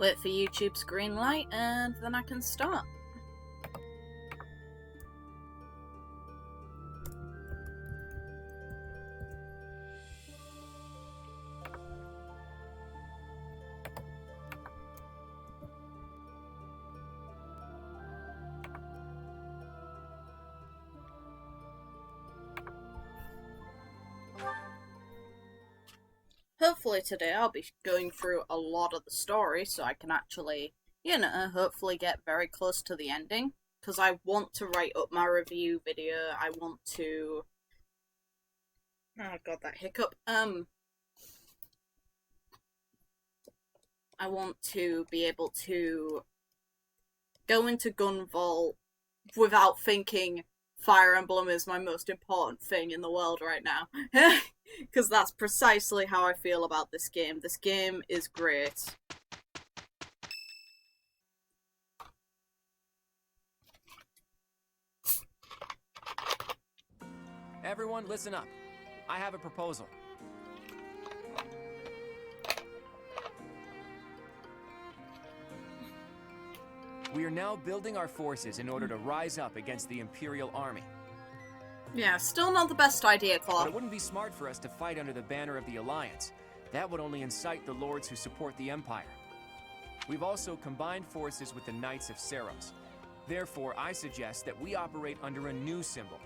Wait for YouTube's green light, and then I can start. Hopefully today I'll be going through a lot of the story so I can actually, you know, hopefully get very close to the ending. Because I want to write up my review video, I want to... Oh god, that hiccup. I want to be able to go into Gunvolt without thinking Fire Emblem is my most important thing in the world right now. Because that's precisely how I feel about this game. This game is great. Everyone, listen up. I have a proposal. We are now building our forces in order to rise up against the Imperial Army. Yeah, still not the best idea, But Claude. it wouldn't be smart for us to fight under the banner of the Alliance. That would only incite the lords who support the Empire. We've also combined forces with the Knights of Seiros. Therefore, I suggest that we operate under a new symbol.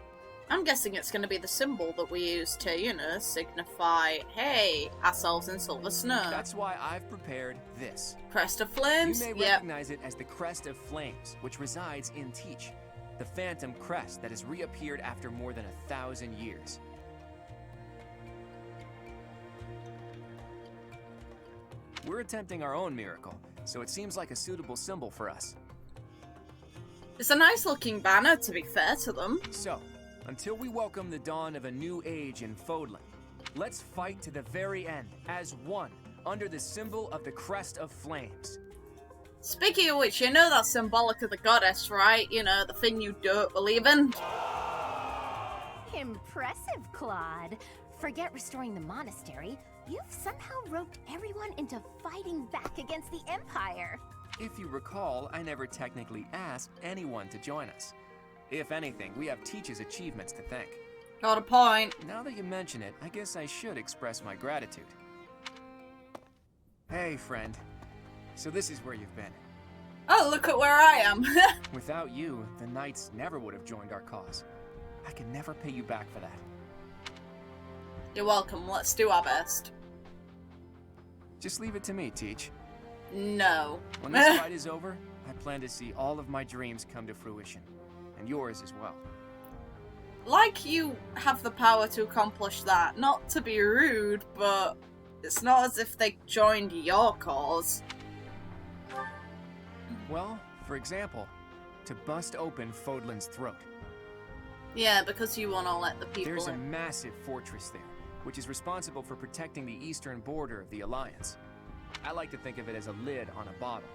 I'm guessing it's going to be the symbol that we use to, you know, signify, hey, ourselves in Silver Snow. That's why I've prepared this. Crest of Flames? You may recognize it as the Crest of Flames, which resides in Teach, the phantom crest that has reappeared after more than 1,000 years. We're attempting our own miracle, so it seems like a suitable symbol for us. It's a nice looking banner, to be fair to them. So, until we welcome the dawn of a new age in Fodlan, let's fight to the very end, as one, under the symbol of the Crest of Flames. Speaking of which, you know that's symbolic of the goddess, right? You know, the thing you don't believe in. Impressive, Claude. Forget restoring the monastery. You've somehow roped everyone into fighting back against the Empire. If you recall, I never technically asked anyone to join us. If anything, we have Teach's achievements to thank. Got a point. Now that you mention it, I guess I should express my gratitude. Hey, friend. So this is where you've been. Oh, look at where I am. Without you, the Knights never would have joined our cause. I can never pay you back for that. You're welcome. Let's do our best. Just leave it to me, Teach. No. When this fight is over, I plan to see all of my dreams come to fruition. And yours as well. Like you have the power to accomplish that. Not to be rude, but it's not as if they joined your cause. Well, for example, to bust open Fodlan's throat. Yeah, because you want to let the people There's a in. massive fortress there, which is responsible for protecting the eastern border of the Alliance. I like to think of it as a lid on a bottle.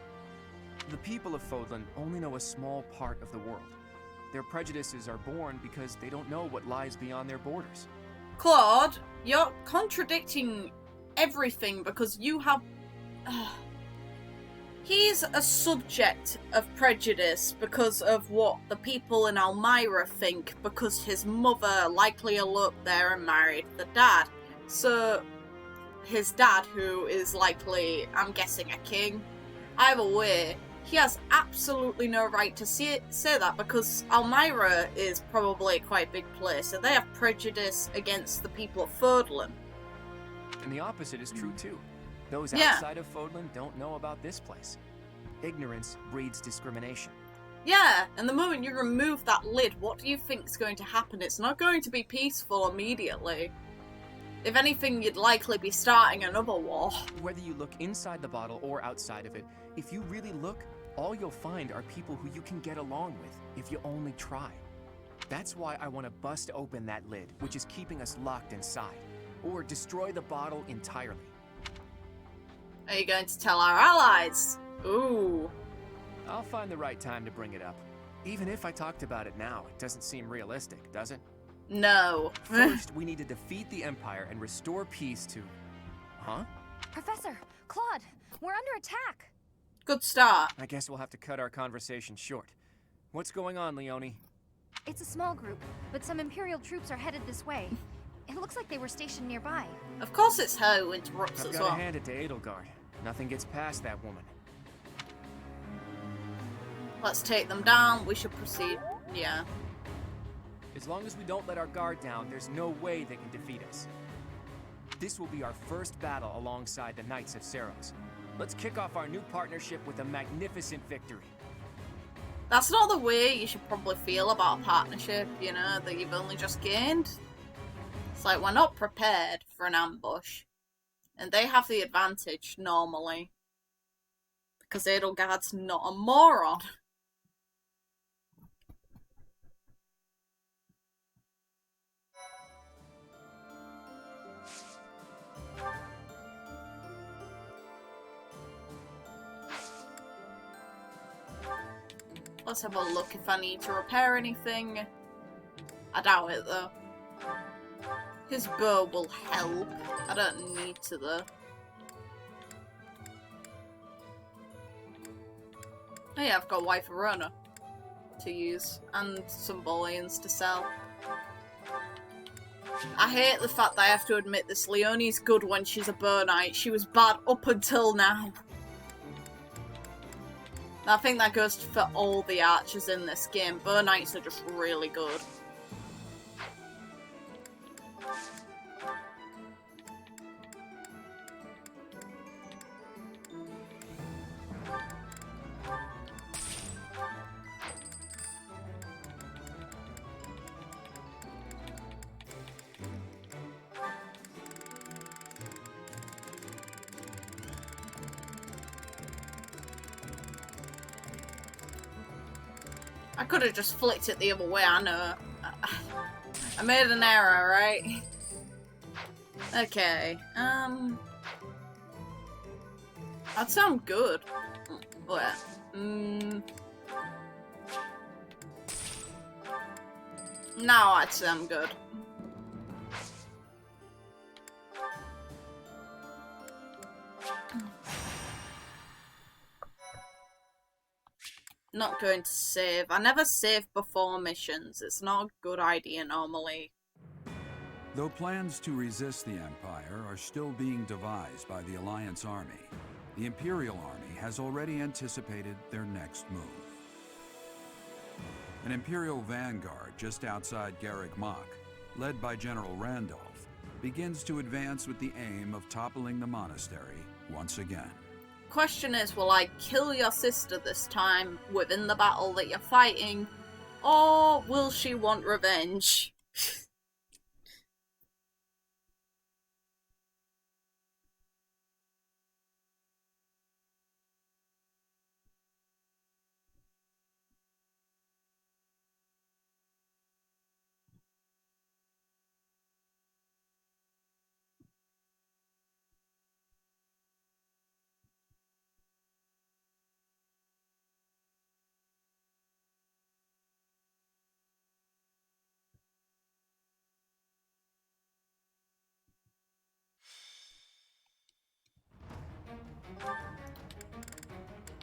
The people of Fodlan only know a small part of the world. Their prejudices are born because they don't know what lies beyond their borders. Claude, you're contradicting everything because you have... He's a subject of prejudice because of what the people in Elmira think, because his mother likely eloped there and married the dad. So, his dad, who is likely, I'm guessing, a king, either way, he has absolutely no right to say that because Elmira is probably quite a big place and they have prejudice against the people of Fodlan. And the opposite is true too. Those Yeah. outside of Fodlan don't know about this place. Ignorance breeds discrimination. Yeah, and the moment you remove that lid, what do you think is going to happen? It's not going to be peaceful immediately. If anything, you'd likely be starting another war. Whether you look inside the bottle or outside of it, if you really look, all you'll find are people who you can get along with if you only try. That's why I want to bust open that lid, which is keeping us locked inside, or destroy the bottle entirely. Are you going to tell our allies? Ooh. I'll find the right time to bring it up. Even if I talked about it now, it doesn't seem realistic, does it? No. First, we need to defeat the Empire and restore peace to... Huh? Professor, Claude, we're under attack. Good start. I guess we'll have to cut our conversation short. What's going on, Leone? It's a small group, but some Imperial troops are headed this way. It looks like they were stationed nearby. Of course it's her who interrupts I've as got to well. hand it to Edelgard. Nothing gets past that woman. Let's take them down. We should proceed. Yeah. As long as we don't let our guard down, there's no way they can defeat us. This will be our first battle alongside the Knights of Seiros. Let's kick off our new partnership with a magnificent victory. That's not the way you should probably feel about a partnership, you know, that you've only just gained. It's like, we're not prepared for an ambush. And they have the advantage, normally. Because Edelgard's not a moron. Let's have a look if I need to repair anything. I doubt it, though. His bow will help. I don't need to, though. Oh yeah, I've got Wife Arona to use, and some bullions to sell. I hate the fact that I have to admit this. Leonie's good when she's a bow knight. She was bad up until now. I think that goes for all the archers in this game. Bow knights are just really good. I could have just flicked it the other way, I know. I made an error, right? Okay, I'd sound good. But, now I'd sound good. Not going to save. I never save before missions. It's not a good idea normally. Though plans to resist the Empire are still being devised by the Alliance army, the Imperial army has already anticipated their next move. An Imperial vanguard just outside Garrick Mach, led by General Randolph, begins to advance with the aim of toppling the monastery once again. Question is, will I kill your sister this time within the battle that you're fighting, or will she want revenge?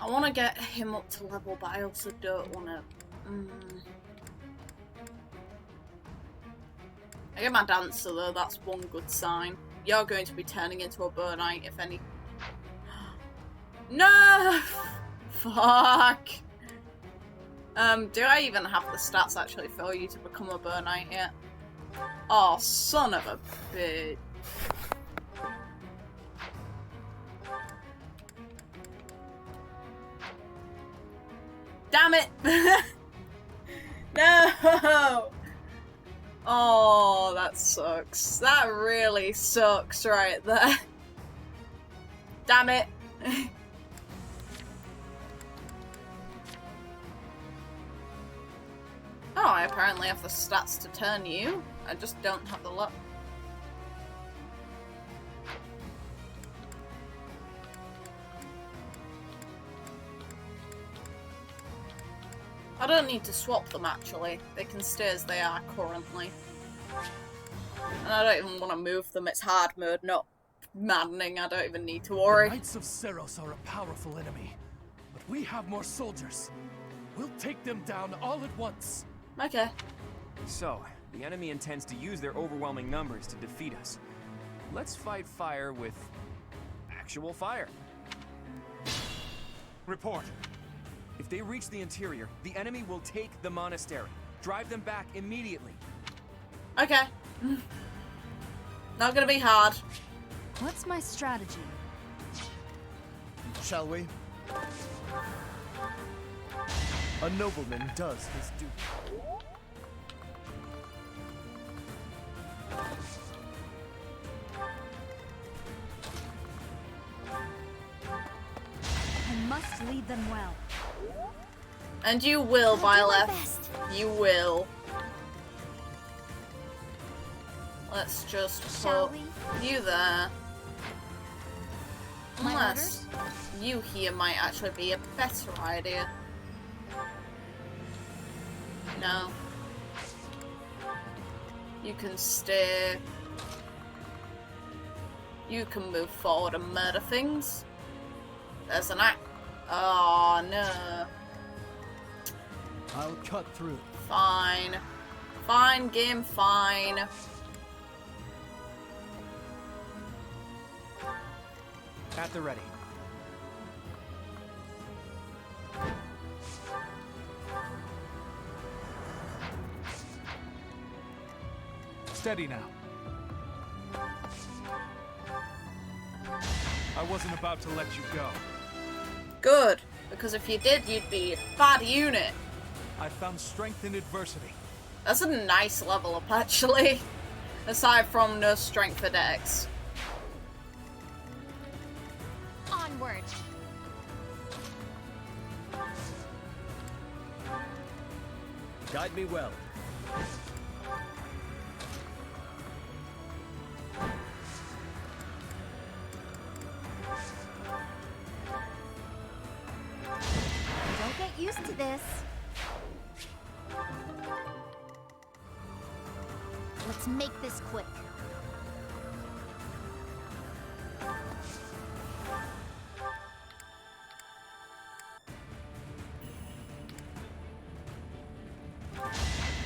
I want to get him up to level, but I also don't want to... I get my dancer though, that's one good sign. You're going to be turning into a bow knight, if any... No! Fuck! Do I even have the stats actually for you to become a bow knight yet? Oh, son of a bitch. Damn it! No! Oh, that sucks. That really sucks right there. Damn it! Oh, I apparently have the stats to turn you. I just don't have the luck. I don't need to swap them actually. They can stay as they are currently. And I don't even want to move them. It's hard mode, not maddening. I don't even need to worry. The Knights of Seiros are a powerful enemy. but we have more soldiers. We'll take them down all at once. Okay. So, the enemy intends to use their overwhelming numbers to defeat us. Let's fight fire with actual fire. Report. If they reach the interior, the enemy will take the monastery. Drive them back immediately. Okay. Not gonna be hard. What's my strategy? Shall we? A nobleman does his duty. I must lead them well. And you will, I'll do my Byleth. best. You will. Let's just Shall put we? you there. My Unless you here might actually be a better idea. No. You can stay. You can move forward and murder things. There's an act. Oh no. I'll cut through. Fine. Fine, game, fine. At the ready. Steady now. I wasn't about to let you go. Good. Because if you did, you'd be a bad unit. I found strength in adversity. That's a nice level up, actually. Aside from no strength for Dex. Onward. Guide me well. Don't get used to this. Let's make this quick.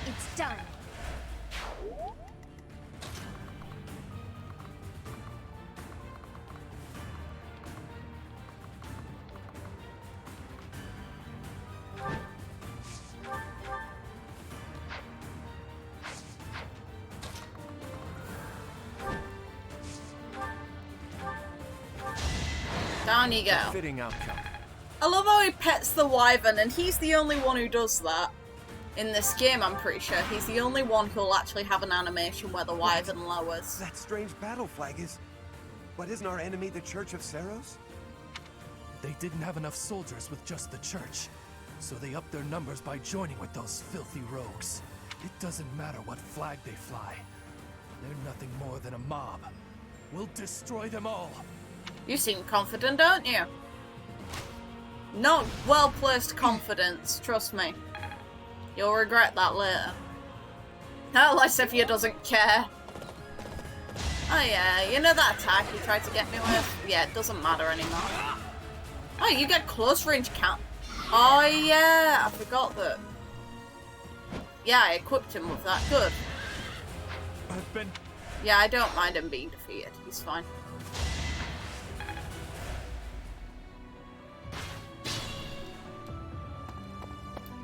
It's done. Down you go. Fitting outcome. I love how he pets the wyvern, and he's the only one who does that. In this game, I'm pretty sure. He's the only one who'll actually have an animation where the wyvern lowers. That strange battle flag is... But isn't our enemy the Church of Seiros? They didn't have enough soldiers with just the church, so they upped their numbers by joining with those filthy rogues. It doesn't matter what flag they fly. They're nothing more than a mob. We'll destroy them all. You seem confident, don't you? Not well-placed confidence, trust me. You'll regret that later. Unless if you doesn't care. Oh yeah, you know that attack you tried to get me with? Yeah, it doesn't matter anymore. Oh, you get close range count. Oh yeah, I forgot that. Yeah, I equipped him with that. Good. I've been... Yeah, I don't mind him being defeated. He's fine.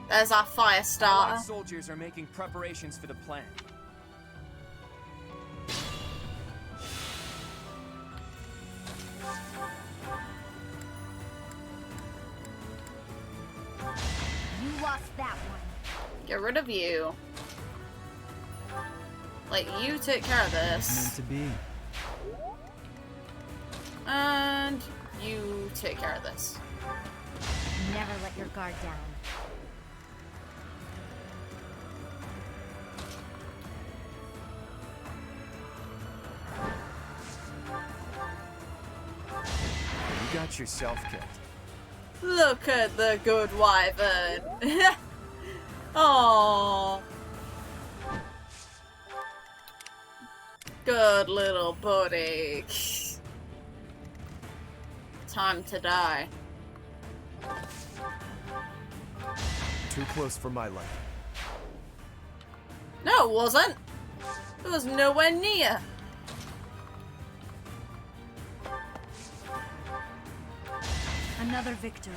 There's our fire starter. Allied soldiers are making preparations for the plan. You lost that one. Get rid of you. Let you take care of this. To be. And you take care of this. Never let your guard down. You got yourself killed. Look at the good wyvern. Aww. Good little buddy. Time to die. Too close for my liking. No, it wasn't. It was nowhere near. Another victory.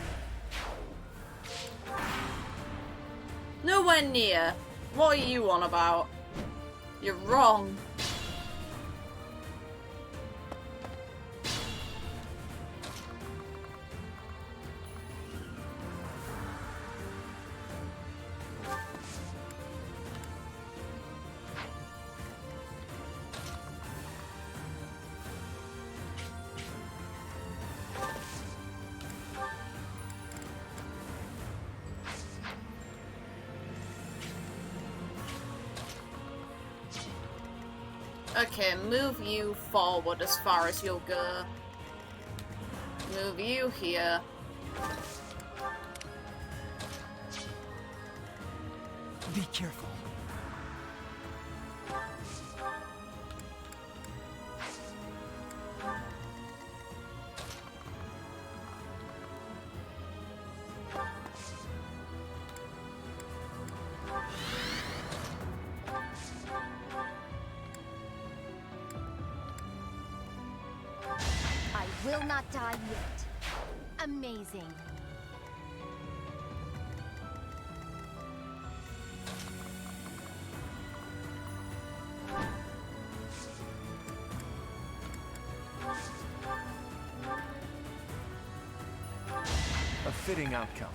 Nowhere near. What are you on about? You're wrong. Okay, move you forward as far as you'll go. Move you here. Be careful. I will not die yet. Amazing. A fitting outcome.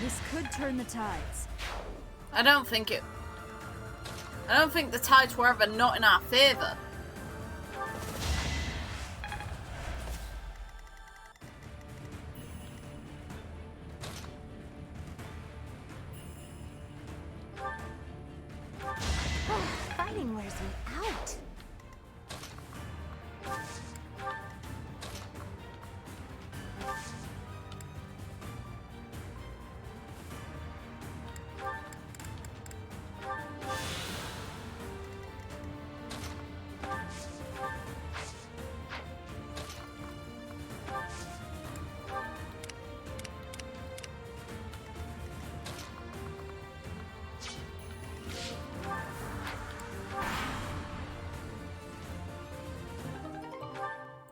This could turn the tides. I don't think the tides were ever not in our favor. Fighting wears me out.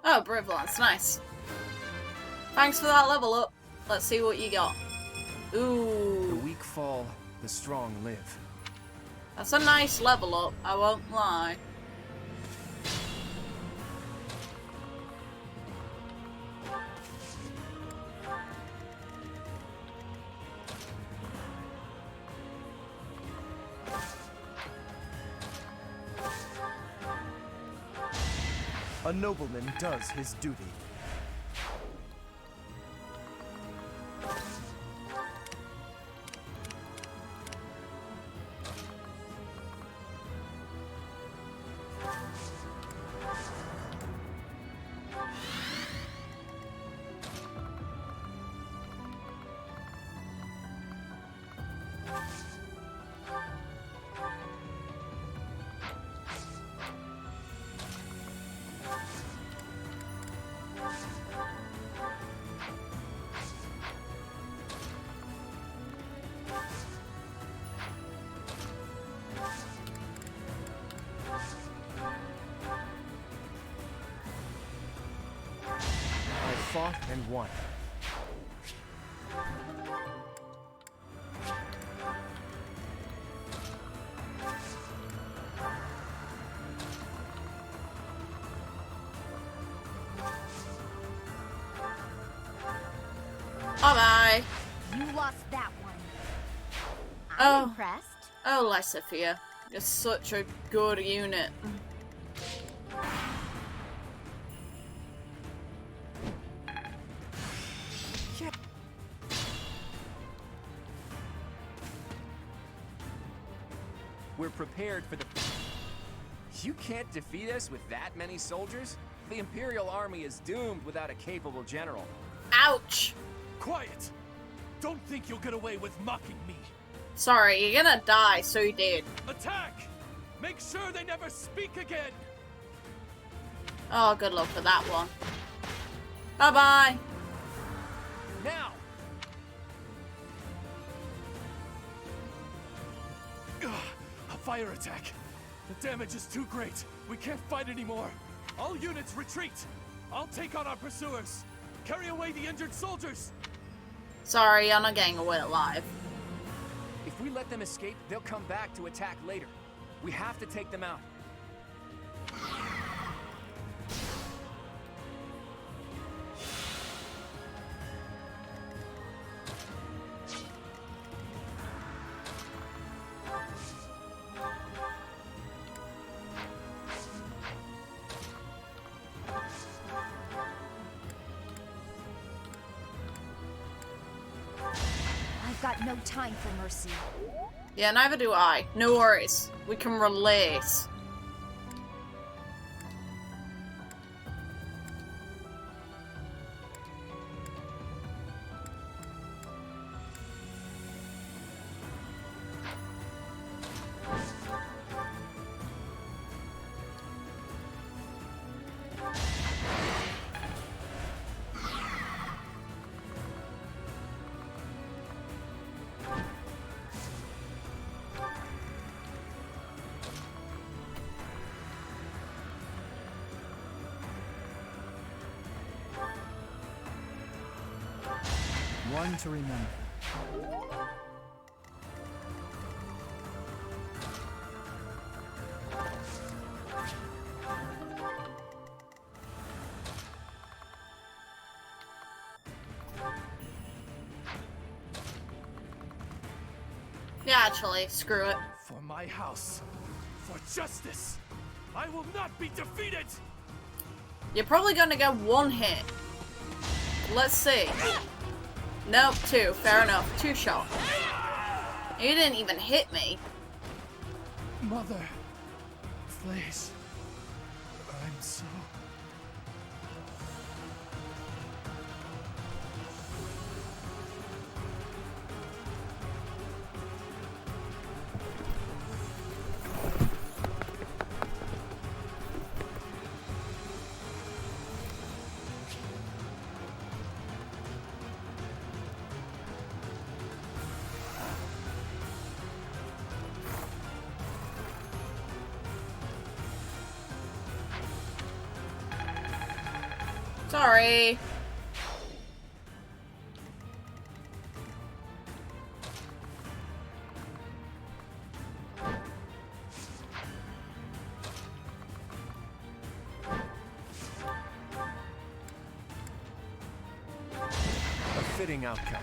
Oh, Brivlance, nice. Thanks for that level up. Let's see what you got. The Ooh, weak fall, the strong live. that's a nice level up, I won't lie. A nobleman does his duty. I fought and won. Bye-bye. You lost that one. Oh. I'm impressed. Oh, Lysithia. You're such a good unit. We're prepared for the... You can't defeat us with that many soldiers? The Imperial army is doomed without a capable general. Ouch! Quiet! Don't think you'll get away with mocking me. Sorry, you're gonna die, so you did. Attack! Make sure they never speak again! Oh, good luck for that one. Bye-bye! Now! A fire attack! The damage is too great. We can't fight anymore. All units retreat! I'll take on our pursuers. Carry away the injured soldiers! Sorry, you're not getting away alive. If we let them escape, they'll come back to attack later. We have to take them out. I've got no time for mercy. Yeah, neither do I. No worries. We can relate. One to remember. Yeah, actually, screw it. For my house. For justice. I will not be defeated! You're probably gonna get one hit. Let's see. Nope, two. Fair enough. Two shot. You didn't even hit me. Mother. Please. I'm so... Sorry. A fitting outcome.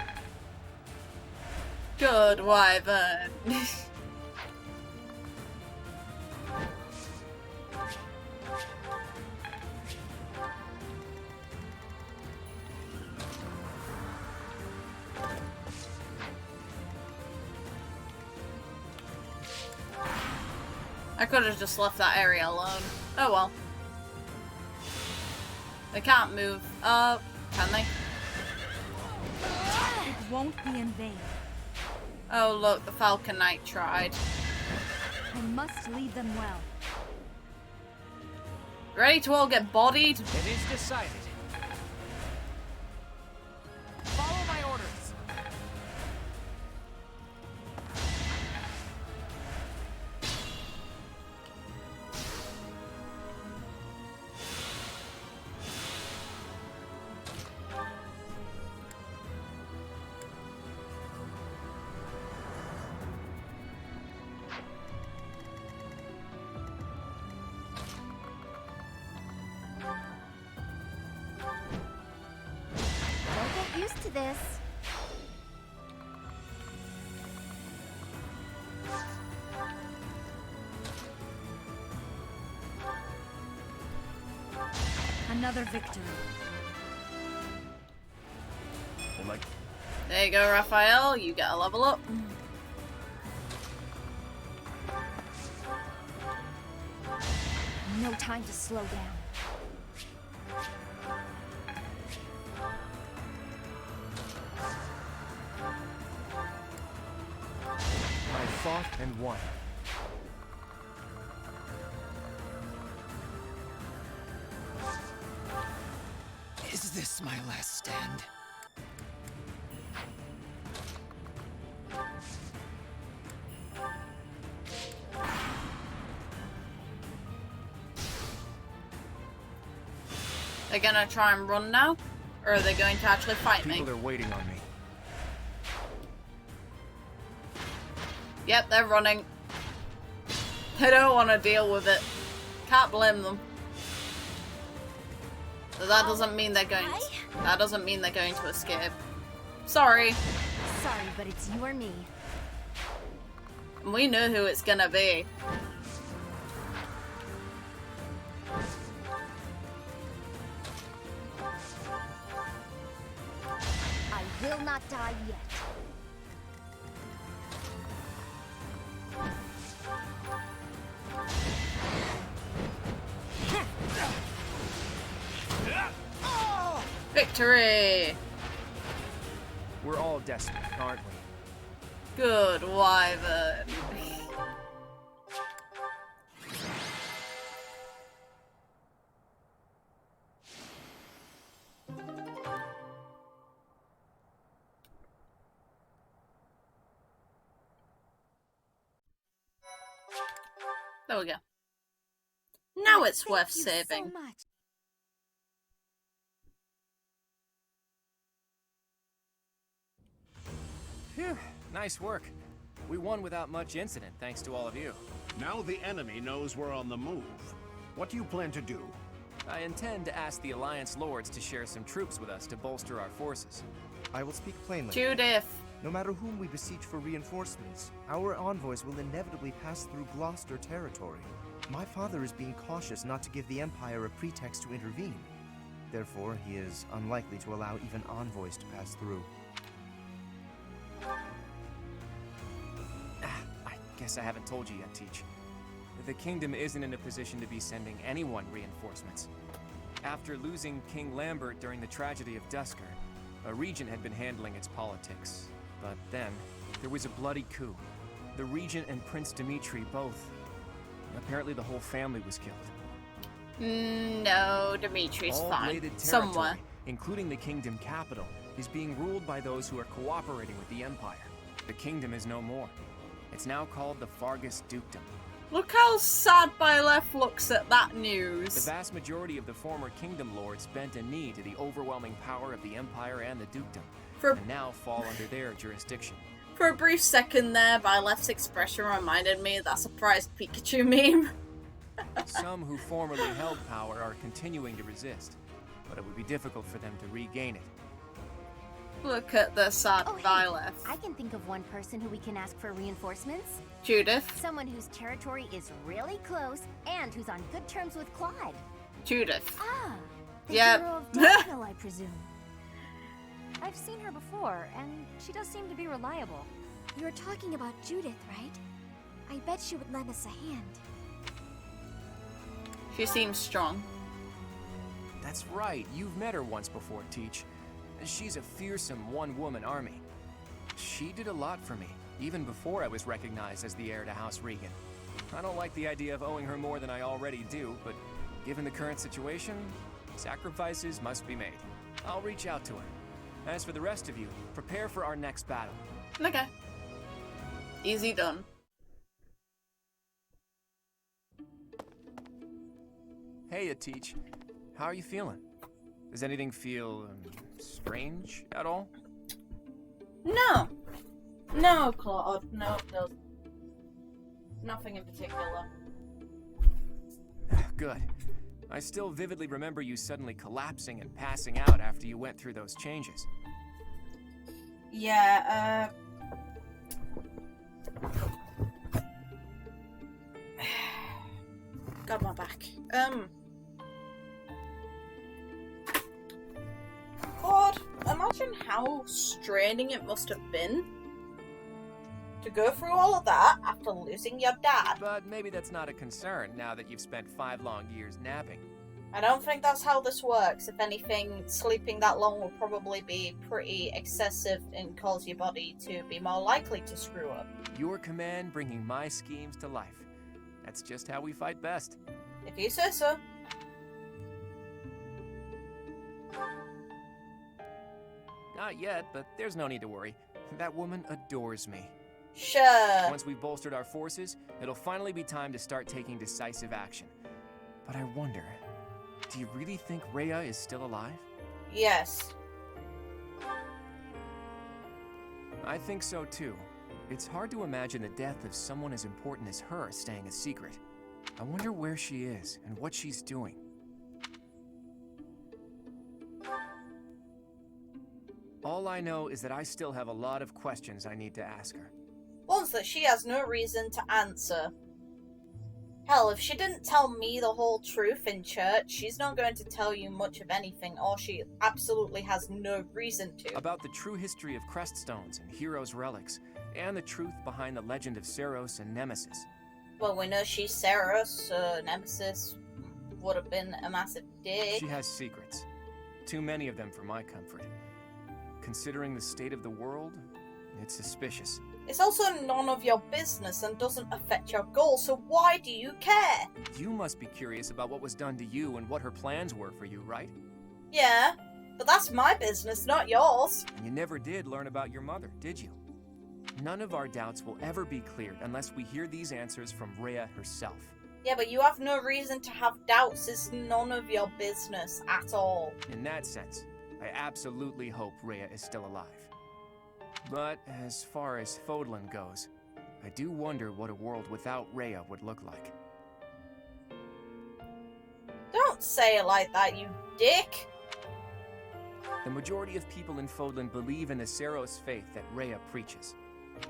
Good wyvern. I could have just left that area alone. Oh well. They can't move up, can they? It won't be in vain. Oh look, the Falcon Knight tried. I must lead them well. Ready to all get bodied? It is decided. Follow my orders. Don't get used to this. Another victory. There you go, Raphael. You get a level up. No time to slow down. I fought and won. Is this my last stand? They're gonna try and run now? Or are they going to actually fight me? People are waiting on me. Yep, they're running. They don't want to deal with it. Can't blame them. But that doesn't mean they're going to, that doesn't mean they're going to escape. Sorry. Sorry, but it's you or me. We know who it's gonna be. I will not die yet. Victory! We're all desperate, aren't we? Good wyvern. There we go. Now it's worth saving. So much. Phew, nice work. We won without much incident, thanks to all of you. Now the enemy knows we're on the move. What do you plan to do? I intend to ask the Alliance Lords to share some troops with us to bolster our forces. I will speak plainly. Judith. No matter whom we beseech for reinforcements, our envoys will inevitably pass through Gloucester territory. My father is being cautious not to give the Empire a pretext to intervene. Therefore, he is unlikely to allow even envoys to pass through. I guess I haven't told you yet, Teach. The Kingdom isn't in a position to be sending anyone reinforcements. After losing King Lambert during the tragedy of Dusker, a regent had been handling its politics. But then, there was a bloody coup. The regent and Prince Dimitri both. Apparently the whole family was killed. No, Dimitri's All fine. bladed territory, Somewhere. including the Kingdom capital, is being ruled by those who are cooperating with the Empire. The Kingdom is no more. It's now called the Fargus Dukedom. Look how sad Byleth looks at that The news. vast majority of the former Kingdom Lords bent a knee to the overwhelming power of the Empire and the Dukedom, and now fall under their jurisdiction. For a brief second there, Byleth's expression reminded me of that surprised Pikachu meme. Some who formerly held power are continuing to resist, but it would be difficult for them to regain it. Look at the sad Oh, hey, Byleth. I can think of one person who we can ask for reinforcements. Judith. Someone whose territory is really close and who's on good terms with Claude. Judith. Ah, the Yep. hero of Daphne, I presume. I've seen her before, and she does seem to be reliable. You're talking about Judith, right? I bet she would lend us a hand. She seems strong. That's right, you've met her once before, Teach. She's a fearsome one-woman army. She did a lot for me, even before I was recognized as the heir to House Regan. I don't like the idea of owing her more than I already do, but given the current situation, sacrifices must be made. I'll reach out to her. As for the rest of you, prepare for our next battle. Okay. Easy done. Hey, Teach. How are you feeling? Does anything feel strange at all? No. No, Claude. No, no. Nothing in particular. Good. I still vividly remember you suddenly collapsing and passing out after you went through those changes. Yeah, got my back. Claude, imagine how straining it must have been to go through all of that after losing your dad. But maybe that's not a concern now that you've spent 5 long years napping. I don't think that's how this works. If anything, sleeping that long will probably be pretty excessive and cause your body to be more likely to screw up. Your command bringing my schemes to life. That's just how we fight best. If you say so. Not yet, but there's no need to worry. That woman adores me. Sure. Once we've bolstered our forces, it'll finally be time to start taking decisive action. But I wonder, do you really think Rhea is still alive? Yes. I think so too. It's hard to imagine the death of someone as important as her staying a secret. I wonder where she is and what she's doing. All I know is that I still have a lot of questions I need to ask her. Ones that she has no reason to answer. Hell, if she didn't tell me the whole truth in church, she's not going to tell you much of anything, or she absolutely has no reason to. About the true history of Creststones and Heroes' relics, and the truth behind the legend of Seiros and Nemesis. Well, we know she's Seiros, so Nemesis would have been a massive dick. She has secrets. Too many of them for my comfort. Considering the state of the world, it's suspicious. It's also none of your business and doesn't affect your goals, so why do you care? You must be curious about what was done to you and what her plans were for you, right? Yeah, but that's my business, not yours. And you never did learn about your mother, did you? None of our doubts will ever be cleared unless we hear these answers from Rhea herself. Yeah, but you have no reason to have doubts. It's none of your business at all. In that sense, I absolutely hope Rhea is still alive. But as far as Fodlan goes, I do wonder what a world without Rhea would look like. Don't say it like that, you dick! The majority of people in Fodlan believe in the Seiros faith that Rhea preaches.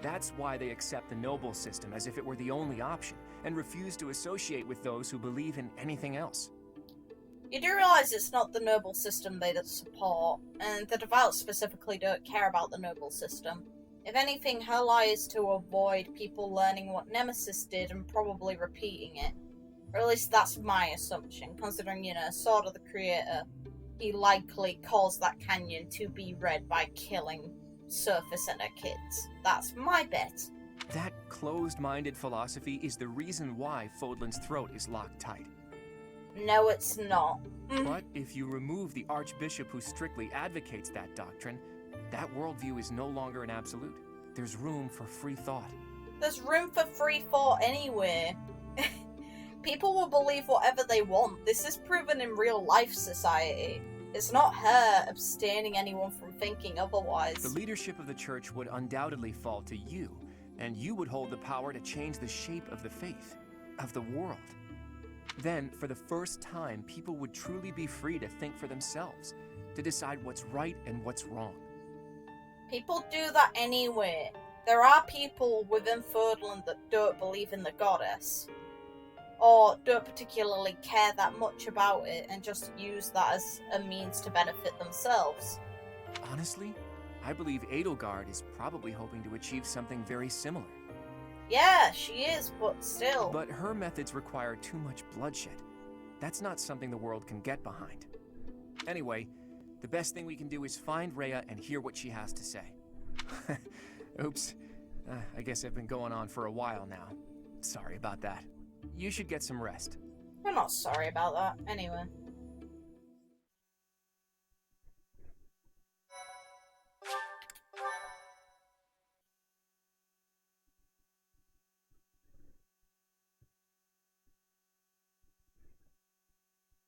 That's why they accept the noble system as if it were the only option, and refuse to associate with those who believe in anything else. You do realize it's not the noble system they support, and the devout specifically don't care about the noble system. If anything, her lie is to avoid people learning what Nemesis did and probably repeating it. Or at least that's my assumption, considering, Sword of the Creator, he likely caused that canyon to be red by killing Sothis and her kids. That's my bet. That closed-minded philosophy is the reason why Fodlan's throat is locked tight. No, it's not. But if you remove the Archbishop who strictly advocates that doctrine, that worldview is no longer an absolute. There's room for free thought. There's room for free thought anyway. People will believe whatever they want. This is proven in real life society. It's not her abstaining anyone from thinking otherwise. The leadership of the church would undoubtedly fall to you, and you would hold the power to change the shape of the faith, of the world. Then, for the first time, people would truly be free to think for themselves, to decide what's right and what's wrong. People do that anyway. There are people within Fodlan that don't believe in the goddess, or don't particularly care that much about it and just use that as a means to benefit themselves. Honestly, I believe Edelgard is probably hoping to achieve something very similar. Yeah, she is, but still. But her methods require too much bloodshed. That's not something the world can get behind. Anyway, the best thing we can do is find Rhea and hear what she has to say. Oops. I guess I've been going on for a while now. Sorry about that. You should get some rest. I'm not sorry about that, anyway.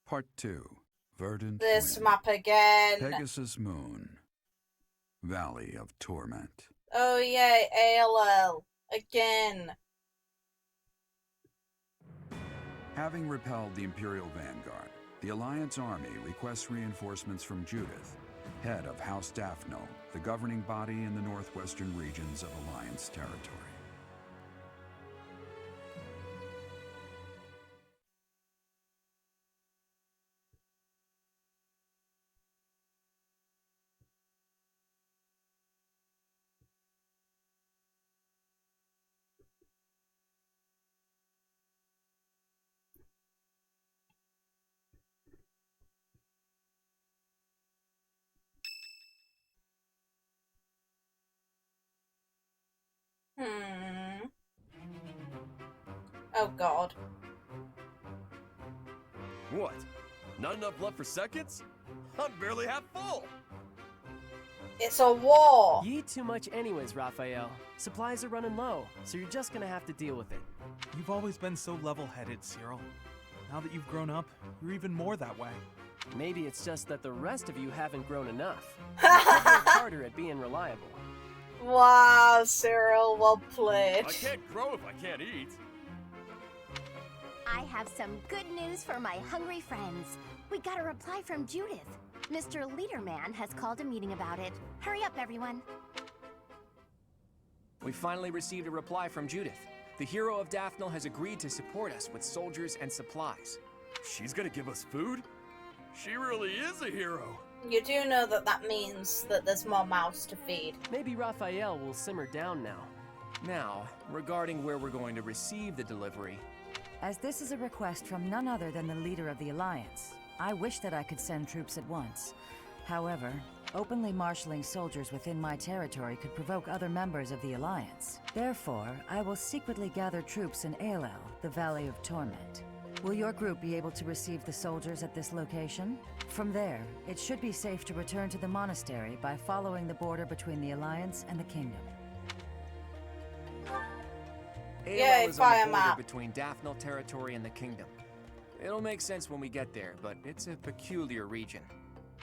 Part 2. Verdant This Wind. map again. Pegasus Moon. Valley of Torment. Oh yay, ALL. Again. Having repelled the Imperial Vanguard, the Alliance army requests reinforcements from Judith, head of House Daphno, the governing body in the northwestern regions of Alliance territory. Oh god. What? Not enough left for seconds? I'm barely half full! It's a war! You eat too much anyways, Raphael. Supplies are running low, so you're just gonna have to deal with it. You've always been so level-headed, Cyril. Now that you've grown up, you're even more that way. Maybe it's just that the rest of you haven't grown enough. You work harder at being reliable. Wow, Cyril, well played. I can't grow if I can't eat. I have some good news for my hungry friends. We got a reply from Judith. Mr. Leaderman has called a meeting about it. Hurry up, everyone. We finally received a reply from Judith. The hero of Daphnel has agreed to support us with soldiers and supplies. She's gonna give us food? She really is a hero. You do know that that means that there's more mouths to feed. Maybe Raphael will simmer down now. Now, regarding where we're going to receive the delivery. As this is a request from none other than the leader of the Alliance, I wish that I could send troops at once. However, openly marshaling soldiers within my territory could provoke other members of the Alliance. Therefore, I will secretly gather troops in Aelel, the Valley of Torment. Will your group be able to receive the soldiers at this location? From there, it should be safe to return to the monastery by following the border between the Alliance and the Kingdom. Aelel is on the border between Daphnel territory and the Kingdom. It'll make sense when we get there, but it's a peculiar region.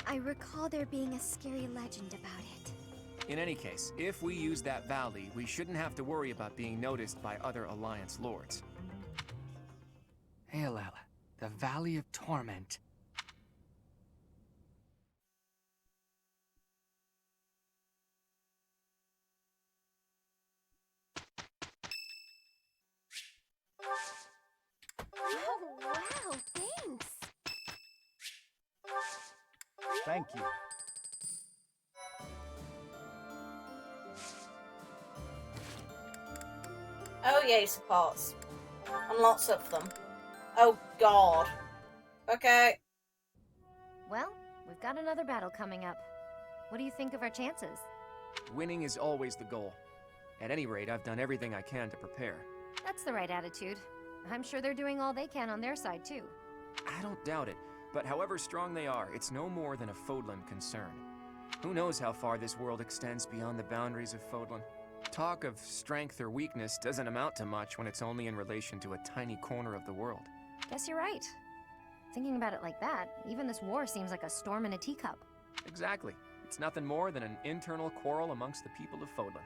I recall there being a scary legend about it. In any case, if we use that valley, we shouldn't have to worry about being noticed by other Alliance lords. Aelel, the Valley of Torment. Oh, wow, thanks. Thank you. Oh yay, supports. And lots of them. Oh god. Okay. Well, we've got another battle coming up. What do you think of our chances? Winning is always the goal. At any rate, I've done everything I can to prepare. That's the right attitude. I'm sure they're doing all they can on their side, too. I don't doubt it, but however strong they are, it's no more than a Fodlan concern. Who knows how far this world extends beyond the boundaries of Fodlan? Talk of strength or weakness doesn't amount to much when it's only in relation to a tiny corner of the world. Guess you're right. Thinking about it like that, even this war seems like a storm in a teacup. Exactly. It's nothing more than an internal quarrel amongst the people of Fodlan.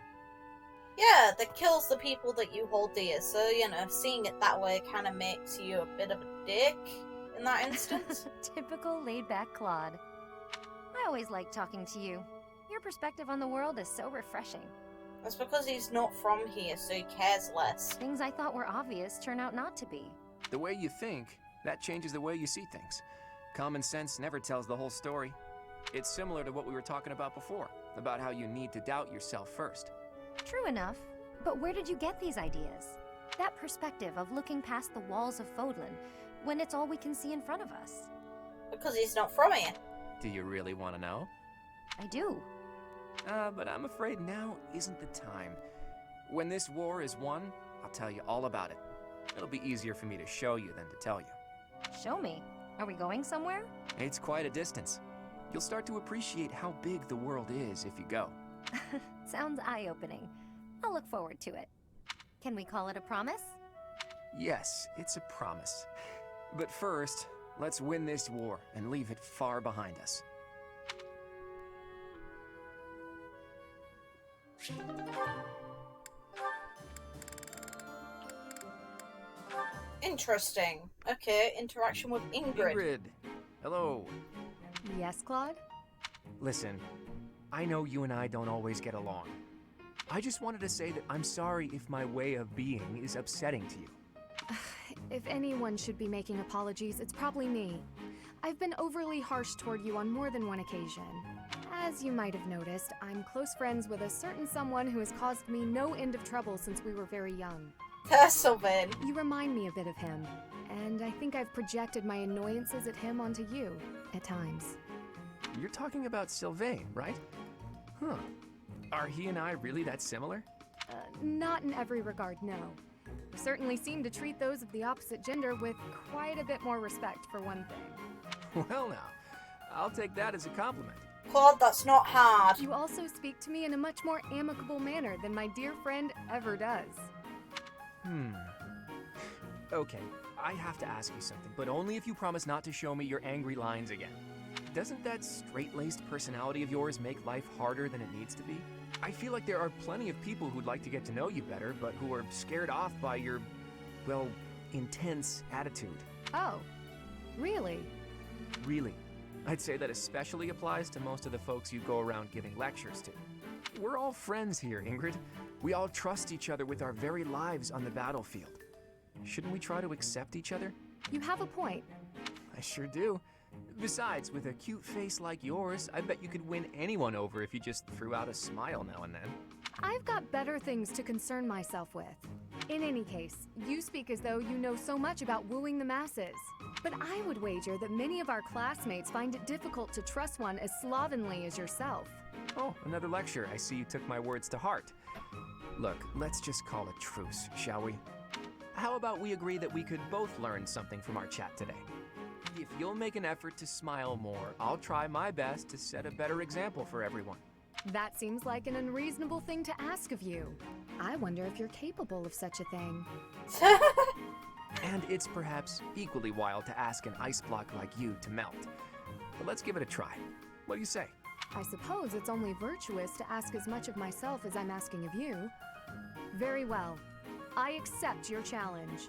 Yeah, that kills the people that you hold dear, so, you know, seeing it that way kind of makes you a bit of a dick in that instance. Typical laid-back Claude. I always like talking to you. Your perspective on the world is so refreshing. That's because he's not from here, so he cares less. Things I thought were obvious turn out not to be. The way you think, that changes the way you see things. Common sense never tells the whole story. It's similar to what we were talking about before, about how you need to doubt yourself first. True enough, but where did you get these ideas? That perspective of looking past the walls of Fodlan, when it's all we can see in front of us. Because he's not from here. Do you really want to know? I do. But I'm afraid now isn't the time. When this war is won, I'll tell you all about it. It'll be easier for me to show you than to tell you. Show me? Are we going somewhere? It's quite a distance. You'll start to appreciate how big the world is if you go. Sounds eye-opening. I'll look forward to it. Can we call it a promise? Yes, it's a promise. But first, let's win this war and leave it far behind us. Interesting. Okay, interaction with Ingrid. Ingrid, hello. Yes, Claude? Listen, I know you and I don't always get along. I just wanted to say that I'm sorry if my way of being is upsetting to you. If anyone should be making apologies, it's probably me. I've been overly harsh toward you on more than one occasion. As you might have noticed, I'm close friends with a certain someone who has caused me no end of trouble since we were very young. Sylvain. You remind me a bit of him, and I think I've projected my annoyances at him onto you, at times. You're talking about Sylvain, right? Huh. Are he and I really that similar? Not in every regard, no. You certainly seem to treat those of the opposite gender with quite a bit more respect, for one thing. Well now, I'll take that as a compliment. Claude, that's not hard. You also speak to me in a much more amicable manner than my dear friend ever does. Okay, I have to ask you something, but only if you promise not to show me your angry lines again. Doesn't that straight-laced personality of yours make life harder than it needs to be? I feel like there are plenty of people who'd like to get to know you better, but who are scared off by your, well, intense attitude. Oh, really? Really. I'd say that especially applies to most of the folks you go around giving lectures to. We're all friends here, Ingrid. We all trust each other with our very lives on the battlefield. Shouldn't we try to accept each other? You have a point. I sure do. Besides, with a cute face like yours, I bet you could win anyone over if you just threw out a smile now and then. I've got better things to concern myself with. In any case, you speak as though you know so much about wooing the masses. But I would wager that many of our classmates find it difficult to trust one as slovenly as yourself. Oh, another lecture. I see you took my words to heart. Look, let's just call a truce, shall we? How about we agree that we could both learn something from our chat today? If you'll make an effort to smile more, I'll try my best to set a better example for everyone. That seems like an unreasonable thing to ask of you. I wonder if you're capable of such a thing. And it's perhaps equally wild to ask an ice block like you to melt. But let's give it a try. What do you say? I suppose it's only virtuous to ask as much of myself as I'm asking of you. Very well. I accept your challenge.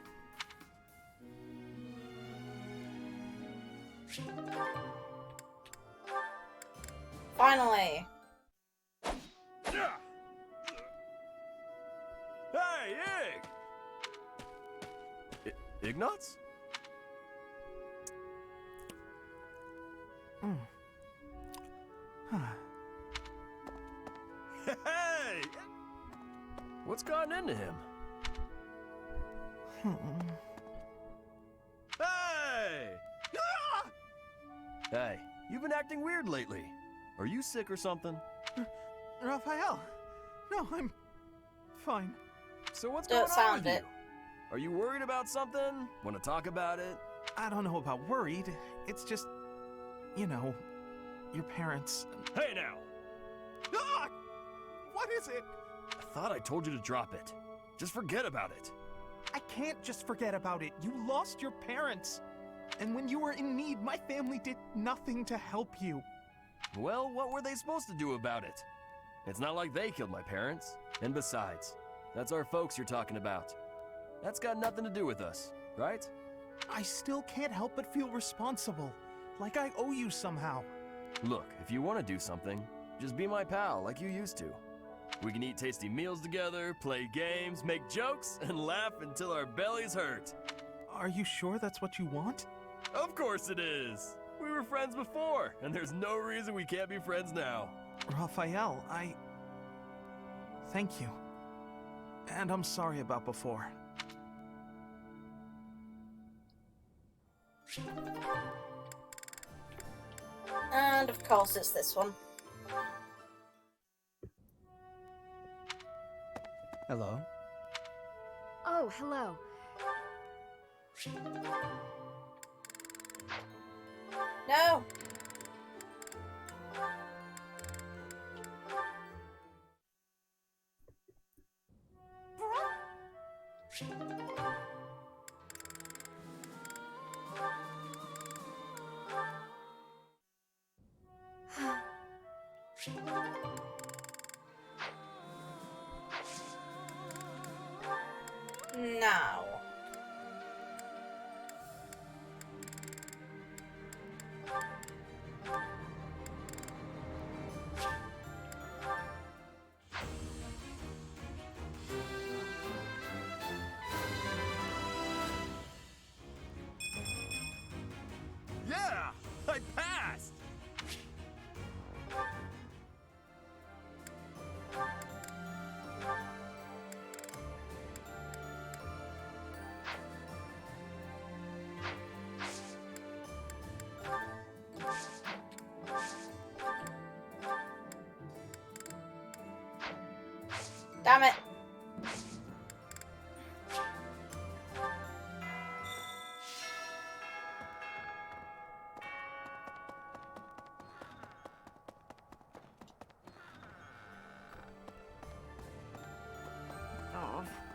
Finally. Hey, Ignatz? Hey! What's gotten into him? Hey! Ah! Hey, you've been acting weird lately. Are you sick or something? Raphael! No, I'm fine. So what's Don't going on sound with it. you? Are you worried about something? Want to talk about it? I don't know about worried. It's just, you know, your parents. Hey now! Ah! What is it? I thought I told you to drop it. Just forget about it. I can't just forget about it. You lost your parents. And when you were in need, my family did nothing to help you. Well, what were they supposed to do about it? It's not like they killed my parents. And besides, that's our folks you're talking about. That's got nothing to do with us, right? I still can't help but feel responsible. Like I owe you somehow. Look, if you want to do something, just be my pal like you used to. We can eat tasty meals together, play games, make jokes, and laugh until our bellies hurt. Are you sure that's what you want? Of course it is! We were friends before, and there's no reason we can't be friends now. Raphael, thank you. And I'm sorry about before. And of course it's this one. Hello? Oh, hello. No. Now. Yeah! I passed! Damn it.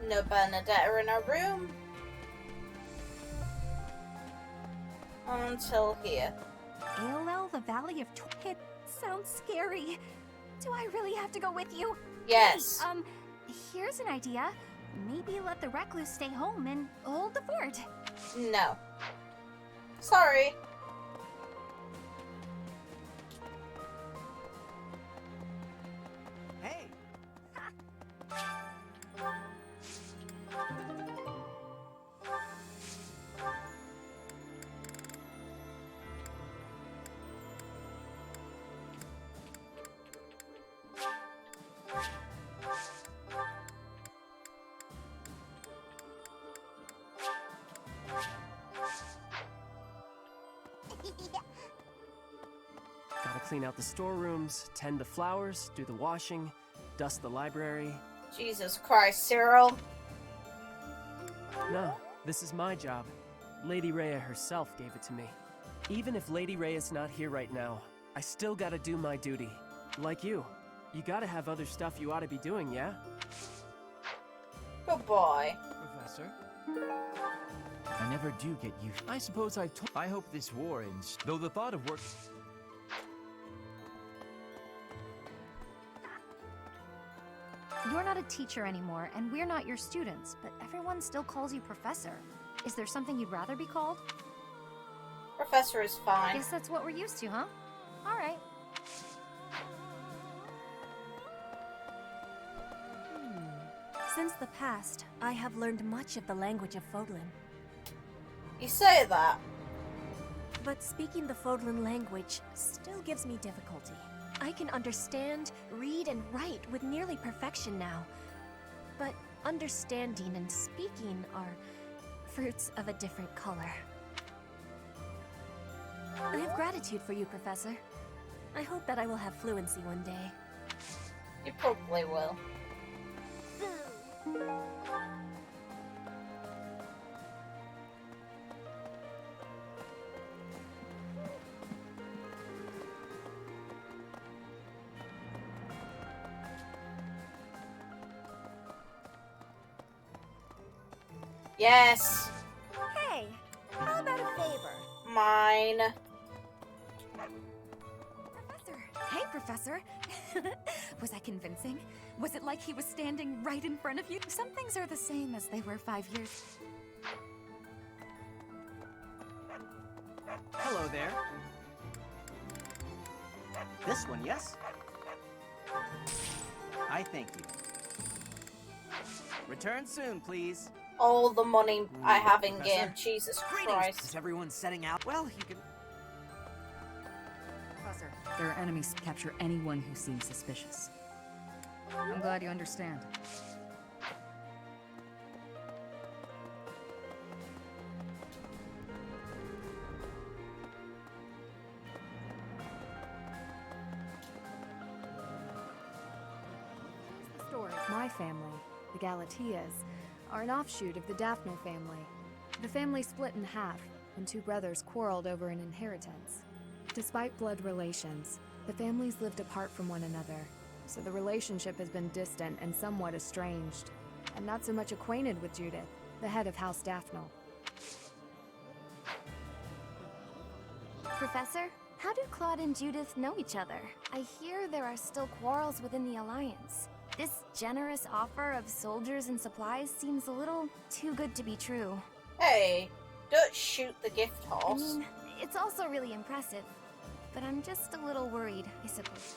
No Bernadetta in our room. Until here. ALL, the Valley of It sounds scary. Do I really have to go with you? Yes. Hey, here's an idea. Maybe let the recluse stay home and hold the fort. No. Sorry. Hey! Gotta clean out the storerooms, tend the flowers, do the washing, dust the library. Jesus Christ, Cyril. No, this is my job. Lady Rhea herself gave it to me. Even if Lady Rhea's not here right now, I still gotta do my duty. Like you. You gotta have other stuff you ought to be doing, yeah? Good boy. Professor? I never do get used. I suppose I hope this war ends, though the thought of work... You're not a teacher anymore, and we're not your students, but everyone still calls you Professor. Is there something you'd rather be called? Professor is fine. Guess that's what we're used to, huh? Alright. Since the past, I have learned much of the language of Fodlan. You say that. But speaking the Fodlan language still gives me difficulty. I can understand, read, and write with nearly perfection now. But understanding and speaking are fruits of a different color. I have gratitude for you, Professor. I hope that I will have fluency one day. You probably will. Yes. Hey, how about a favor? Mine. Professor. Hey, Professor. Was I convincing? Was it like he was standing right in front of you? Some things are the same as they were 5 years. Hello there. This one, yes? I thank you. Return soon, please. All the money I have in Professor? game. Jesus Greetings. Christ. Is everyone setting out? Well, you can... Professor, there are enemies. Capture anyone who seems suspicious. I'm glad you understand. The story. My family, the Galateas, are an offshoot of the Daphne family. The family split in half, and two brothers quarreled over an inheritance. Despite blood relations, the families lived apart from one another, so the relationship has been distant and somewhat estranged. I'm not so much acquainted with Judith, the head of House Daphne. Professor, how do Claude and Judith know each other? I hear there are still quarrels within the Alliance. This generous offer of soldiers and supplies seems a little too good to be true. Hey, don't shoot the gift I horse. mean, it's also really impressive, but I'm just a little worried, I suppose.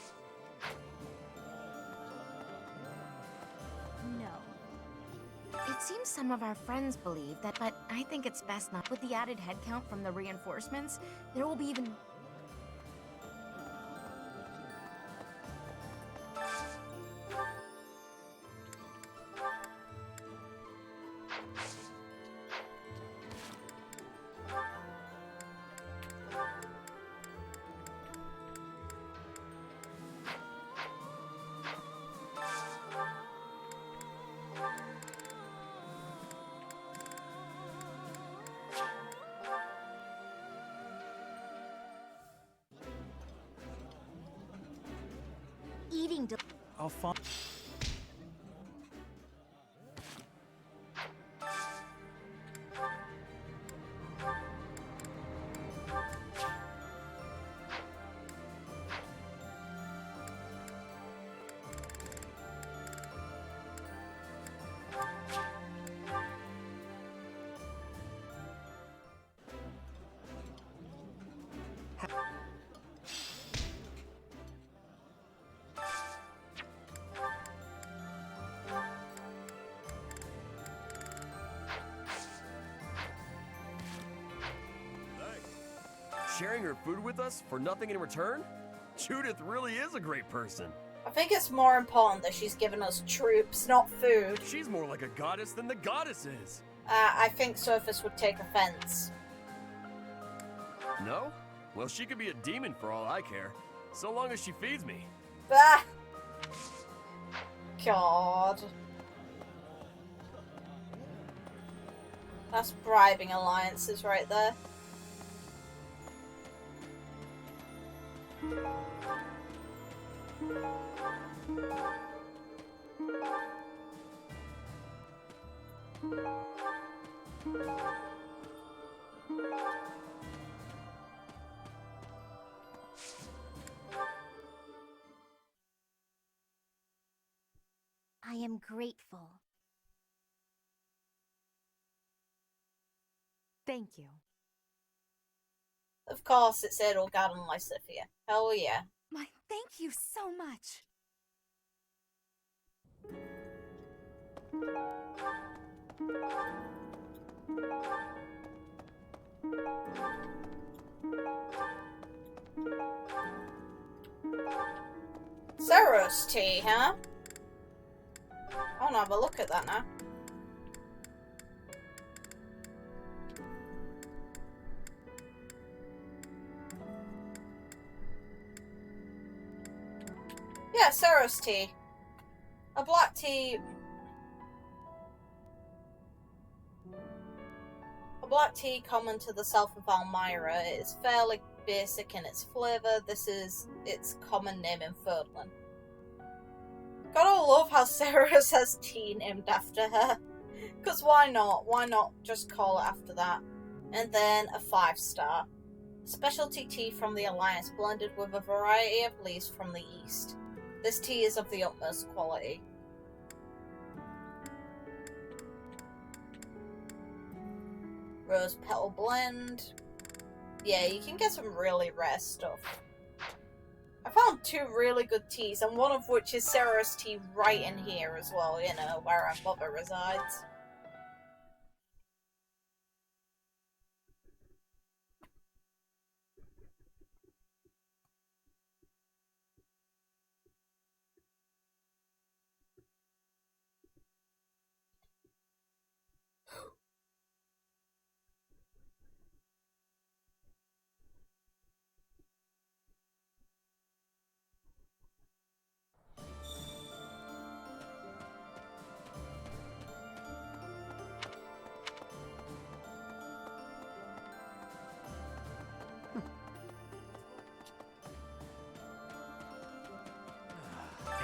No. It seems some of our friends believe that, but I think it's best not. With the added headcount from the reinforcements, there will be even... Eating I'll find... sharing her food with us for nothing in return? Judith really is a great person. I think it's more important that she's given us troops, not food. She's more like a goddess than the goddess is. I think Sothis would take offense. No? Well, she could be a demon for all I care, so long as she feeds me. Ah! God. That's bribing alliances right there. I am grateful. Thank you. Of course, it's Edelgard and Lysithia. Hell yeah. My thank you so much. Seiros tea, huh? I wanna have a look at that now. Yeah, Seiros tea. A black tea. A black tea common to the south of Almyra. It is fairly basic in its flavour. This is its common name in Fodlan. Gotta love how Seiros has tea named after her. Because why not? Why not just call it after that? And then a 5-star. Specialty tea from the Alliance blended with a variety of leaves from the east. This tea is of the utmost quality. Rose petal blend. Yeah, you can get some really rare stuff. I found 2 really good teas, and one of which is Seiros tea right in here as well, you know, where our mother resides.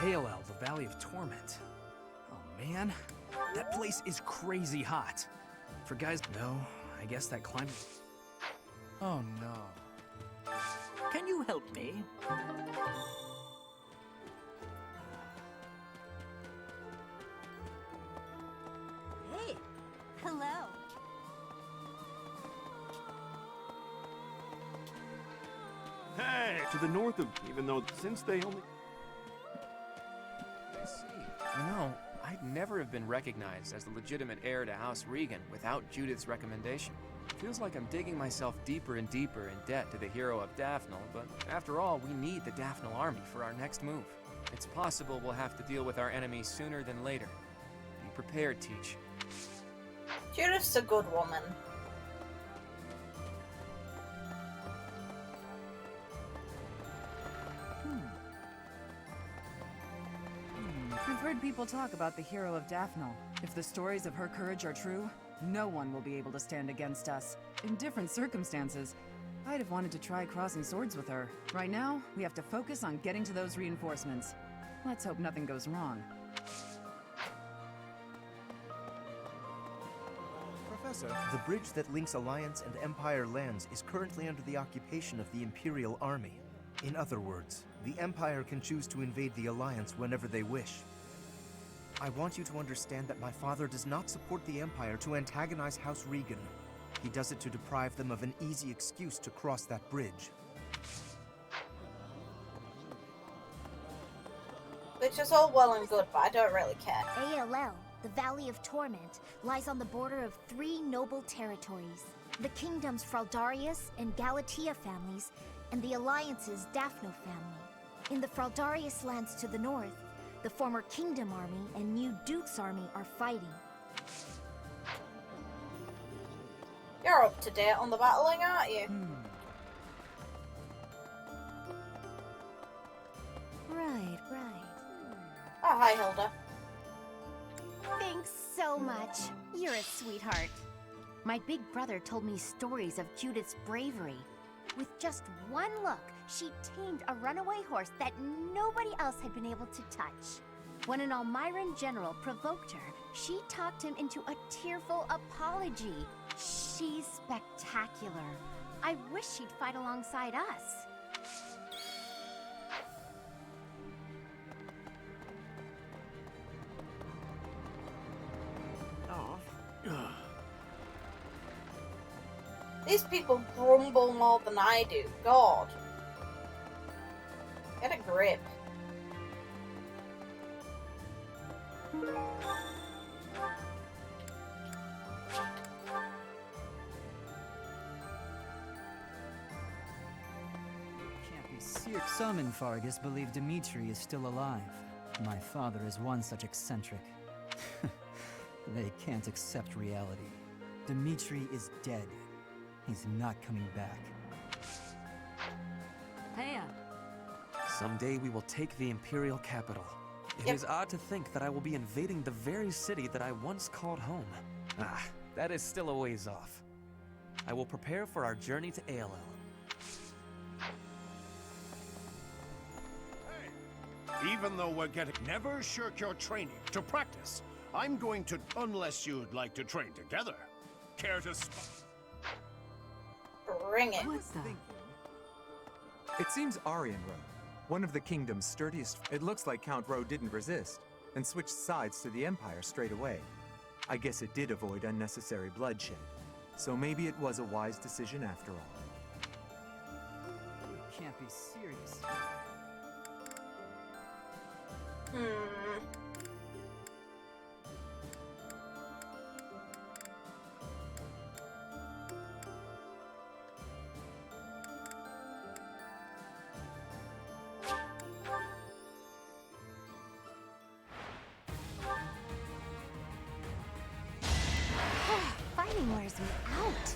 ALL, the Valley of Torment. Oh man, that place is crazy hot. For guys, no, I guess that climate. Oh no. Can you help me? Hey, hello. Hey! To the north of, even though since they only... I see. You know, I'd never have been recognized as the legitimate heir to House Regan without Judith's recommendation. Feels like I'm digging myself deeper and deeper in debt to the hero of Daphnel, but after all, we need the Daphnel army for our next move. It's possible we'll have to deal with our enemies sooner than later. Be prepared, Teach. Judith's a good woman. We've heard people talk about the hero of Daphnel. If the stories of her courage are true, no one will be able to stand against us. In different circumstances, I'd have wanted to try crossing swords with her. Right now, we have to focus on getting to those reinforcements. Let's hope nothing goes wrong. Professor, the bridge that links Alliance and Empire lands is currently under the occupation of the Imperial Army. In other words, the Empire can choose to invade the Alliance whenever they wish. I want you to understand that my father does not support the Empire to antagonize House Regan. He does it to deprive them of an easy excuse to cross that bridge. Which is all well and good, but I don't really care. ALL, the Valley of Torment, lies on the border of 3 noble territories. The Kingdom's Fraldarius and Galatea families, and the Alliance's Daphno family. In the Fraldarius lands to the north, the former Kingdom army and new Duke's army are fighting. You're up to date on the battling, aren't you? Right. Oh, hi, Hilda. Thanks so much. You're a sweetheart. My big brother told me stories of Judith's bravery. With just one look, she tamed a runaway horse that nobody else had been able to touch. When an Almiran general provoked her, she talked him into a tearful apology. She's spectacular. I wish she'd fight alongside us. These people grumble more than I do. God. Get a grip. Can't be serious. Some in Fargus believe Dimitri is still alive. My father is one such eccentric. They can't accept reality. Dimitri is dead. He's not coming back. Rhea! Someday we will take the Imperial capital. It is odd to think that I will be invading the very city that I once called home. Ah, that is still a ways off. I will prepare for our journey to ALL. Even though we're getting... Never shirk your training to practice. I'm going to... Unless you'd like to train together. Care to... Bring it. It seems Aryan Row, one of the Kingdom's sturdiest... It looks like Count Row didn't resist, and switched sides to the Empire straight away. I guess it did avoid unnecessary bloodshed. So maybe it was a wise decision after all. You can't be serious. Fighting wears me out.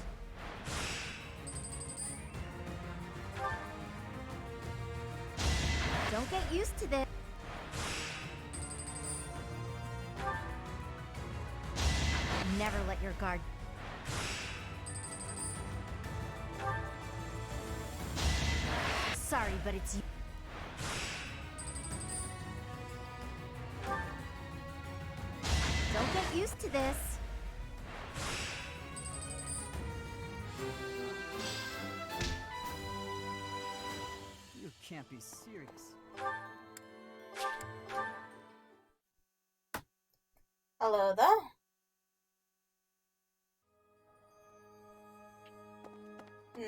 Don't get used to this. Never let your guard. Sorry, but it's you. Don't get used to this. You can't be serious. Hello there.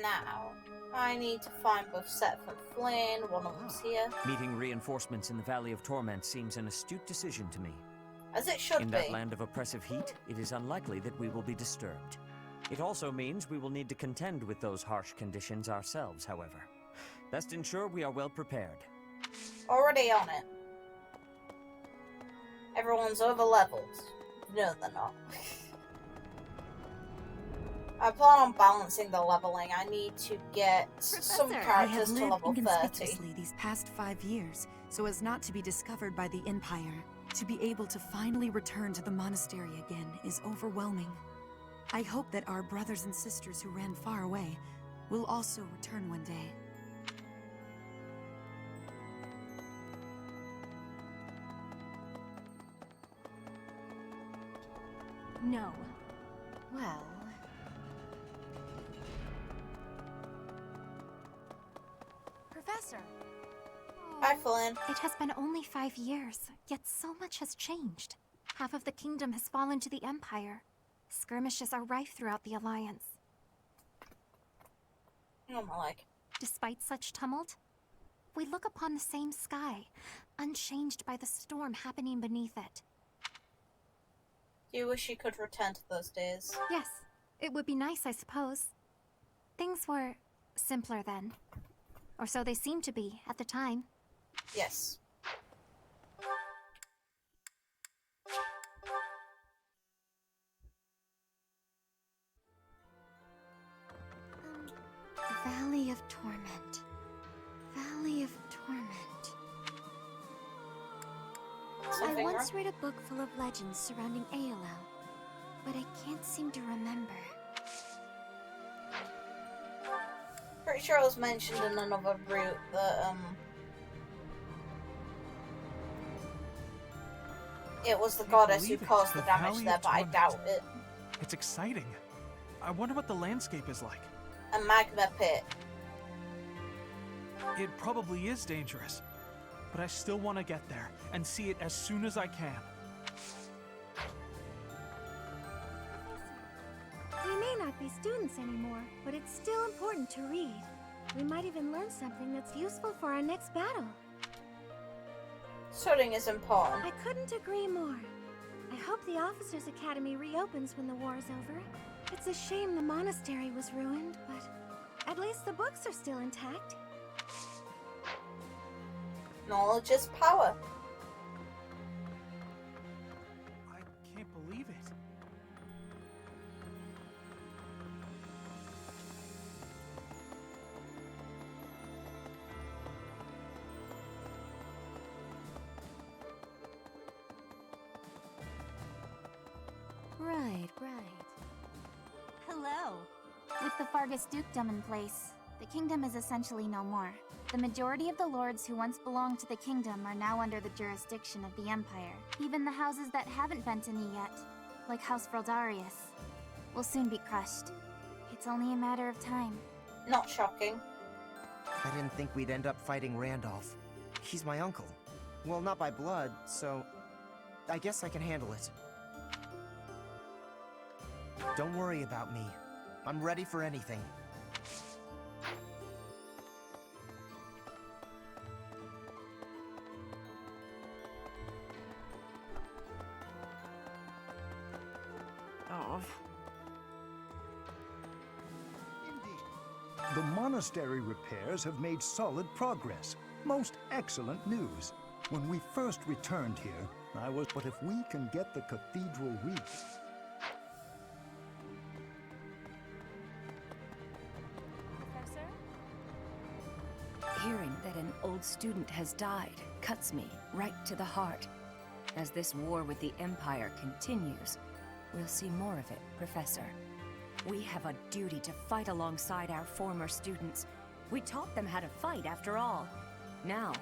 Now, I need to find both Seth and Flynn. One of them's here. Meeting reinforcements in the Valley of Torment seems an astute decision to me. As it should be. In that land of oppressive heat, it is unlikely that we will be disturbed. It also means we will need to contend with those harsh conditions ourselves, however. Best ensure we are well prepared. Already on it. Everyone's over-leveled. No, they're not. I plan on balancing the leveling. I need to get some characters to level 30. Inconspicuously these past 5 years, so as not to be discovered by the Empire. To be able to finally return to the monastery again is overwhelming. I hope that our brothers and sisters who ran far away will also return one day. No. Well... Professor! Hi, Flynn. It has been only 5 years, yet so much has changed. Half of the kingdom has fallen to the Empire. Skirmishes are rife throughout the Alliance. Oh my leg. Despite such tumult, we look upon the same sky, unchanged by the storm happening beneath it. Do you wish you could return to those days? Yes, It would be nice, I suppose. Things were simpler then. Or so they seemed to be at the time. Yes. Valley of Torment. Valley of Torment. Something I once wrong? read a book full of legends surrounding Aelel, but I can't seem to remember. Pretty sure it was mentioned in another route that, it was the goddess who caused the damage Valley there, of but I Torment. doubt it. It's exciting. I wonder what the landscape is like. A magma pit. It probably is dangerous, but I still want to get there and see it as soon as I can. We may not be students anymore, but it's still important to read. We might even learn something that's useful for our next battle. Studying is important. I couldn't agree more. I hope the Officers' Academy reopens when the war is over. It's a shame the monastery was ruined, but at least the books are still intact. Knowledge is power. I can't believe it. Right. Hello. With the Fargus dukedom in place, the kingdom is essentially no more. The majority of the lords who once belonged to the kingdom are now under the jurisdiction of the Empire. Even the houses that haven't bent a knee yet, like House Fraldarius, will soon be crushed. It's only a matter of time. Not shocking. I didn't think we'd end up fighting Randolph. He's my uncle. Well, not by blood, so I guess I can handle it. Don't worry about me. I'm ready for anything. Oh. The monastery repairs have made solid progress. Most excellent news. When we first returned here, but if we can get the cathedral Professor? Hearing that an old student has died cuts me right to the heart. As this war with the Empire continues, we'll see more of it, Professor. We have a duty to fight alongside our former students. We taught them how to fight, after all. Now...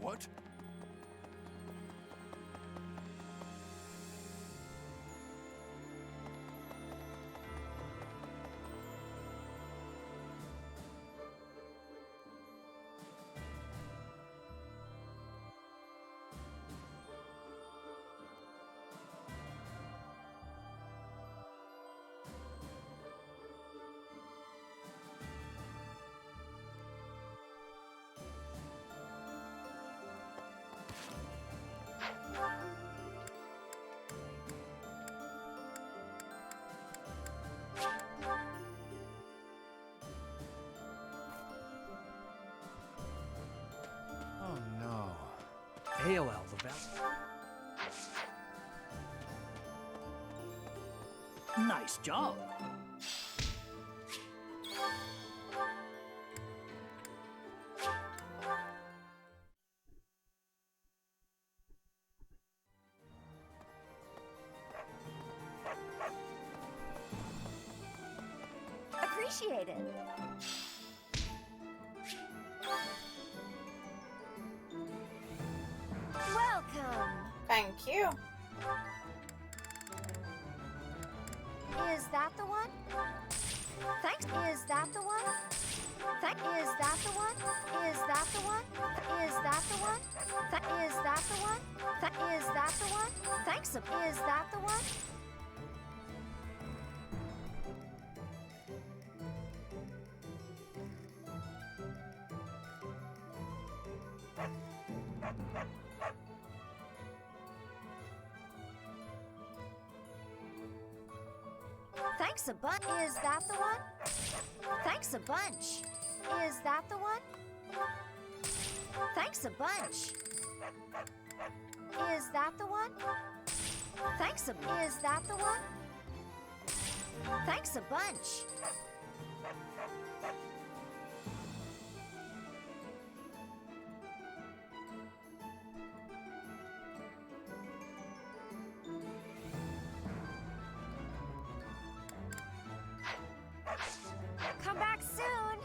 What? Oh no. Aelel, the valley. Nice job. Appreciate it. Welcome. Thank you. Is that the one? Thanks. Is that the one? Is that the one? Is that the one? Is that the one? Is that the one? Is that the one? Thanks. Is that the one? Thanks a bunch. Is that the one? Thanks a bunch. Is that the one? Thanks a bunch. Is that the one? Thanks a. Is that the one? Thanks a bunch. Come back soon!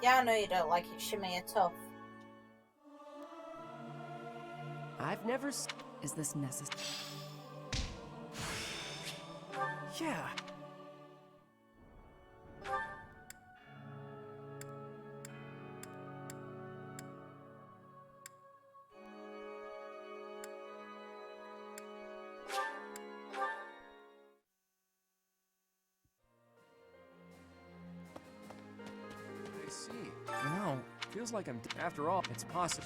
Yeah, I know you don't like it, Shimmy, tough. I've never Is this necessary? Yeah. I see. You know, feels like I'm... After all, it's possible.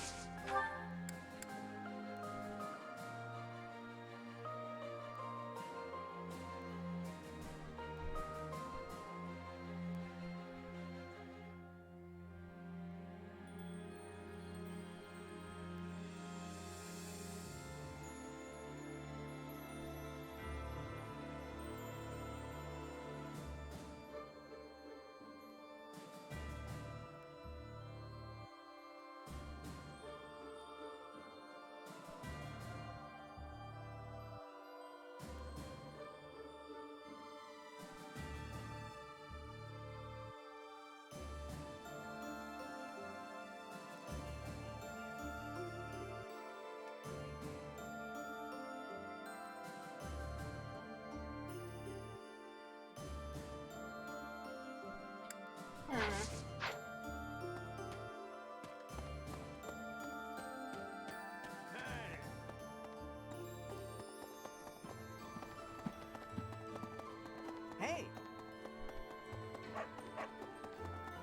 Hey!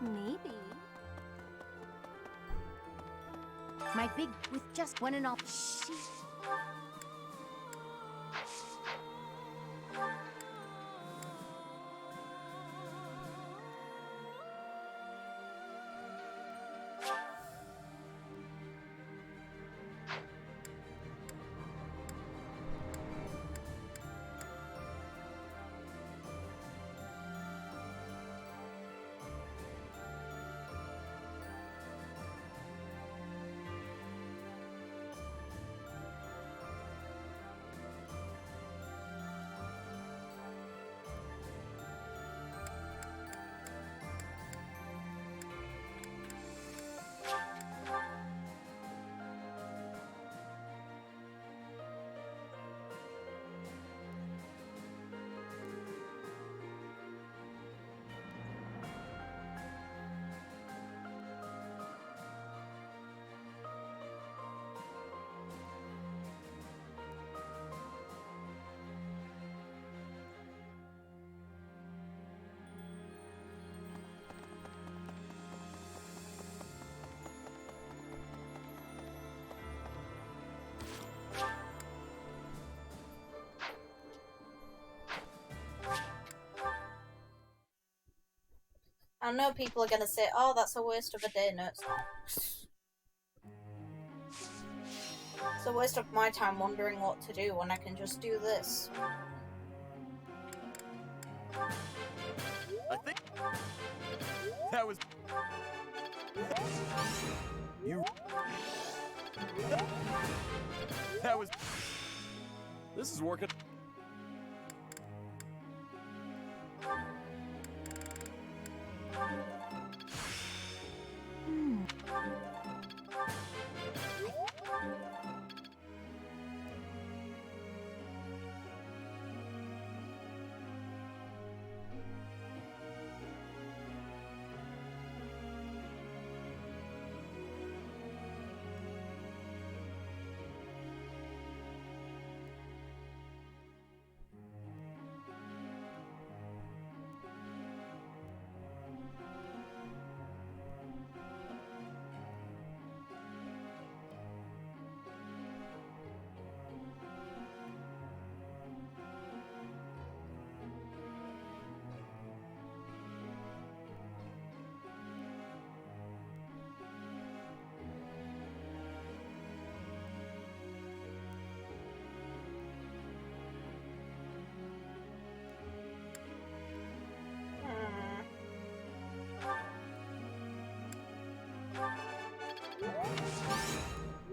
Maybe. My big with just one and all. She. I know people are gonna say, oh, that's a waste of a day. No, it's not. It's a waste of my time wondering what to do when I can just do this. I think that was you. That was. This is working.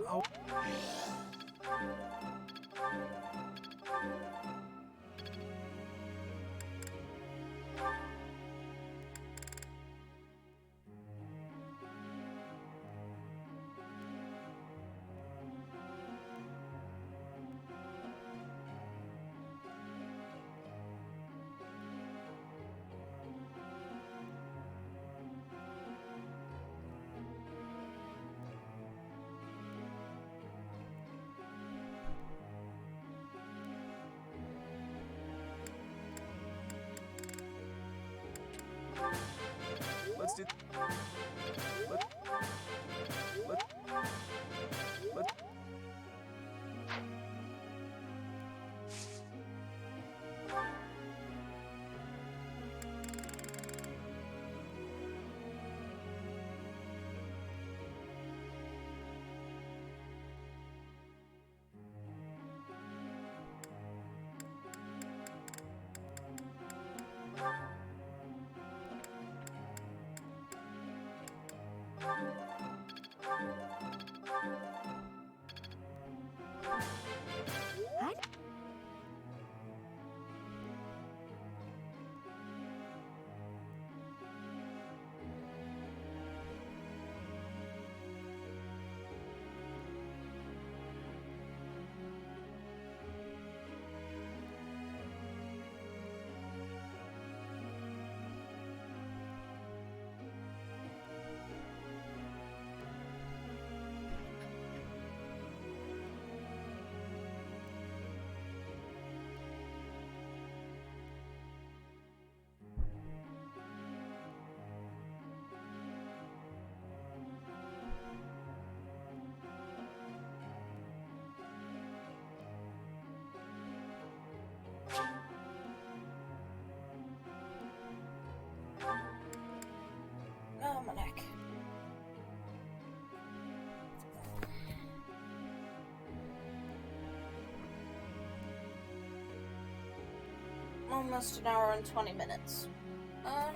Oh. Let's do. Let's. Oh, my neck. Almost an hour and 20 minutes. I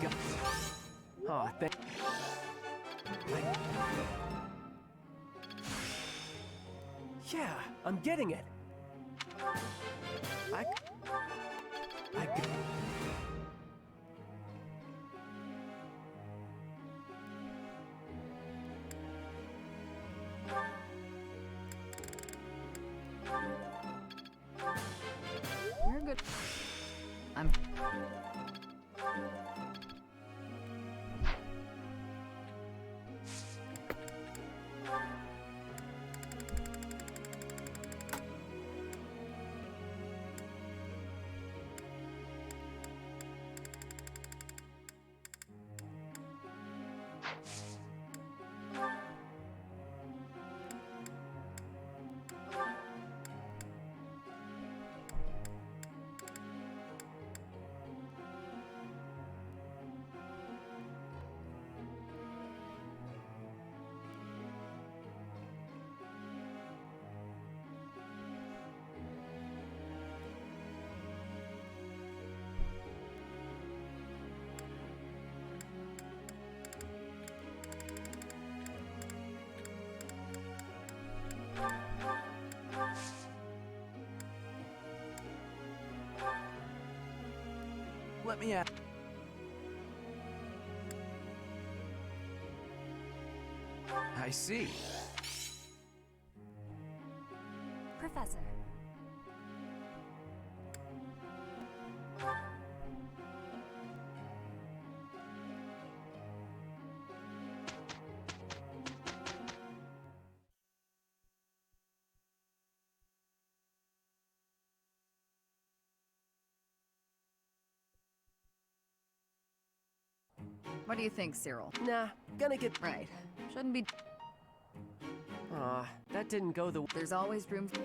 got. Oh, thank. Yeah, I'm getting it. I. We're good. I'm. Let me ask. I see. Professor. What do you think, Cyril? Nah, gonna get... Right. Shouldn't be... Aw, that didn't go the... There's always room for...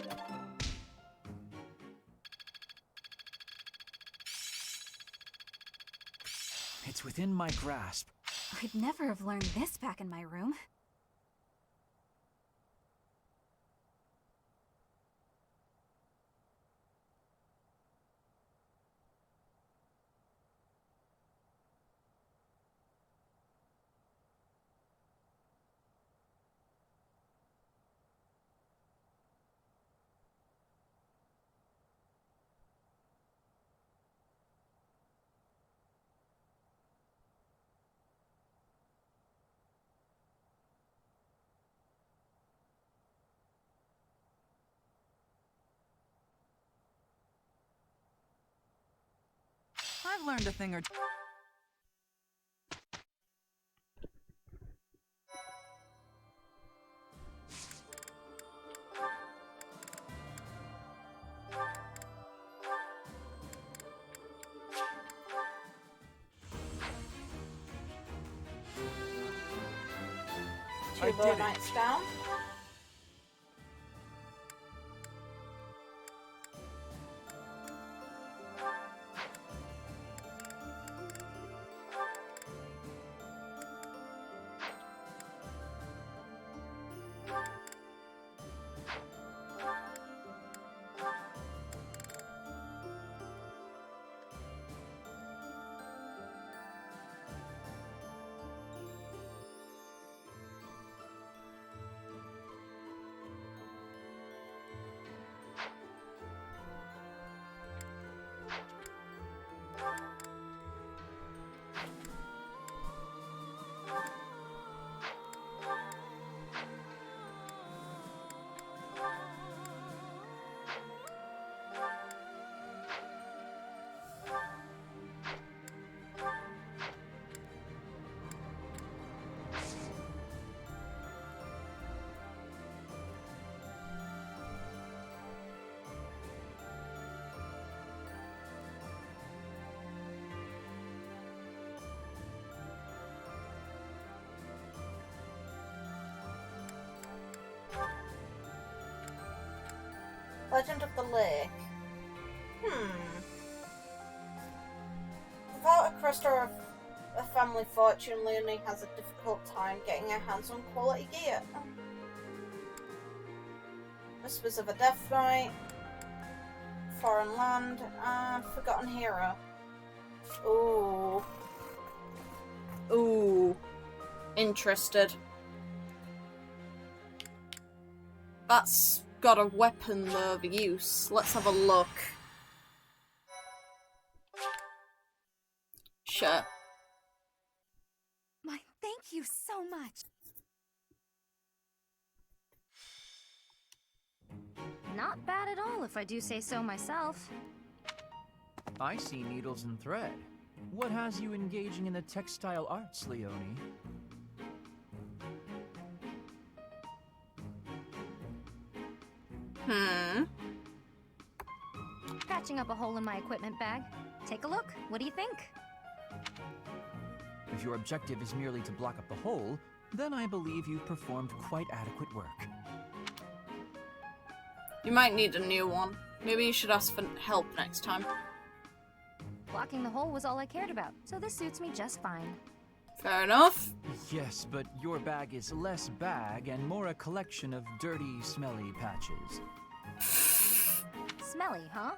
It's within my grasp. I'd never have learned this back in my room. I've learned a thing or two. Two more knights down. Legend of the Lake. Without a crest or a family fortune, Leonie has a difficult time getting her hands on quality gear. Whispers of a Death Knight, Foreign Land, and Forgotten Hero. Ooh. Ooh. Interested. That's got a weapon of use. Let's have a look. Sure. My, thank you so much. Not bad at all, if I do say so myself. I see needles and thread. What has you engaging in the textile arts, Leonie? Patching up a hole in my equipment bag. Take a look. What do you think? If your objective is merely to block up the hole, then I believe you've performed quite adequate work. You might need a new one. Maybe you should ask for help next time. Blocking the hole was all I cared about, so this suits me just fine. Fair enough. Yes, but your bag is less bag and more a collection of dirty, smelly patches. Smelly, huh?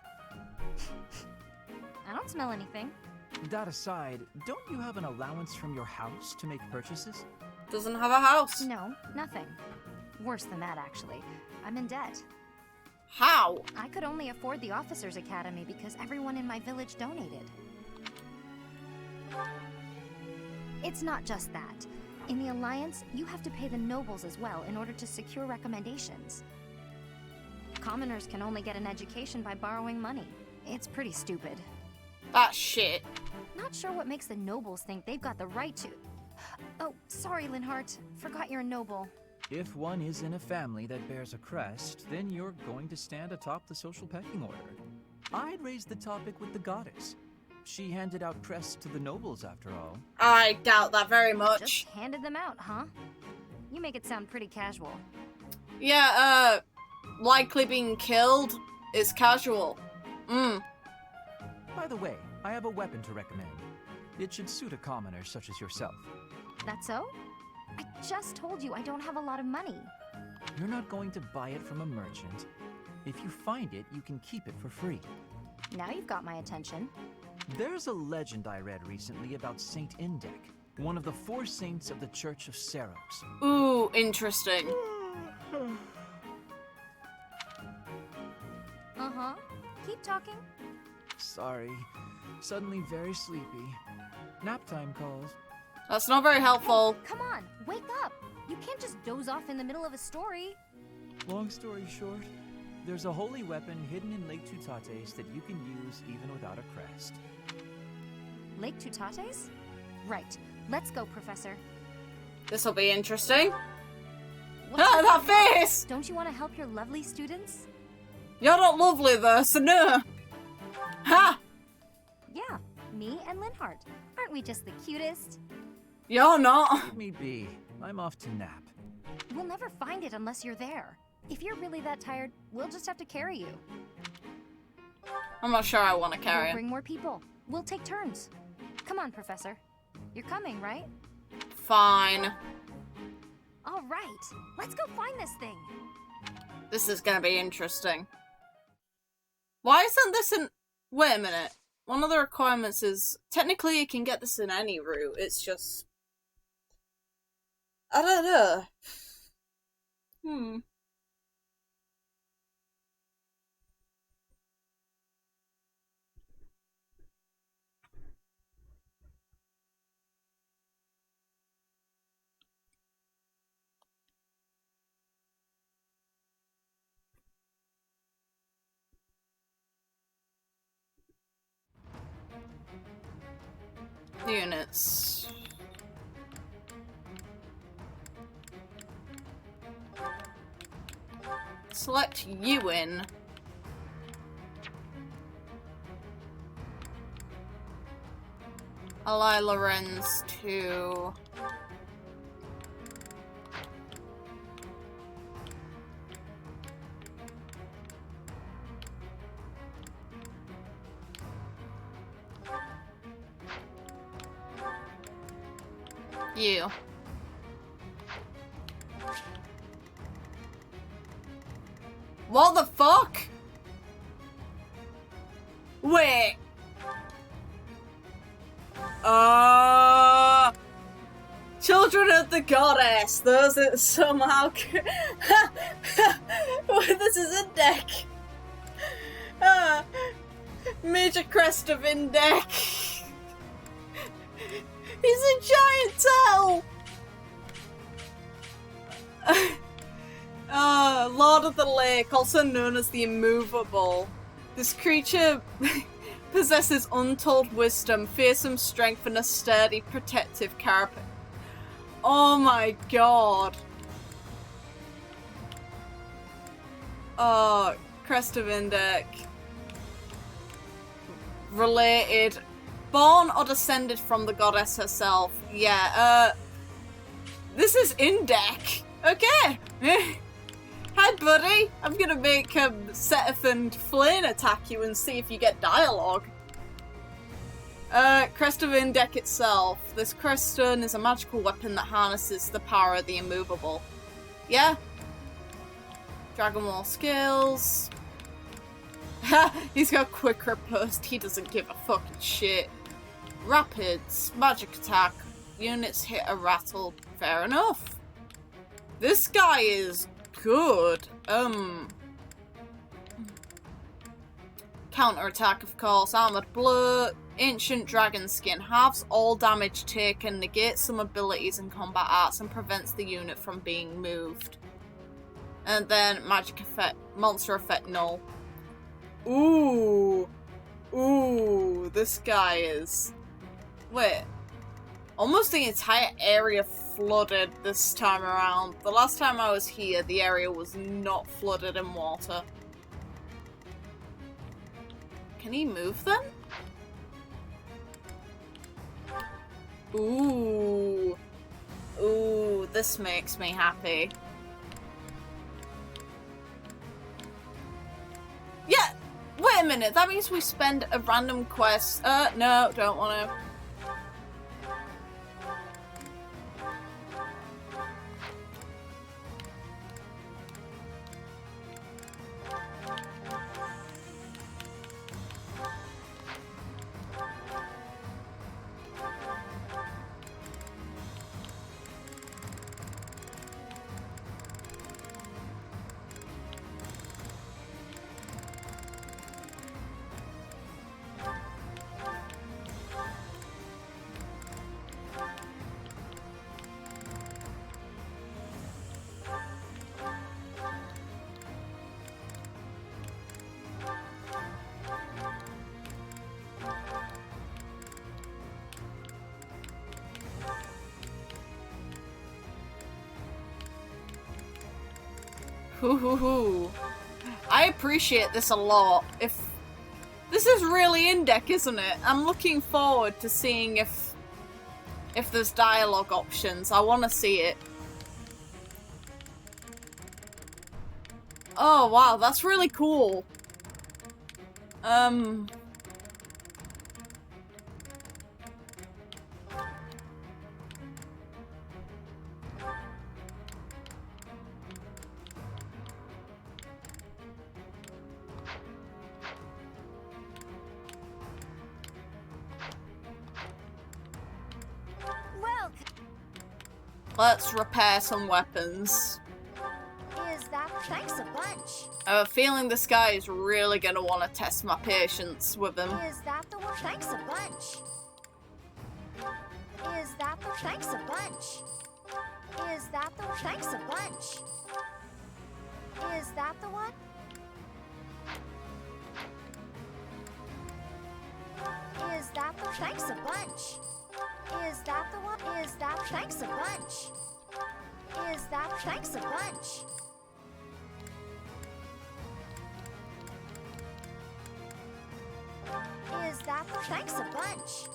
I don't smell anything. That aside, don't you have an allowance from your house to make purchases? Doesn't have a house. No, nothing. Worse than that, actually. I'm in debt. How? I could only afford the Officers' Academy because everyone in my village donated. It's not just that. In the Alliance, you have to pay the nobles as well in order to secure recommendations. Commoners can only get an education by borrowing money. It's pretty stupid. That's shit. Not sure what makes the nobles think they've got the right to... Oh, sorry, Linhart. Forgot you're a noble. If one is in a family that bears a crest, then you're going to stand atop the social pecking order. I'd raise the topic with the goddess. She handed out crests to the nobles, after all. I doubt that very much. Just handed them out, huh? You make it sound pretty casual. Yeah, likely being killed is casual. By the way, I have a weapon to recommend. It should suit a commoner such as yourself. That's so? I just told you I don't have a lot of money. You're not going to buy it from a merchant. If you find it, you can keep it for free. Now you've got my attention. There's a legend I read recently about Saint Indek, one of the 4 saints of the Church of Seiros. Ooh, interesting. Uh-huh. Keep talking. Sorry. Suddenly very sleepy. Nap time calls. That's not very helpful. Hey, come on, wake up! You can't just doze off in the middle of a story. Long story short, there's a holy weapon hidden in Lake Tutates that you can use even without a crest. Lake Tutates? Right. Let's go, Professor. This'll be interesting. That face! Don't you want to help your lovely students? You're not lovely though, so no. Ha! Yeah, me and Linhart. Aren't we just the cutest? You're not. Let me be. I'm off to nap. We'll never find it unless you're there. If you're really that tired, we'll just have to carry you. I'm not sure I want to carry We'll him. bring more people. We'll take turns. Come on, Professor. You're coming, right? Fine. All right. Let's go find this thing. This is gonna be interesting. Why isn't this in... Wait a minute. One of the requirements is... Technically you can get this in any route. It's just... I don't know. Units. Select you in. Ally Lorenz to... You. What the fuck? Wait. Children of the Goddess. Those that somehow... This is a deck. Major Crest of Indek. He's a giant turtle! Lord of the Lake, also known as the Immovable. This creature possesses untold wisdom, fearsome strength, and a sturdy, protective carapace. Oh my god. Oh, Crest of Indek. Related. Born or descended from the goddess herself. Yeah, this is Indek. Okay. Hi, buddy. I'm gonna make Seth and Flynn attack you and see if you get dialogue. Crest of Indek itself. This crest stone is a magical weapon that harnesses the power of the immovable. Yeah? Dragon Ball skills. Ha! He's got quick riposte. He doesn't give a fucking shit. Rapids. Magic attack. Units hit or rattle. Fair enough. This guy is good. Counter attack, of course. Armored blow. Ancient dragon skin. Halves all damage taken, negates some abilities and combat arts, and prevents the unit from being moved. And then magic effect, monster effect null. Ooh. Ooh, this guy is... Wait. Almost the entire area flooded this time around. The last time I was here, the area was not flooded in water. Can he move then? Ooh. Ooh, this makes me happy. Yeah! Wait a minute, that means we spend a random quest. No, don't want to. Hoo. I appreciate this a lot. This is really in-deck, isn't it? I'm looking forward to seeing if there's dialogue options. I want to see it. Oh wow, that's really cool. Let's repair some weapons. Is that thanks a bunch? I have a feeling this guy is really gonna want to test my patience with him. Is that the one? Thanks a bunch. Is that the thanks a bunch? Is that the thanks a bunch? Is that the one? Is that the thanks a bunch? Is that the one? Is that thanks a bunch? Is that thanks a bunch? Is that the thanks a bunch?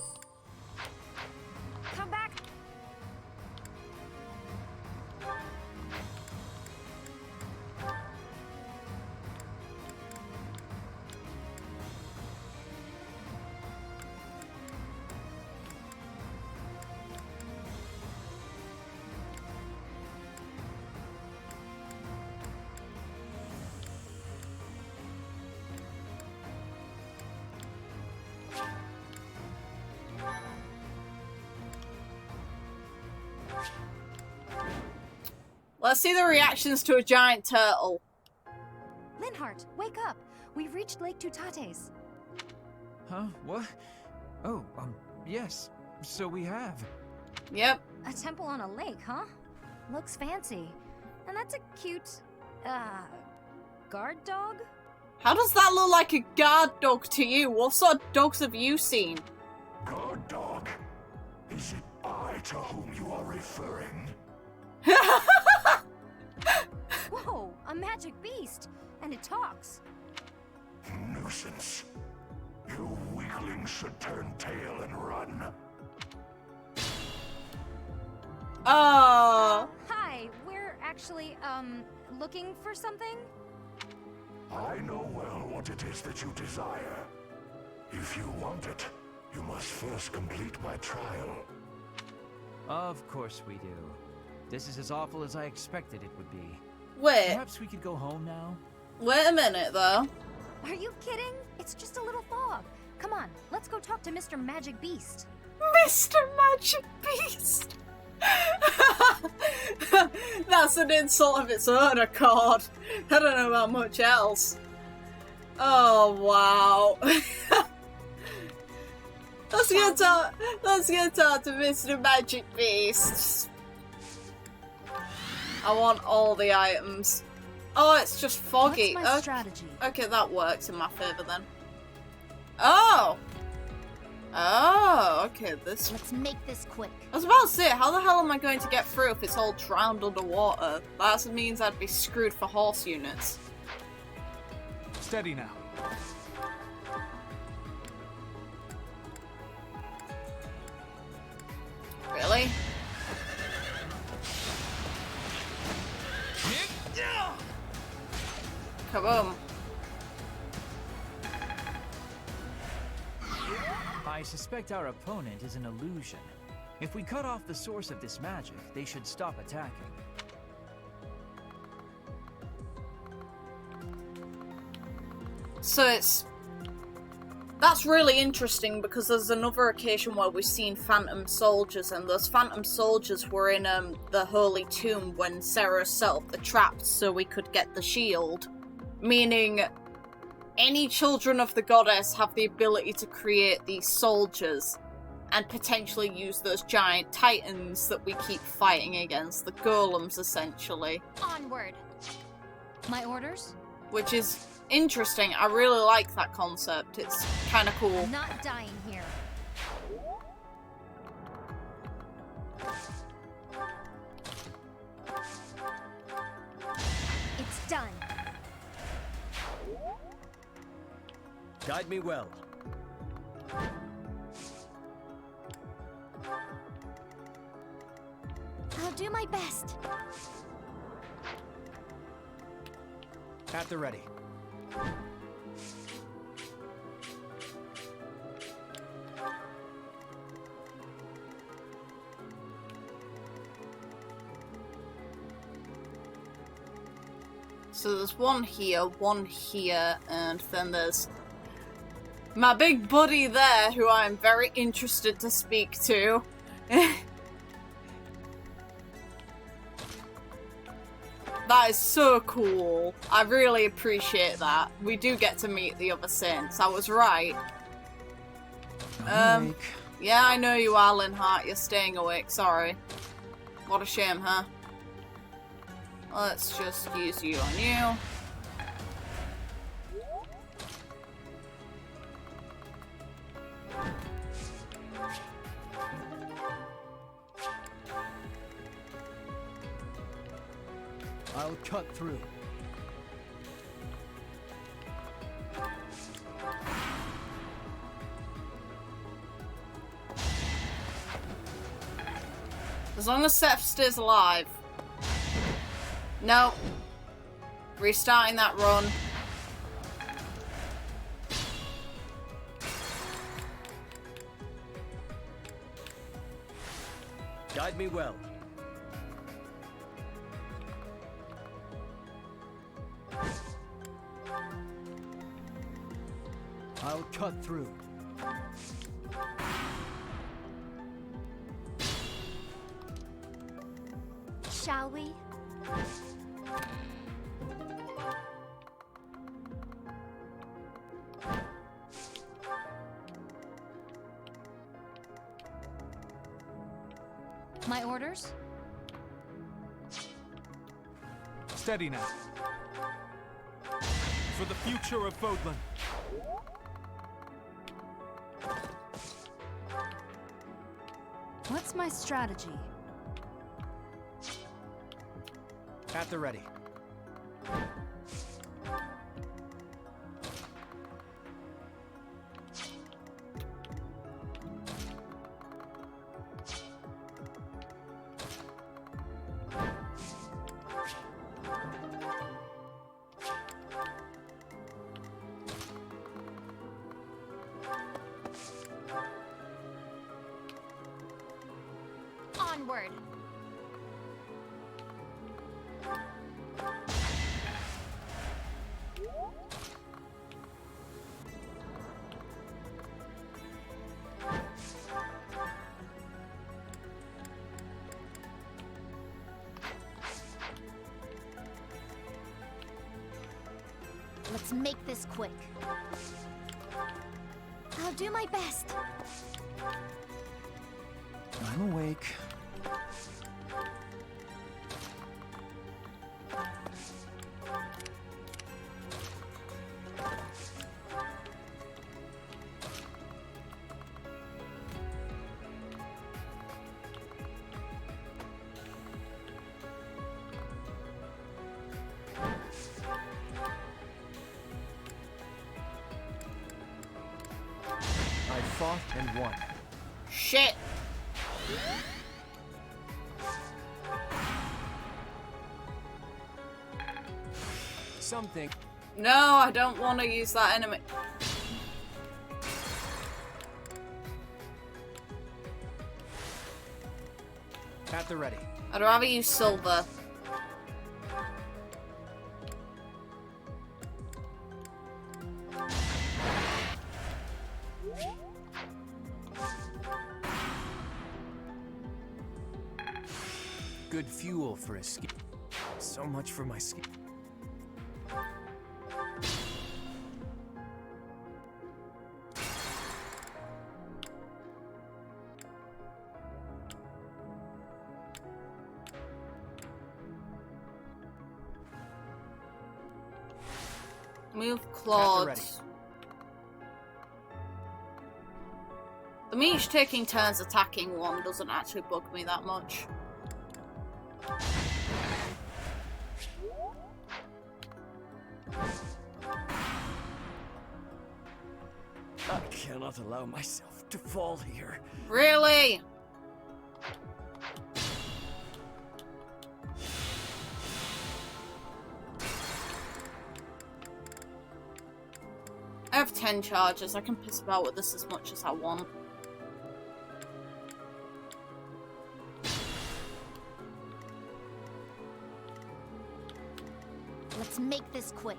Come back. Let's see the reactions to a giant turtle. Linhardt, wake up! We've reached Lake Tutates. Huh? What? Oh, yes. So we have. Yep. A temple on a lake, huh? Looks fancy. And that's a cute, guard dog? How does that look like a guard dog to you? What sort of dogs have you seen? Guard dog? Is it I to whom you are referring? Whoa, a magic beast! And it talks. Nuisance. You weaklings should turn tail and run. Hi, we're actually, looking for something? I know well what it is that you desire. If you want it, you must first complete my trial. Of course we do. This is as awful as I expected it would be. Wait. Perhaps we could go home now? Wait a minute, though. Are you kidding? It's just a little fog. Come on, let's go talk to Mr. Magic Beast. Mr. Magic Beast! That's an insult of its own accord. I don't know about much else. Oh, wow. Let's get talk to Mr. Magic Beast. I want all the items. Oh, it's just foggy. What's my strategy? Okay, that works in my favor then. Oh! Oh, okay, this... Let's make this quick. I was about to say, how the hell am I going to get through if it's all drowned underwater? That means I'd be screwed for horse units. Steady now. Really? Kaboom. I suspect our opponent is an illusion. If we cut off the source of this magic, they should stop attacking. So that's really interesting because there's another occasion where we've seen phantom soldiers, and those phantom soldiers were in the Holy Tomb when Seiros set up the traps so we could get the shield. Meaning, any children of the goddess have the ability to create these soldiers and potentially use those giant titans that we keep fighting against, the golems essentially. Onward. My orders? Which is interesting. I really like that concept. It's kind of cool. I'm not dying here. It's done. Guide me well. I'll do my best. At the ready. So there's one here, and then there's my big buddy there, who I'm very interested to speak to. That is so cool. I really appreciate that. We do get to meet the other saints. I was right. Yeah, I know you are, Linhart. You're staying awake. Sorry. What a shame, huh? Let's just use you on you. I'll cut through. As long as Seth stays alive. No. Restarting that run. Guide me well. I'll cut through. Shall we? My orders? Steady now. For the future of Vodland. What's my strategy? At the ready. Onward. Let's make this quick. I'll do my best. I'm awake. I fought and won. Shit. Something. No, I don't want to use that enemy. At the ready. I'd rather use silver. Good fuel for a ski. So much for my ski. Move Claude. The mage taking turns attacking one doesn't actually bug me that much. I cannot allow myself to fall here. Really? I have 10 charges. I can piss about with this as much as I want. Let's make this quick.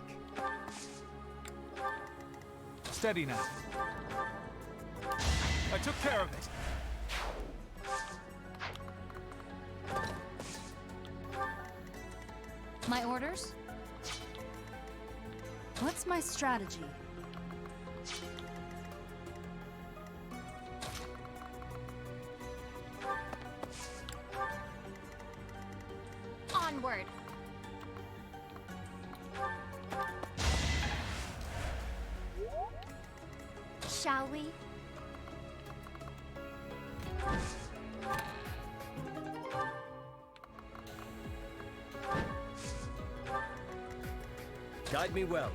Steady now. I took care of it. My orders? What's my strategy? Onward. Shall we? Guide me well.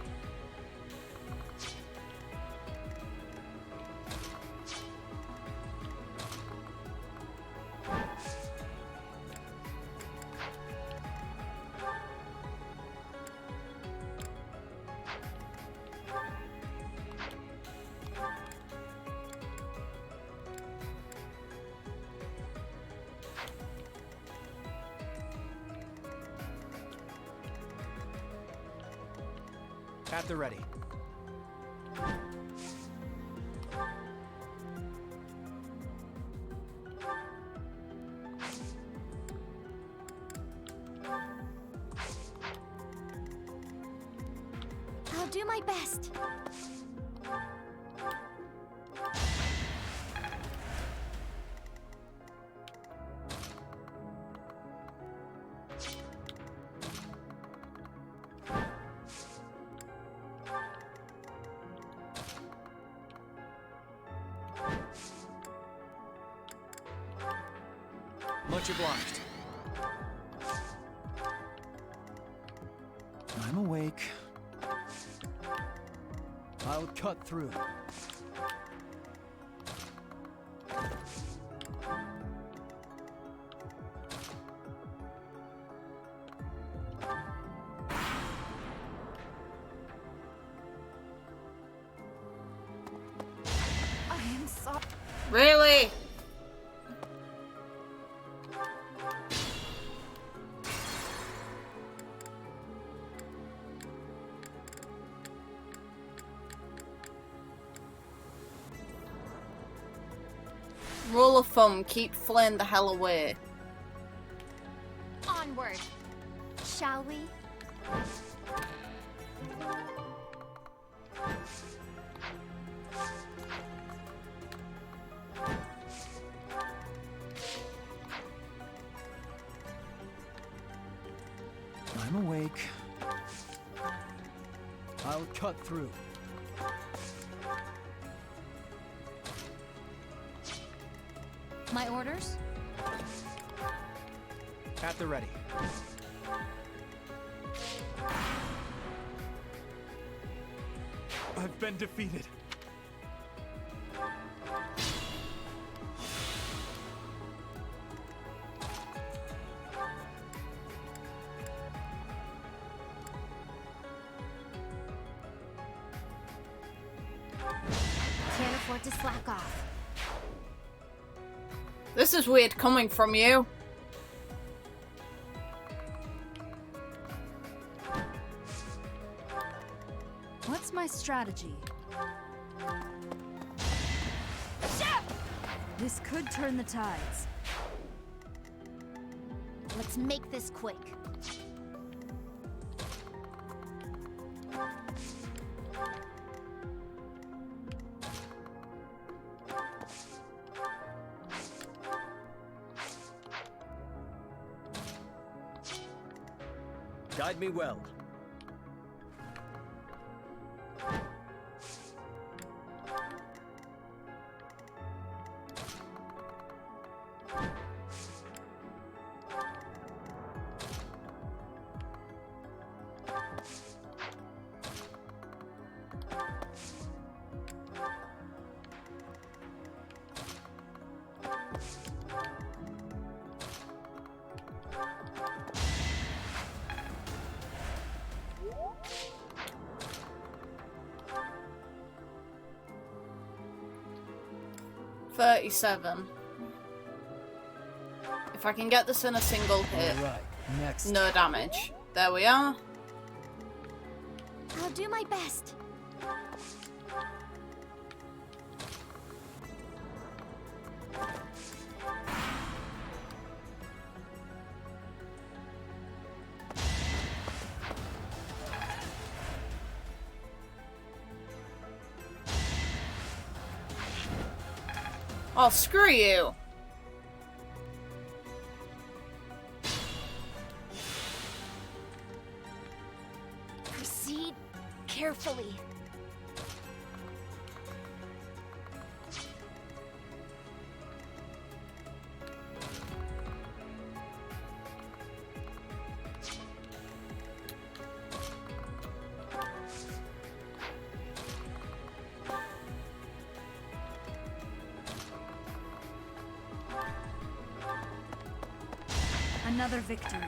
At the ready. I'll do my best. Much obliged. I'm awake. I'll cut through. I am sorry. Really? Rule of thumb, keep Flynn the hell away. Onward. Shall we? I'll cut through. My orders? At the ready. I've been defeated. Can't afford to slack off. This is weird coming from you. What's my strategy? This could turn the tides. Let's make this quick. Guide me well. $37. If I can get this in a single hit, Alright, next. no damage. There we are. I'll do my best. Oh, screw you. Proceed carefully. Another victory.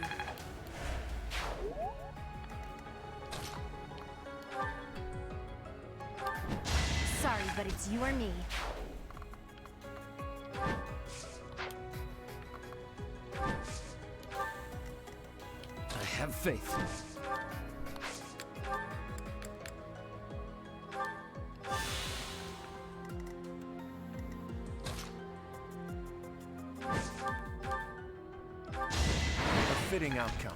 Sorry, but it's you or me. I have faith. Fitting outcome.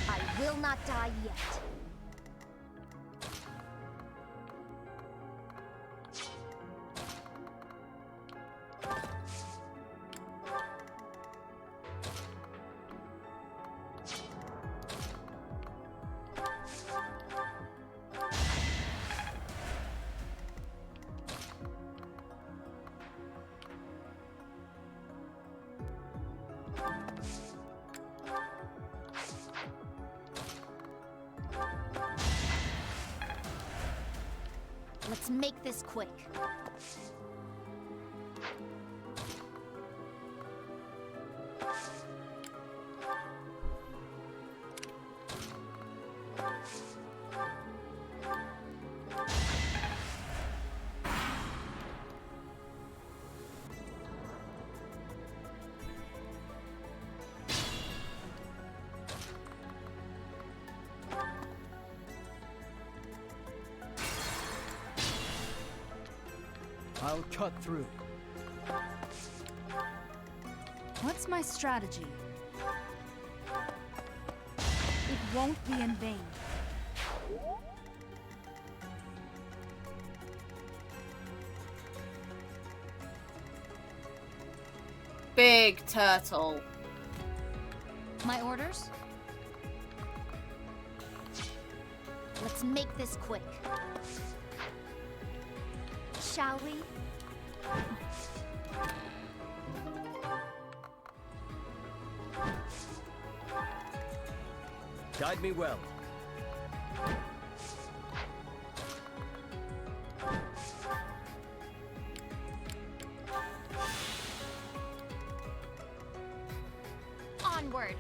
I will not die yet. Let's make this quick. I'll cut through. What's my strategy? It won't be in vain. big turtle. My orders? Let's make this quick. Shall we? Guide me well. Onward.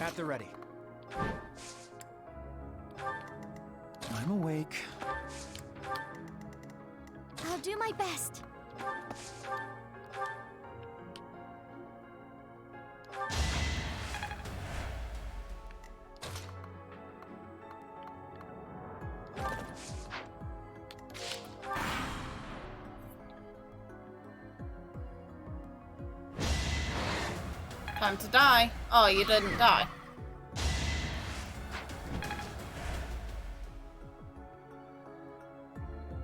At the ready. I'm awake. I'll do my best. Time to die. Oh, you didn't die.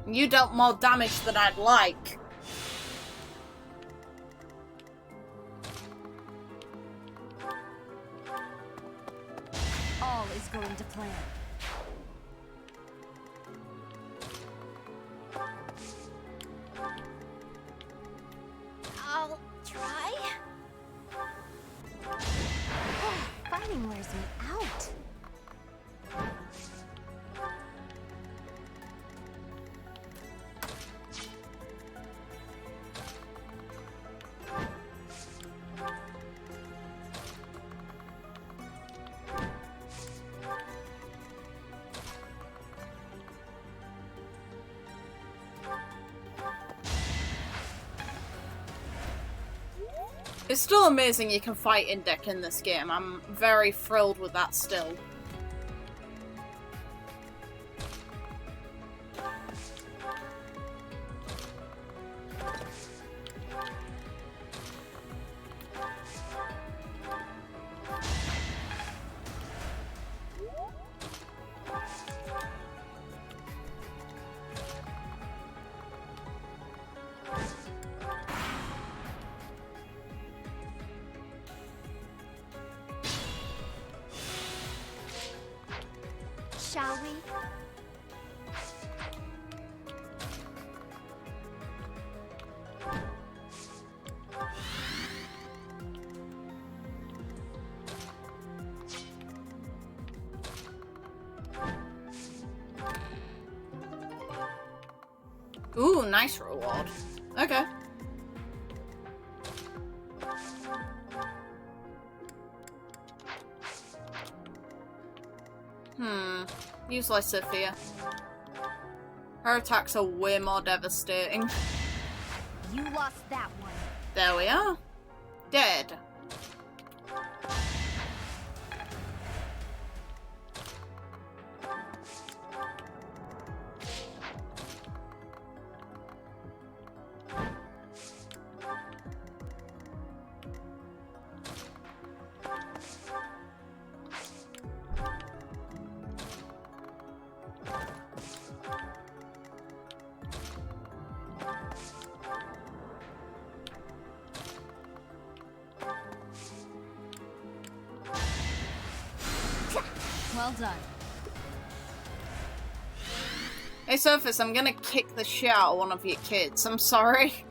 You dealt more damage than I'd like. All is going to plan. I'll try. Fighting wears me out. It's still amazing you can fight in deck in this game. I'm very thrilled with that still. Shall we? Ooh, nice reward. Okay. Use Sothis. Her attacks are way more devastating. You lost that one. There we are. Dead. Well done. Hey Sothis, I'm gonna kick the shit out of one of your kids. I'm sorry.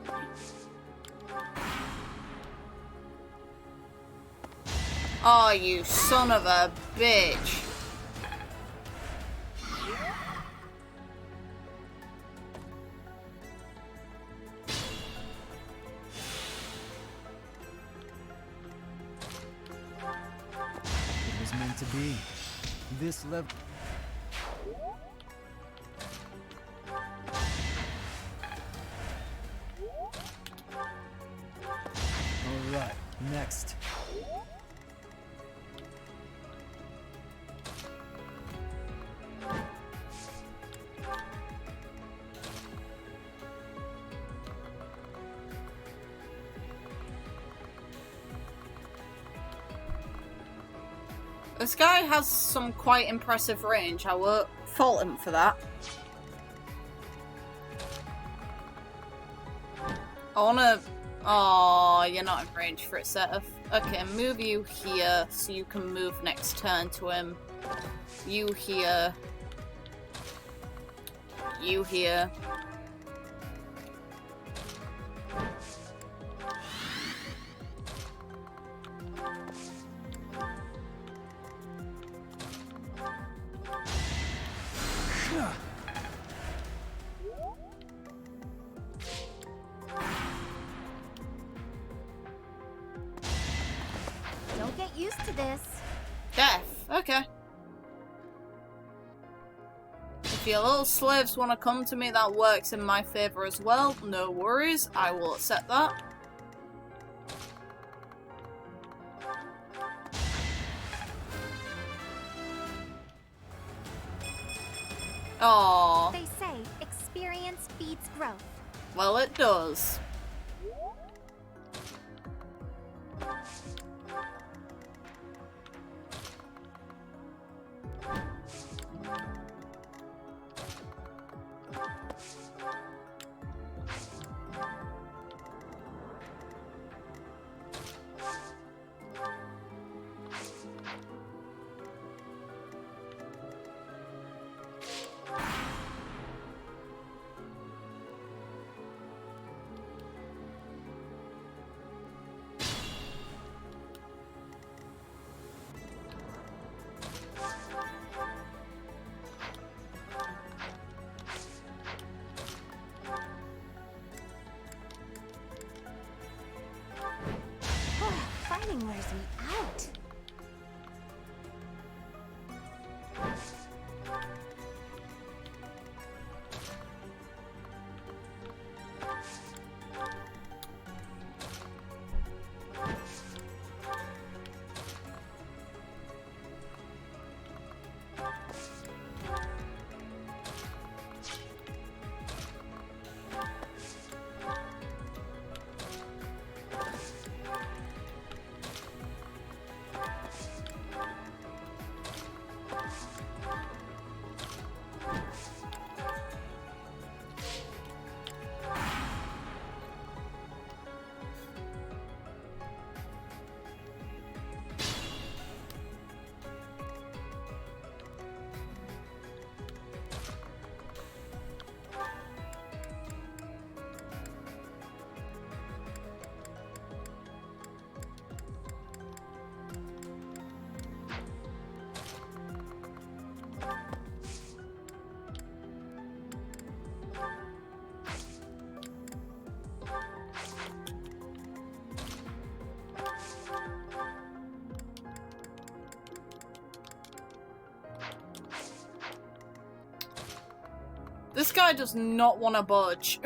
Oh, you son of a bitch. It was meant to be. This level. All right, next. This guy has some quite impressive range. I won't fault him for that. I wanna... Oh, you're not in range for it, Sothis. Okay, move you here so you can move next turn to him. You here. You here. Don't get used to this. Death. Okay. If your little slaves want to come to me, that works in my favor as well. No worries. I will accept that. Aww. They say experience feeds growth. Well, it does. Fighting wears me out. This guy does not want to budge.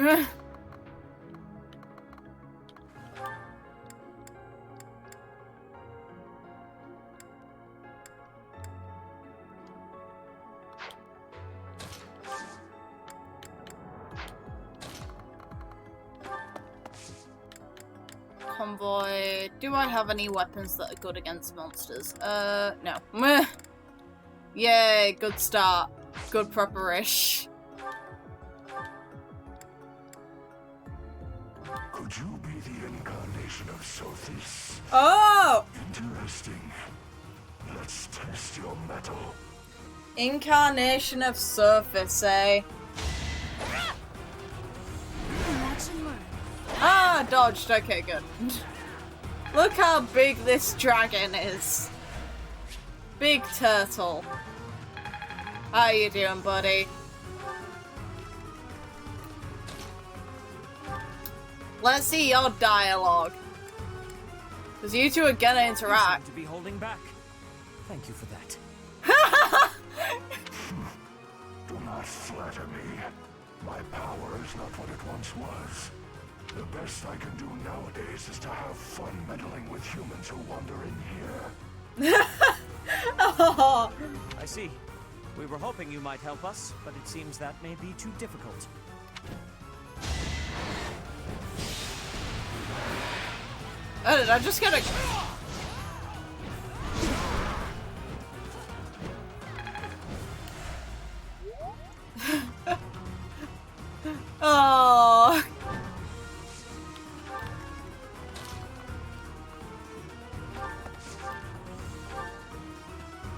Convoy. Do I have any weapons that are good against monsters? No. Meh. Yay, good start. Good preparation. Could you be the incarnation of Sothis? Oh! Interesting. Let's test your metal. Incarnation of Sothis, eh? Ah, dodged. Okay, good. Look how big this dragon is. Big turtle. How you doing, buddy? Let's see your dialogue. Because you two are gonna interact. You seem to be holding back. Thank you for that. Do not flatter me. My power is not what it once was. The best I can do nowadays is to have fun meddling with humans who wander in here. Oh. I see. We were hoping you might help us, but it seems that may be too difficult. Oh, did I just get a... Oh.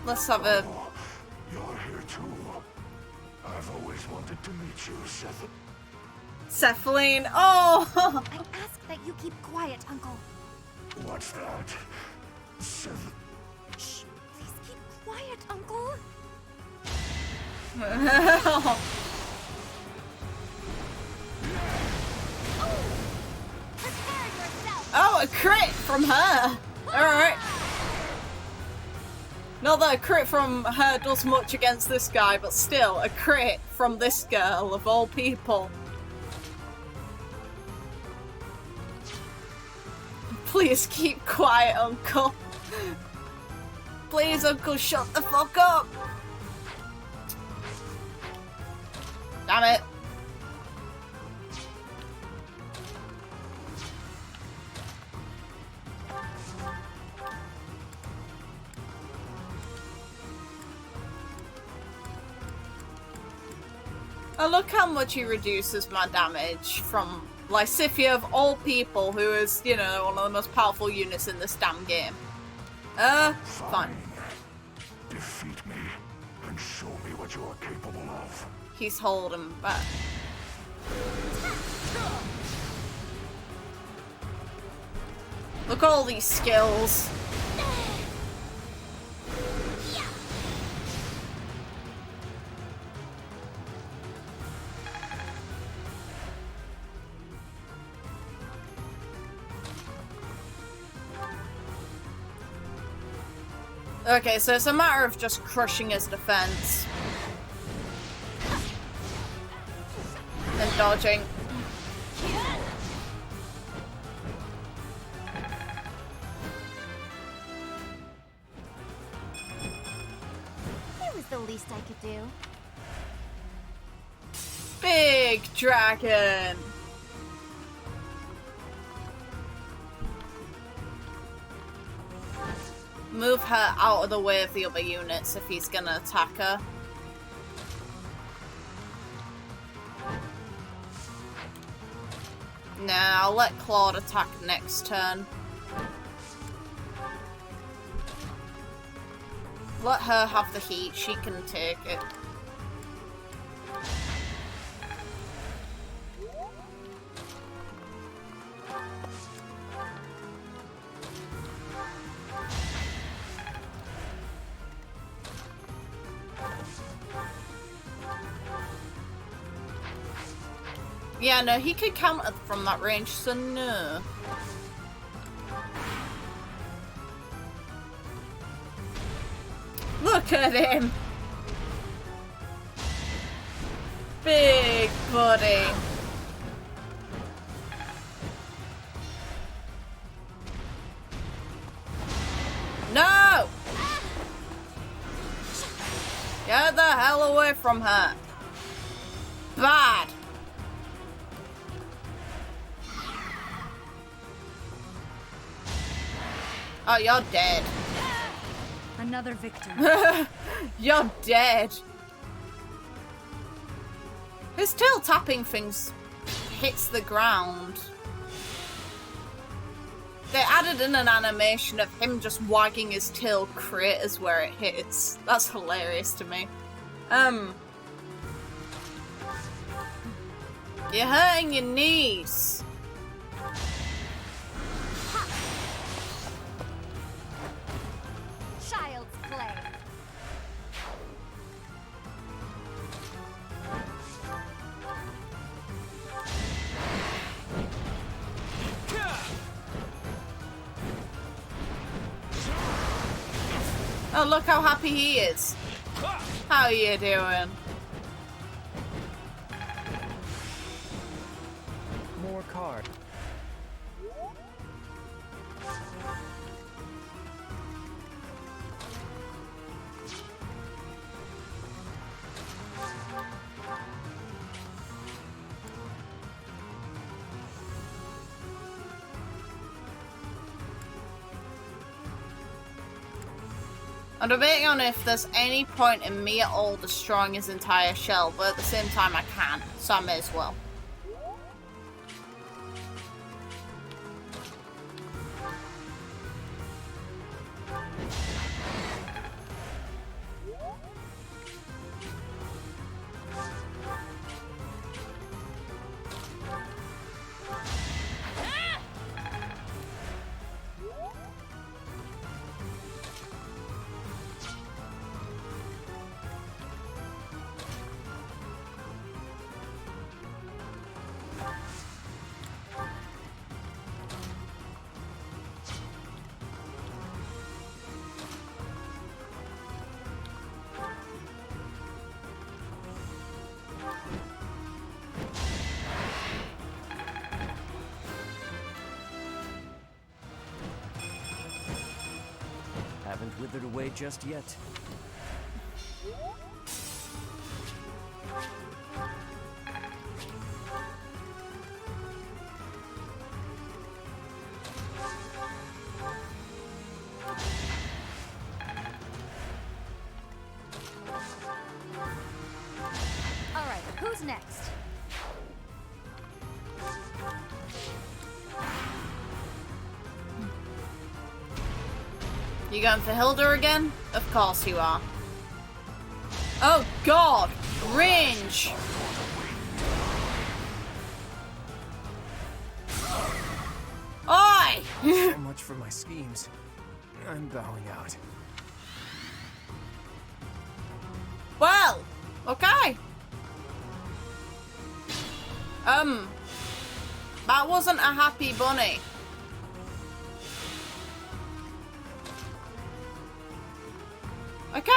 Let's have a... Oh, you're here too. I've always wanted to meet you, Seth. Cephaline. Oh! I ask that you keep quiet, Uncle. What's that? Seth. Shh, please keep quiet, Uncle. Prepare yourself. Oh, a crit from her. Alright. Not that a crit from her does much against this guy, but still, a crit from this girl, of all people. Please keep quiet, Uncle. Please, Uncle, shut the fuck up. Damn it. Oh, look how much he reduces my damage from Lysithia of all people, who is, you know, one of the most powerful units in this damn game. Fine. Defeat me and show me what you are capable of. He's holding back. Look at all these skills. Okay, so it's a matter of just crushing his defense. And dodging. It was the least I could do. Big dragon! Move her out of the way of the other units if he's gonna attack her. Nah, I'll let Claude attack next turn. Let her have the heat, she can take it. Yeah, no, he could counter from that range, so no. Look at him! Big buddy. No! Get the hell away from her. Bad. Oh, you're dead. Another victor. You're dead. His tail tapping things hits the ground. They added in an animation of him just wagging his tail crit as where it hits. That's hilarious to me. You're hurting your knees. Child's play. Oh, look how happy he is. How are you doing? More card. I'm debating on if there's any point in me at all destroying his entire shell, but at the same time I can, so I may as well. Haven't withered away just yet. All right, who's next? You going for Hilda again? Of course you are. Oh god! Range! Oi! So much for my schemes. I'm bowing out. Well, okay. That wasn't a happy bunny. Okay.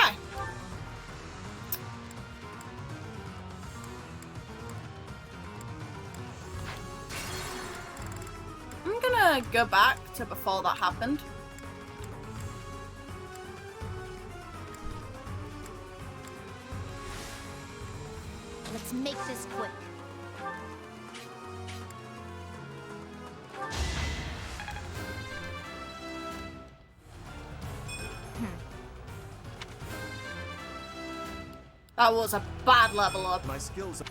I'm gonna go back to before that happened. Let's make this quick. That was a bad level up. My skills are...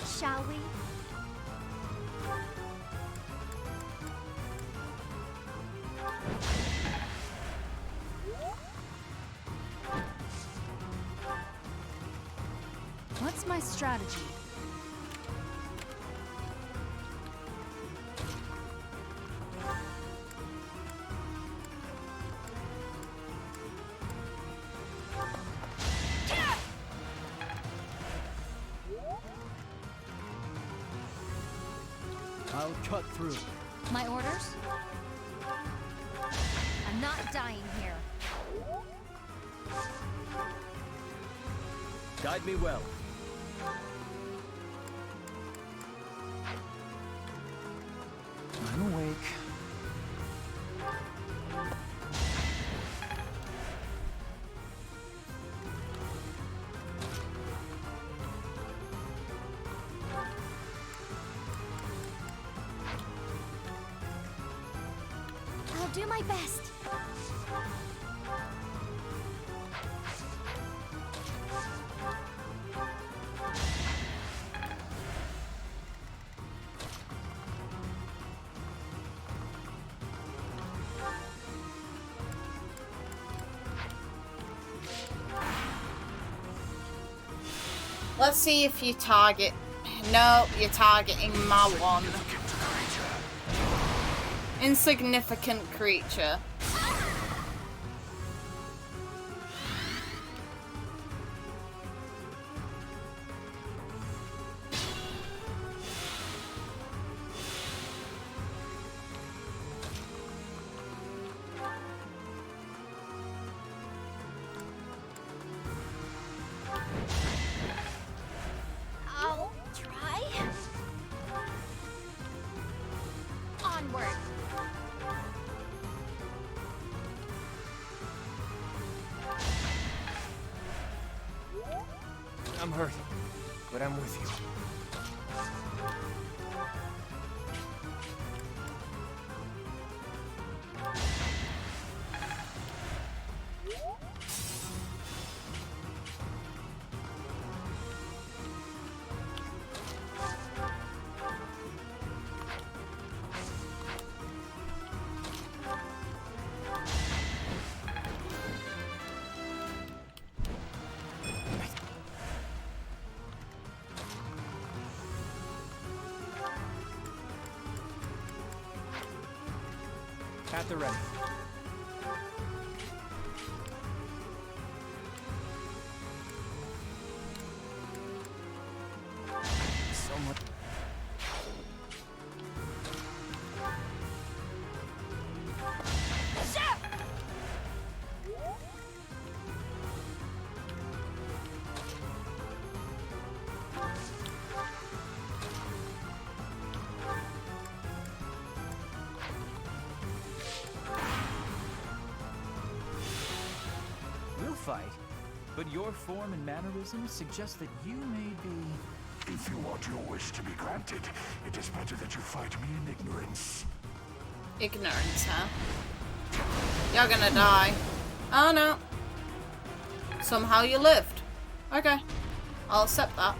Shall we? What's my strategy? I'll cut through. My orders? I'm not dying here. Guide me well. I'm awake. I'll do my best. Let's see if you target. No, you're targeting my one. Insignificant creature. I'll try. Onward. I'm hurt, but I'm with you. At the ready. So much. We'll fight, but your form and mannerisms suggest that you may be... If you want your wish to be granted, it is better that you fight me in ignorance. Ignorance, huh? You're gonna die. Oh no. Somehow you lived. Okay. I'll accept that.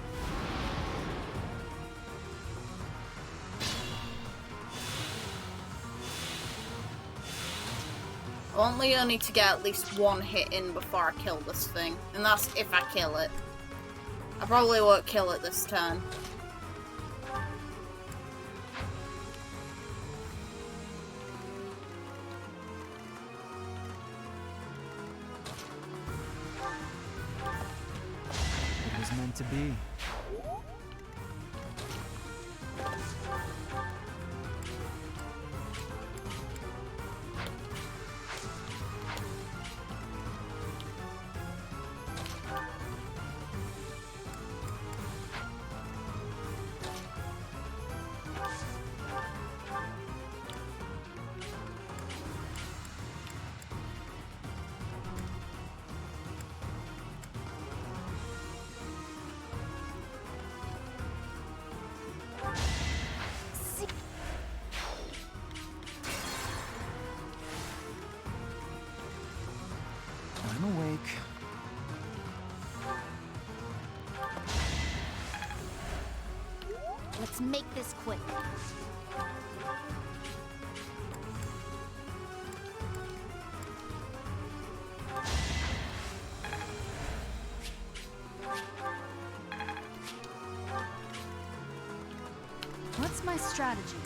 I want Leonie to get at least one hit in before I kill this thing. And that's if I kill it. I probably won't kill it this turn. It was meant to be. I'm awake. Let's make this quick. What's my strategy?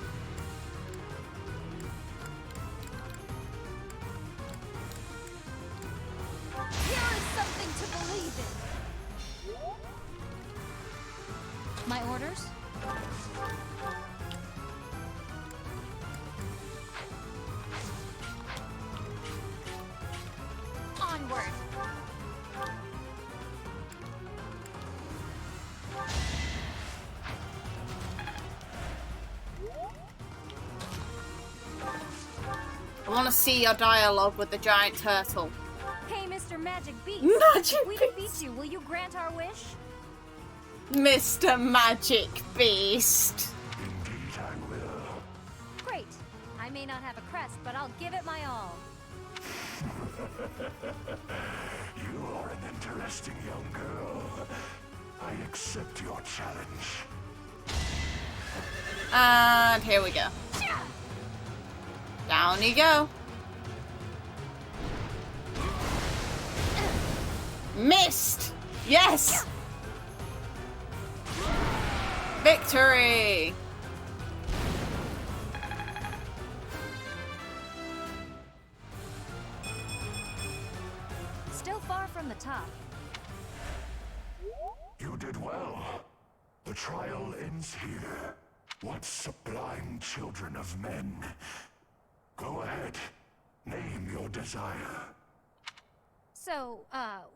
Here is something to believe in. My orders? Onward. I want to see your dialogue with the giant turtle. Hey, Mr. Magic Beast. Magic if we defeat you, will you grant our wish? Mr. Magic Beast. Indeed I will. Great. I may not have a crest, but I'll give it my all. You are an interesting young girl. I accept your challenge. And here we go. Down you go. Missed! Yes! Victory! Still far from the top. You did well. The trial ends here. What sublime children of men. Go ahead. Name your desire. So,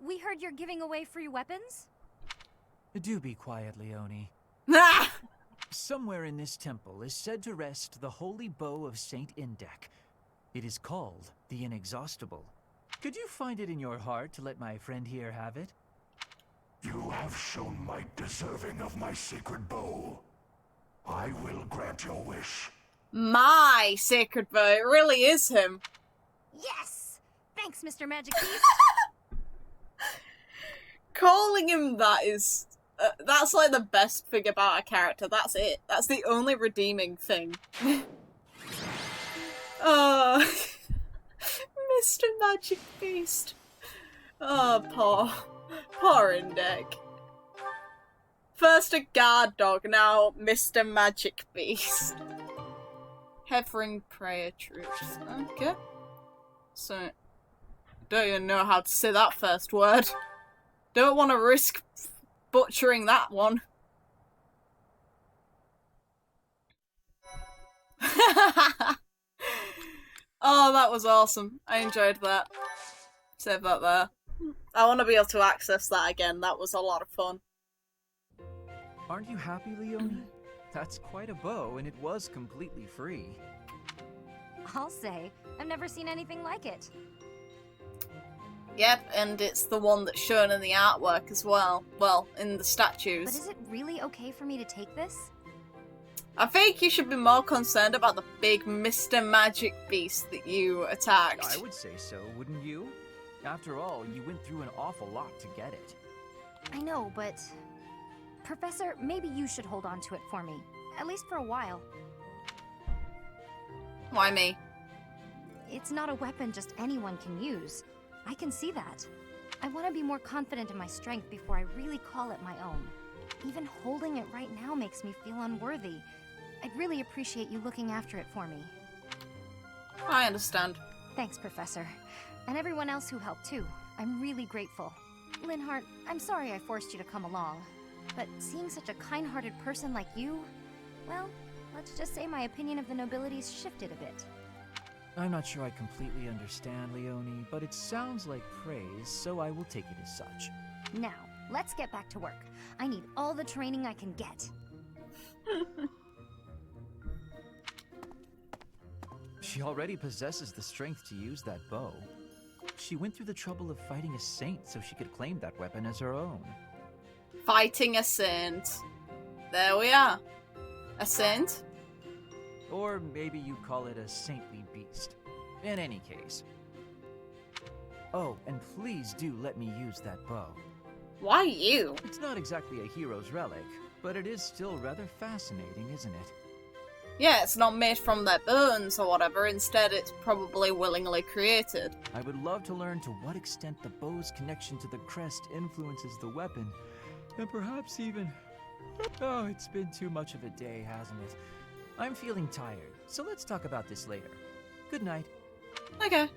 we heard you're giving away free weapons? Do be quiet, Leonie. Ah! Somewhere in this temple is said to rest the holy bow of Saint Indek. It is called the Inexhaustible. Could you find it in your heart to let my friend here have it? You have shown might deserving of my sacred bow. I will grant your wish. My sacred bow. It really is him. Yes! Thanks, Mr. Magic Beast. Calling him that is... that's like the best thing about a character. That's it. That's the only redeeming thing. Oh, Mr. Magic Beast. Oh, poor Indek. First a guard dog, now Mr. Magic Beast. Hevering prayer troops. Okay. So, don't even know how to say that first word. Don't want to risk butchering that one. Oh, that was awesome. I enjoyed that. Save that there. I want to be able to access that again. That was a lot of fun. Aren't you happy, Leonie? That's quite a bow, and it was completely free. I'll say, I've never seen anything like it. Yep, and it's the one that's shown in the artwork as well. Well, in the statues. But is it really okay for me to take this? I think you should be more concerned about the big Mr. Magic Beast that you attacked. I would say so, wouldn't you? After all, you went through an awful lot to get it. I know, but... Professor, maybe you should hold on to it for me. At least for a while. Why me? It's not a weapon just anyone can use. I can see that. I want to be more confident in my strength before I really call it my own. Even holding it right now makes me feel unworthy. I'd really appreciate you looking after it for me. I understand. Thanks, Professor. And everyone else who helped too. I'm really grateful. Linhardt, I'm sorry I forced you to come along. But seeing such a kind-hearted person like you, well, let's just say my opinion of the nobility's shifted a bit. I'm not sure I completely understand, Leonie, but it sounds like praise, so I will take it as such. Now, let's get back to work. I need all the training I can get. She already possesses the strength to use that bow. She went through the trouble of fighting a saint so she could claim that weapon as her own. Fighting a saint. There we are. A saint? Or maybe you call it a saintly beast. In any case. Oh, and please do let me use that bow. Why you? It's not exactly a hero's relic, but it is still rather fascinating, isn't it? Yeah, it's not made from their bones or whatever. Instead, it's probably willingly created. I would love to learn to what extent the bow's connection to the crest influences the weapon. And perhaps even... Oh, it's been too much of a day, hasn't it? I'm feeling tired, so let's talk about this later. Good night. Okay.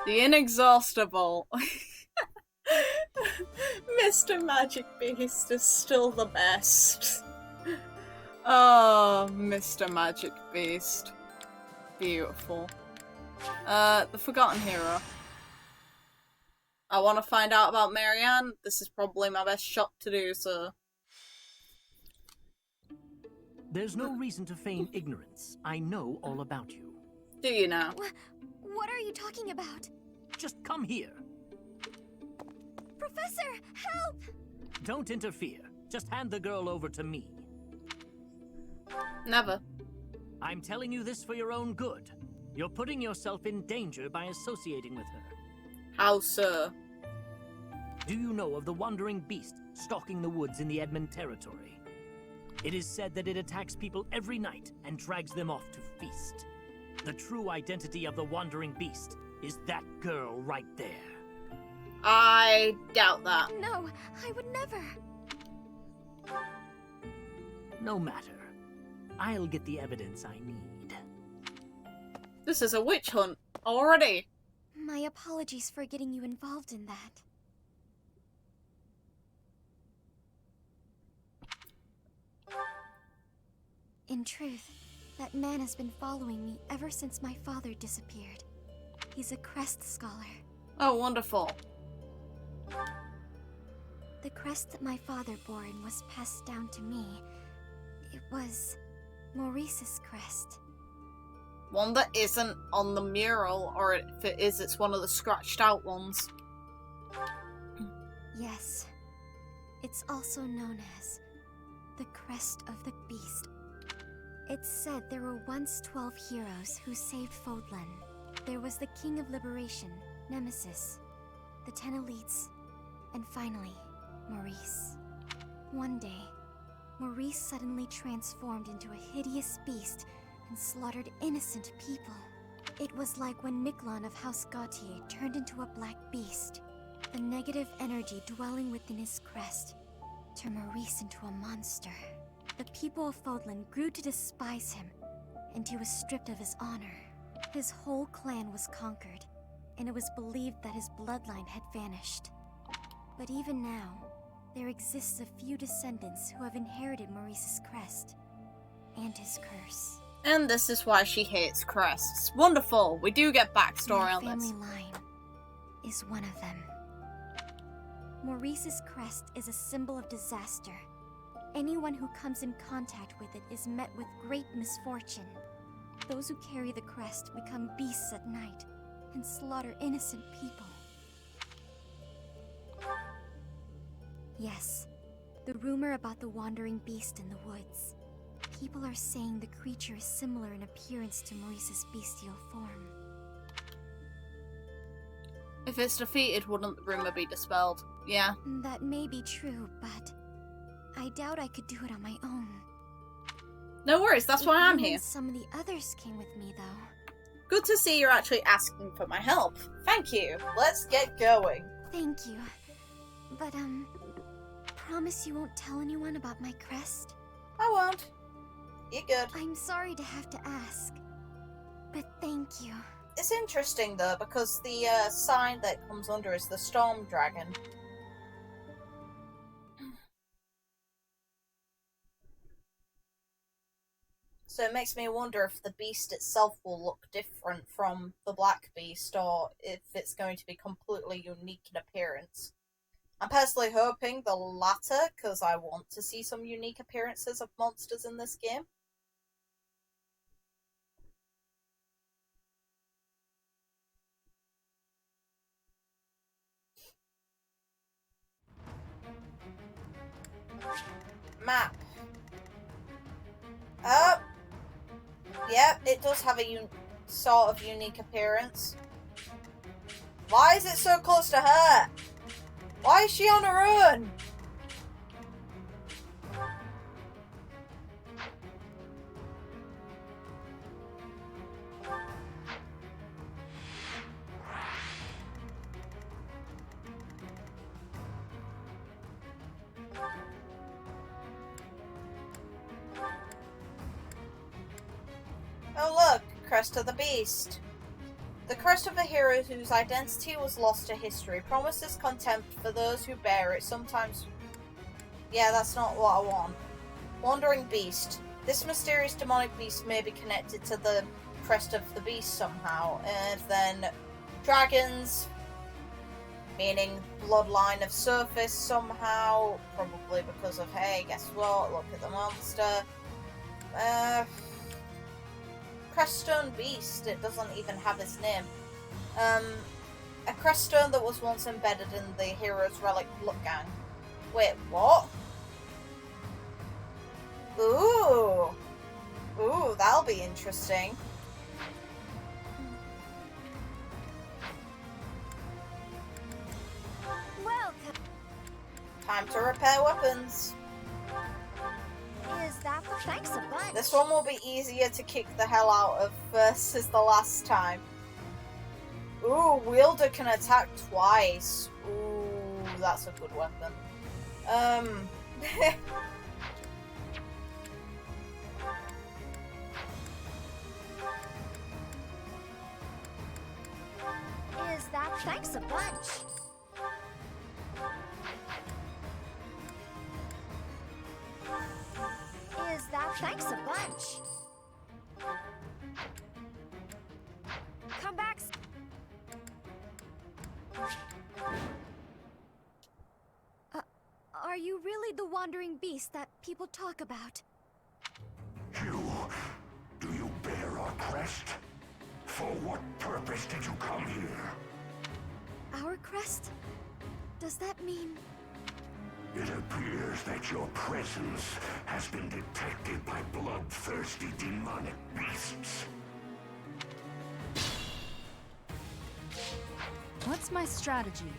The inexhaustible. Mr. Magic Beast is still the best. Oh, Mr. Magic Beast. Beautiful. The Forgotten Hero. I want to find out about Marianne. This is probably my best shot to do so. There's no reason to feign ignorance. I know all about you. Do you now? What are you talking about? Just come here. Professor, help! Don't interfere. Just hand the girl over to me. Never. I'm telling you this for your own good. You're putting yourself in danger by associating with her. How so? Do you know of the wandering beast stalking the woods in the Edmund territory? It is said that it attacks people every night and drags them off to feast. The true identity of the wandering beast is that girl right there. I doubt that. No, I would never. No matter. I'll get the evidence I need. This is a witch hunt already. My apologies for getting you involved in that. In truth, that man has been following me ever since my father disappeared. He's a crest scholar. Oh, wonderful. The crest that my father bore and was passed down to me. It was Maurice's crest. One that isn't on the mural, or if it is, it's one of the scratched out ones. Yes. It's also known as the Crest of the Beast. It's said there were once 12 heroes who saved Fodlan. There was the King of Liberation, Nemesis, the 10 elites, and finally, Maurice. One day, Maurice suddenly transformed into a hideous beast and slaughtered innocent people. It was like when Miquelon of House Gautier turned into a black beast. The negative energy dwelling within his crest turned Maurice into a monster. The people of Fodlan grew to despise him, and he was stripped of his honor. His whole clan was conquered, and it was believed that his bloodline had vanished. But even now, there exists a few descendants who have inherited Maurice's crest and his curse. And this is why she hates crests. Wonderful! We do get backstory on My this. family line is one of them. Maurice's crest is a symbol of disaster. Anyone who comes in contact with it is met with great misfortune. Those who carry the crest become beasts at night and slaughter innocent people. Yes, the rumor about the wandering beast in the woods. People are saying the creature is similar in appearance to Maurice's bestial form. If it's defeated, wouldn't the rumor be dispelled? Yeah. That may be true, but I doubt I could do it on my own. No worries, that's why I'm here. Some of the others came with me, though. Good to see you're actually asking for my help. Thank you. Let's get going. Thank you. But, promise you won't tell anyone about my crest? I won't. You're good. I'm sorry to have to ask, but thank you. It's interesting, though, because the sign that comes under is the Storm Dragon. So it makes me wonder if the beast itself will look different from the Black Beast, or if it's going to be completely unique in appearance. I'm personally hoping the latter, because I want to see some unique appearances of monsters in this game. Map. Oh! Yep, it does have a sort of unique appearance. Why is it so close to her? Why is she on her own? Oh look, Crest of the Beast. The crest of a hero whose identity was lost to history promises contempt for those who bear it, sometimes... Yeah, that's not what I want. Wandering Beast. This mysterious demonic beast may be connected to the crest of the beast somehow. And then dragons, meaning bloodline of Sothis somehow, probably because of, hey, guess what, look at the monster. Creststone Beast, it doesn't even have its name. A creststone that was once embedded in the hero's relic blood gang. Wait, what? Ooh. Ooh, that'll be interesting. Welcome. Time to repair weapons. Is that the thanks a bunch? This one will be easier to kick the hell out of versus the last time. Ooh, wielder can attack twice. Ooh, that's a good weapon. Is that thanks a bunch? Is that thanks a bunch? Come back. Are you really the wandering beast that people talk about? Do you bear our crest? For what purpose did you come here? Our crest? Does that mean... It appears that your presence has been detected by bloodthirsty demonic beasts. What's my strategy?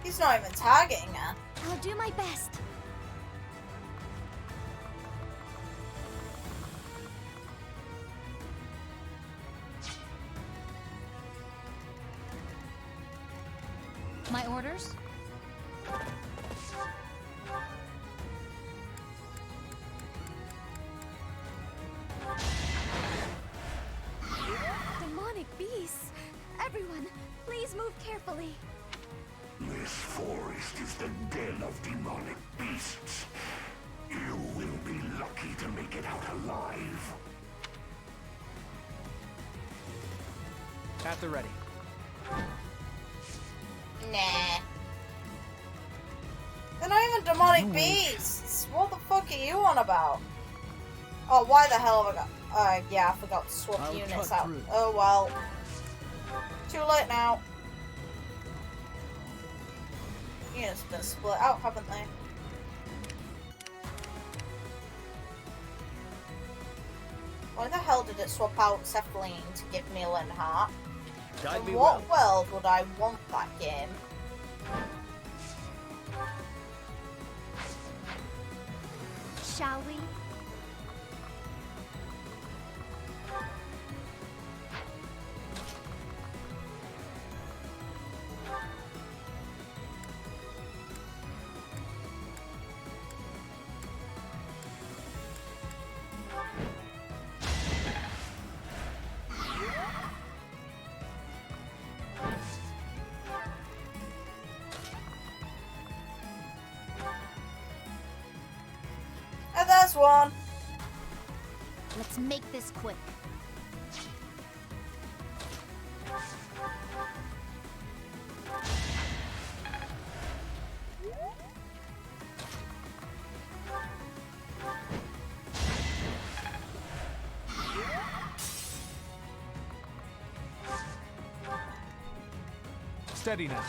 He's not even targeting her. I'll do my best. My orders? Demonic beasts! Everyone, please move carefully. This forest is the den of demonic beasts. You will be lucky to make it out alive. At the ready. Nah. They're not even demonic beasts. What the fuck are you on about? Oh, why the hell have I got... yeah, I forgot to swap units out. Oh well. Too late now. Units have been split out, haven't they? Why the hell did it swap out Cephaline to give me Linhardt? In what world would I want that game? Shall we? Oh, there's one. Let's make this quick. Steady now.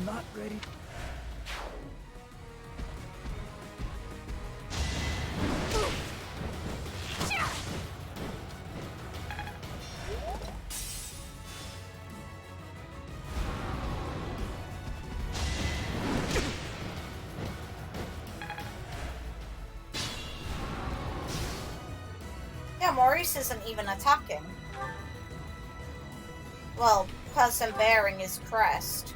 Not ready. Yeah, Maurice isn't even attacking. Well, person bearing his crest.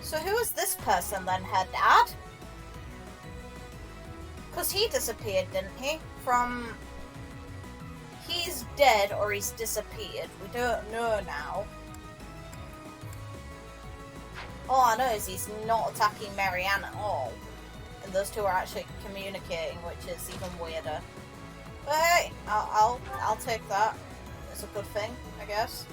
So who is this person then, her dad? Because he disappeared, didn't he? From... He's dead or he's disappeared. We don't know now. All I know is he's not attacking Marianne at all. And those two are actually communicating, which is even weirder. But hey, I'll take that. It's a good thing, I guess.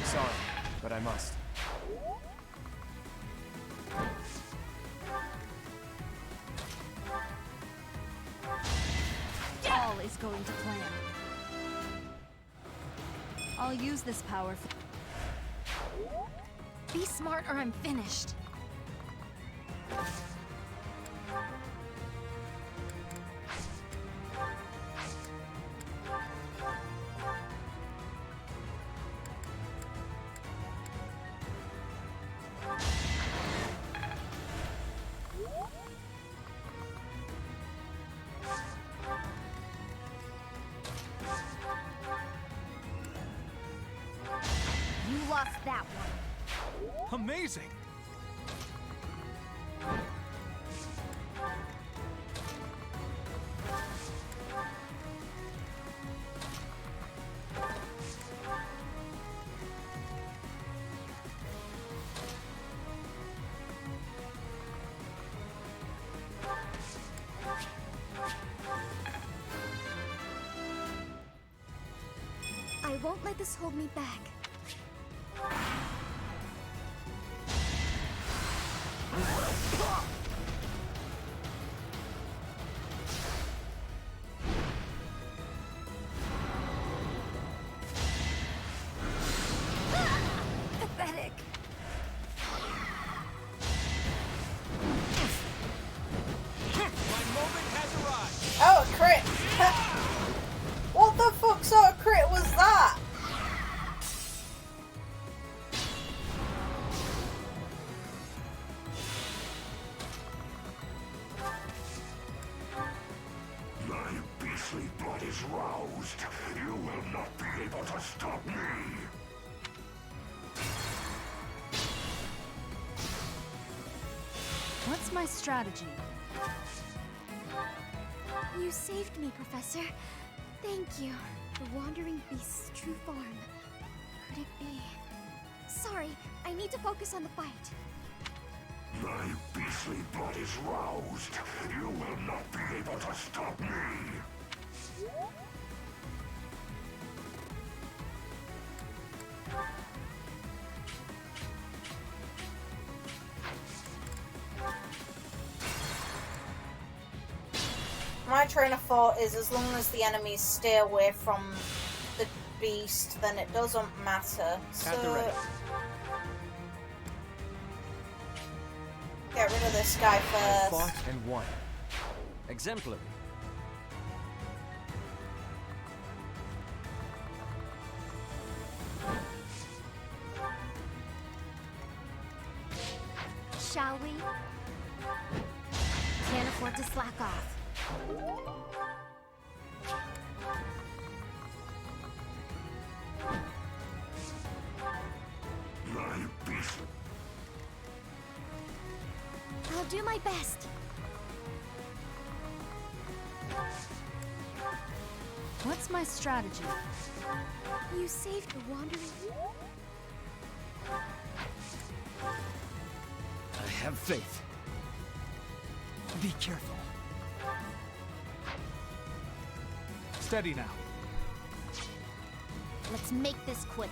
Sorry, but I must. All is going to plan. I'll use this power for... Be smart or I'm finished. You lost that one. Amazing! I won't let this hold me back. Pathetic. My moment has arrived. Oh, a crit! What the fuck sort of crit was that? My beastly blood is roused. You will not be able to stop me. What's my strategy? You saved me, Professor. Thank you. The wandering beast's true form. Could it be? Sorry, I need to focus on the fight. My beastly blood is roused. You will not be able to stop me. My train of thought is as long as the enemies stay away from the beast, then it doesn't matter. So get rid of this guy first. Fought and won. Exemplary. Shall we? Can't afford to slack off. My beast. I'll do my best. What's my strategy? You saved the wandering. I have faith. Be careful. Steady now. Let's make this quick.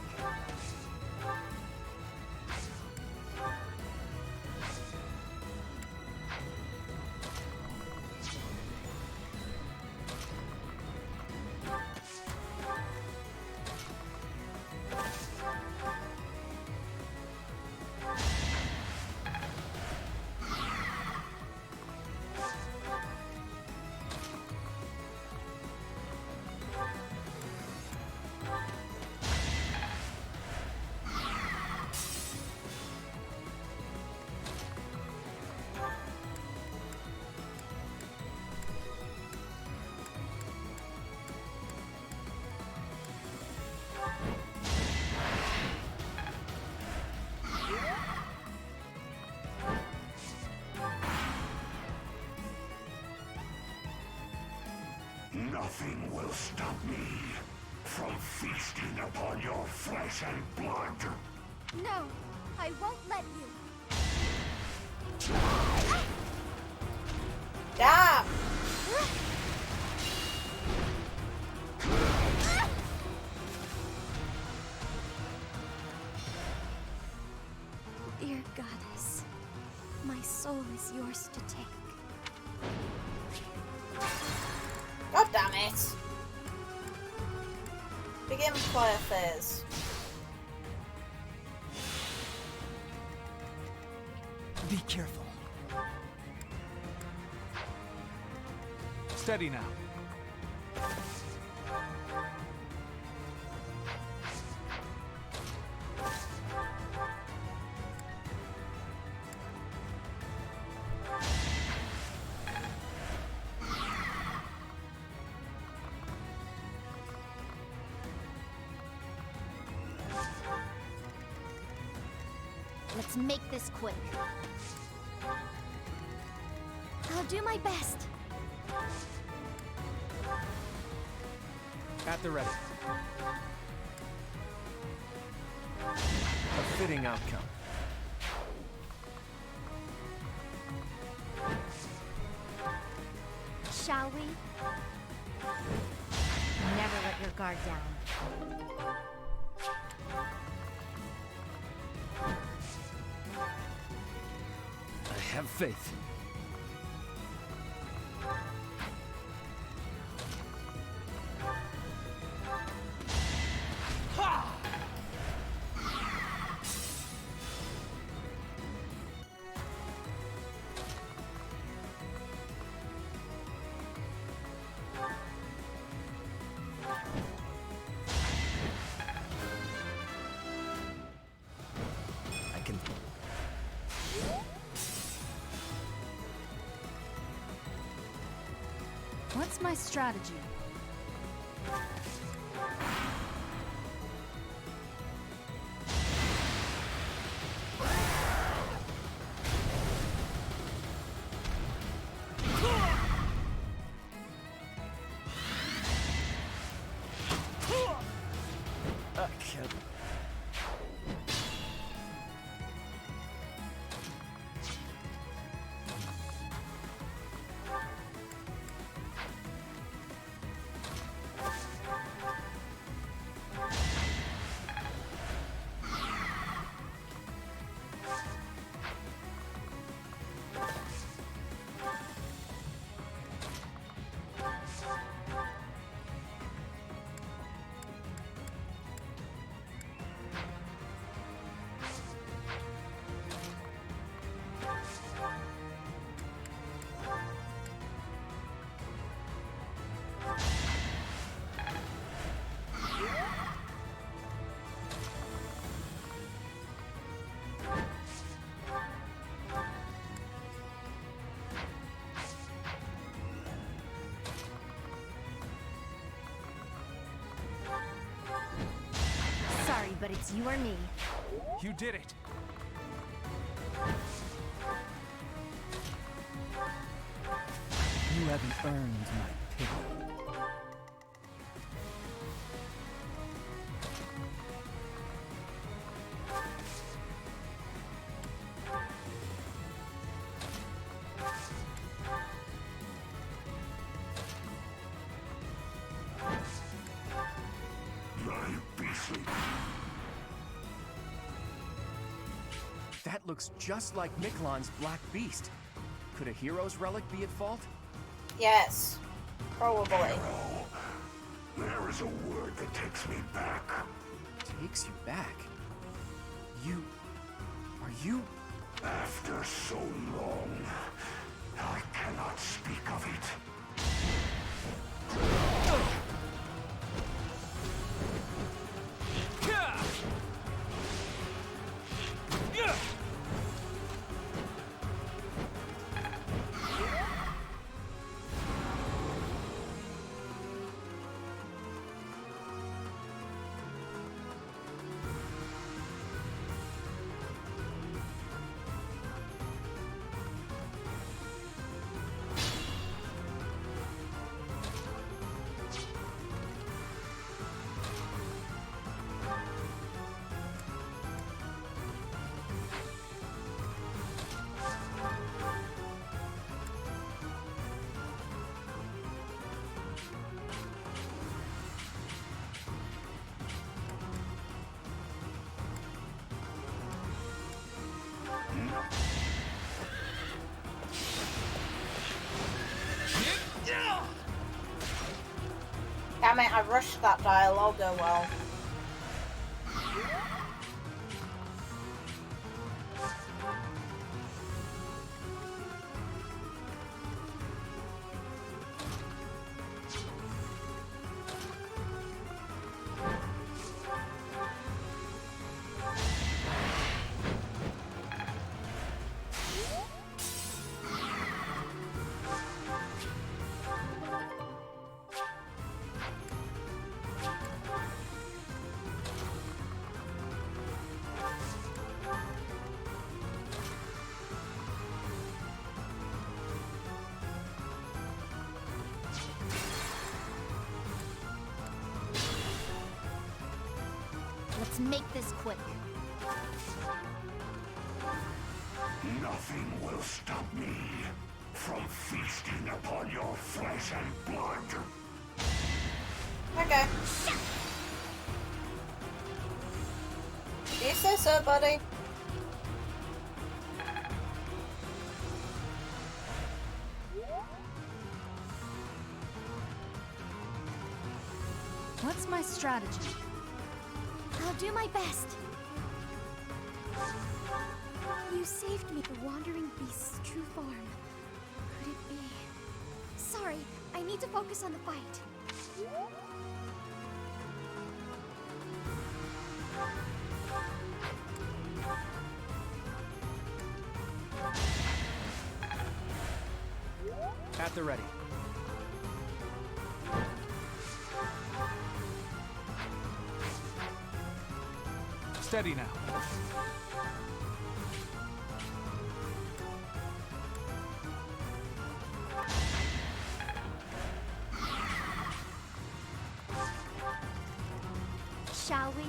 Nothing will stop me from feasting upon your flesh and blood. No, I won't let you. Damn! Dear goddess, my soul is yours to take. God damn it! Begin player phase. Be careful. Steady now. Let's make this quick. I'll do my best. At the ready. A fitting outcome. Shall we? Never let your guard down. I have faith. What's my strategy? Sorry, but it's you or me. You did it. You haven't earned my pity. That looks just like Miklon's Black Beast. Could a hero's relic be at fault? Yes, probably. Hero, there is a word that takes me back. Takes you back? You... are you... After so long, I cannot speak of it. Damn it, I rushed that dialogue, oh well. Let's make this quick. Nothing will stop me from feasting upon your flesh and blood. Okay. You say so, buddy. What's my strategy? I'll do my best. You saved me the wandering beast's true form. Could it be? Sorry, I need to focus on the fight. At the ready. Steady now. Shall we?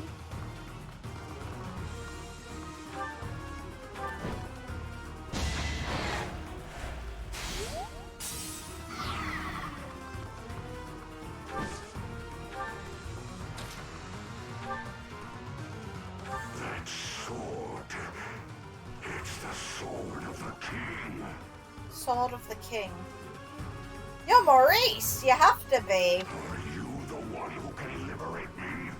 That sword. It's the sword of the king. Sword of the king. You're Maurice! You have to be! Are you the one who can liberate me?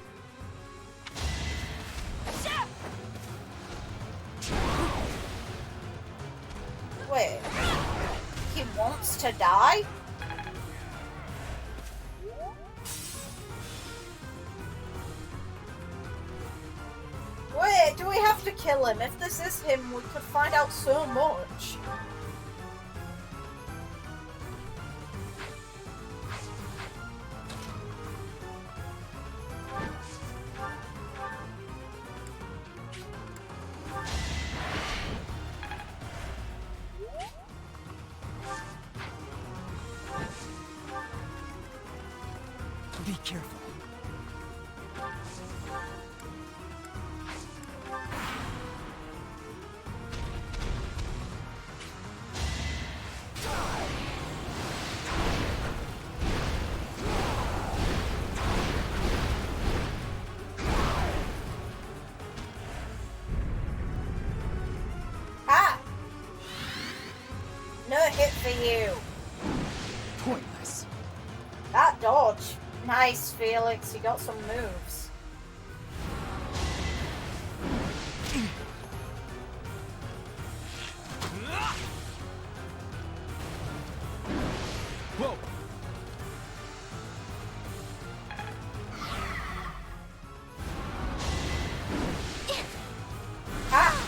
Wait. He wants to die? Wait, do we have to kill him? If this is him, we could find out so much. Be careful. Ah! No hit for you. Pointless. That dodge. Nice, Felix. You got some moves. Whoa! Ah!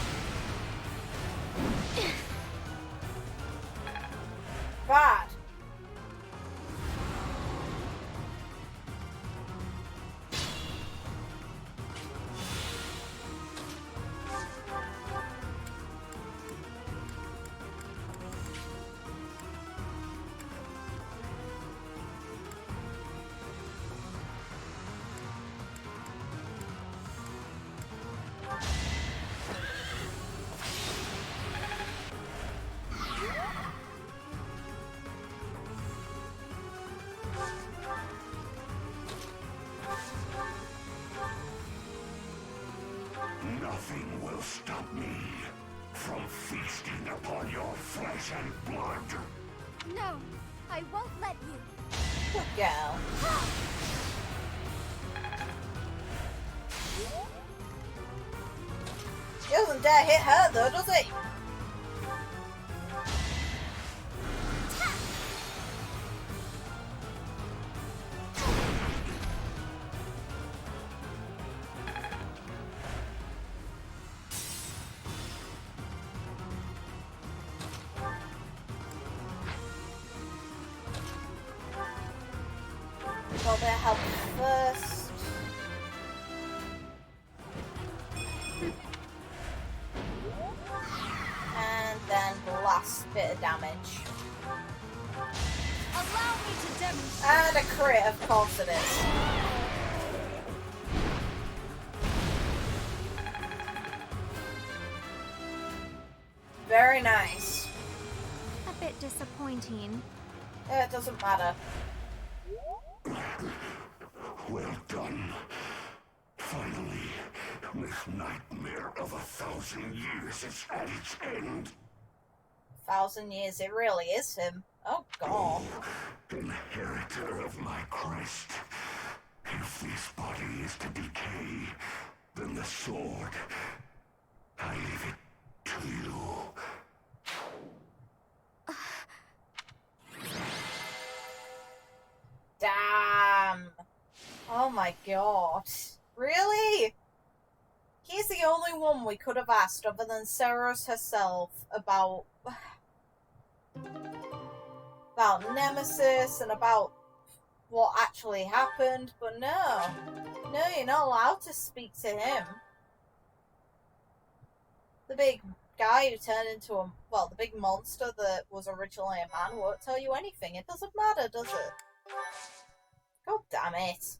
Bad. Nothing will stop me from feasting upon your flesh and blood. No, I won't let you. Good girl. He doesn't dare hit her though, does he? Got their help first. And then last bit of damage. Allow me to demonstrate. And a crit, of course it is. Very nice. A bit disappointing. It doesn't matter. Well done. Finally, this nightmare of 1,000 years is at its end. 1,000 years, it really is him. Oh god. Inheritor of my crest. If this body is to decay, then the sword, I leave it to you. Damn. Oh my god. Really? He's the only one we could have asked other than Seiros herself about Nemesis and about what actually happened, but no, you're not allowed to speak to him. The big guy who turned into the big monster that was originally a man won't tell you anything. It doesn't matter, does it? God damn it.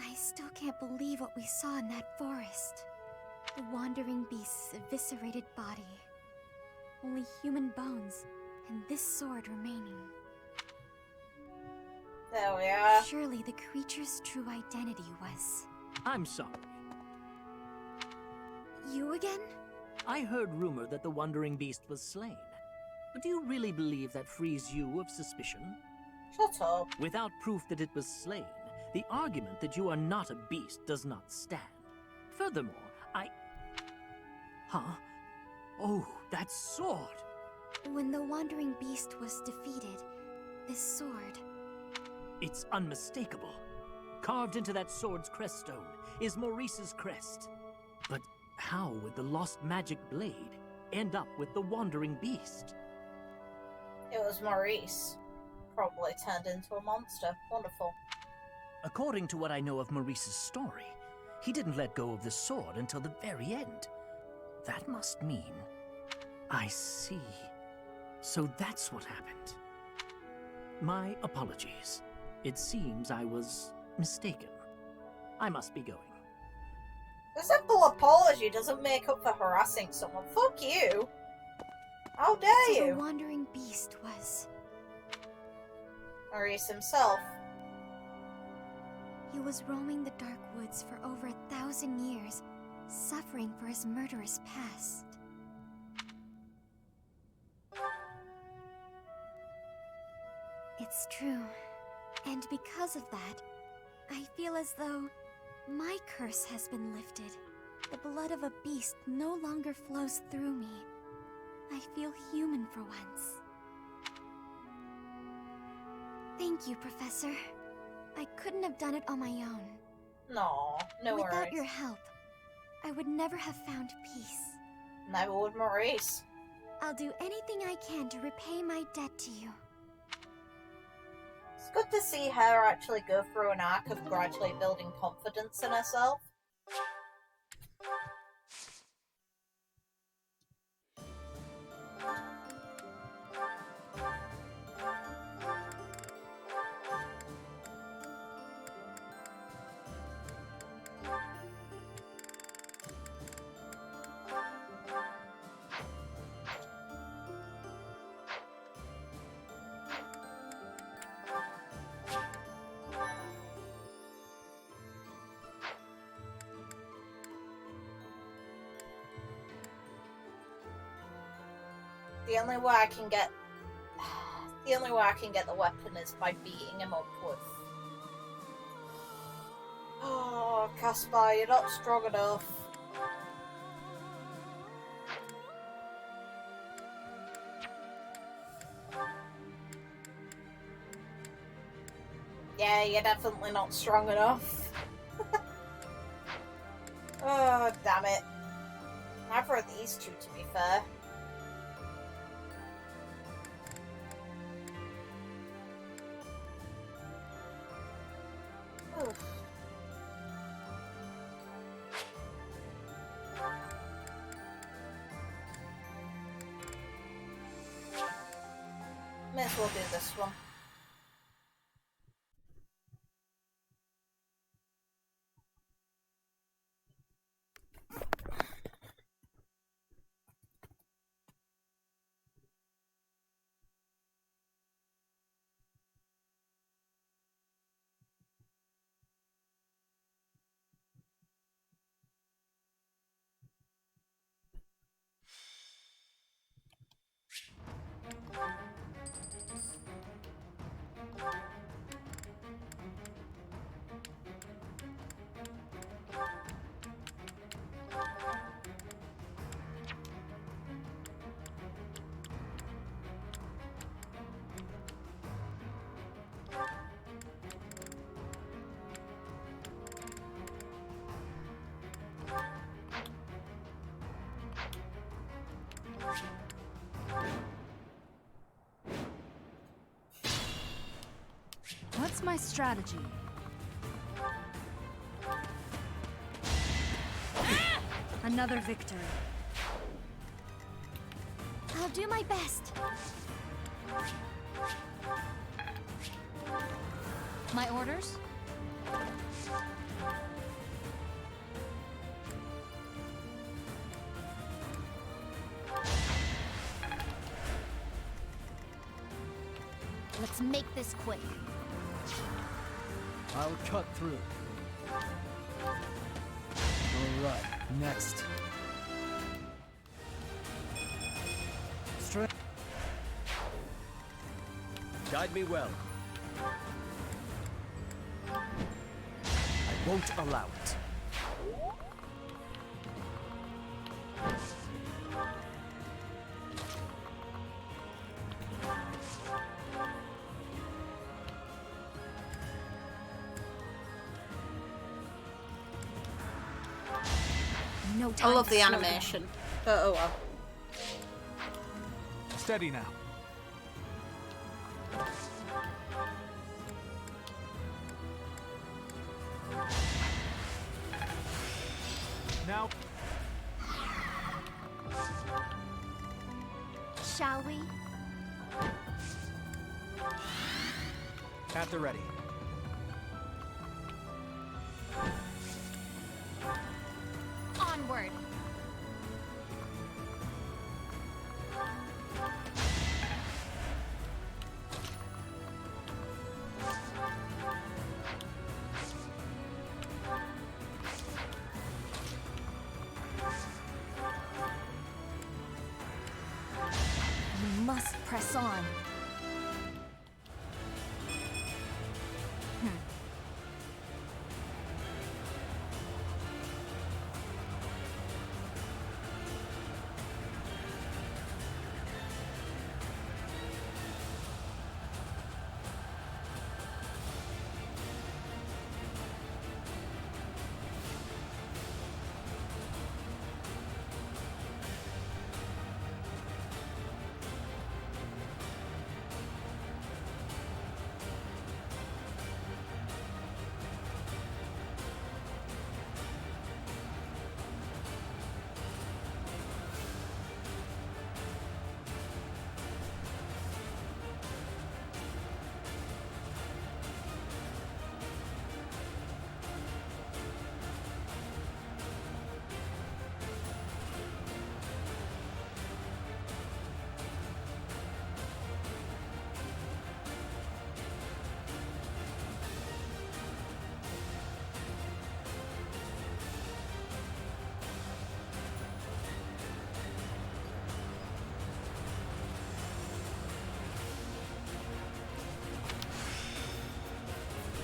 I still can't believe what we saw in that forest. The wandering beast's eviscerated body. Only human bones, and this sword remaining. There we are. Surely the creature's true identity was... I'm sorry. You again? I heard rumor that the wandering beast was slain. But do you really believe that frees you of suspicion? Shut up. Without proof that it was slain, the argument that you are not a beast does not stand. Furthermore, Huh? Oh, that sword! When the wandering beast was defeated, this sword... It's unmistakable. Carved into that sword's creststone is Maurice's crest. But how would the lost magic blade end up with the wandering beast? It was Maurice. Probably turned into a monster. Wonderful. According to what I know of Maurice's story, he didn't let go of the sword until the very end. That must mean... I see. So that's what happened. My apologies. It seems I was mistaken. I must be going. A simple apology doesn't make up for harassing someone. Fuck you! How dare you! The wandering beast was... Maurice himself. He was roaming the dark woods for over 1,000 years, suffering for his murderous past. It's true. And because of that, I feel as though my curse has been lifted. The blood of a beast no longer flows through me. I feel human for once. Thank you, Professor. I couldn't have done it on my own. No worries. Without your help, I would never have found peace. Never would Maurice. I'll do anything I can to repay my debt to you. It's good to see her actually go through an arc of gradually building confidence in herself. The only way I can get the weapon is by beating him up with. Oh, Caspar, you're not strong enough. Yeah, you're definitely not strong enough. Oh, damn it. Neither of these two, to be fair. May as well do this one. What's my strategy? Another victory. I'll do my best. My orders? Let's make this quick. I'll cut through. Alright, next. Straight. Guide me well. I won't allow it. No I time love to the slow down. animation. But oh well. Steady now. Now. Shall we? At the ready. Onward. You must press on.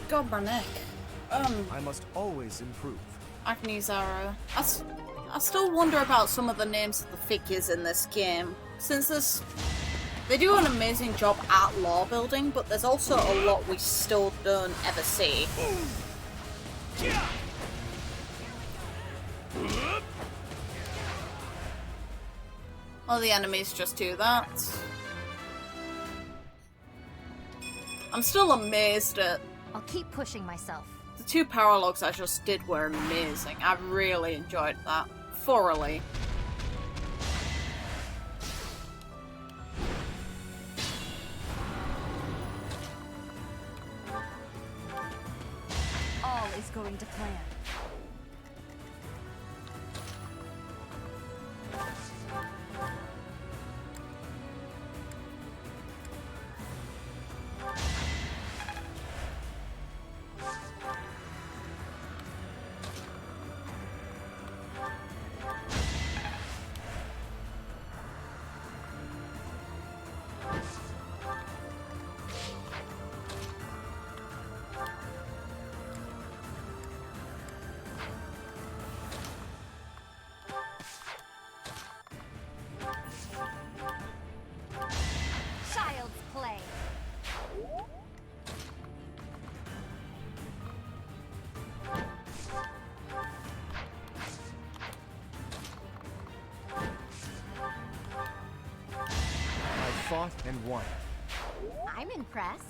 God, my neck. I must always improve. Agni's arrow. I still wonder about some of the names of the figures in this game. Since they do an amazing job at lore building, but there's also a lot we still don't ever see. Well, the enemies just do that. I'm still amazed at... I'll keep pushing myself. The 2 paralogs I just did were amazing. I really enjoyed that. Thoroughly. All is going to plan. Child's play. I fought and won. I'm impressed.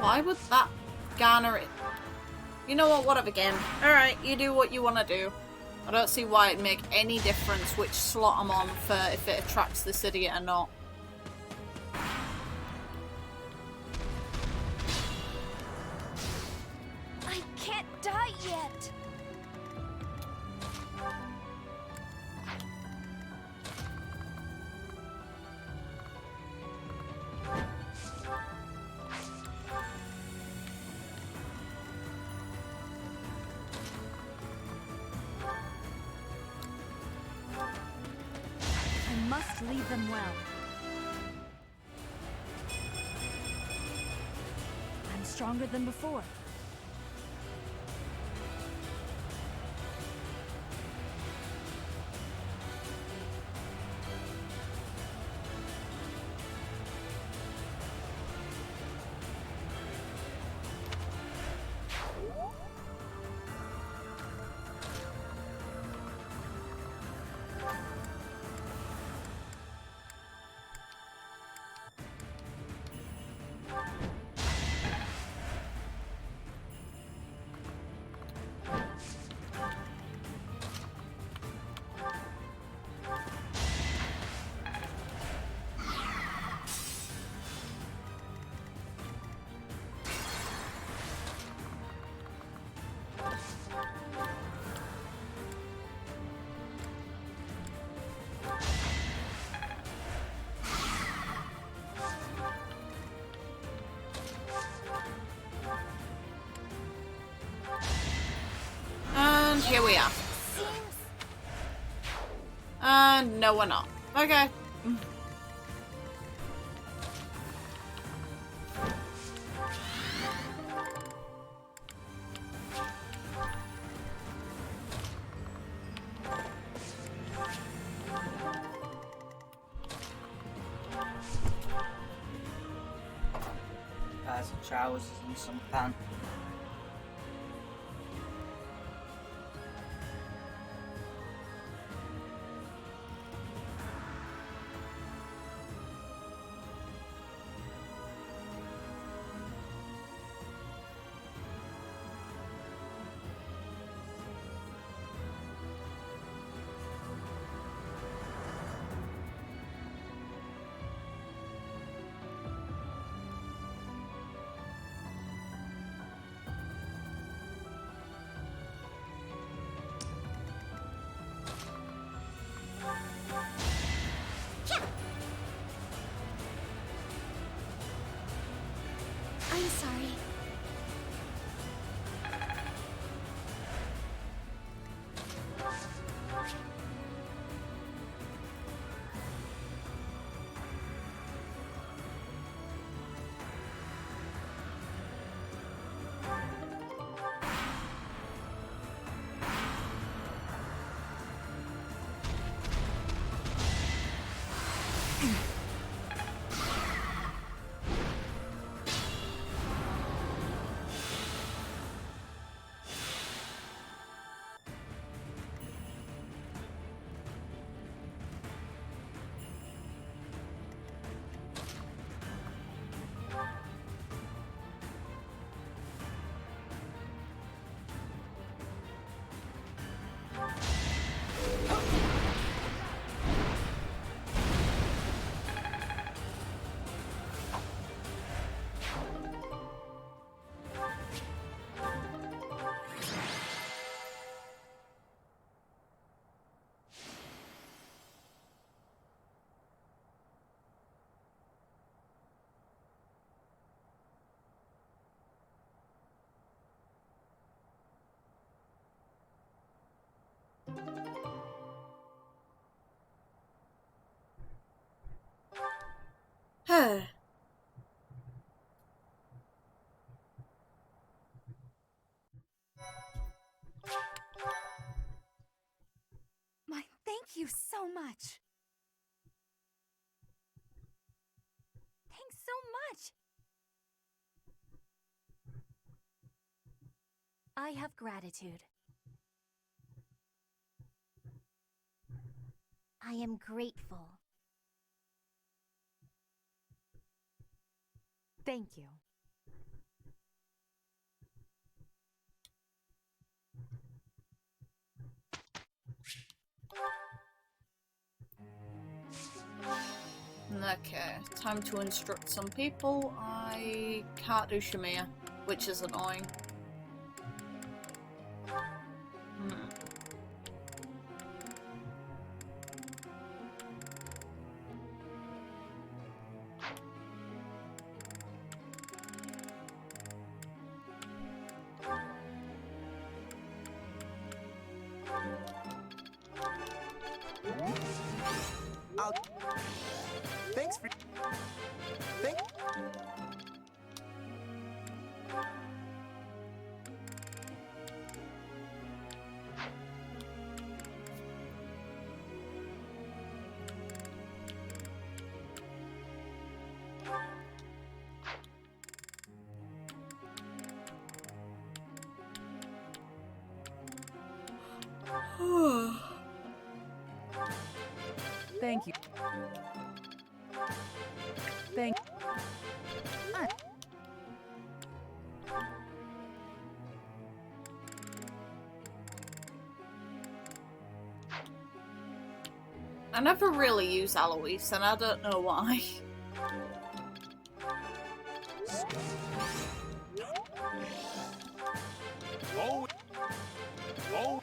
Why would that garner it? You know what, whatever game. Alright, you do what you want to do. I don't see why it'd make any difference which slot I'm on for if it attracts this idiot or not. I can't die yet! I must lead them well. I'm stronger than before. And here we are. And no, we're not. Okay. Some trousers and some pants. I'm sorry. Thank you so much. Thanks so much. I have gratitude. I am grateful. Thank you. Okay, time to instruct some people. I can't do Shamir, which is annoying. Thanks for... Thank you. Thank I never really use Alois, and I don't know why. Oh. Oh.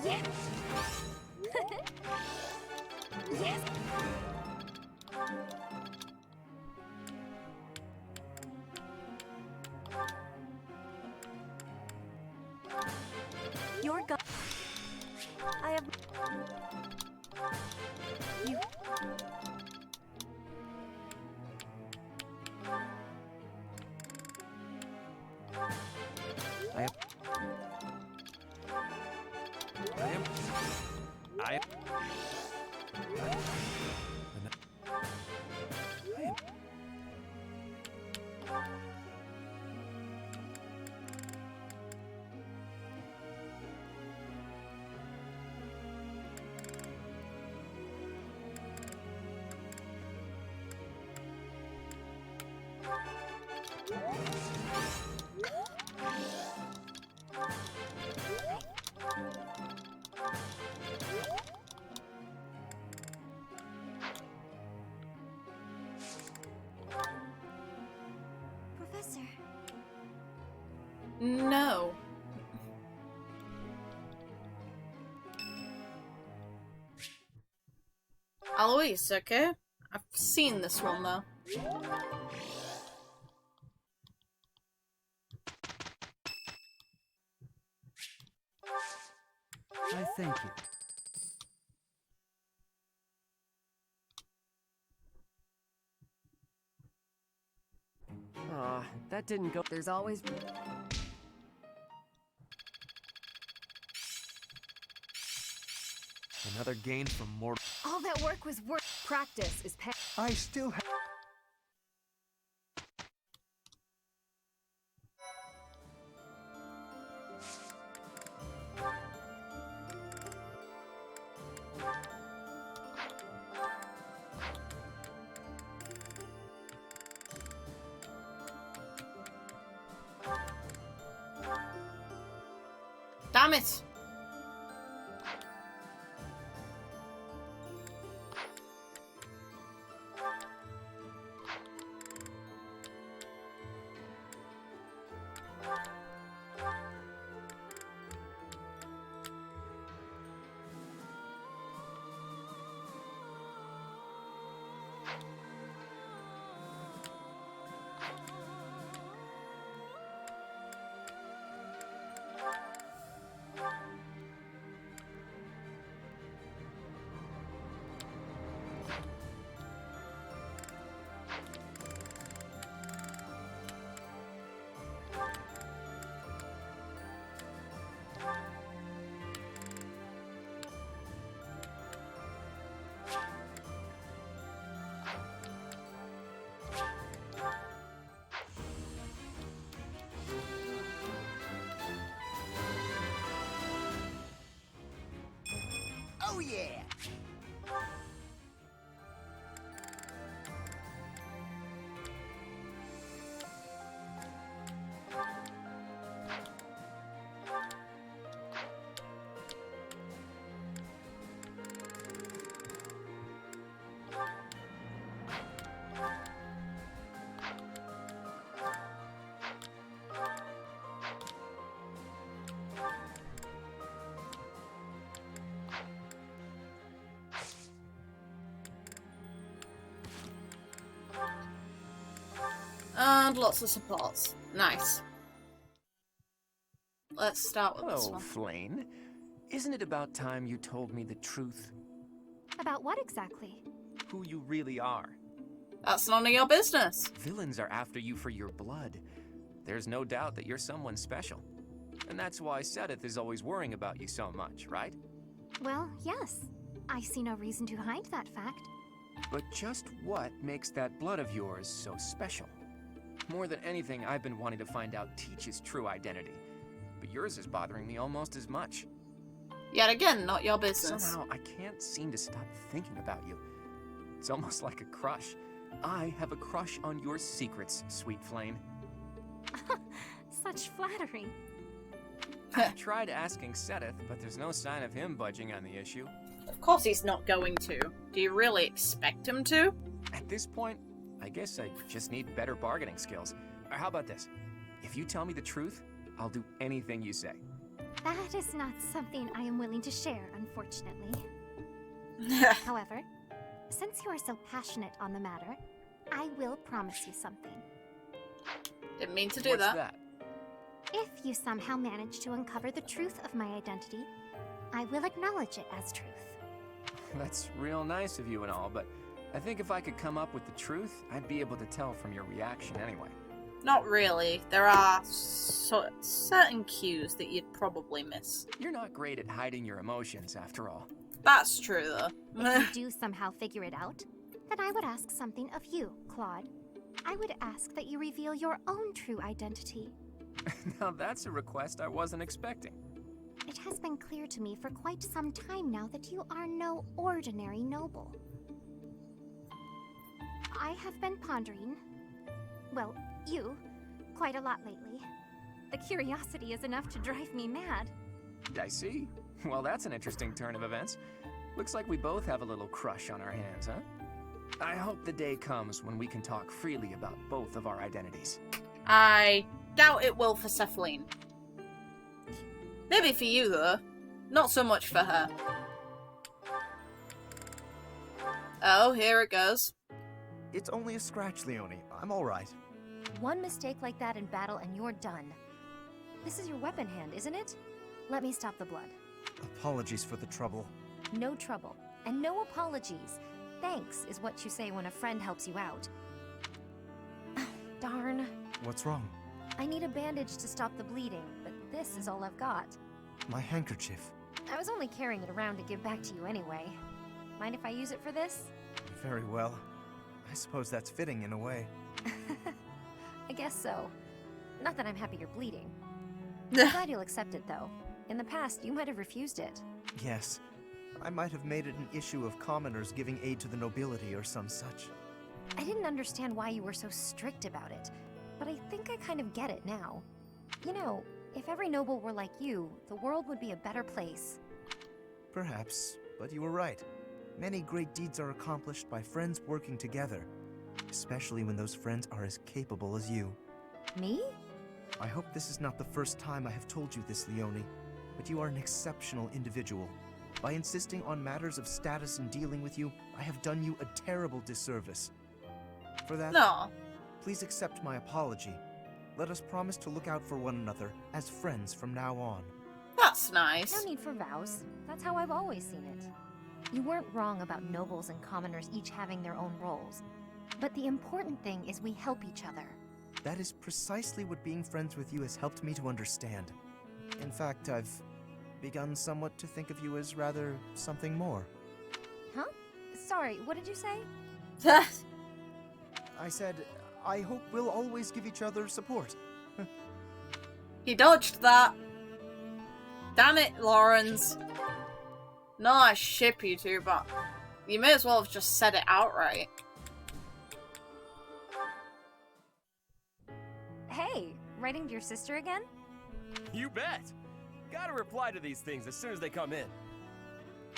Yes. Yes. Your God. I have. You. Professor. No. Alois, okay? I've seen this one though. I thank you. Aw, that didn't go. There's always... Another gain from more... All that work was worth. Practice is pay. I still have... Damn it! And lots of supports. Nice. Let's start with this Hello, one. Flane. Isn't it about time you told me the truth? About what exactly? Who you really are. That's none of your business. Villains are after you for your blood. There's no doubt that you're someone special. And that's why Sothis is always worrying about you so much, right? Well, yes. I see no reason to hide that fact. But just what makes that blood of yours so special? More than anything, I've been wanting to find out Teach's true identity. But yours is bothering me almost as much. Yet again, not your business. Somehow, I can't seem to stop thinking about you. It's almost like a crush. I have a crush on your secrets, sweet Flame. Such flattery. I tried asking Sothis, but there's no sign of him budging on the issue. Of course he's not going to. Do you really expect him to? At this point, I guess I just need better bargaining skills. Or how about this? If you tell me the truth, I'll do anything you say. That is not something I am willing to share, unfortunately. However, since you are so passionate on the matter, I will promise you something. Didn't mean to do What's that. that? If you somehow manage to uncover the truth of my identity, I will acknowledge it as truth. That's real nice of you and all, but I think if I could come up with the truth, I'd be able to tell from your reaction anyway. Not really. There are certain cues that you'd probably miss. You're not great at hiding your emotions, after all. That's true, though. If you do somehow figure it out, then I would ask something of you, Claude. I would ask that you reveal your own true identity. Now that's a request I wasn't expecting. It has been clear to me for quite some time now that you are no ordinary noble. I have been pondering, well, you, quite a lot lately. The curiosity is enough to drive me mad. I see. Well, that's an interesting turn of events. Looks like we both have a little crush on our hands, huh? I hope the day comes when we can talk freely about both of our identities. I doubt it will for Cephaline. Maybe for you, though. Not so much for her. Oh, here it goes. It's only a scratch, Leonie. I'm alright. One mistake like that in battle and you're done. This is your weapon hand, isn't it? Let me stop the blood. Apologies for the trouble. No trouble. And no apologies. Thanks is what you say when a friend helps you out. Darn. What's wrong? I need a bandage to stop the bleeding, but this is all I've got. My handkerchief. I was only carrying it around to give back to you anyway. Mind if I use it for this? Very well. I suppose that's fitting in a way. I guess so. Not that I'm happy you're bleeding. I'm glad you'll accept it, though. In the past, you might have refused it. Yes. I might have made it an issue of commoners giving aid to the nobility or some such. I didn't understand why you were so strict about it, but I think I kind of get it now. You know, if every noble were like you, the world would be a better place. Perhaps, but you were right. Many great deeds are accomplished by friends working together, especially when those friends are as capable as you. Me? I hope this is not the first time I have told you this, Leonie, but you are an exceptional individual. By insisting on matters of status in dealing with you, I have done you a terrible disservice. For that, no. Please accept my apology. Let us promise to look out for one another as friends from now on. That's nice. No need for vows. That's how I've always seen it. You weren't wrong about nobles and commoners each having their own roles. But the important thing is we help each other. That is precisely what being friends with you has helped me to understand. In fact, I've begun somewhat to think of you as rather something more. Huh? Sorry, what did you say? I said, I hope we'll always give each other support. He dodged that. Damn it, Lawrence. No, I ship you two, but you may as well have just said it outright. Hey, writing to your sister again? You bet! Gotta reply to these things as soon as they come in.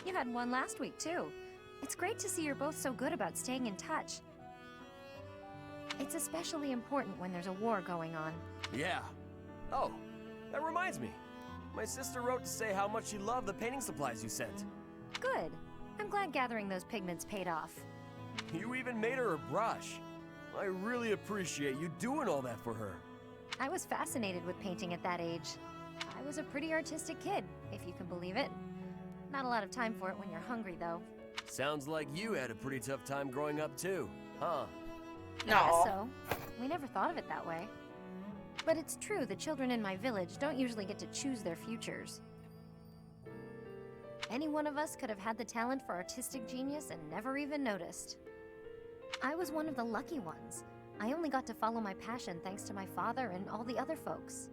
You had one last week, too. It's great to see you're both so good about staying in touch. It's especially important when there's a war going on. Yeah. Oh, that reminds me. My sister wrote to say how much she loved the painting supplies you sent. Good. I'm glad gathering those pigments paid off. You even made her a brush. I really appreciate you doing all that for her. I was fascinated with painting at that age. I was a pretty artistic kid, if you can believe it. Not a lot of time for it when you're hungry, though. Sounds like you had a pretty tough time growing up too, huh? I guess so. We never thought of it that way. But it's true, the children in my village don't usually get to choose their futures. Any one of us could have had the talent for artistic genius and never even noticed. I was one of the lucky ones. I only got to follow my passion thanks to my father and all the other folks.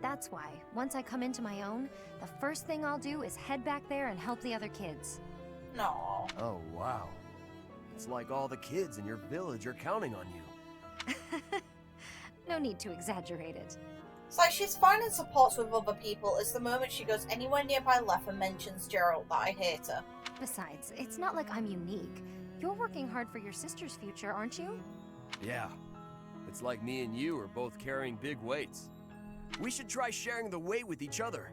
That's why, once I come into my own, the first thing I'll do is head back there and help the other kids. No. Oh, wow. It's like all the kids in your village are counting on you. No need to exaggerate it. It's like she's finding support with other people. It's the moment she goes anywhere near Byleth and mentions Gerald that I hate her. Besides, it's not like I'm unique. You're working hard for your sister's future, aren't you? Yeah. It's like me and you are both carrying big weights. We should try sharing the weight with each other.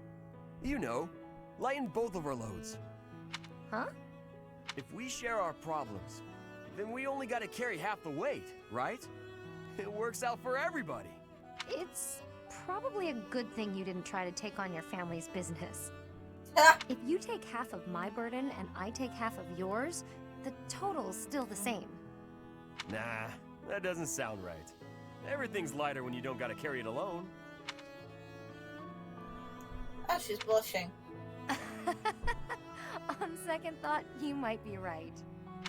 You know, lighten both of our loads. Huh? If we share our problems, then we only gotta carry half the weight, right? It works out for everybody. It's probably a good thing you didn't try to take on your family's business. If you take half of my burden and I take half of yours, the total's still the same. Nah, that doesn't sound right. Everything's lighter when you don't gotta carry it alone. Oh, she's blushing. On second thought, you might be right.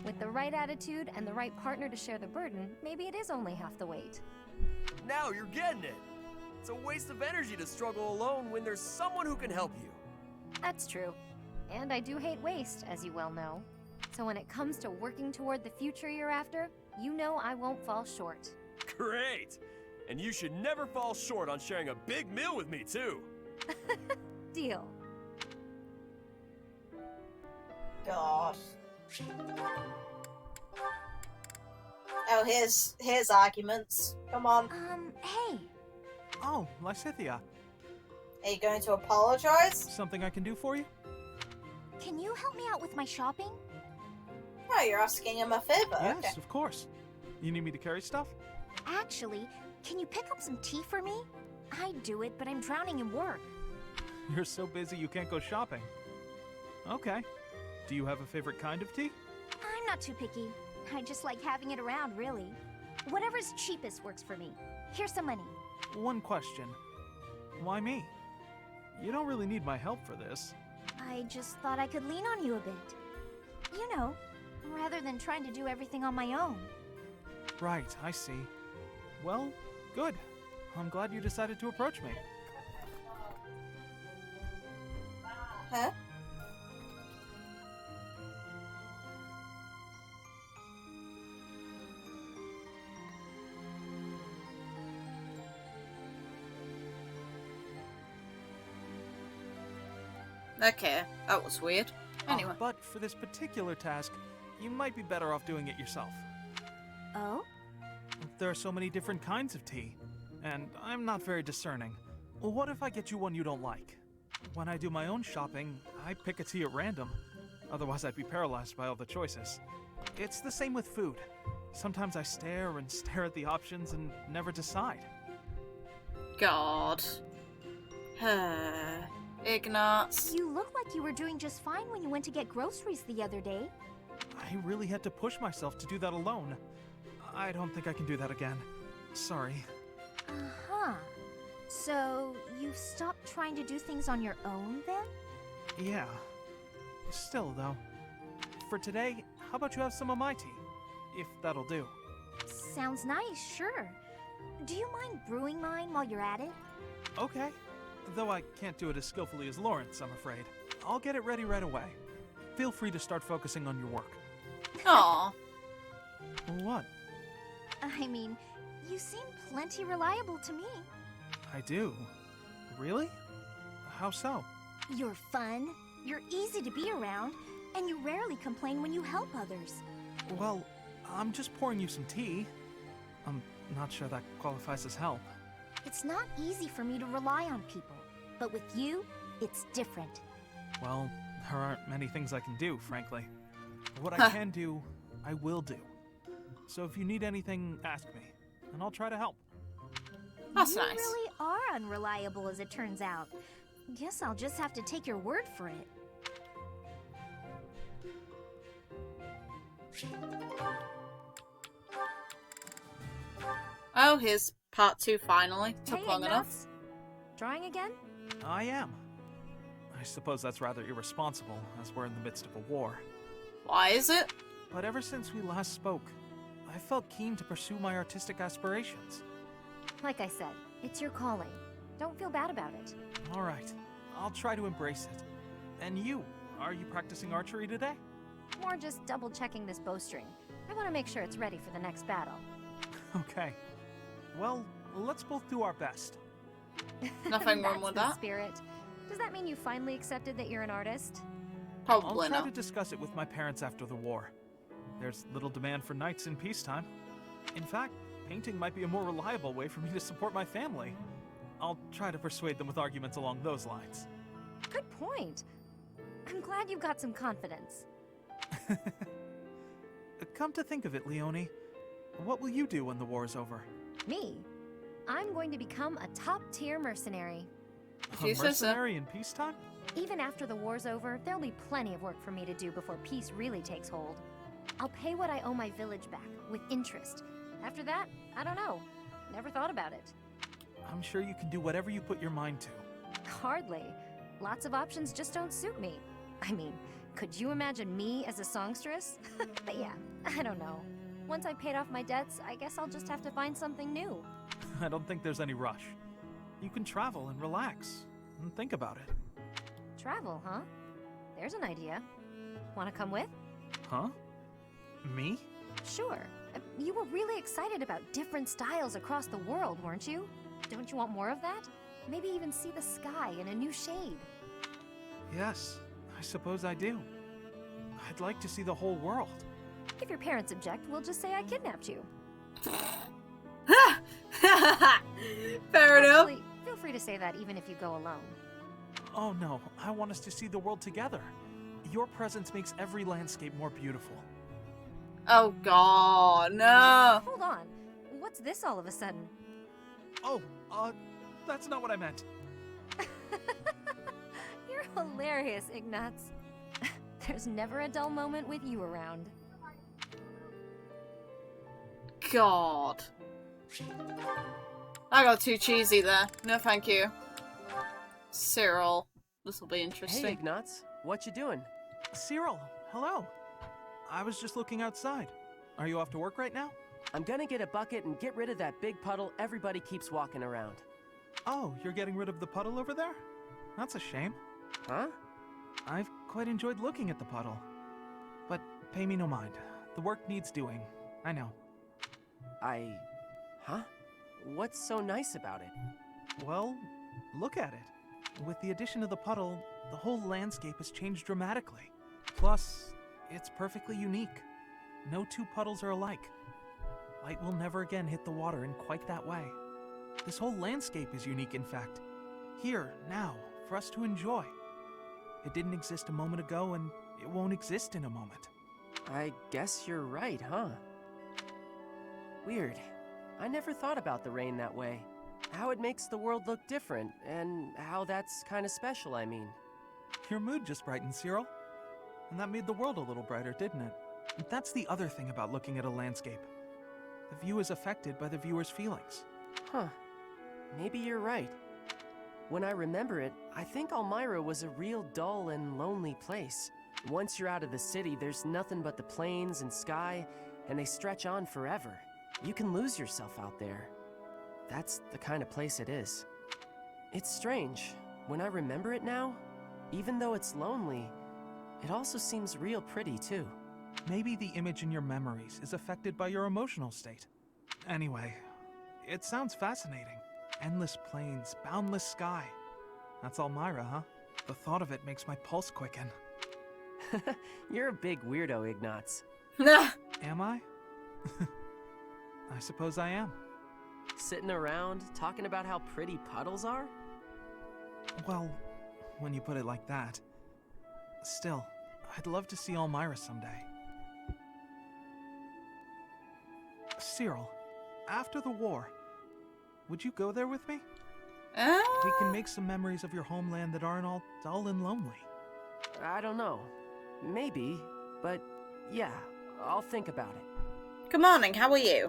With the right attitude and the right partner to share the burden, maybe it is only half the weight. Now you're getting it. It's a waste of energy to struggle alone when there's someone who can help you. That's true. And I do hate waste, as you well know. So when it comes to working toward the future you're after, you know I won't fall short. Great! And you should never fall short on sharing a big meal with me, too. Deal. Gosh. Oh, here's arguments. Come on. Hey. Oh, Lysithia. Are you going to apologize? Something I can do for you? Can you help me out with my shopping? Oh, you're asking him a favor. Yes, Okay. of course. You need me to carry stuff? Actually, can you pick up some tea for me? I'd do it, but I'm drowning in work. You're so busy you can't go shopping. Okay. Do you have a favorite kind of tea? I'm not too picky. I just like having it around, really. Whatever's cheapest works for me. Here's some money. One question. Why me? You don't really need my help for this. I just thought I could lean on you a bit. You know, rather than trying to do everything on my own. Right, I see. Well, good. I'm glad you decided to approach me. Huh? Okay, that was weird. Anyway. But for this particular task, you might be better off doing it yourself. Oh? There are so many different kinds of tea, and I'm not very discerning. What if I get you one you don't like? When I do my own shopping, I pick a tea at random. Otherwise, I'd be paralyzed by all the choices. It's the same with food. Sometimes I stare and stare at the options and never decide. God. Ignatz. You look like you were doing just fine when you went to get groceries the other day. I really had to push myself to do that alone. I don't think I can do that again. Sorry. Uh-huh. So, you've stopped trying to do things on your own, then? Yeah. Still, though. For today, how about you have some of my tea? If that'll do. Sounds nice, sure. Do you mind brewing mine while you're at it? Okay. Though I can't do it as skillfully as Lawrence, I'm afraid. I'll get it ready right away. Feel free to start focusing on your work. Aww. What? I mean, you seem plenty reliable to me. I do. Really? How so? You're fun, you're easy to be around, and you rarely complain when you help others. Well, I'm just pouring you some tea. I'm not sure that qualifies as help. It's not easy for me to rely on people, but with you, it's different. Well, there aren't many things I can do, frankly. What I can do, I will do. So if you need anything, ask me, and I'll try to help. That's you nice. really are unreliable, as it turns out. Guess I'll just have to take your word for it. Oh, here's part 2 finally. Took Hey, long enough. Ignatz. Drawing again? I am. I suppose that's rather irresponsible, as we're in the midst of a war. Why is it? But ever since we last spoke, I felt keen to pursue my artistic aspirations. Like I said, it's your calling. Don't feel bad about it. Alright, I'll try to embrace it. And you, are you practicing archery today? More just double-checking this bowstring. I want to make sure it's ready for the next battle. Okay. Well, let's both do our best. Nothing wrong with the that. Spirit. Does that mean you finally accepted that you're an artist? Probably I'll try not. to discuss it with my parents after the war. There's little demand for knights in peacetime. In fact, painting might be a more reliable way for me to support my family. I'll try to persuade them with arguments along those lines. Good point. I'm glad you've got some confidence. Come to think of it, Leonie, what will you do when the war is over? Me? I'm going to become a top-tier mercenary. A mercenary in peacetime? Even after the war's over, there'll be plenty of work for me to do before peace really takes hold. I'll pay what I owe my village back, with interest. After that, I don't know. Never thought about it. I'm sure you can do whatever you put your mind to. Hardly. Lots of options just don't suit me. I mean, could you imagine me as a songstress? But yeah, I don't know. Once I've paid off my debts, I guess I'll just have to find something new. I don't think there's any rush. You can travel and relax, and think about it. Travel, huh? There's an idea. Want to come with? Huh? Me? Sure. You were really excited about different styles across the world, weren't you? Don't you want more of that? Maybe even see the sky in a new shade. Yes, I suppose I do. I'd like to see the whole world. If your parents object, we'll just say I kidnapped you. Fair enough. Actually, feel free to say that even if you go alone. Oh no, I want us to see the world together. Your presence makes every landscape more beautiful. Oh god, no. Hold on. What's this all of a sudden? Oh, that's not what I meant. You're hilarious, Ignatz. There's never a dull moment with you around. God. I got too cheesy there. No thank you. Cyril. This will be interesting. Hey, Ignatz. What you doing? Cyril, hello. I was just looking outside. Are you off to work right now? I'm gonna get a bucket and get rid of that big puddle everybody keeps walking around. Oh, you're getting rid of the puddle over there? That's a shame. Huh? I've quite enjoyed looking at the puddle. But pay me no mind. The work needs doing. I know. Huh? What's so nice about it? Well, look at it. With the addition of the puddle, the whole landscape has changed dramatically. Plus, it's perfectly unique. No two puddles are alike. Light will never again hit the water in quite that way. This whole landscape is unique, in fact. Here, now, for us to enjoy. It didn't exist a moment ago, and it won't exist in a moment. I guess you're right, huh? Weird. I never thought about the rain that way. How it makes the world look different, and how that's kind of special, I mean. Your mood just brightened, Cyril. And that made the world a little brighter, didn't it? And that's the other thing about looking at a landscape. The view is affected by the viewer's feelings. Huh. Maybe you're right. When I remember it, I think Elmira was a real dull and lonely place. Once you're out of the city, there's nothing but the plains and sky, and they stretch on forever. You can lose yourself out there. That's the kind of place it is. It's strange. When I remember it now, even though it's lonely, it also seems real pretty too. Maybe the image in your memories is affected by your emotional state. Anyway, it sounds fascinating. Endless plains, boundless sky. That's Elmira, huh? The thought of it makes my pulse quicken. You're a big weirdo, Ignatz. Am I? I suppose I am. Sitting around, talking about how pretty puddles are? Well, when you put it like that. Still, I'd love to see Elmira someday. Cyril, after the war, would you go there with me? Uh? We can make some memories of your homeland that aren't all dull and lonely. I don't know. Maybe, but yeah, I'll think about it. Good morning, how are you?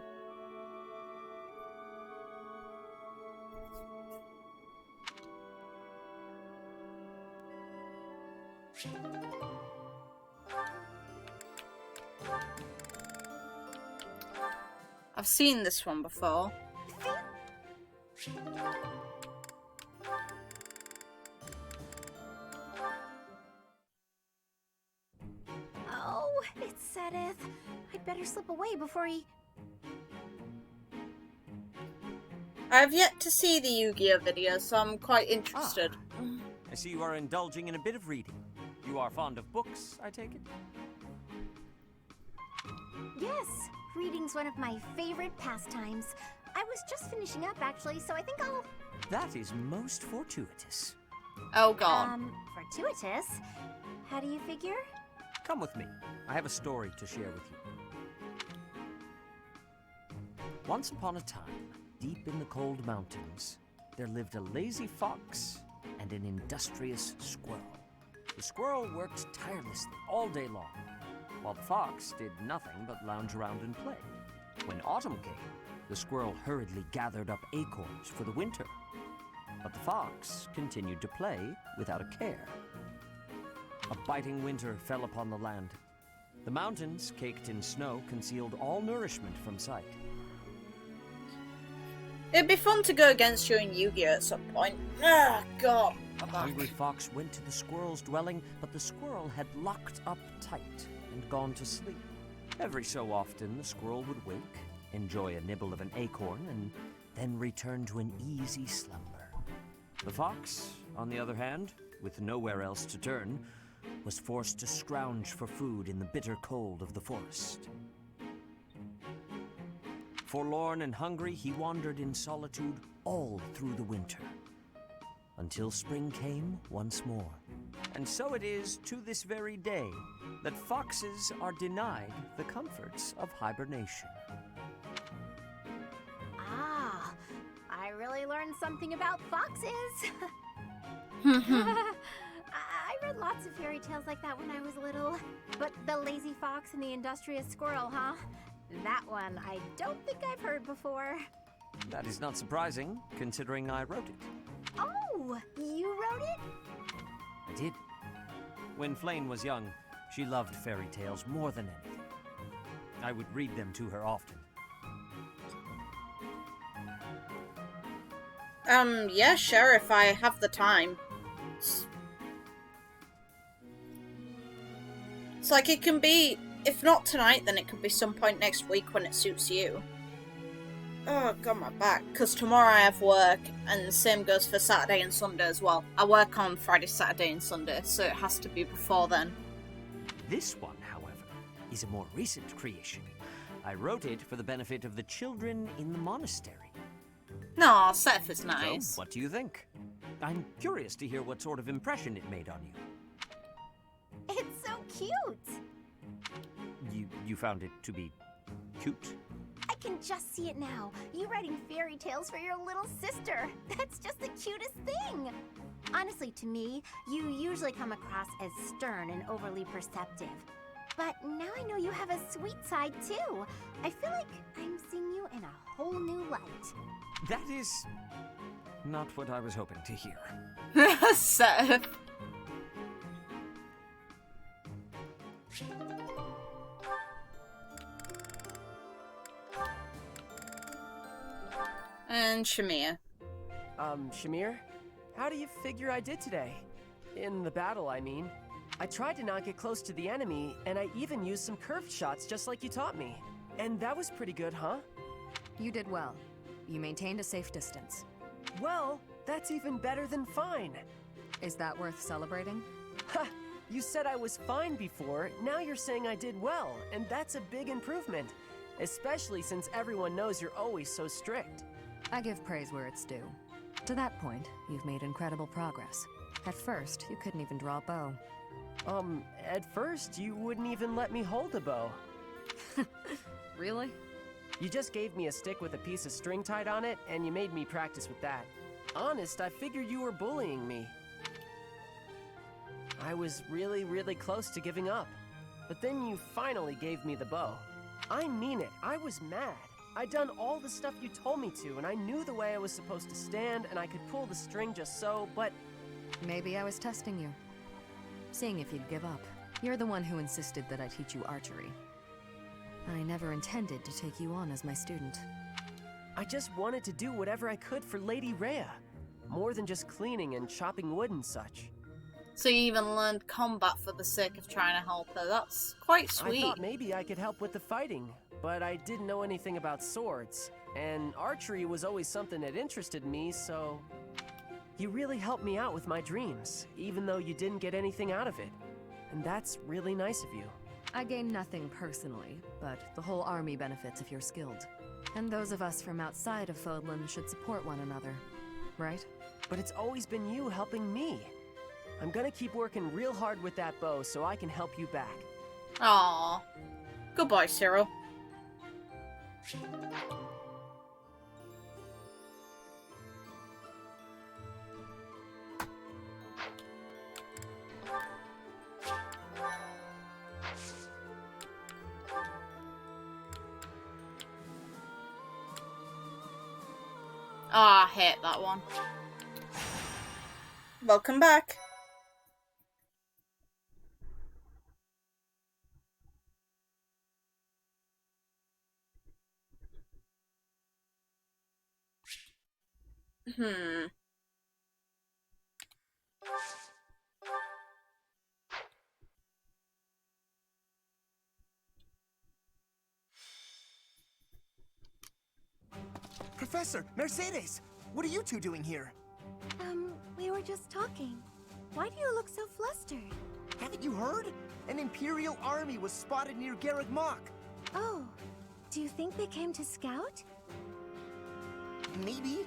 I've seen this one before. Oh, it's Sothis. I'd better slip away before he... I have yet to see the Yu-Gi-Oh video, so I'm quite interested. I see you are indulging in a bit of reading. You are fond of books, I take it? Yes, reading's one of my favorite pastimes. I was just finishing up, actually, so I think I'll... That is most fortuitous. Oh, God. Fortuitous? How do you figure? Come with me. I have a story to share with you. Once upon a time, deep in the cold mountains, there lived a lazy fox and an industrious squirrel. The squirrel worked tirelessly all day long, while the fox did nothing but lounge around and play. When autumn came, the squirrel hurriedly gathered up acorns for the winter, but the fox continued to play without a care. A biting winter fell upon the land. The mountains, caked in snow, concealed all nourishment from sight. It'd be fun to go against you in Yu-Gi-Oh at some point. Ah, God. The hungry fox went to the squirrel's dwelling, but the squirrel had locked up tight and gone to sleep. Every so often, the squirrel would wake, enjoy a nibble of an acorn, and then return to an easy slumber. The fox, on the other hand, with nowhere else to turn, was forced to scrounge for food in the bitter cold of the forest. Forlorn and hungry, he wandered in solitude all through the winter, until spring came once more. And so it is to this very day that foxes are denied the comforts of hibernation. Ah, I really learned something about foxes. I read lots of fairy tales like that when I was little. But the lazy fox and the industrious squirrel, huh? That one I don't think I've heard before. That is not surprising, considering I wrote it. Oh, you wrote it? I did. When Flame was young, she loved fairy tales more than anything. I would read them to her often. Yeah, sure, if I have the time. It's like it can be, if not tonight, then it could be some point next week when it suits you. Oh, God, my back. Because tomorrow I have work, and the same goes for Saturday and Sunday as well. I work on Friday, Saturday, and Sunday, so it has to be before then. This one, however, is a more recent creation. I wrote it for the benefit of the children in the monastery. No, Seth is nice. So, what do you think? I'm curious to hear what sort of impression it made on you. It's so cute! You found it to be cute? I can just see it now. You writing fairy tales for your little sister. That's just the cutest thing. Honestly, to me, you usually come across as stern and overly perceptive. But now I know you have a sweet side, too. I feel like I'm seeing you in a whole new light. That is not what I was hoping to hear. Seth. And Shamir. Shamir? How do you figure I did today? In the battle, I mean. I tried to not get close to the enemy, and I even used some curved shots just like you taught me. And that was pretty good, huh? You did well. You maintained a safe distance. Well, that's even better than fine. Is that worth celebrating? Ha! You said I was fine before, now you're saying I did well, and that's a big improvement. Especially since everyone knows you're always so strict. I give praise where it's due. To that point, you've made incredible progress. At first, you couldn't even draw a bow. At first, you wouldn't even let me hold a bow. Really? You just gave me a stick with a piece of string tied on it, and you made me practice with that. Honest, I figured you were bullying me. I was really, really close to giving up. But then you finally gave me the bow. I mean it, I was mad. I'd done all the stuff you told me to, and I knew the way I was supposed to stand, and I could pull the string just so, but... Maybe I was testing you. Seeing if you'd give up. You're the one who insisted that I teach you archery. I never intended to take you on as my student. I just wanted to do whatever I could for Lady Rhea. More than just cleaning and chopping wood and such. So you even learned combat for the sake of trying to help her. That's quite sweet. I thought maybe I could help with the fighting, but I didn't know anything about swords. And archery was always something that interested me, so... You really helped me out with my dreams, even though you didn't get anything out of it. And that's really nice of you. I gain nothing personally, but the whole army benefits if you're skilled. And those of us from outside of Fodlan should support one another, right? But it's always been you helping me. I'm gonna keep working real hard with that bow so I can help you back. Aww. Goodbye, Cyril. Ah, I hate that one. Welcome back. Professor, Mercedes! What are you two doing here? We were just talking. Why do you look so flustered? Haven't you heard? An Imperial army was spotted near Garreg Mach. Oh, do you think they came to scout? Maybe.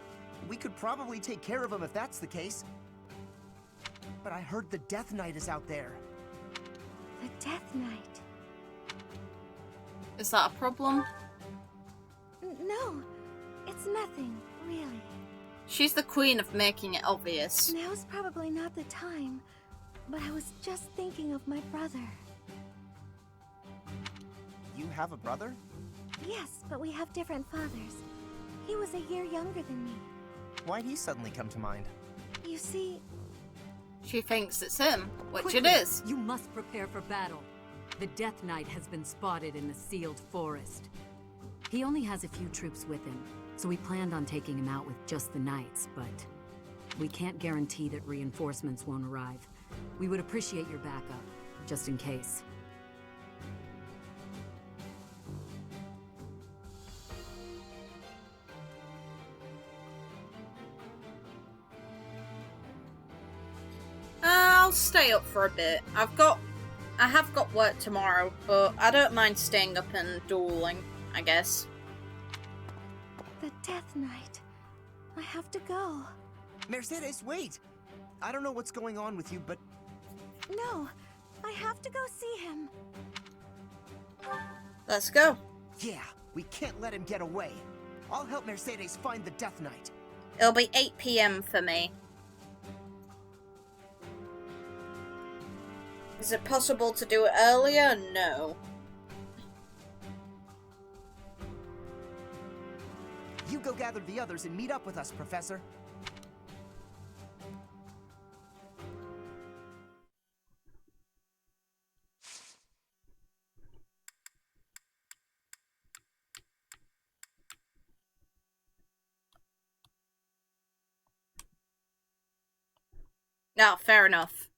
We could probably take care of them if that's the case. But I heard the Death Knight is out there. The Death Knight? Is that a problem? No, it's nothing, really. She's the queen of making it obvious. Now's probably not the time, but I was just thinking of my brother. You have a brother? Yes, but we have different fathers. He was a year younger than me. Why'd he suddenly come to mind? You see... She thinks it's him, which Quickly, it is. You must prepare for battle. The Death Knight has been spotted in the sealed forest. He only has a few troops with him, so we planned on taking him out with just the knights, but we can't guarantee that reinforcements won't arrive. We would appreciate your backup, just in case. I'll stay up for a bit. I have got work tomorrow, but I don't mind staying up and dueling, I guess. The Death Knight. I have to go. Mercedes, wait! I don't know what's going on with you, but... No, I have to go see him. Let's go. Yeah, we can't let him get away. I'll help Mercedes find the Death Knight. It'll be 8 PM for me. Is it possible to do it earlier? No. You go gather the others and meet up with us, Professor. No, fair enough.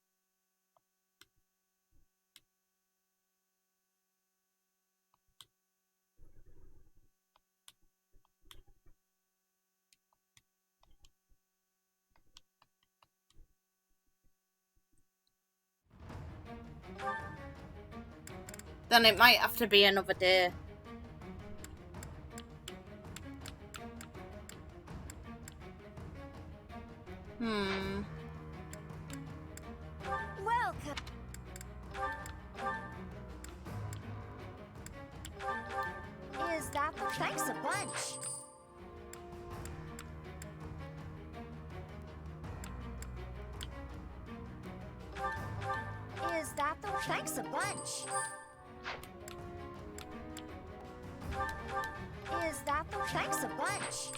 Then it might have to be another day. Welcome. Is that the Thanks a bunch. Is that the... Thanks a bunch. Is that the... Thanks a bunch.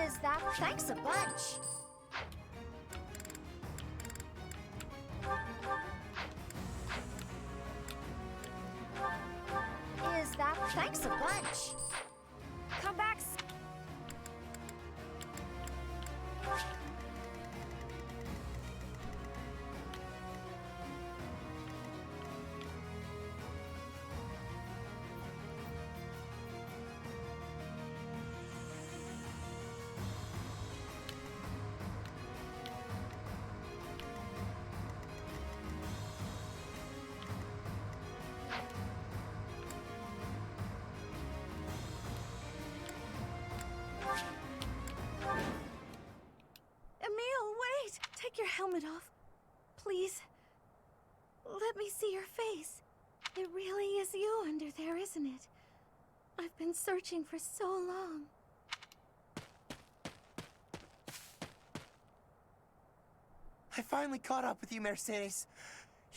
Is that... Thanks a bunch. Is that... Thanks a bunch. Come back. Take your helmet off. Please. Let me see your face. It really is you under there, isn't it? I've been searching for so long. I finally caught up with you, Mercedes.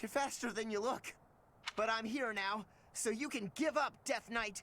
You're faster than you look. But I'm here now, so you can give up, Death Knight.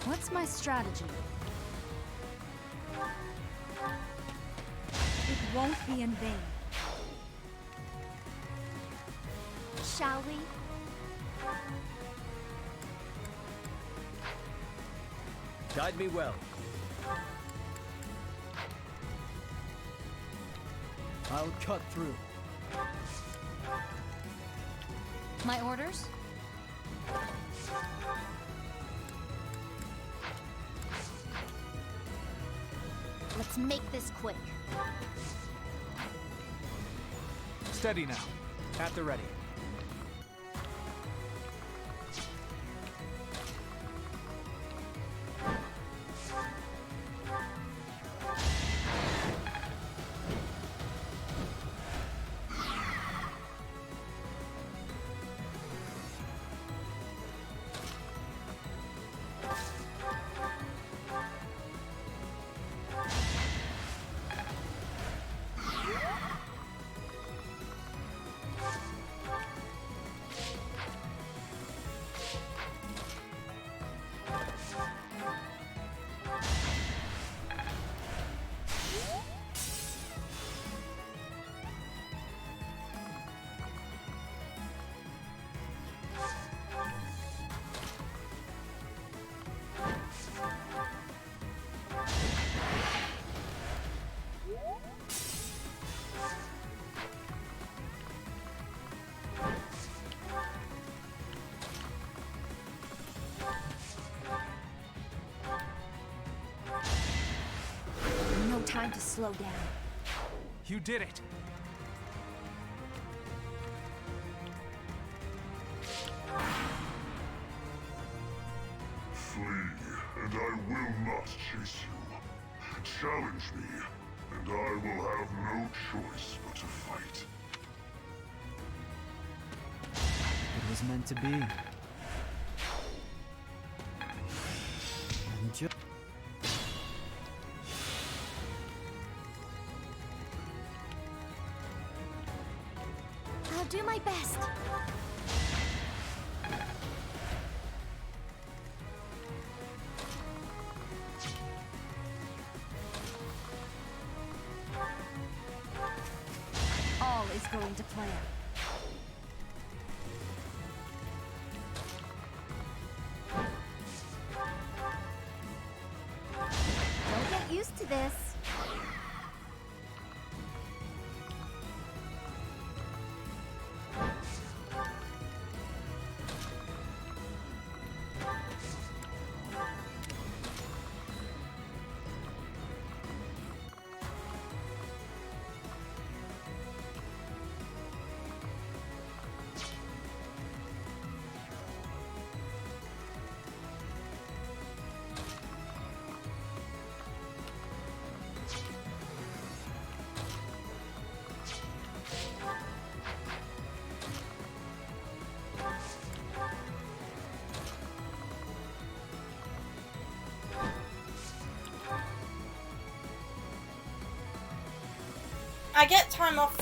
What's my strategy? It won't be in vain. Shall we? Guide me well. I'll cut through. My orders? Let's make this quick. Steady now. At the ready. Time to slow down. You did it. Flee, and I will not chase you. Challenge me, and I will have no choice but to fight. It was meant to be. And I'll do my best. All is going to plan. Don't get used to this. I get time off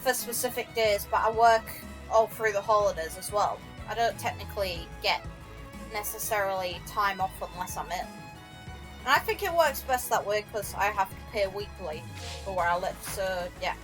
for specific days, but I work all through the holidays as well. I don't technically get necessarily time off unless I'm ill. And I think it works best that way because I have to pay weekly for where I live, so yeah.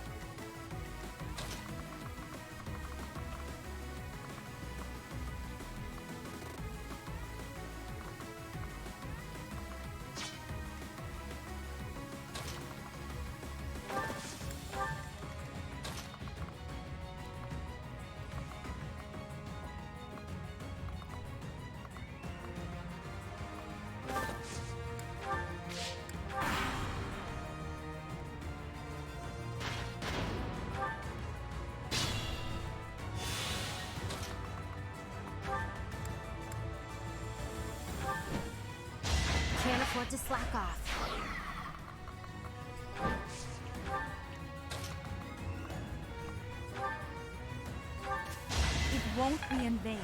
Can't afford to slack off. It won't be in vain.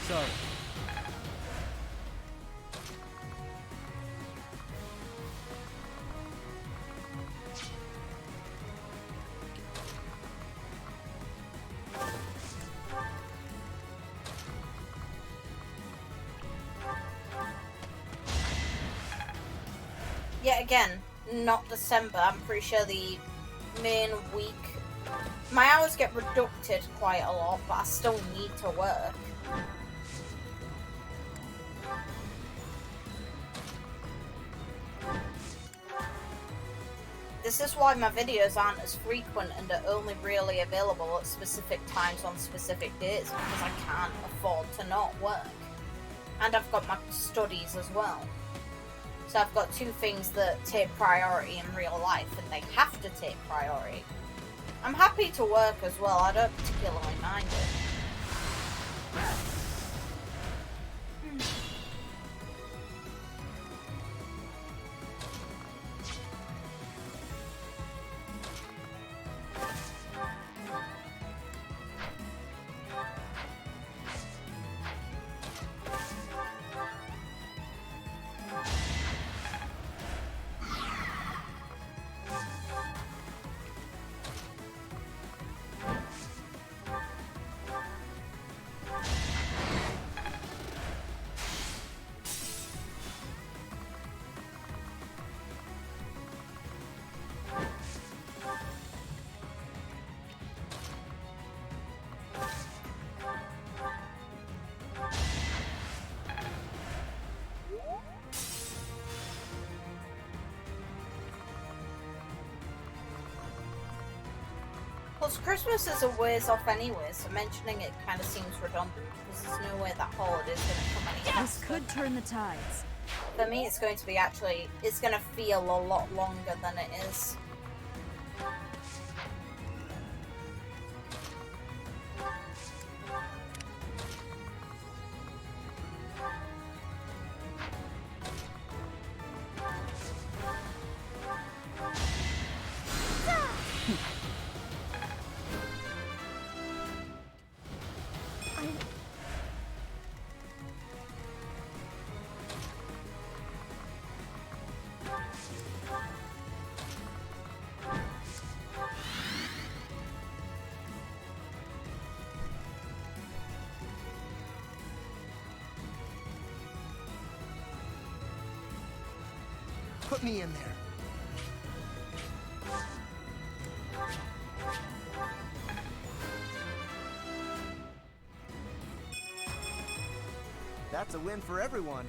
Sorry. Yet again, not December. I'm pretty sure the main week. My hours get reducted quite a lot, but I still need to work. This is why my videos aren't as frequent and are only really available at specific times on specific days, because I can't afford to not work. And I've got my studies as well. So I've got two things that take priority in real life, and they have to take priority. I'm happy to work as well, I don't particularly mind it. Plus, Christmas is a ways off anyway, so mentioning it kind of seems redundant, because there's no way that holiday's going to come any This faster. could turn the tides. For me, it's going to be it's going to feel a lot longer than it is. Put me in there. That's a win for everyone.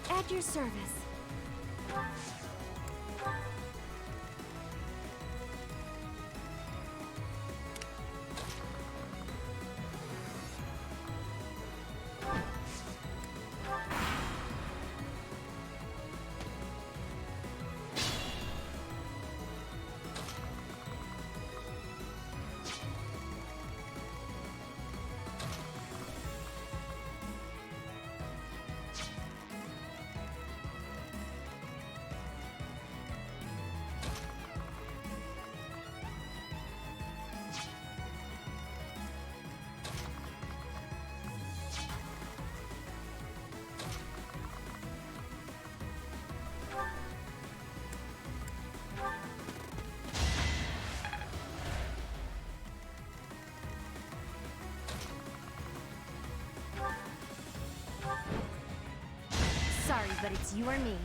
At your service. Sorry, but it's you or me.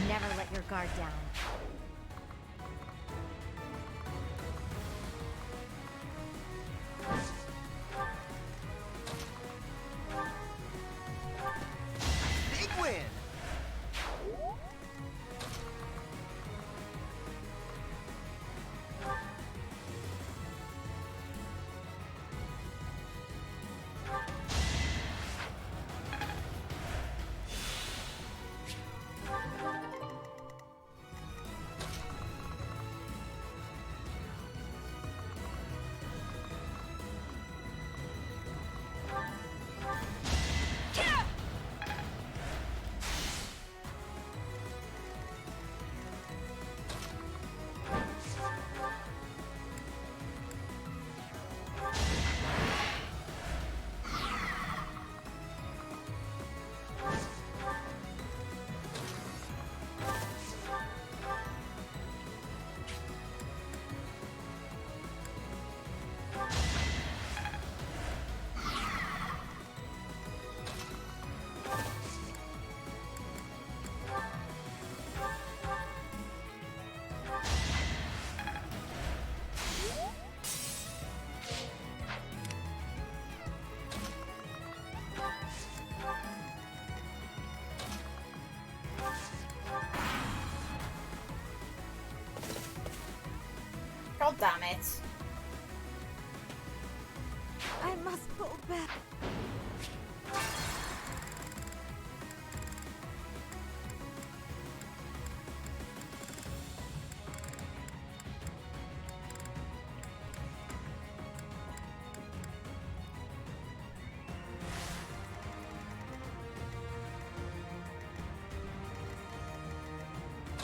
Never let your guard down. Big win! Damn it. I must go back.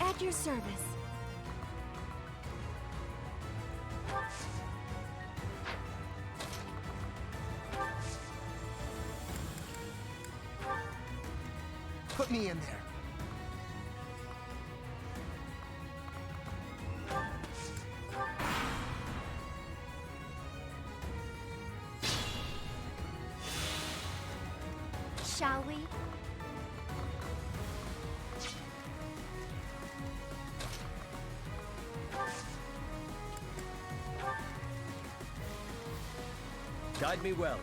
At your service. Put me in there. Shall we? Guide me well.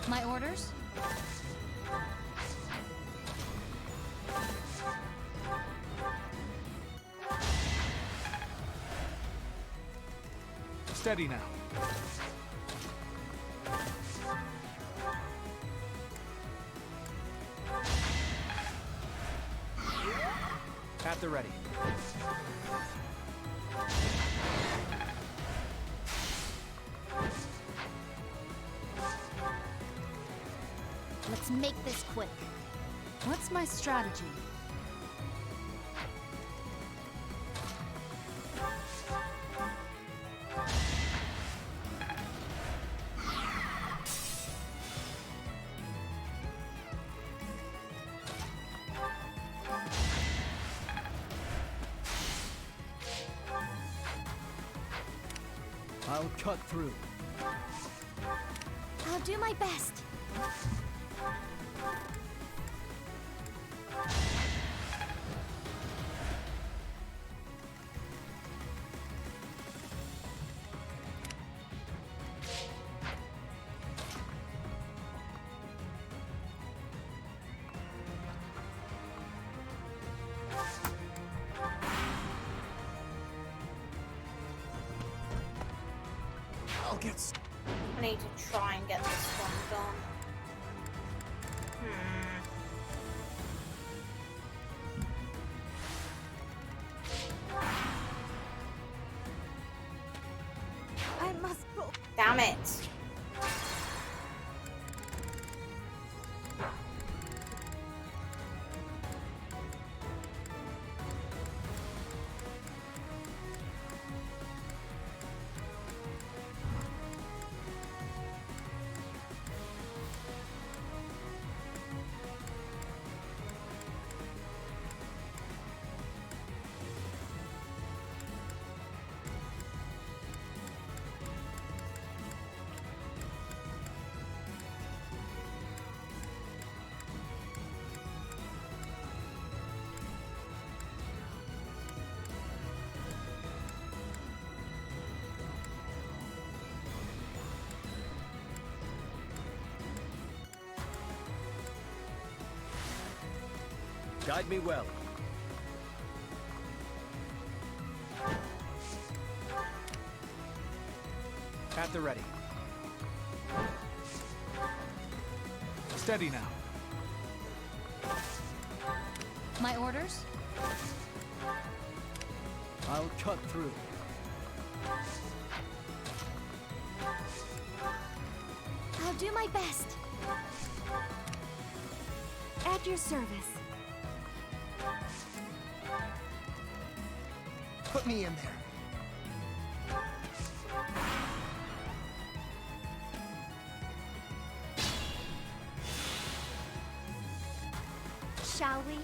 My orders? Steady now. At the ready. Let's make this quick. What's my strategy? I'll cut through. I'll do my best. I need to try and get this one done. I must go. Damn it. Guide me well. At the ready. Steady now. My orders? I'll cut through. I'll do my best. At your service. Put me in there. Shall we?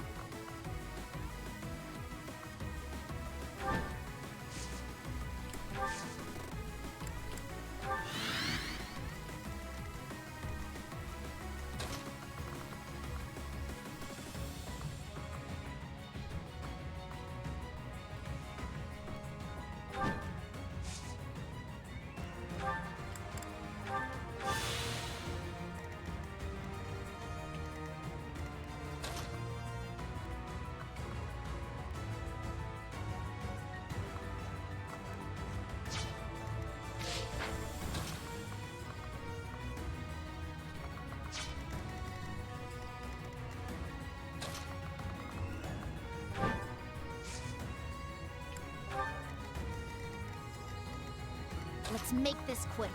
Let's make this quick.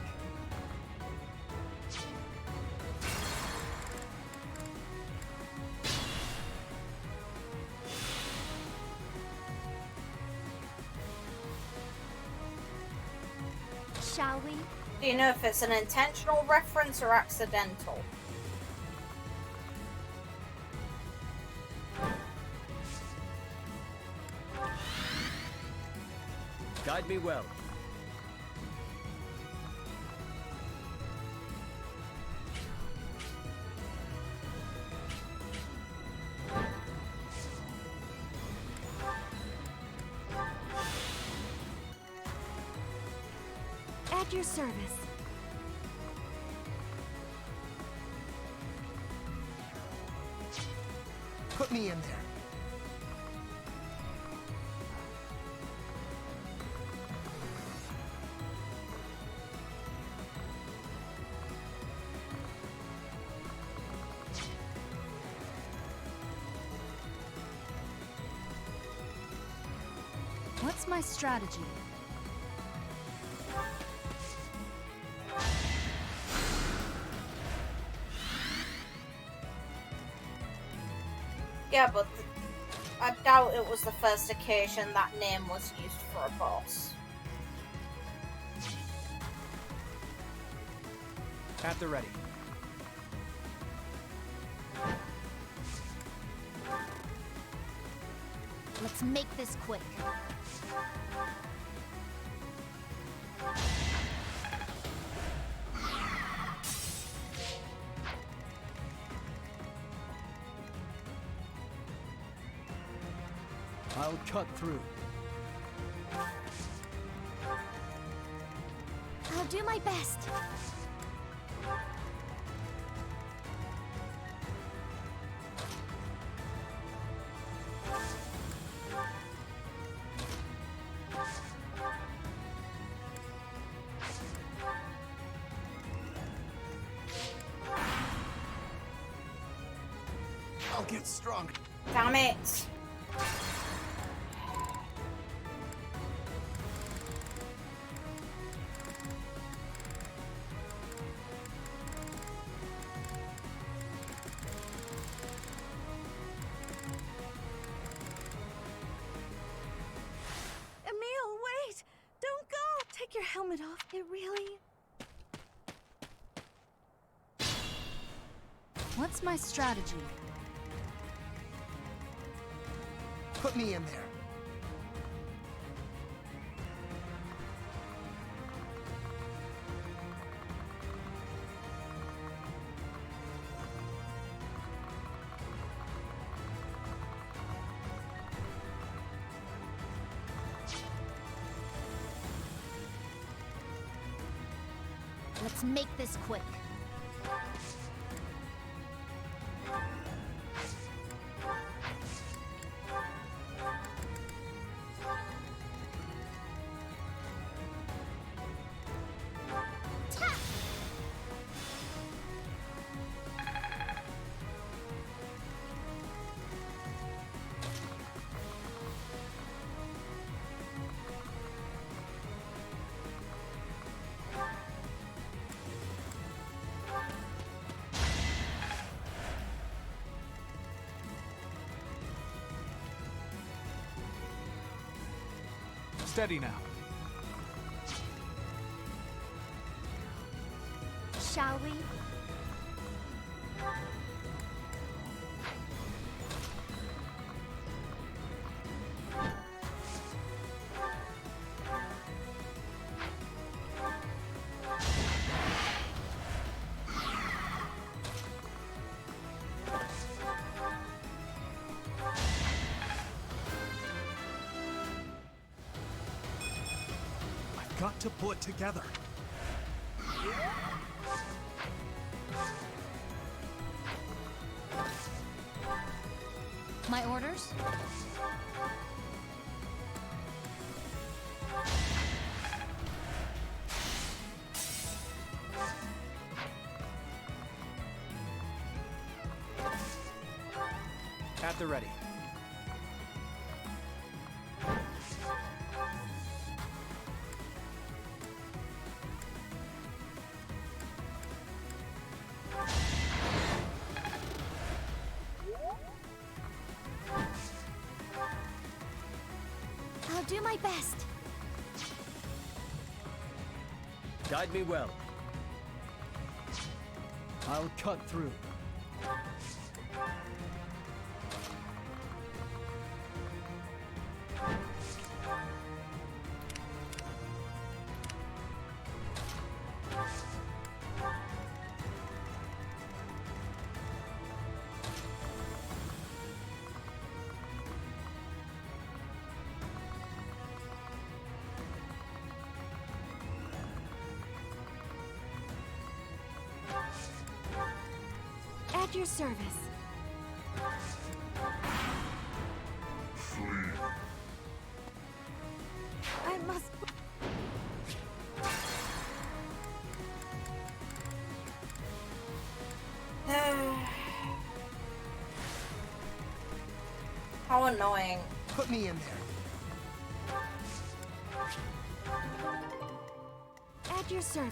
Shall we? Do you know if it's an intentional reference or accidental? Guide me well. At your service. Put me in there. What's my strategy? Yeah, but I doubt it was the first occasion that name was used for a boss. At the ready. Let's make this quick. I'll cut through. I'll do my best. I'll get strong. Damn it! Emil, wait! Don't go! Take your helmet off. It really... What's my strategy? Put me in there. Let's make this quick. Steady now. Shall we? Got to pull it together. My orders? At the ready. best. Guide me well. I'll cut through. At your service. I must... How annoying. Put me in there. At your service.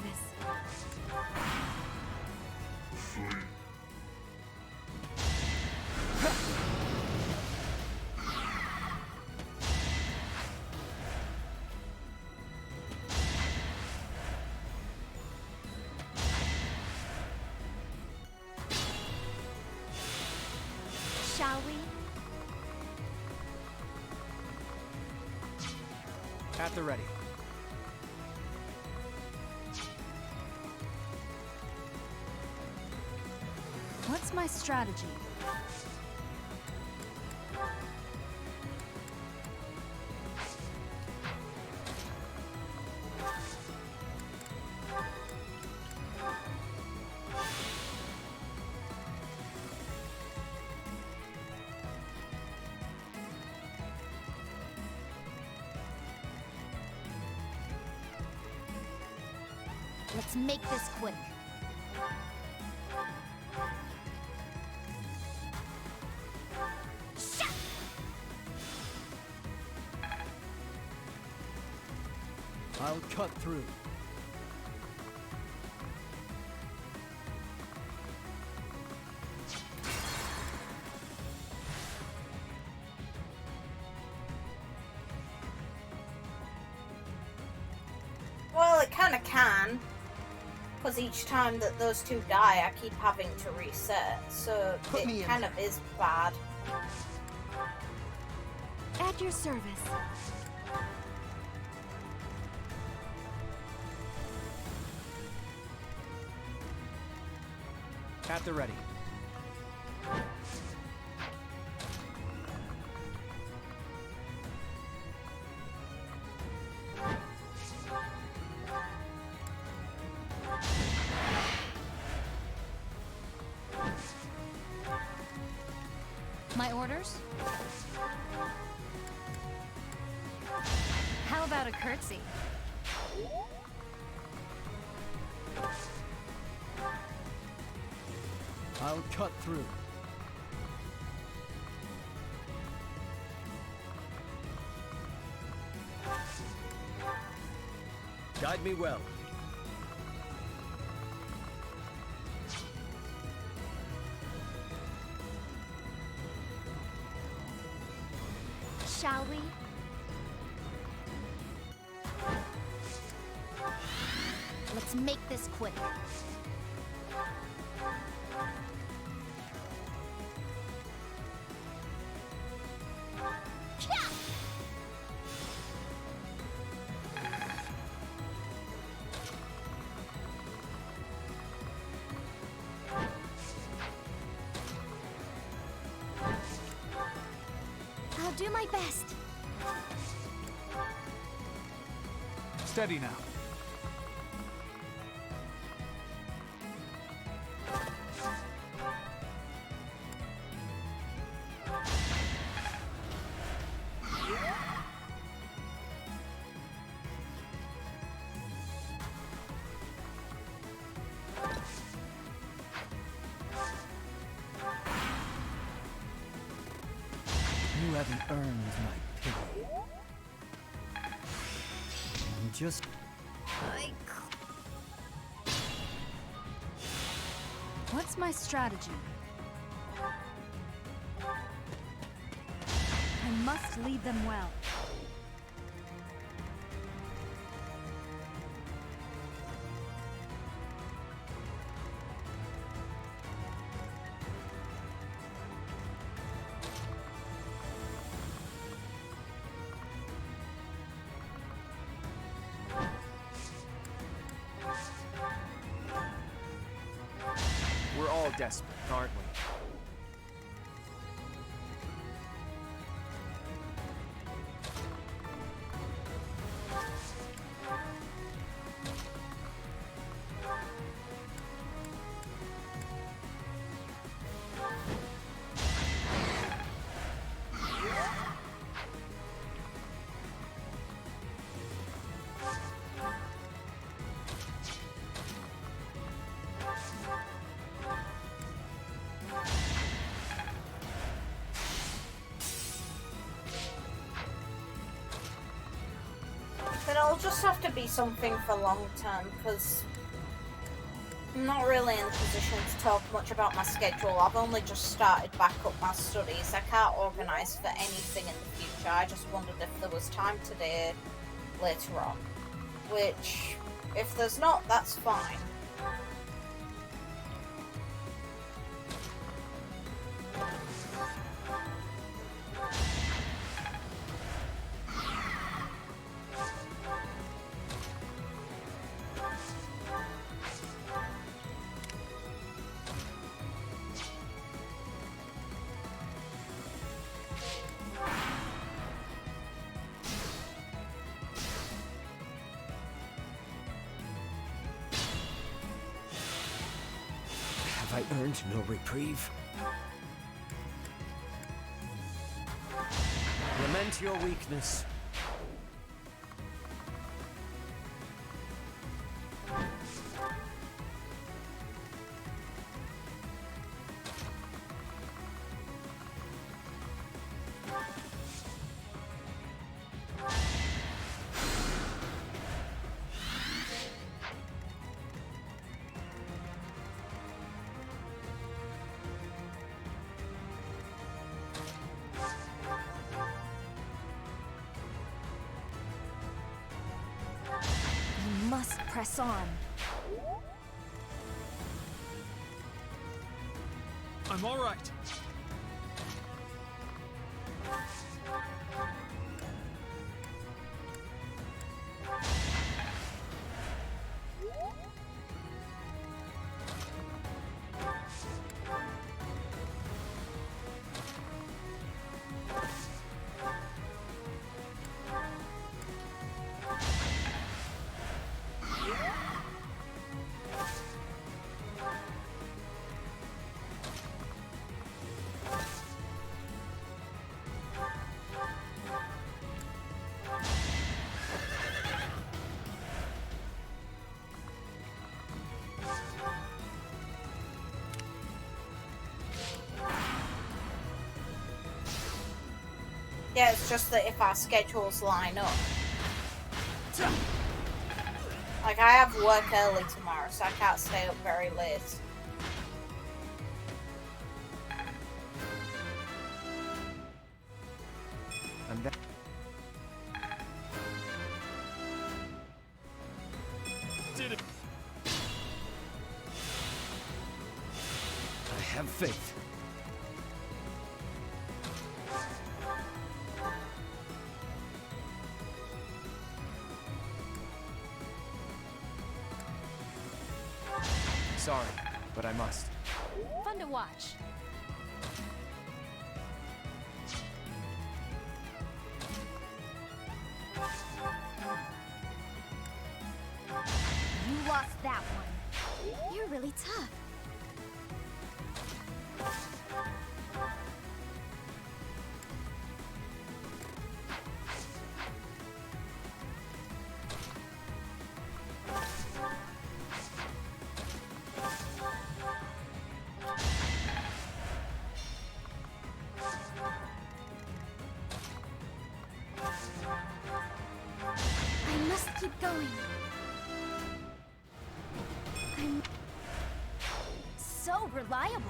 Shall we? At the ready. What's my strategy? Let's make this quick. I'll cut through. Well, it kind of can. Because each time that those two die, I keep having to reset. So it kind of is bad. At your service. At the ready. My orders? How about a curtsy? I'll cut through. Guide me well. Shall we? Let's make this quick. I'll do my best. Steady now. You haven't earned my pity. I'm just... What's my strategy? I must lead them well. desperate, aren't we? But it'll just have to be something for long term, because I'm not really in a position to talk much about my schedule. I've only just started back up my studies. I can't organise for anything in the future. I just wondered if there was time today later on. Which, if there's not, that's fine. Have I earned no reprieve? Lament your weakness. Must press on. I'm all right. Yeah, it's just that if our schedules line up. Like, I have work early tomorrow, so I can't stay up very late. I'm back. Did it. I have faith. Sorry, but I must. Fun to watch. You lost that one. You're really tough. I must keep going. I'm so reliable.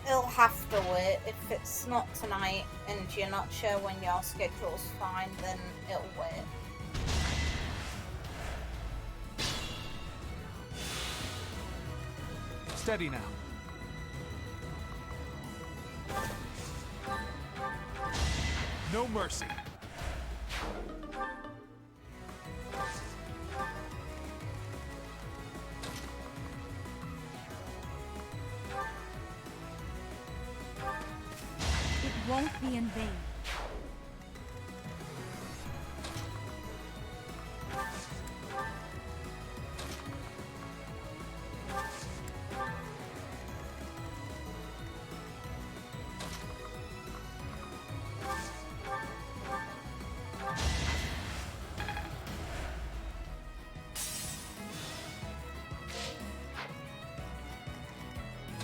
It'll have to wait. If it's not tonight and you're not sure when your schedule's fine, then it'll wait. Steady now. No mercy. It won't be in vain.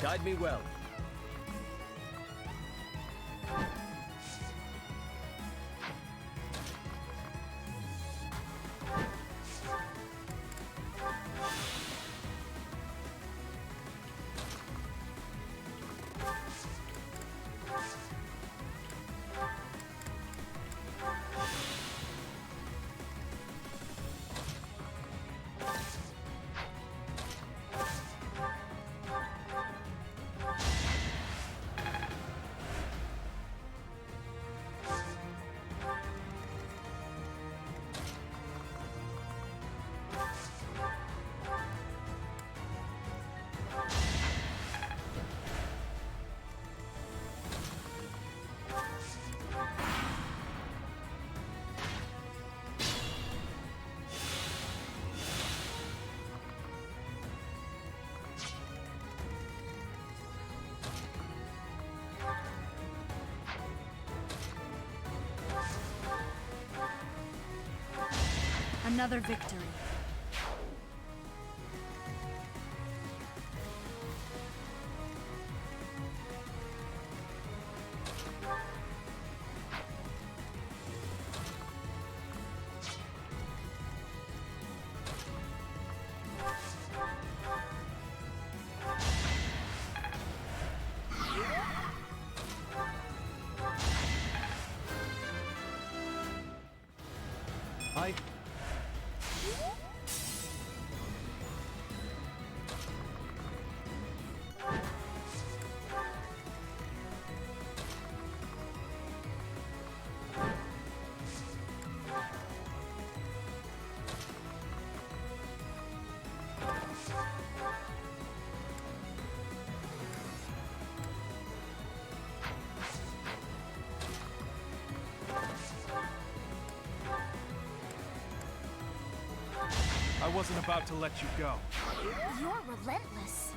Guide me well. Another victory. I wasn't about to let you go. You're relentless.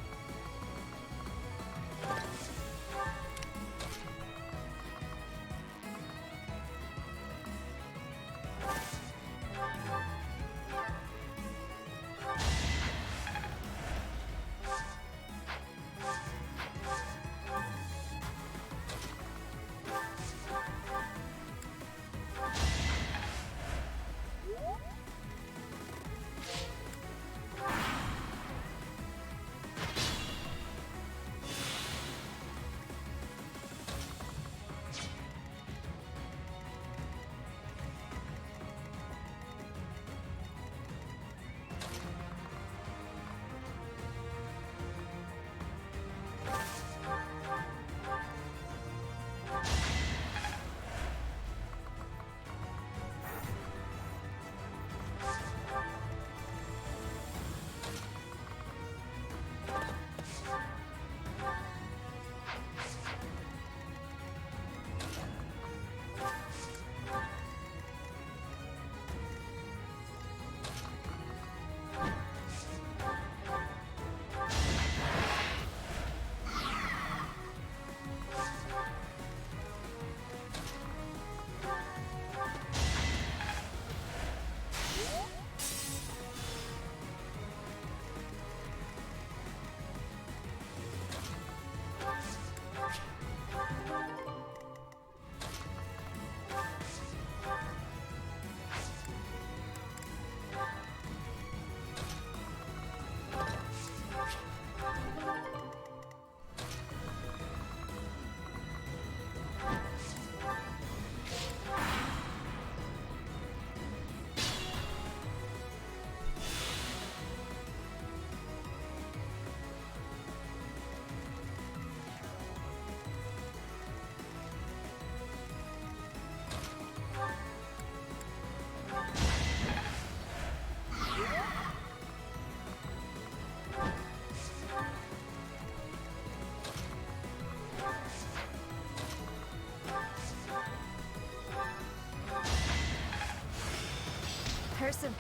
person.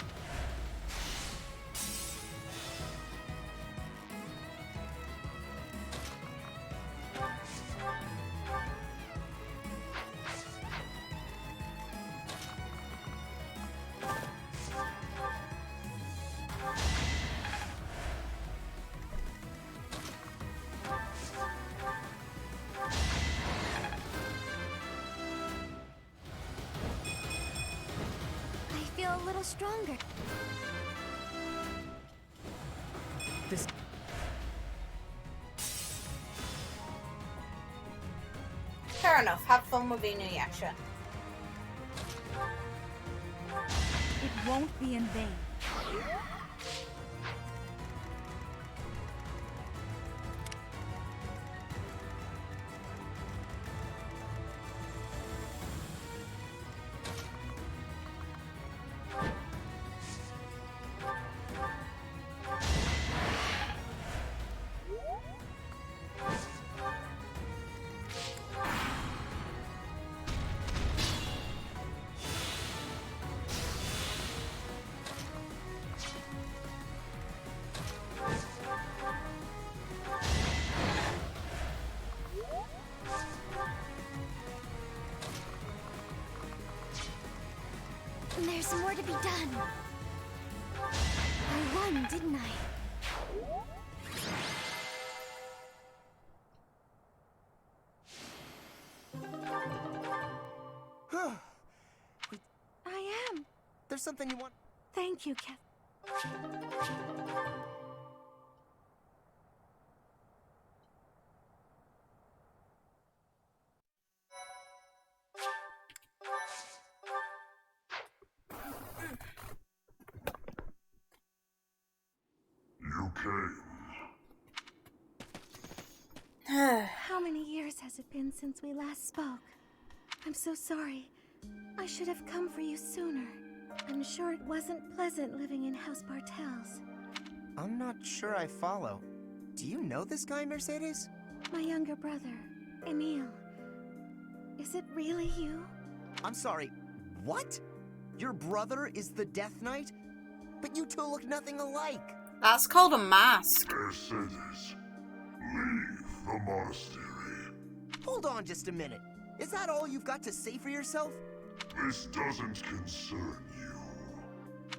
I feel a little stronger. This... Fair enough, have fun with Inuyasha. It won't be in vain. There's more to be done. I won, didn't I? I am. There's something you want? Thank you, Kev. You came. How many years has it been since we last spoke? I'm so sorry. I should have come for you sooner. I'm sure it wasn't pleasant living in House Bartels. I'm not sure I follow. Do you know this guy, Mercedes? My younger brother, Emil. Is it really you? I'm sorry, what? Your brother is the Death Knight? But you two look nothing alike. That's called a mask. Mercedes, leave the monastery. Hold on just a minute. Is that all you've got to say for yourself? This doesn't concern you.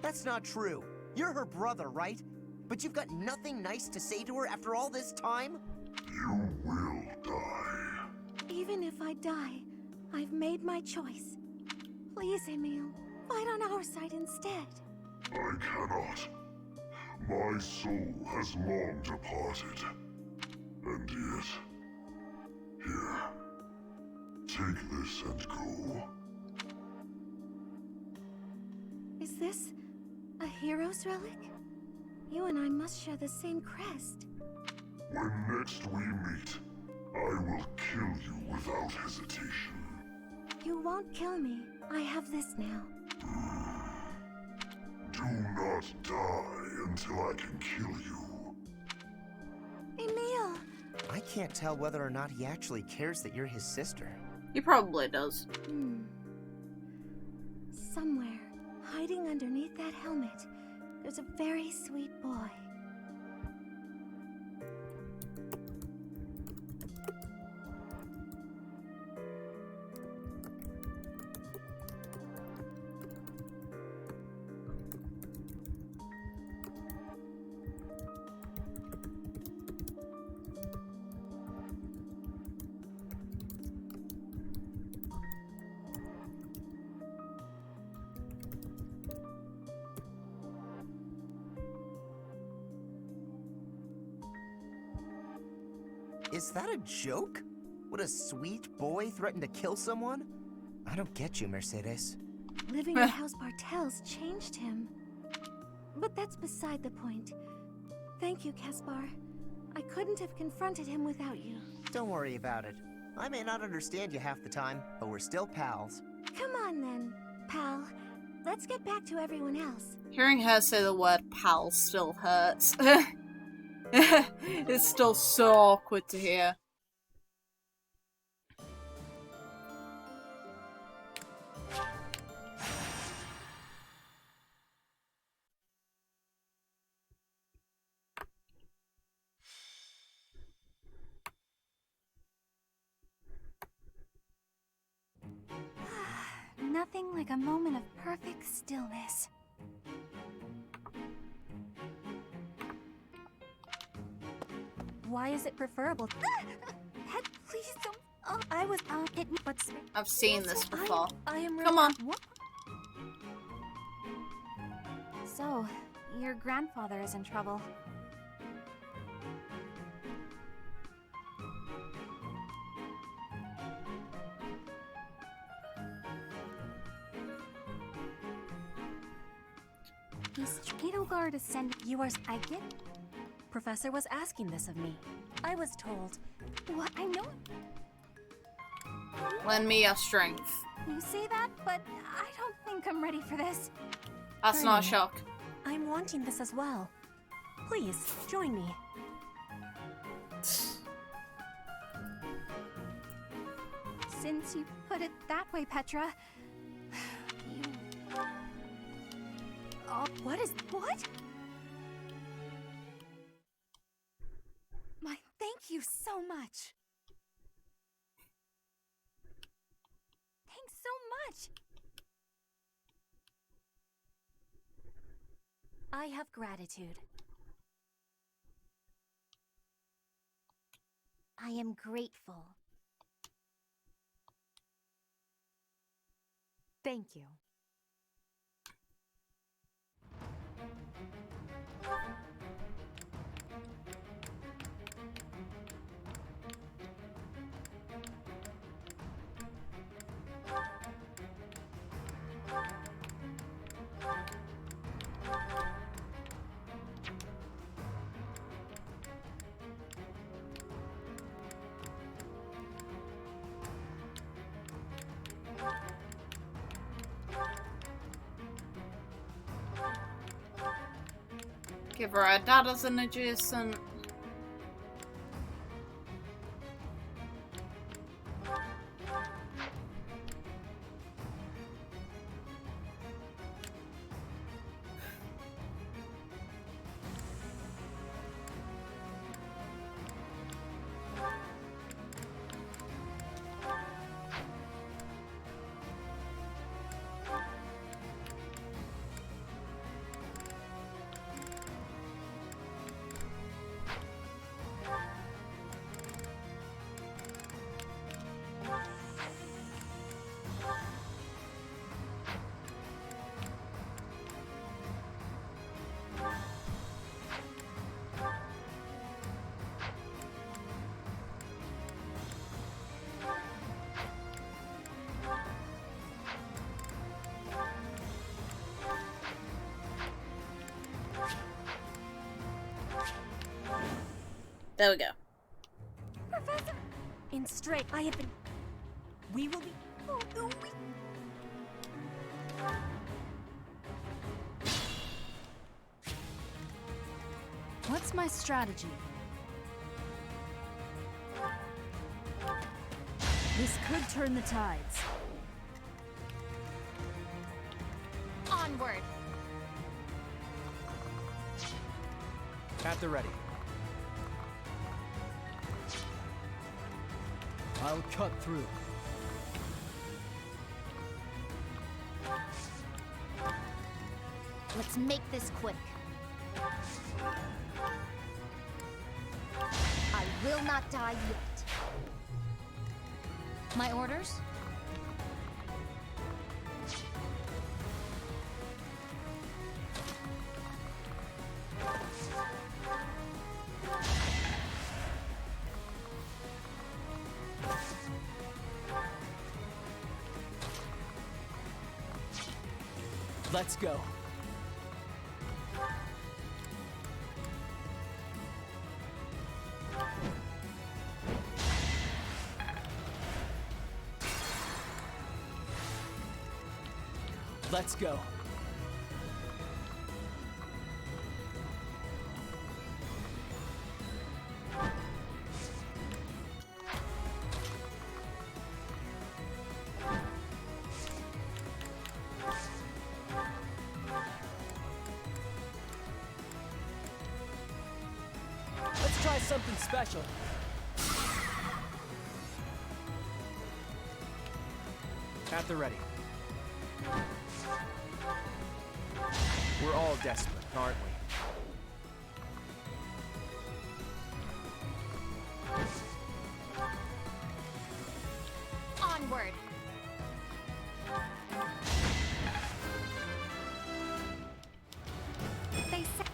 That's not true. You're her brother, right? But you've got nothing nice to say to her after all this time? You will die. Even if I die, I've made my choice. Please, Emil, fight on our side instead. I cannot. My soul has long departed. And yet... Here. Take this and go. Is this a hero's relic? You and I must share the same crest. When next we meet, I will kill you without hesitation. You won't kill me. I have this now. Do not die until I can kill you. Emil! I can't tell whether or not he actually cares that you're his sister. He probably does. Somewhere, hiding underneath that helmet, there's a very sweet boy. Is that a joke? Would a sweet boy threaten to kill someone? I don't get you, Mercedes. Living in House Bartels changed him. But that's beside the point. Thank you, Caspar. I couldn't have confronted him without you. Don't worry about it. I may not understand you half the time, but we're still pals. Come on then, pal. Let's get back to everyone else. Hearing her say the word pal still hurts. It's still so awkward to hear. like a moment of perfect stillness. Why is it preferable? Head, please don't. Oh, I was it, but I've seen this before. I am. Come on. What? So, your grandfather is in trouble. Edelgard is sending yours. I get. Professor was asking this of me. I was told. What? I know. Lend me your strength. You say that, but I don't think I'm ready for this. That's not a shock. I'm wanting this as well. Please, join me. Since you put it that way, Petra, you... Oh, what? Thank you so much. Thanks so much. I have gratitude. I am grateful. Thank you. Give her a dad as an adjacent. There we go. Professor! In straight, I have been... We will be... Oh, no, What's my strategy? This could turn the tides. Onward! At the ready. I'll cut through. Let's make this quick. I will not die yet. My orders? Let's go. Let's go. Let's try something special. At the ready. We're all desperate, aren't we? Onward! They said...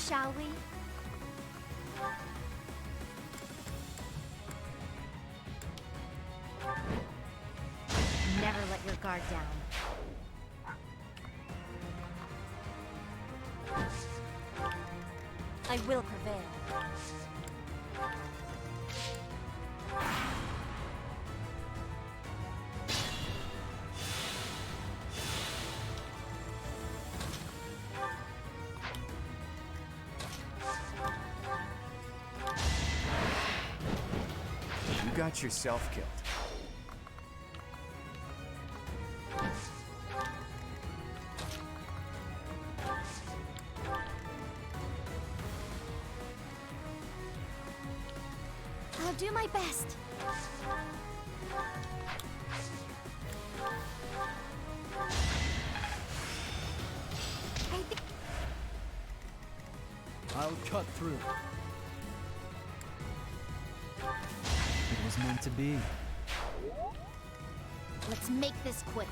Shall we? Never let your guard down. I will prevail. You got yourself killed. I'll do my best. I'll cut through. It was meant to be. Let's make this quick.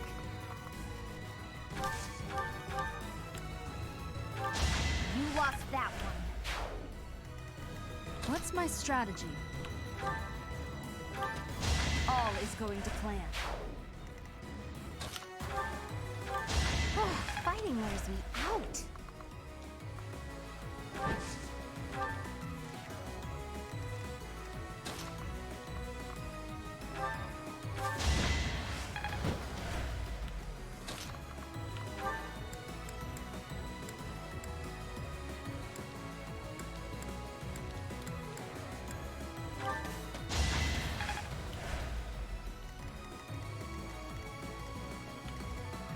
You lost that one. What's my strategy? All is going to plan. Oh, fighting wears me out.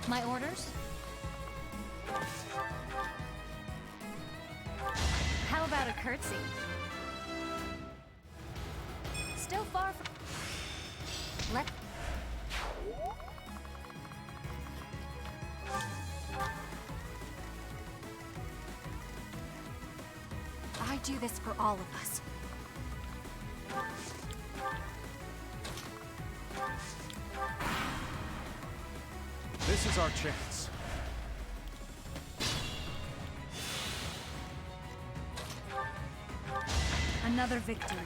My orders? How about a curtsy? Still far from... Let... I do this for all of us. This is our chance. Another victory.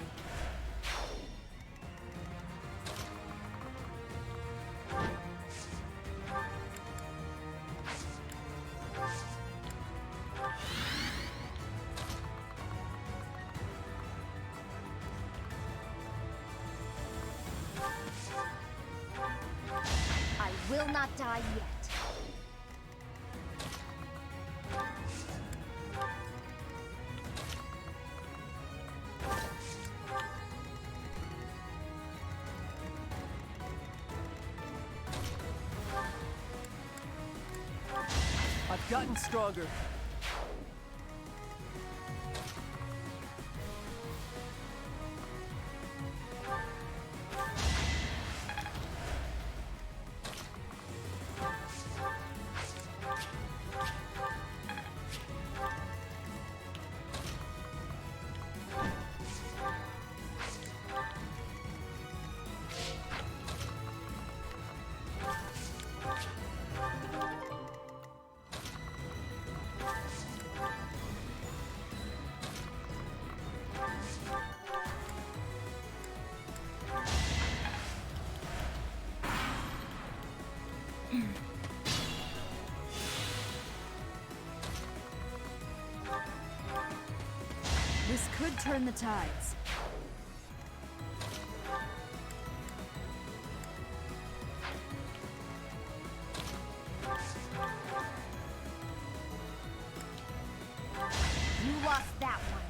I will not die yet. I've gotten stronger. This could turn the tides. You lost that one.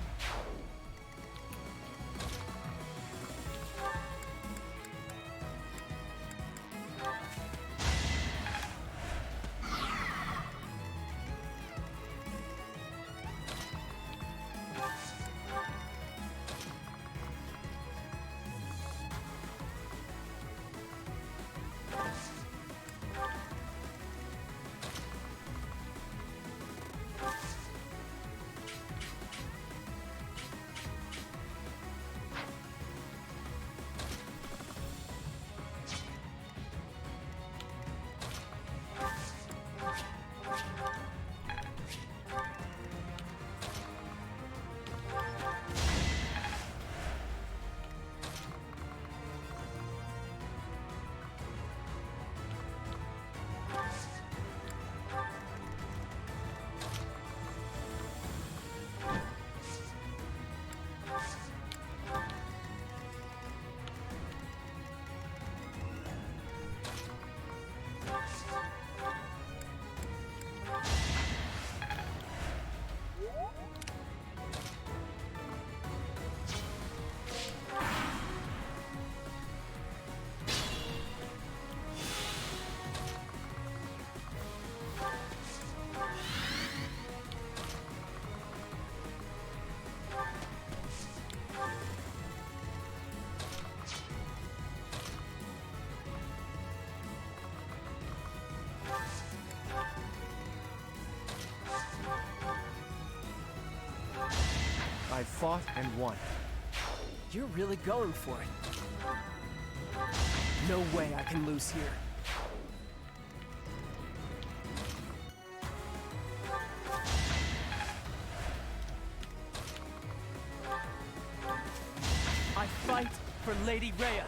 I fought and won. You're really going for it. No way I can lose here. I fight for Lady Rhea.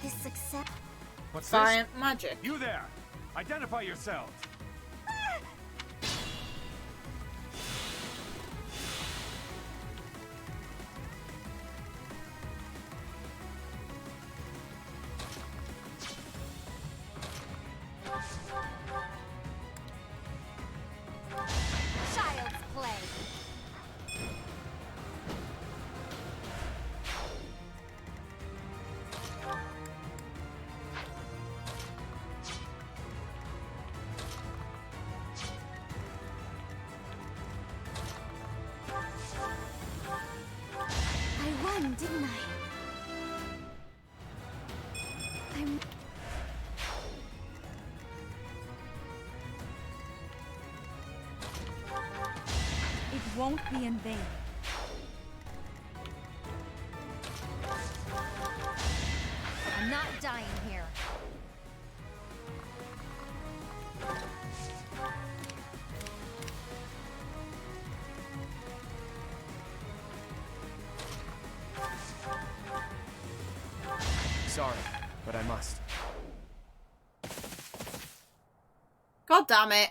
This success. What's Science this? magic. You there! Identify yourselves! Child's play. I won, didn't I? I'm... It won't be in vain. I'm not dying here. Sorry, but I must. God damn it.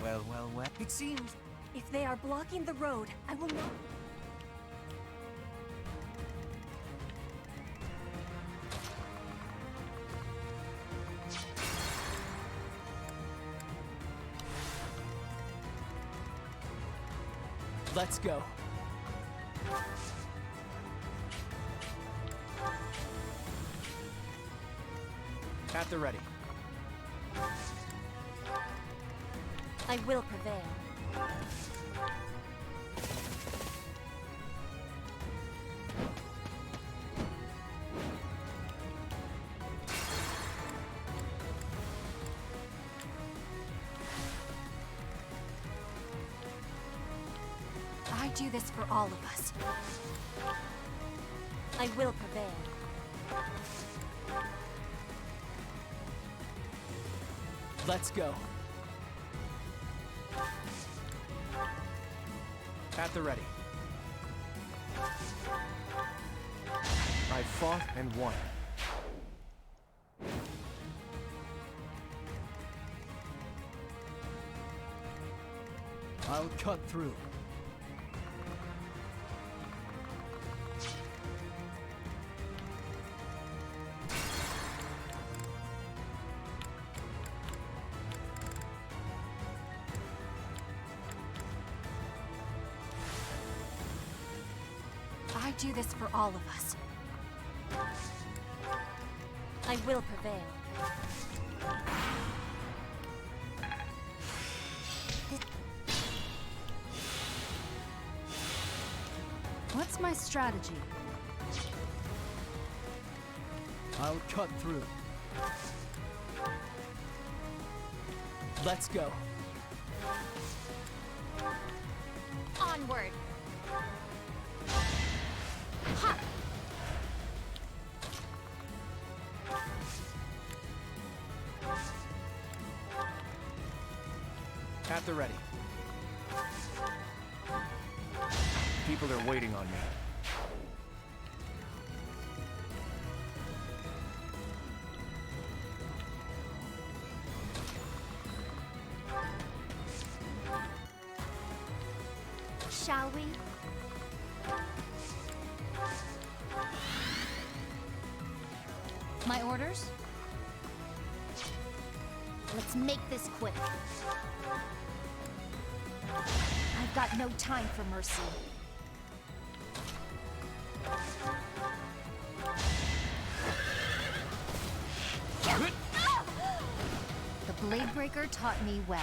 Well, well, well. It seems if they are blocking the road, I will not... Let's go. At the ready. I will prevail. I do this for all of us. I will prevail. Let's go. At the ready. I fought and won. I'll cut through. I do this for all of us. I will prevail. What's my strategy? I'll cut through. Let's go. Onward. Ha! At the ready. People are waiting on me. Shall we? My orders? Let's make this quick. I've got no time for mercy. The Blade Breaker taught me well.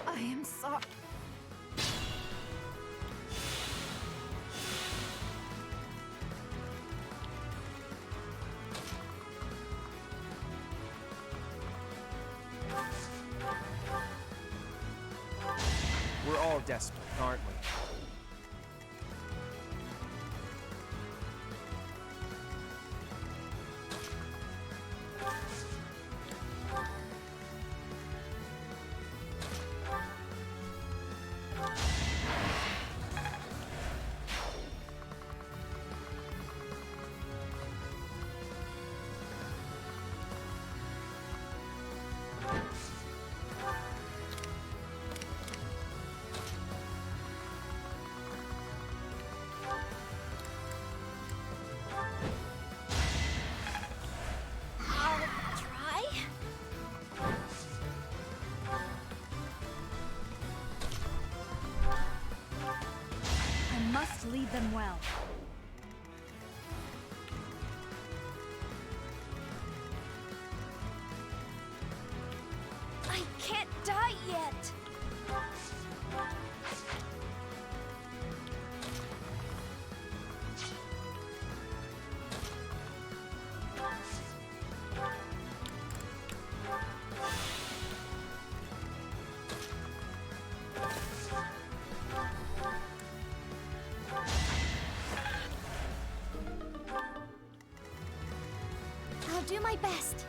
I am sorry. We're all desperate, aren't we? Lead them well. I can't die yet! I'll do my best.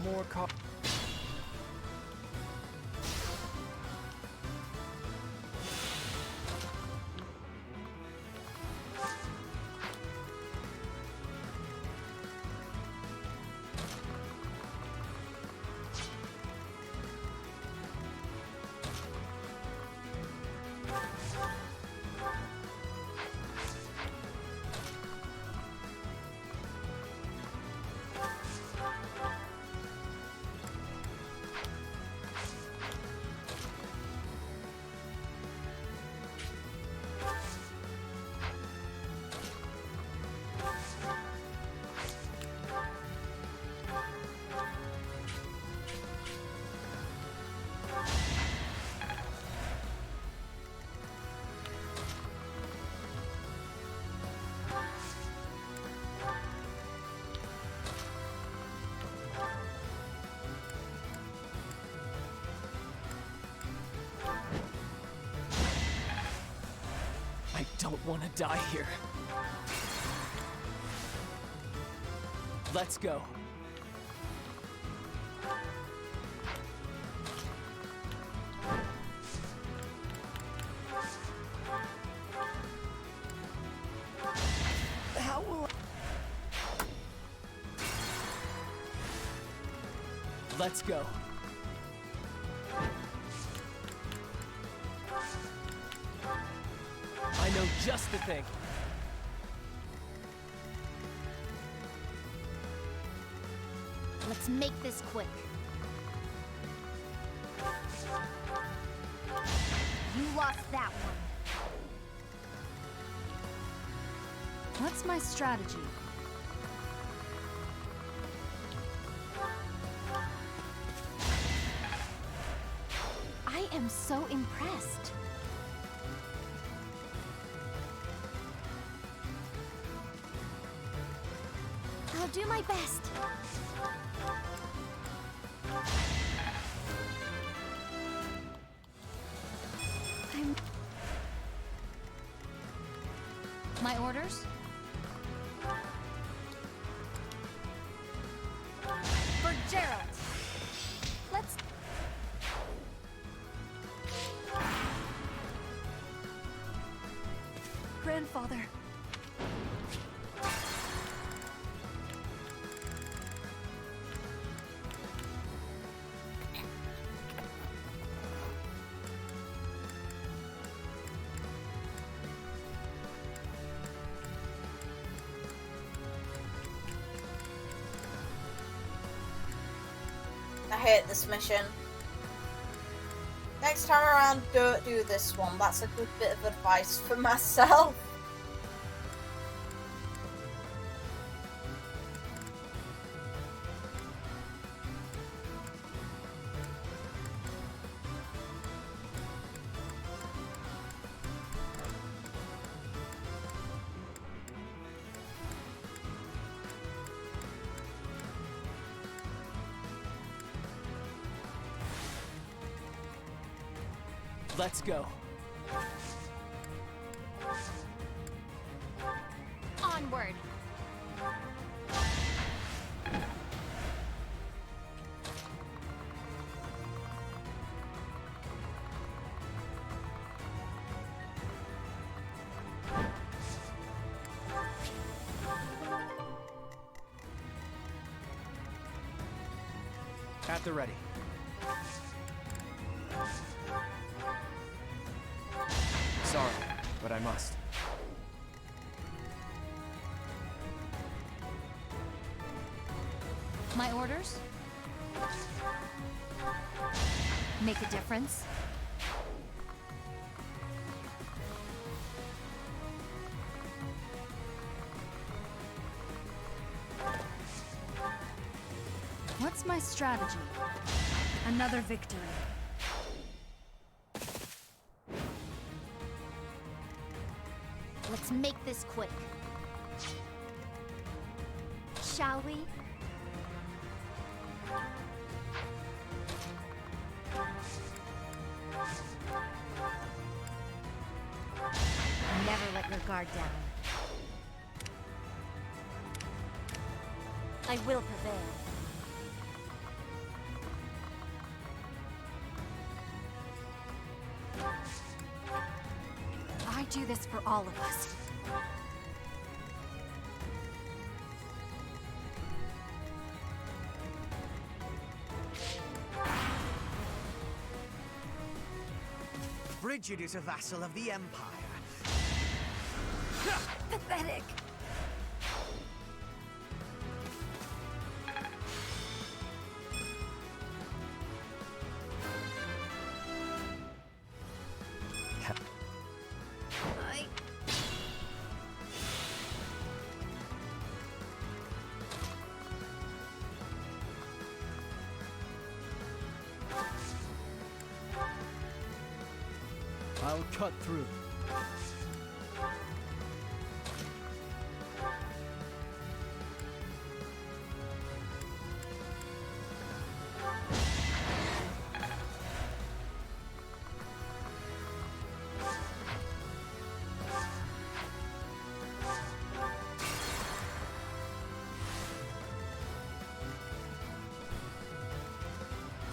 More co- I don't want to die here. Let's go. How will Let's go. I know just the thing. Let's make this quick. You lost that one. What's my strategy? I am so impressed. I'll do my best. My orders? For Gerald. Let's... Grandfather. I hate this mission. Next time around, don't do this one. That's a good bit of advice for myself. Let's go. Onward. At the ready. Sorry, but I must. My orders? Make a difference? What's my strategy? Another victory. Let's make this quick. Shall we? Never let your guard down. I will prevail. I do this for all of us. Bridget is a vassal of the Empire. Pathetic. I'll cut through.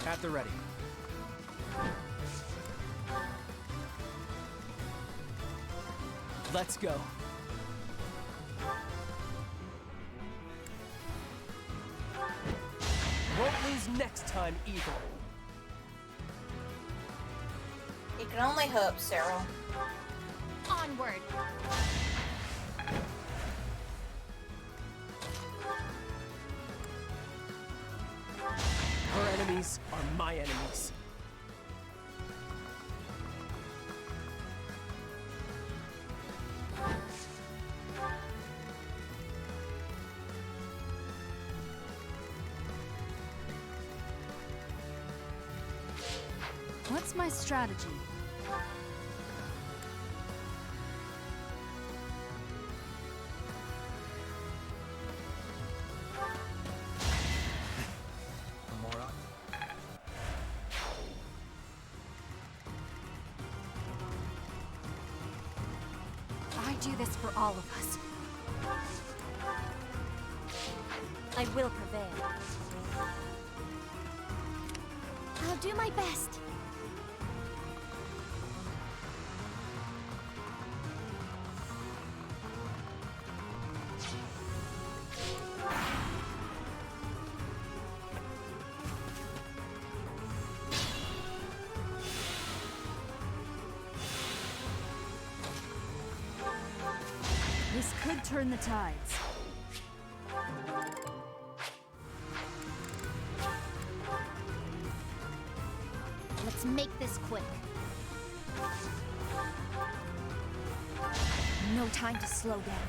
At the ready. Let's go. Won't lose next time either. You can only hope, Cyril. Onward. Her enemies are my enemies. What's my strategy? I do this for all of us. I will prevail. I'll do my best. This could turn the tides. Let's make this quick. No time to slow down.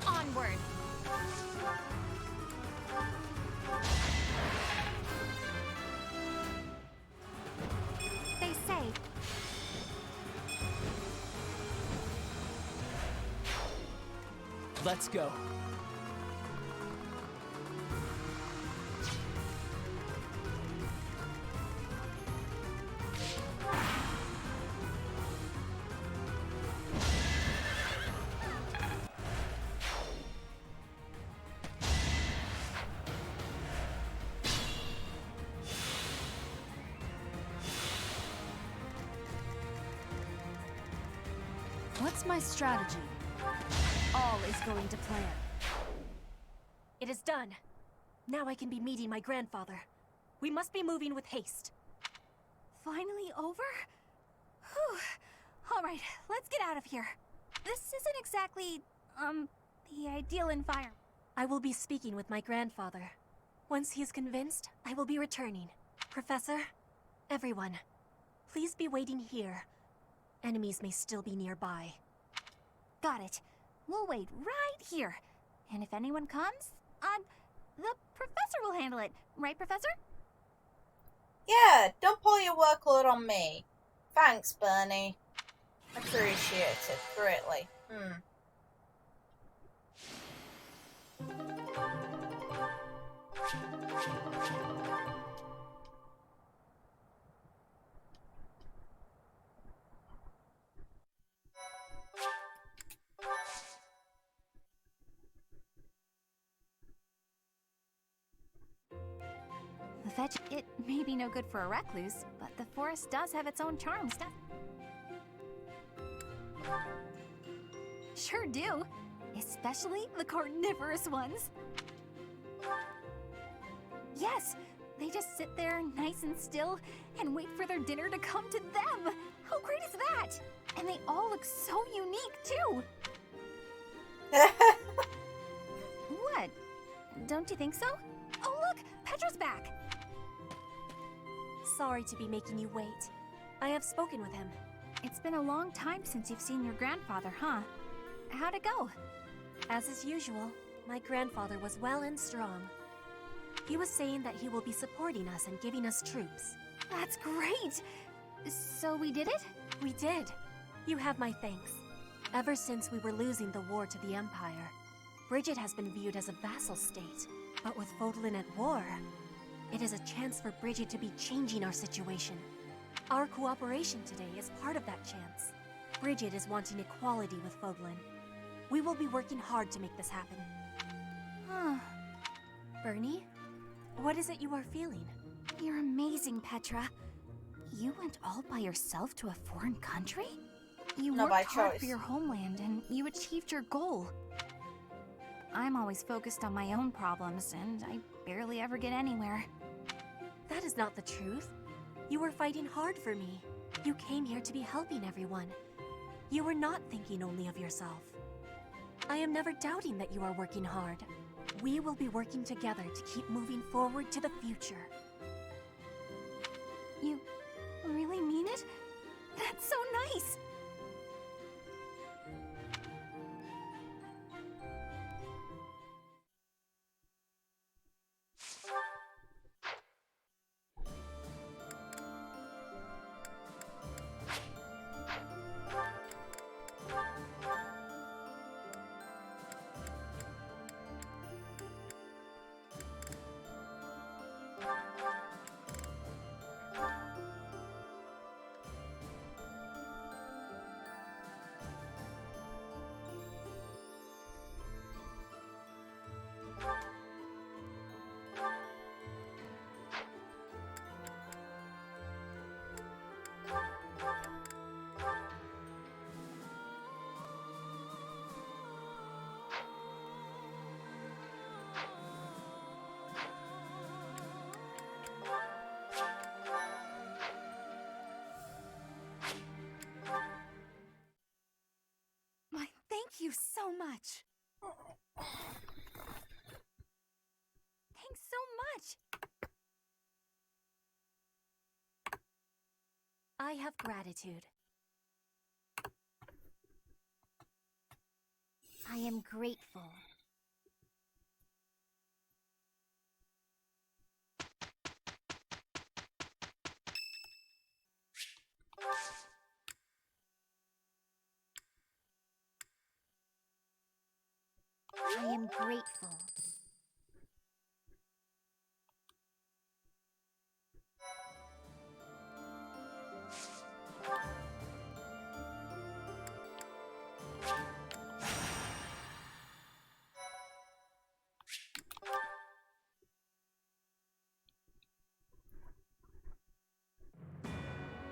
Onward. They say. Let's go. What's my strategy? All is going to plan. It is done. Now I can be meeting my grandfather. We must be moving with haste. Finally over? Whew. Alright, let's get out of here. This isn't exactly, the ideal environment. I will be speaking with my grandfather. Once he is convinced, I will be returning. Professor, everyone, please be waiting here. Enemies may still be nearby. Got it. We'll wait right here. And if anyone comes, the professor will handle it. Right, Professor? Yeah, don't pull your workload on me. Thanks, Bernie. Appreciate it greatly. It may be no good for a recluse, but the forest does have its own charms, Sure do. Especially the carnivorous ones. Yes, they just sit there nice and still and wait for their dinner to come to them. How great is that? And they all look so unique, too. What? Don't you think so? Oh, look! Petra's back! Sorry to be making you wait. I have spoken with him. It's been a long time since you've seen your grandfather, huh? How'd it go? As is usual, my grandfather was well and strong. He was saying that he will be supporting us and giving us troops. That's great! So we did it? We did. You have my thanks. Ever since we were losing the war to the Empire, Bridget has been viewed as a vassal state. But with Fodlan at war, it is a chance for Bridget to be changing our situation. Our cooperation today is part of that chance. Bridget is wanting equality with Fodlan. We will be working hard to make this happen. Huh. Bernie, what is it you are feeling? You're amazing, Petra. You went all by yourself to a foreign country? You Not worked by hard choice. for your homeland and you achieved your goal. I'm always focused on my own problems, and I barely ever get anywhere. That is not the truth. You were fighting hard for me. You came here to be helping everyone. You were not thinking only of yourself. I am never doubting that you are working hard. We will be working together to keep moving forward to the future. You really mean it? That's so nice! Thank you so much. Thanks so much. I have gratitude. I am grateful. I am grateful.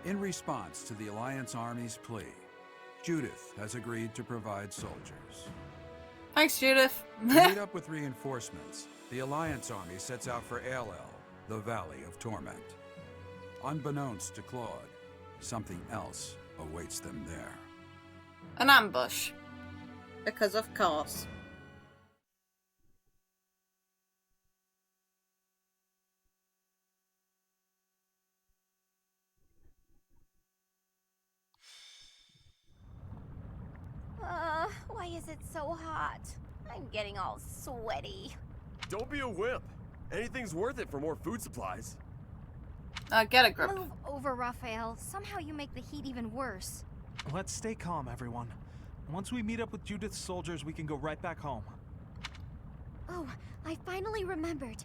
In response to the Alliance Army's plea, Judith has agreed to provide soldiers. Thanks, Judith. To meet up with reinforcements, the Alliance Army sets out for Aelel, the Valley of Torment. Unbeknownst to Claude, something else awaits them there. An ambush. Because of course. Why is it so hot? I'm getting all sweaty. Don't be a wimp. Anything's worth it for more food supplies. Get a grip. Move over, Raphael. Somehow you make the heat even worse. Let's stay calm, everyone. Once we meet up with Judith's soldiers, we can go right back home. Oh, I finally remembered.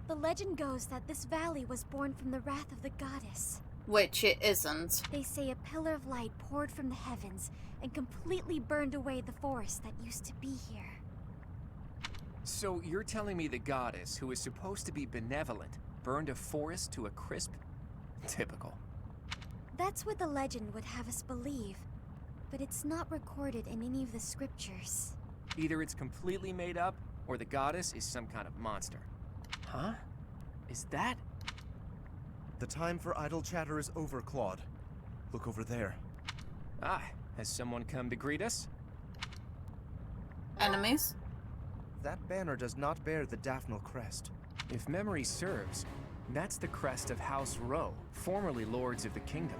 The legend goes that this valley was born from the wrath of the goddess. Which it isn't. They say a pillar of light poured from the heavens and completely burned away the forest that used to be here. So you're telling me the goddess, who is supposed to be benevolent, burned a forest to a crisp? Typical. That's what the legend would have us believe, but it's not recorded in any of the scriptures. Either it's completely made up, or the goddess is some kind of monster. Huh? Is that? The time for idle chatter is over, Claude. Look over there. Ah, has someone come to greet us? Enemies? That banner does not bear the Daphne crest. If memory serves, that's the crest of House Rowe, formerly Lords of the Kingdom.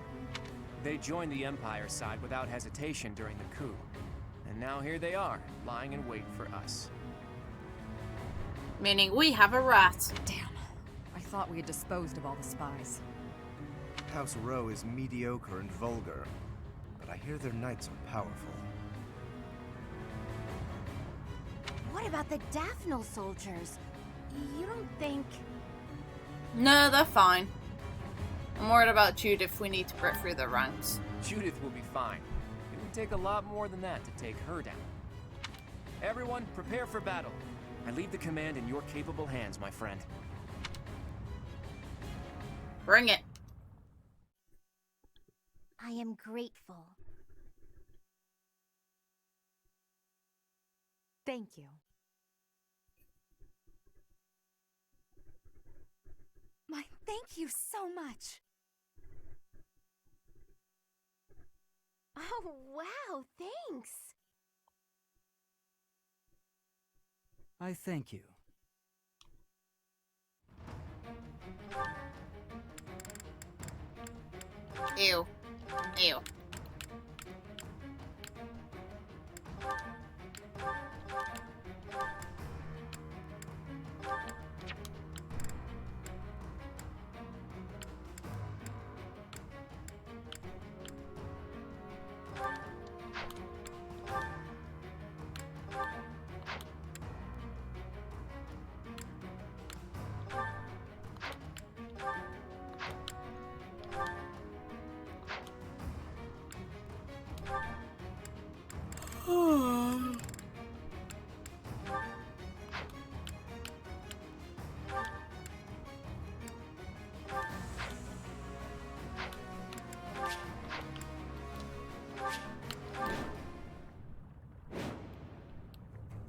They joined the Empire side without hesitation during the coup. And now here they are, lying in wait for us. Meaning we have a rat. Damn. I thought we had disposed of all the spies. House Rowe is mediocre and vulgar, but I hear their knights are powerful. What about the Daphne soldiers? You don't think... No, they're fine. I'm worried about Judith. We need to break through the ranks. Judith will be fine. It would take a lot more than that to take her down. Everyone, prepare for battle. I leave the command in your capable hands, my friend. Bring it. I am grateful. Thank you. My thank you so much. Oh, wow, thanks. I thank you. Ew. Ew.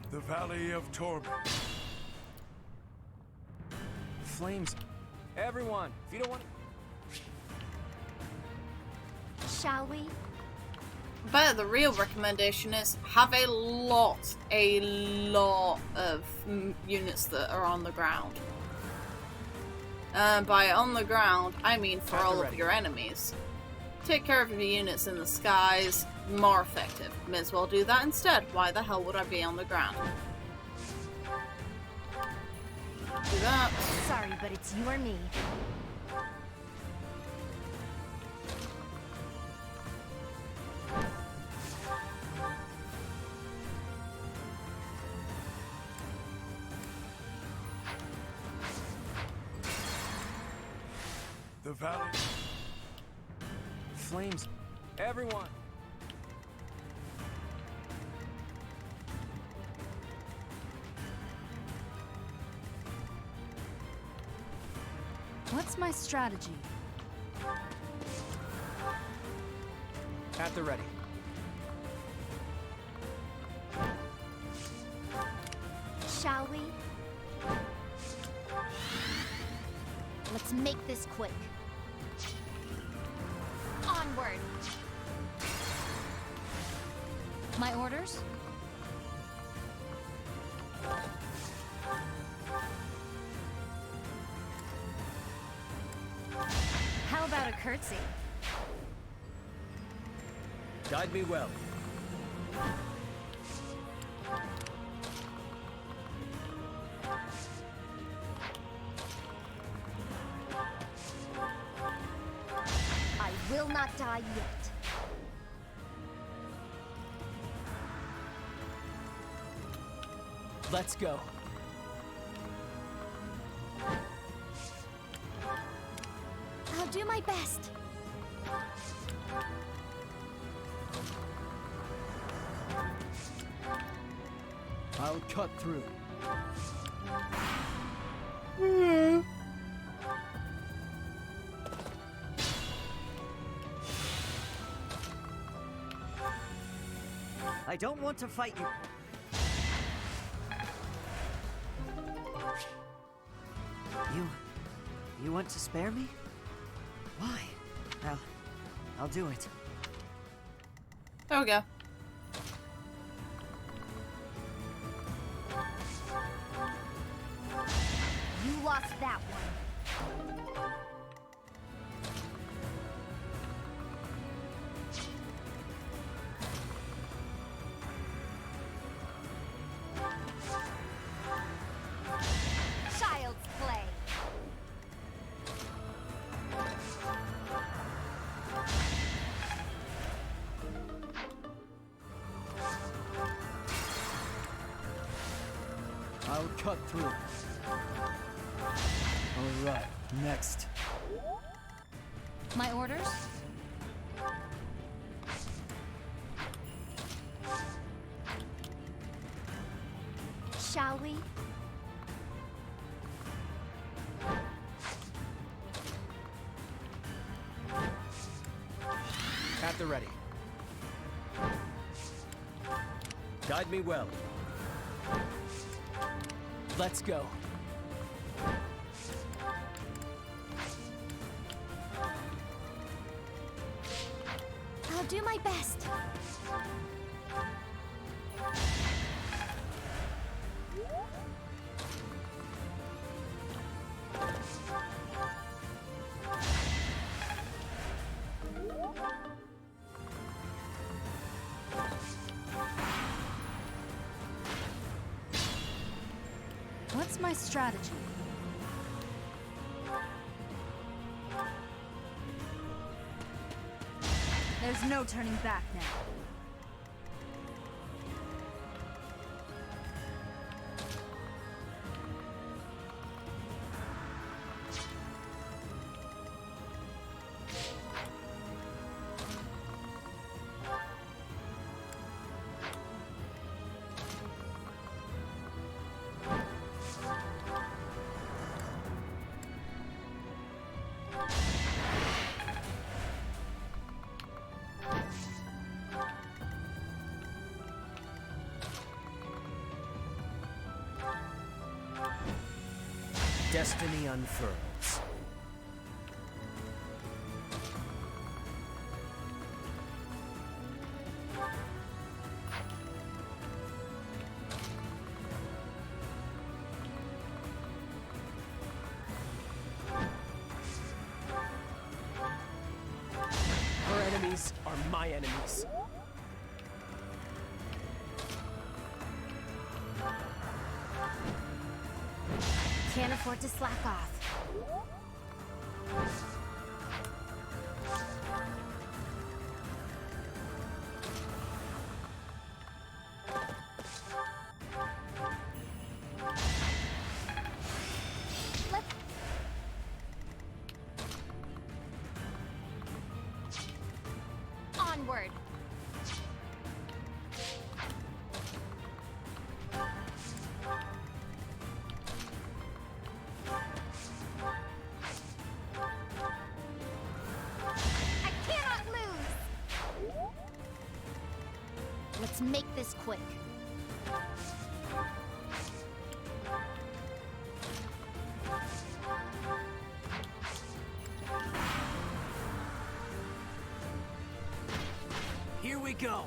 The Valley of Torment. Flames. Everyone, if you don't want Shall we? But the real recommendation is have a lot of units that are on the ground. By on the ground, I mean for all of your enemies. Take care of your units in the skies, more effective. May as well do that instead. Why the hell would I be on the ground? Do that. Sorry, but it's you or me. The Valley. Flames. Everyone. What's my strategy? At the ready. Shall we? Let's make this quick. Onward! My orders? How about a curtsy? Guide me well. I will not die yet. Let's go. I'll do my best. I'll cut through. I don't want to fight you. You want to spare me? Why? I'll do it. There we go. You lost that one. Child's play. I'll cut through. All right, next. My orders? Shall we? At the ready. Guide me well. Let's go. do my best. What's my strategy? There's no turning back now. Destiny unfurls. Her enemies are my enemies. Can't afford to slack off. Onward. Let's make this quick. Here we go.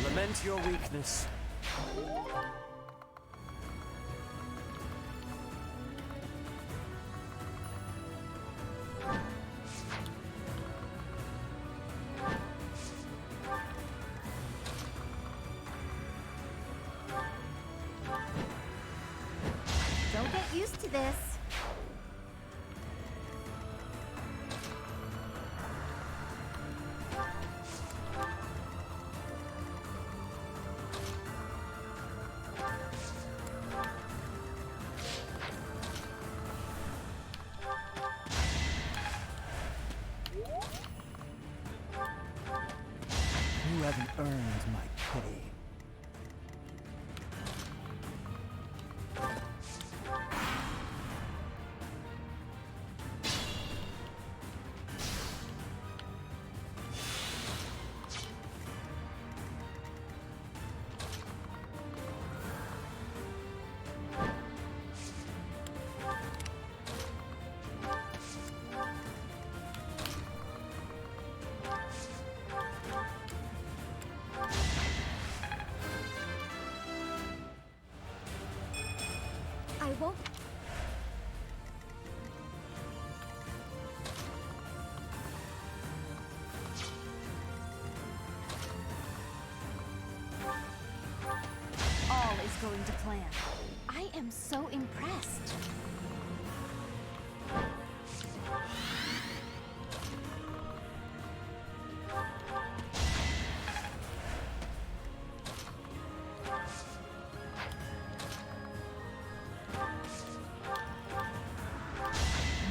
Lament your weakness. Don't get used to this. You haven't earned my pity. going to plan. I am so impressed.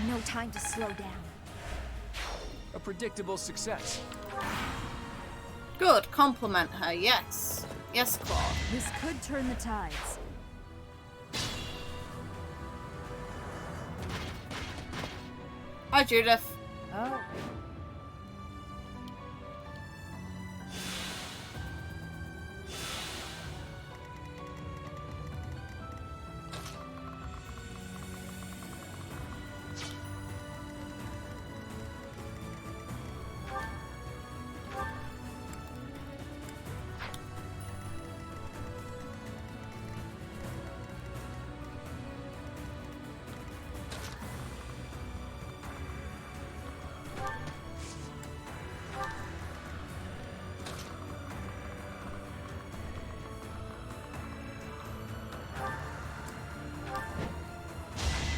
No time to slow down. A predictable success. Good, compliment her, yes. Yes, Claude. This could turn the tides. Hi, Judith. Oh.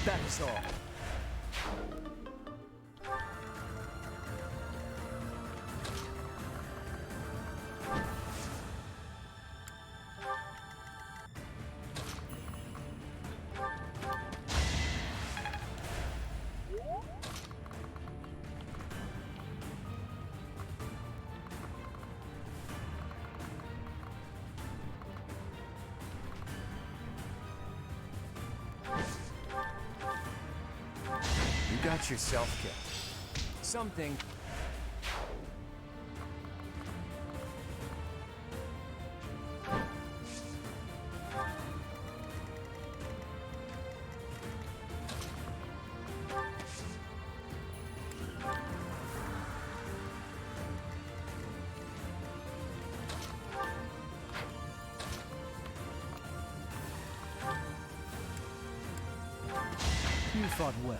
That is all. You got yourself killed. Something. You fought well.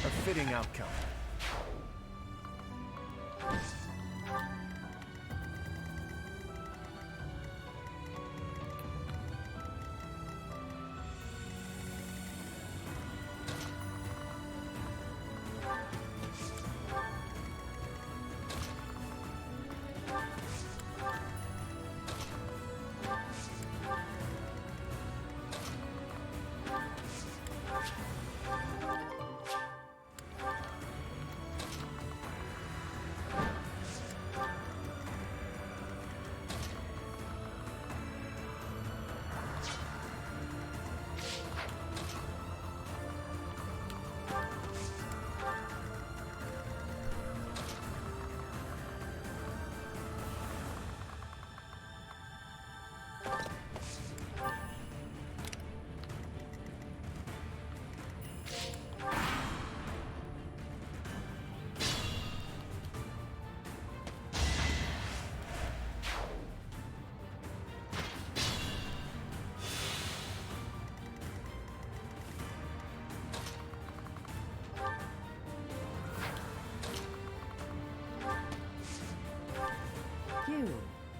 A fitting outcome.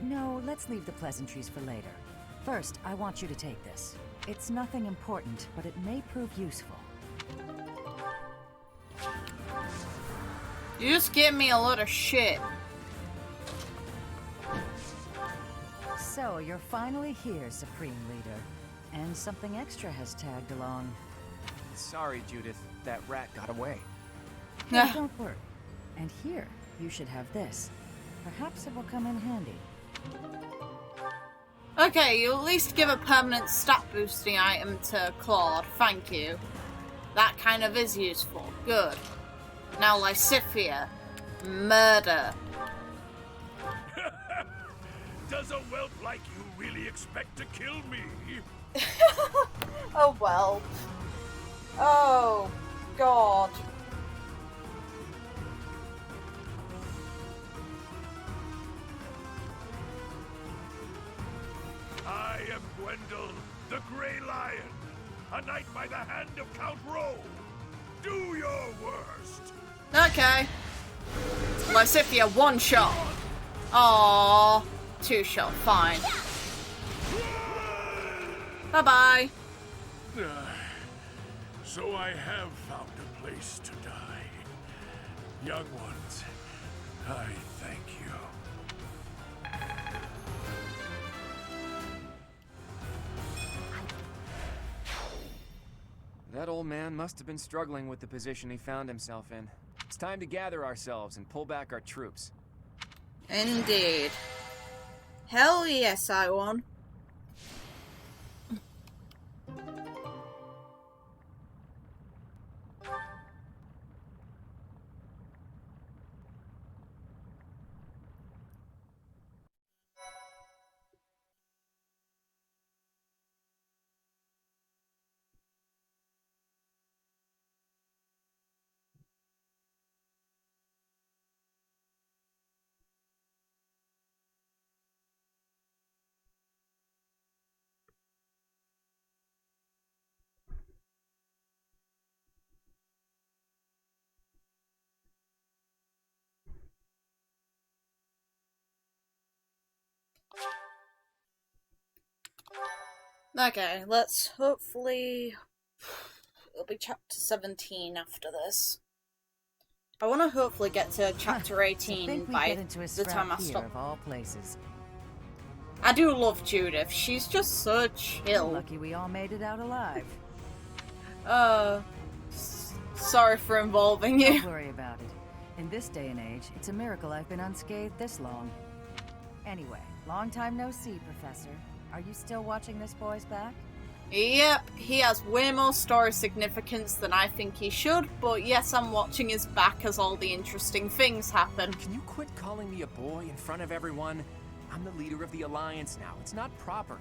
No, let's leave the pleasantries for later. First, I want you to take this. It's nothing important, but it may prove useful. You just gave me a lot of shit. So, you're finally here, Supreme Leader. And something extra has tagged along. Sorry, Judith. That rat got away. No, don't worry. And here, you should have this. Perhaps it will come in handy. Okay, you at least give a permanent stat boosting item to Claude. Thank you. That kind of is useful. Good. Now Lysithia. Murder. Does a whelp like you really expect to kill me? Oh well. Oh God. I am Gwendol, the Grey Lion, a knight by the hand of Count Rowe. Do your worst. Okay. Lysithia, one shot. Aww. Two shot, fine. Bye-bye. So I have found a place to die. Young ones, I thank you. That old man must have been struggling with the position he found himself in. It's time to gather ourselves and pull back our troops. Indeed. Hell yes, I won. Okay, let's hopefully... It'll be chapter 17 after this. I want to hopefully get to chapter 18 by the time I stop. Of all places. I do love Judith. She's just so chill. Lucky we all made it out alive. Sorry for involving you. Don't worry about it. In this day and age, it's a miracle I've been unscathed this long. Anyway, long time no see, Professor. Are you still watching this boy's back? Yep, he has way more story significance than I think he should, but yes, I'm watching his back as all the interesting things happen. Can you quit calling me a boy in front of everyone? I'm the leader of the Alliance now. It's not proper.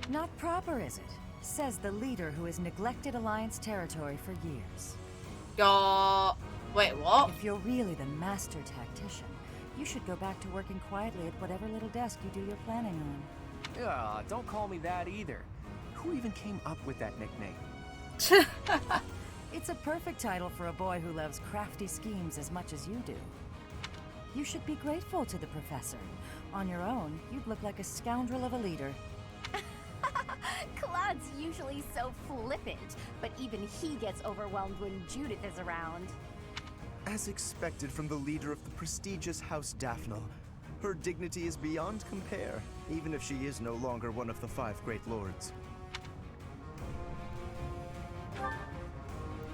Not proper, is it? Says the leader who has neglected Alliance territory for years. Wait, what? If you're really the master tactician, you should go back to working quietly at whatever little desk you do your planning on. Don't call me that either. Who even came up with that nickname? It's a perfect title for a boy who loves crafty schemes as much as you do. You should be grateful to the professor. On your own, you'd look like a scoundrel of a leader. Claude's usually so flippant, but even he gets overwhelmed when Judith is around. As expected from the leader of the prestigious House Daphne, her dignity is beyond compare, even if she is no longer one of the 5 great lords.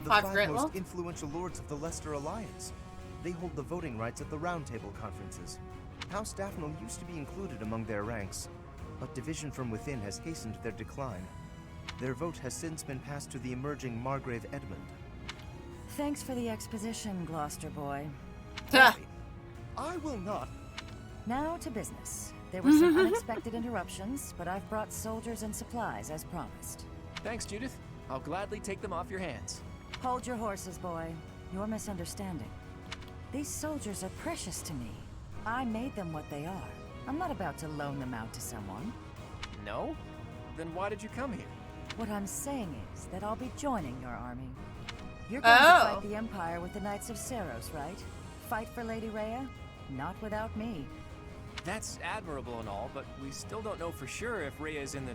The 5 most influential lords of the Leicester Alliance. They hold the voting rights at the Round Table conferences. House Daphne used to be included among their ranks, but division from within has hastened their decline. Their vote has since been passed to the emerging Margrave Edmund. Thanks for the exposition, Gloucester boy. I will not. Now to business. There were some unexpected interruptions, but I've brought soldiers and supplies as promised. Thanks, Judith. I'll gladly take them off your hands. Hold your horses, boy. You're misunderstanding. These soldiers are precious to me. I made them what they are. I'm not about to loan them out to someone. No? Then why did you come here? What I'm saying is that I'll be joining your army. You're going to fight the Empire with the Knights of Seiros, right? Fight for Lady Rhea? Not without me. That's admirable and all, but we still don't know for sure if Rhea's in the...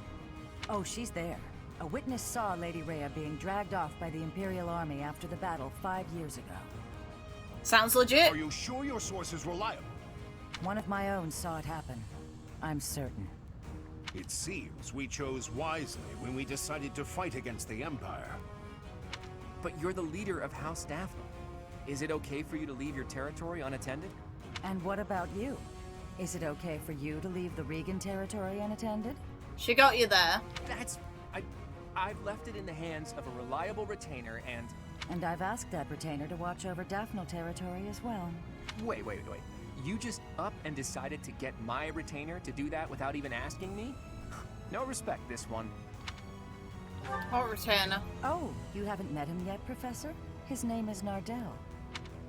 Oh, she's there. A witness saw Lady Rhea being dragged off by the Imperial Army after the battle 5 years ago. Sounds legit. Are you sure your source is reliable? One of my own saw it happen. I'm certain. It seems we chose wisely when we decided to fight against the Empire. But you're the leader of House Daphne. Is it okay for you to leave your territory unattended? And what about you? Is it okay for you to leave the Regan territory unattended? She got you there. I've left it in the hands of a reliable retainer and... And I've asked that retainer to watch over Daphne territory as well. Wait. You just up and decided to get my retainer to do that without even asking me? No respect, this one. What retainer? Oh, you haven't met him yet, Professor? His name is Nardell.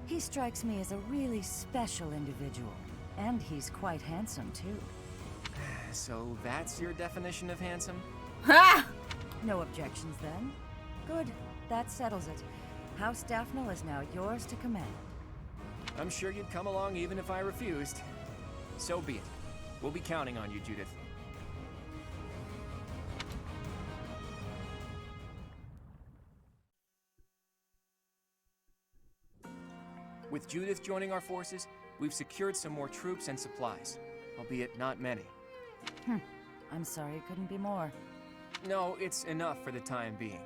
He strikes me as a really special individual. And he's quite handsome, too. So that's your definition of handsome? Ha! No objections, then? Good. That settles it. House Daphne is now yours to command. I'm sure you'd come along even if I refused. So be it. We'll be counting on you, Judith. With Judith joining our forces, we've secured some more troops and supplies, albeit not many. I'm sorry it couldn't be more. No, it's enough for the time being.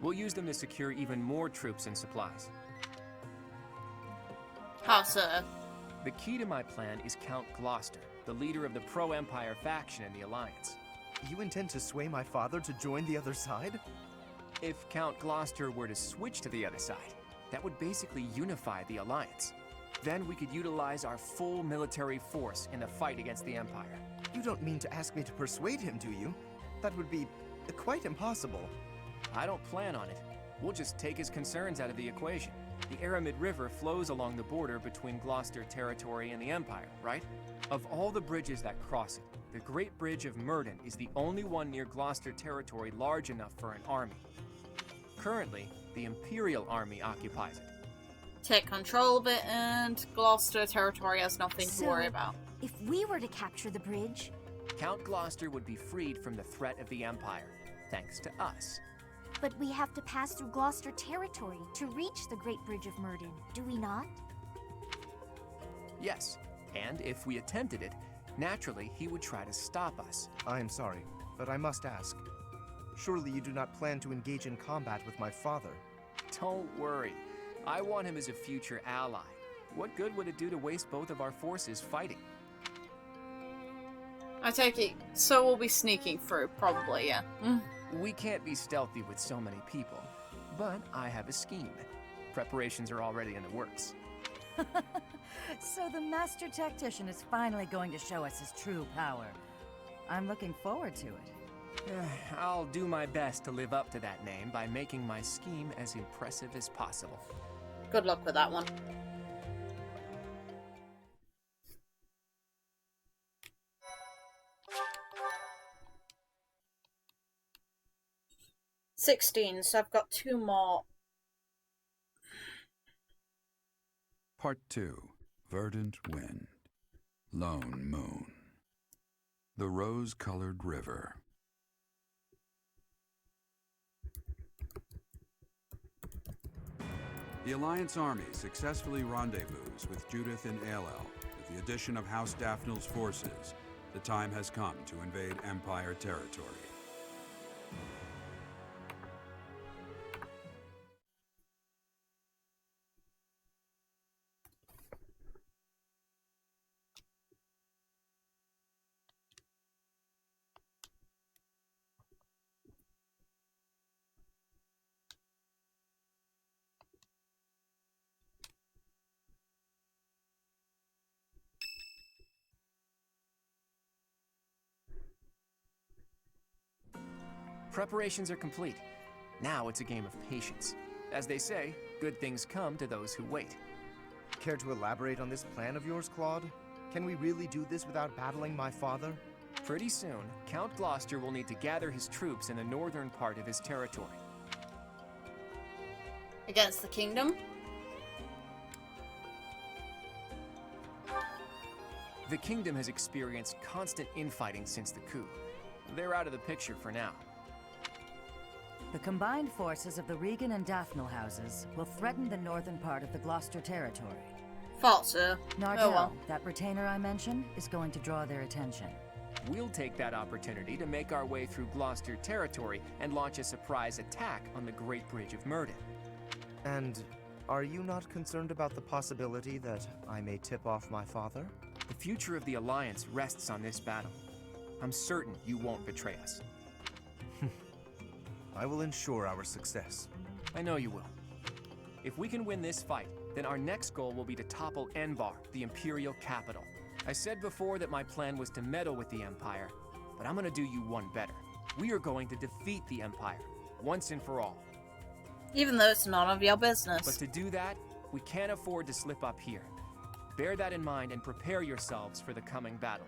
We'll use them to secure even more troops and supplies. How so? The key to my plan is Count Gloucester, the leader of the pro-Empire faction in the Alliance. You intend to sway my father to join the other side? If Count Gloucester were to switch to the other side, that would basically unify the Alliance. Then we could utilize our full military force in the fight against the Empire. You don't mean to ask me to persuade him, do you? That would be quite impossible. I don't plan on it. We'll just take his concerns out of the equation. The Aramid River flows along the border between Gloucester territory and the Empire, right? Of all the bridges that cross it, the Great Bridge of Murden is the only one near Gloucester territory large enough for an army. Currently, the Imperial Army occupies it. Take control of it, and Gloucester territory has nothing to worry about. If we were to capture the bridge... Count Gloucester would be freed from the threat of the Empire, thanks to us. But we have to pass through Gloucester territory to reach the Great Bridge of Murden, do we not? Yes, and if we attempted it, naturally he would try to stop us. I am sorry, but I must ask. Surely you do not plan to engage in combat with my father? Don't worry. I want him as a future ally. What good would it do to waste both of our forces fighting? I take it, so we'll be sneaking through, probably, yeah. We can't be stealthy with so many people, but I have a scheme. Preparations are already in the works. So the Master Tactician is finally going to show us his true power. I'm looking forward to it. I'll do my best to live up to that name by making my scheme as impressive as possible. Good luck with that one. $16, so I've got 2 more. Part 2. Verdant Wind. Lone Moon. The Rose-Colored River. The Alliance army successfully rendezvous with Judith in Aelel. With the addition of House Daphne's forces, the time has come to invade Empire territory. Preparations are complete. Now it's a game of patience. As they say, good things come to those who wait. Care to elaborate on this plan of yours, Claude? Can we really do this without battling my father? Pretty soon, Count Gloucester will need to gather his troops in the northern part of his territory. Against the kingdom? The kingdom has experienced constant infighting since the coup. They're out of the picture for now. The combined forces of the Regan and Daphne houses will threaten the northern part of the Gloucester territory. Thought so. Nardell, that retainer I mentioned, is going to draw their attention. We'll take that opportunity to make our way through Gloucester territory and launch a surprise attack on the Great Bridge of Murden. And are you not concerned about the possibility that I may tip off my father? The future of the Alliance rests on this battle. I'm certain you won't betray us. I will ensure our success. I know you will. If we can win this fight, then our next goal will be to topple Enbar, the Imperial capital. I said before that my plan was to meddle with the Empire, but I'm gonna do you one better. We are going to defeat the Empire, once and for all. Even though it's none of your business. But to do that, we can't afford to slip up here. Bear that in mind and prepare yourselves for the coming battle.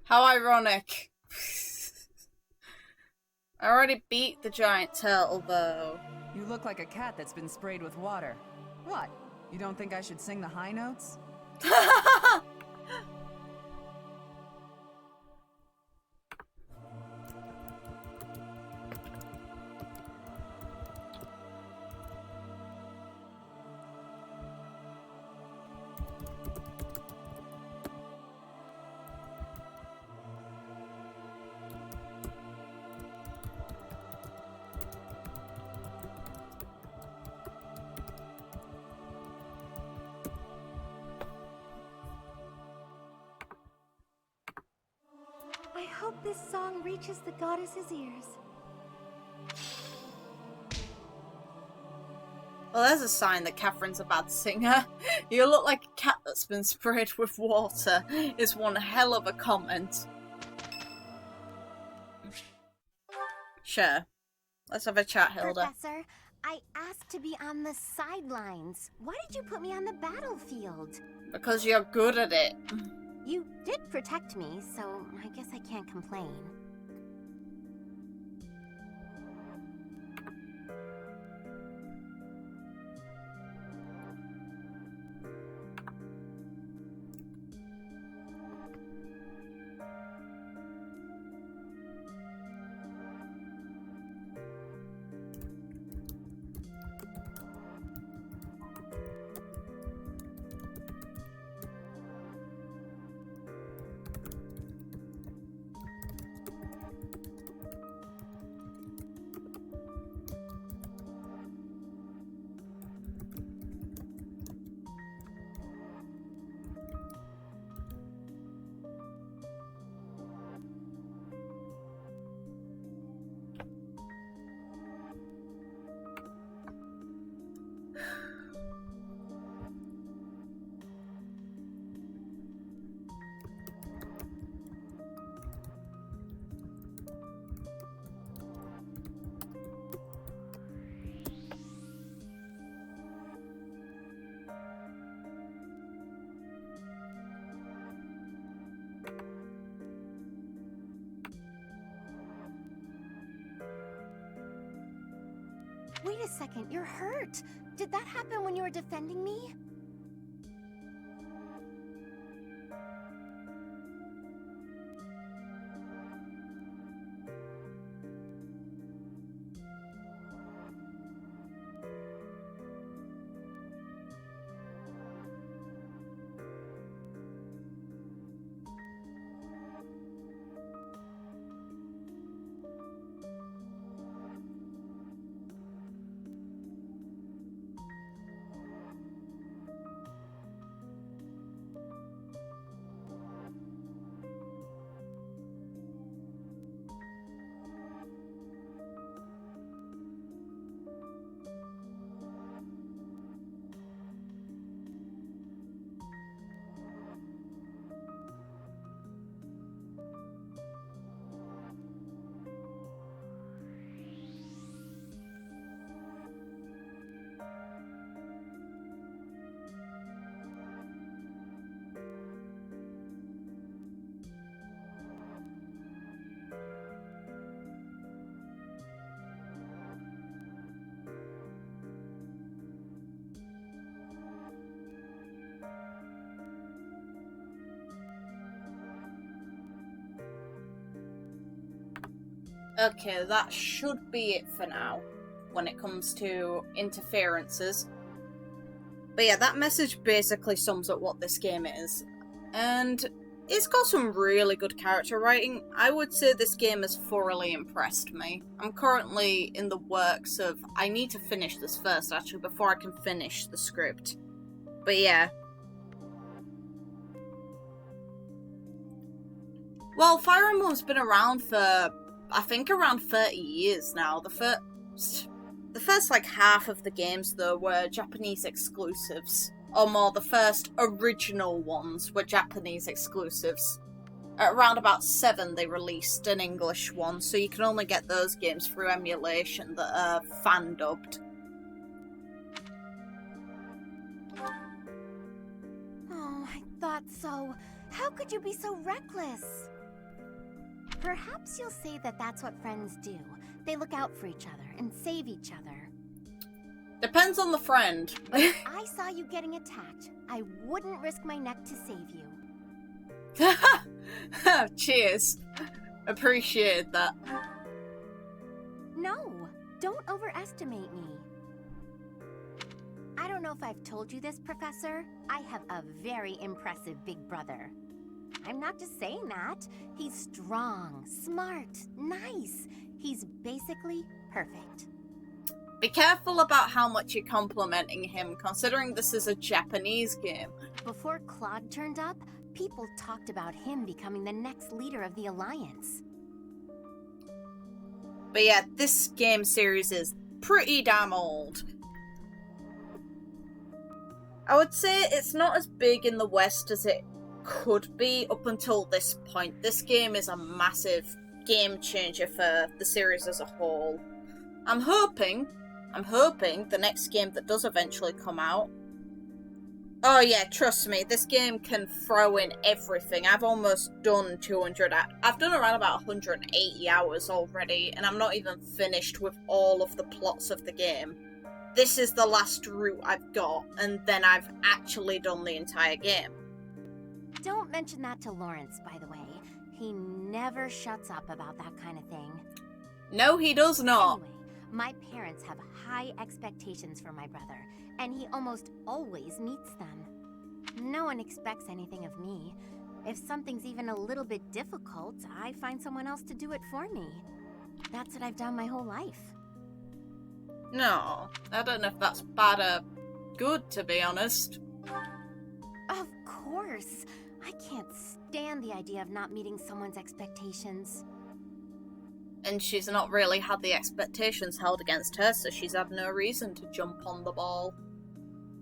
How ironic. I already beat the giant turtle, though. You look like a cat that's been sprayed with water. What? You don't think I should sing the high notes? I hope this song reaches the goddess's ears. Well, there's a sign that Catherine's a bad singer. You look like a cat that's been sprayed with water, is one hell of a comment. Sure. Let's have a chat, Hilda. Professor, I asked to be on the sidelines. Why did you put me on the battlefield? Because you're good at it. You did protect me, so I guess I can't complain. Wait a second, you're hurt. Did that happen when you were defending me? Okay, that should be it for now when it comes to interferences. But yeah, that message basically sums up what this game is. And it's got some really good character writing. I would say this game has thoroughly impressed me. I'm currently in the works of... I need to finish this first, actually, before I can finish the script. But yeah. Well, Fire Emblem's been around for, I think, around 30 years now. The first like half of the games, though, were Japanese exclusives. Or more, the first original ones were Japanese exclusives. At around about 7, they released an English one, so you can only get those games through emulation that are fan-dubbed. Oh, I thought so. How could you be so reckless? Perhaps you'll say that that's what friends do. They look out for each other and save each other. Depends on the friend. But if I saw you getting attacked, I wouldn't risk my neck to save you. Cheers. Appreciate that. No, don't overestimate me. I don't know if I've told you this, Professor. I have a very impressive big brother. I'm not just saying that. He's strong, smart, nice. He's basically perfect. Be careful about how much you're complimenting him, considering this is a Japanese game. Before Claude turned up, people talked about him becoming the next leader of the Alliance. But yeah, this game series is pretty damn old. I would say it's not as big in the West as it could be up until this point. This game is a massive game changer for the series as a whole. I'm hoping the next game that does eventually come out... Oh yeah, trust me, this game can throw in everything. I've almost done 200... I've done around about 180 hours already, and I'm not even finished with all of the plots of the game. This is the last route I've got, and then I've actually done the entire game. Don't mention that to Lawrence, by the way. He never shuts up about that kind of thing. No, he does not. Anyway, my parents have high expectations for my brother, and he almost always meets them. No one expects anything of me. If something's even a little bit difficult, I find someone else to do it for me. That's what I've done my whole life. No, I don't know if that's bad or good, to be honest. Of course. I can't stand the idea of not meeting someone's expectations. And she's not really had the expectations held against her, so she's had no reason to jump on the ball.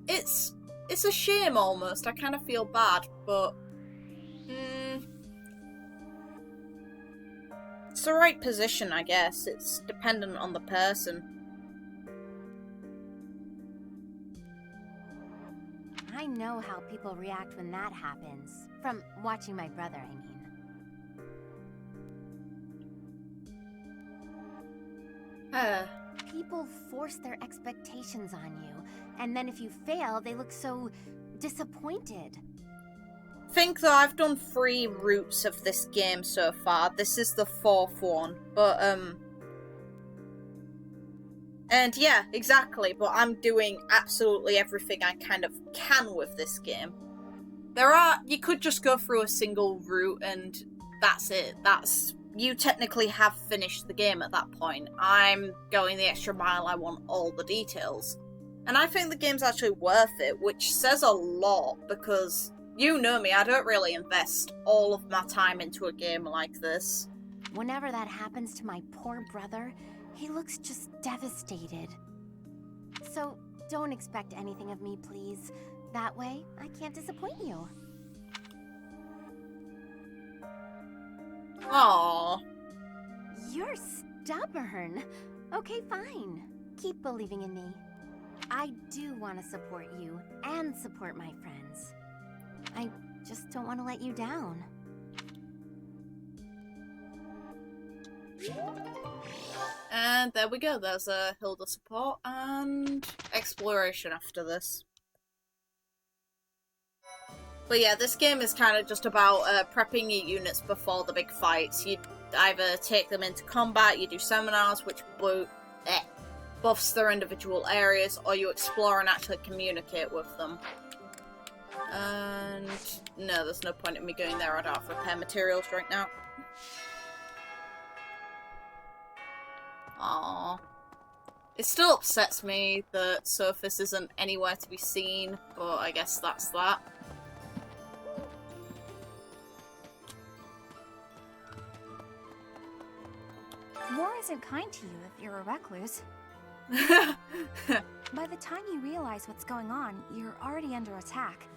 It's a shame almost. I kind of feel bad, but... it's the right position, I guess. It's dependent on the person. I know how people react when that happens. From watching my brother, I mean. People force their expectations on you, and then if you fail, they look so disappointed. Think though, I've done 3 routes of this game so far. This is the 4th one, but and yeah, exactly, but I'm doing absolutely everything I kind of can with this game. You could just go through a single route and that's it. You technically have finished the game at that point. I'm going the extra mile, I want all the details. And I think the game's actually worth it, which says a lot, because you know me, I don't really invest all of my time into a game like this. Whenever that happens to my poor brother, he looks just devastated. So, don't expect anything of me, please. That way, I can't disappoint you. Aww. You're stubborn. Okay, fine. Keep believing in me. I do want to support you and support my friends. I just don't want to let you down. And there we go, there's a Hilda support and exploration after this. But yeah, this game is kind of just about prepping your units before the big fights. You either take them into combat, you do seminars, which buffs their individual areas, or you explore and actually communicate with them. And no, there's no point in me going there. I don't have repair materials right now. Aww. It still upsets me that Sothis isn't anywhere to be seen, but I guess that's that. War isn't kind to you if you're a recluse. By the time you realize what's going on, you're already under attack.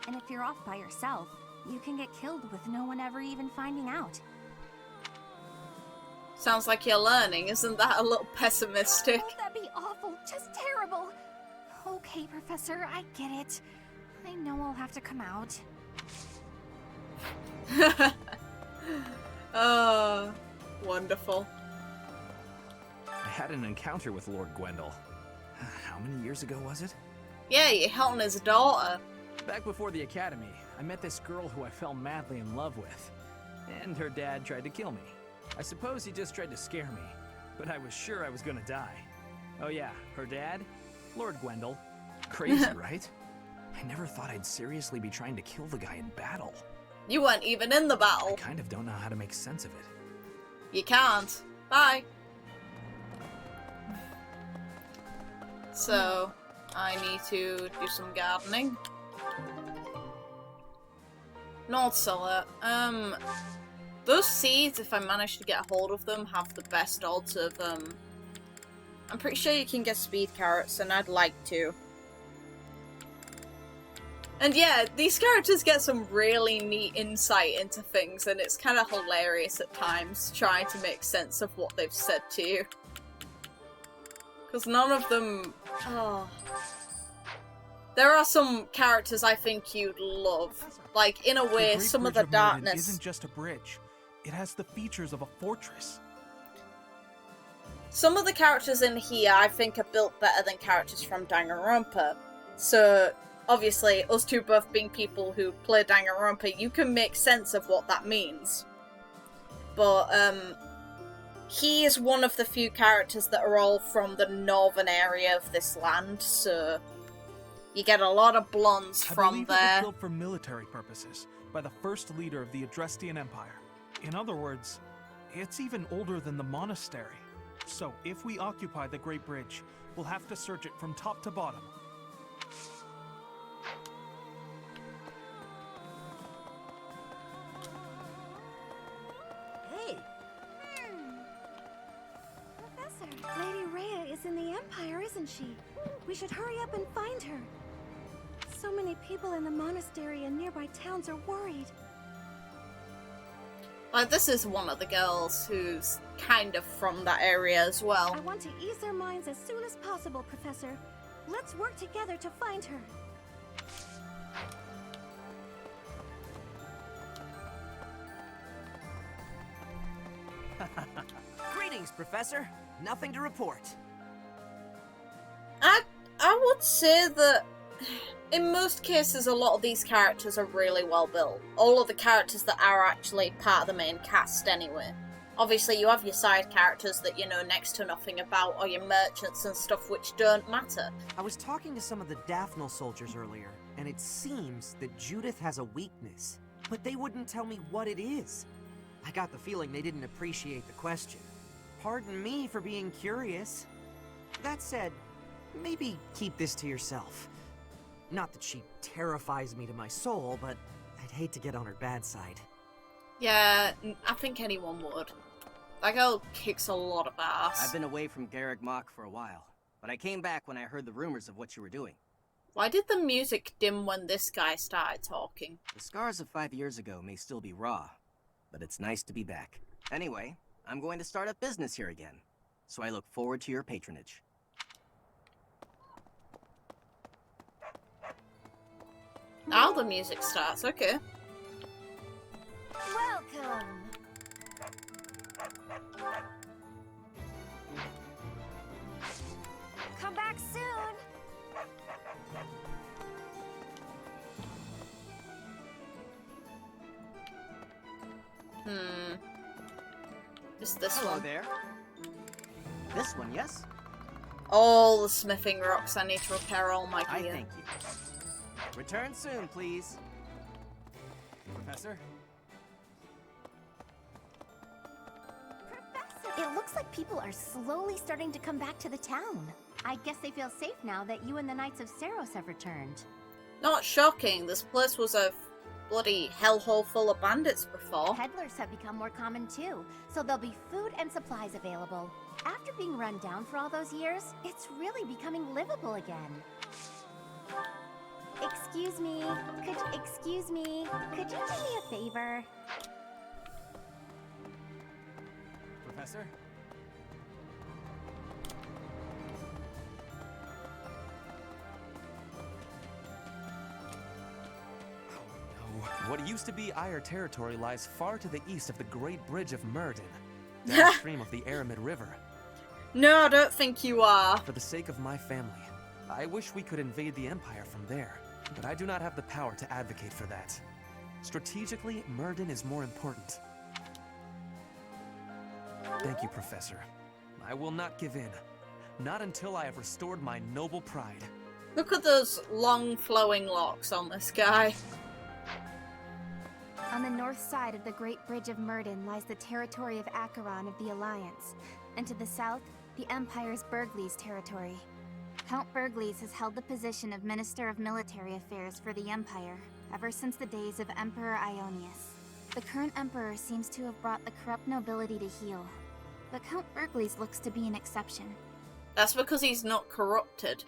And if you're off by yourself, you can get killed with no one ever even finding out. Sounds like you're learning, isn't that a little pessimistic? Oh, that'd be awful, just terrible. Okay, Professor, I get it. I know I'll have to come out. Oh, wonderful. I had an encounter with Lord Gwendol. How many years ago was it? Yeah, you helping his daughter. Back before the academy, I met this girl who I fell madly in love with. And her dad tried to kill me. I suppose he just tried to scare me, but I was sure I was gonna die. Oh yeah, her dad? Lord Gwendol. Crazy, right? I never thought I'd seriously be trying to kill the guy in battle. You weren't even in the battle. I kind of don't know how to make sense of it. You can't. Bye. So, I need to do some gardening. North Cellar. Those seeds, if I manage to get a hold of them, have the best odds of, I'm pretty sure you can get speed carrots, and I'd like to. And yeah, these characters get some really neat insight into things, and it's kind of hilarious at times, trying to make sense of what they've said to you. Because none of them... Oh. There are some characters I think you'd love. Like, in a way, some of the darkness... isn't just a bridge. It has the features of a fortress. Some of the characters in here I think are built better than characters from Danganronpa. So, obviously, us two both being people who play Danganronpa, you can make sense of what that means. But, he is one of the few characters that are all from the northern area of this land, so you get a lot of blondes from there. It was built for military purposes by the first leader of the Adrestian Empire. In other words, it's even older than the monastery. So if we occupy the Great Bridge, we'll have to search it from top to bottom. Hey! Professor, Lady Rhea is in the Empire, isn't she? We should hurry up and find her. So many people in the monastery and nearby towns are worried. Like, this is one of the girls who's kind of from that area as well. I want to ease their minds as soon as possible, Professor. Let's work together to find her. Greetings, Professor. Nothing to report. I would say that in most cases a lot of these characters are really well built. All of the characters that are actually part of the main cast anyway. Obviously you have your side characters that you know next to nothing about, or your merchants and stuff which don't matter. I was talking to some of the Daphne soldiers earlier, and it seems that Judith has a weakness, but they wouldn't tell me what it is. I got the feeling they didn't appreciate the question. Pardon me for being curious. That said, maybe keep this to yourself. Not that she terrifies me to my soul, but I'd hate to get on her bad side. Yeah, I think anyone would. That girl kicks a lot of ass. I've been away from Garreg Mach for a while, but I came back when I heard the rumors of what you were doing. Why did the music dim when this guy started talking? The scars of 5 years ago may still be raw, but it's nice to be back. Anyway, I'm going to start up business here again, so I look forward to your patronage. Now the music starts, okay. Welcome! Come back soon! Just this Hello one. there. This one, yes? All the smithing rocks. I need to repair all my I gear. thank you. Return soon, please. Professor? It looks like people are slowly starting to come back to the town. I guess they feel safe now that you and the Knights of Seiros have returned. Not shocking. This place was a bloody hellhole full of bandits before. Peddlers have become more common too, so there'll be food and supplies available. After being run down for all those years, it's really becoming livable again. Excuse me, could you do me a favor? Professor? What used to be Ire territory lies far to the east of the Great Bridge of Myrden, downstream of the Aramid River. No, I don't think you are. For the sake of my family, I wish we could invade the Empire from there, but I do not have the power to advocate for that. Strategically, Myrden is more important. Thank you, Professor. I will not give in. Not until I have restored my noble pride. Look at those long flowing locks on this guy. On the north side of the Great Bridge of Myrden lies the territory of Acheron of the Alliance, and to the south, the Empire's Burgleys territory. Count Burgleys has held the position of Minister of Military Affairs for the Empire ever since the days of Emperor Ionius. The current Emperor seems to have brought the corrupt nobility to heel, but Count Burgleys looks to be an exception. That's because he's not corrupted.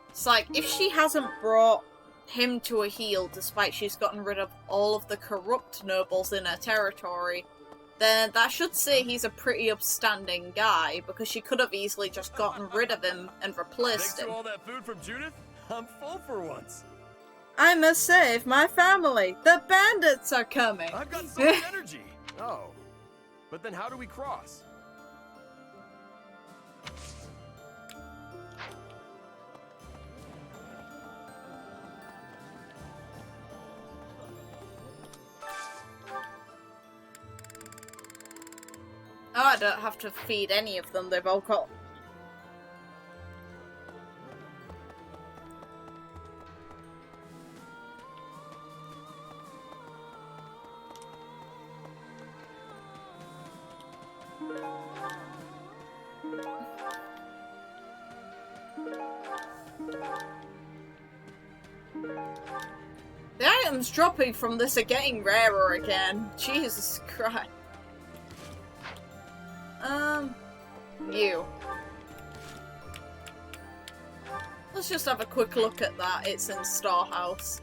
It's like, if she hasn't brought him to a heel despite she's gotten rid of all of the corrupt nobles in her territory, then that should say he's a pretty upstanding guy, because she could have easily just gotten rid of him and replaced him. all that food from Judith? I'm full for once. I must save my family. The bandits are coming. I've got so much energy. Oh, but then how do we cross? Oh, I don't have to feed any of them. They've all got... The items dropping from this are getting rarer again. Jesus Christ. You. Let's just have a quick look at that. It's in Storehouse.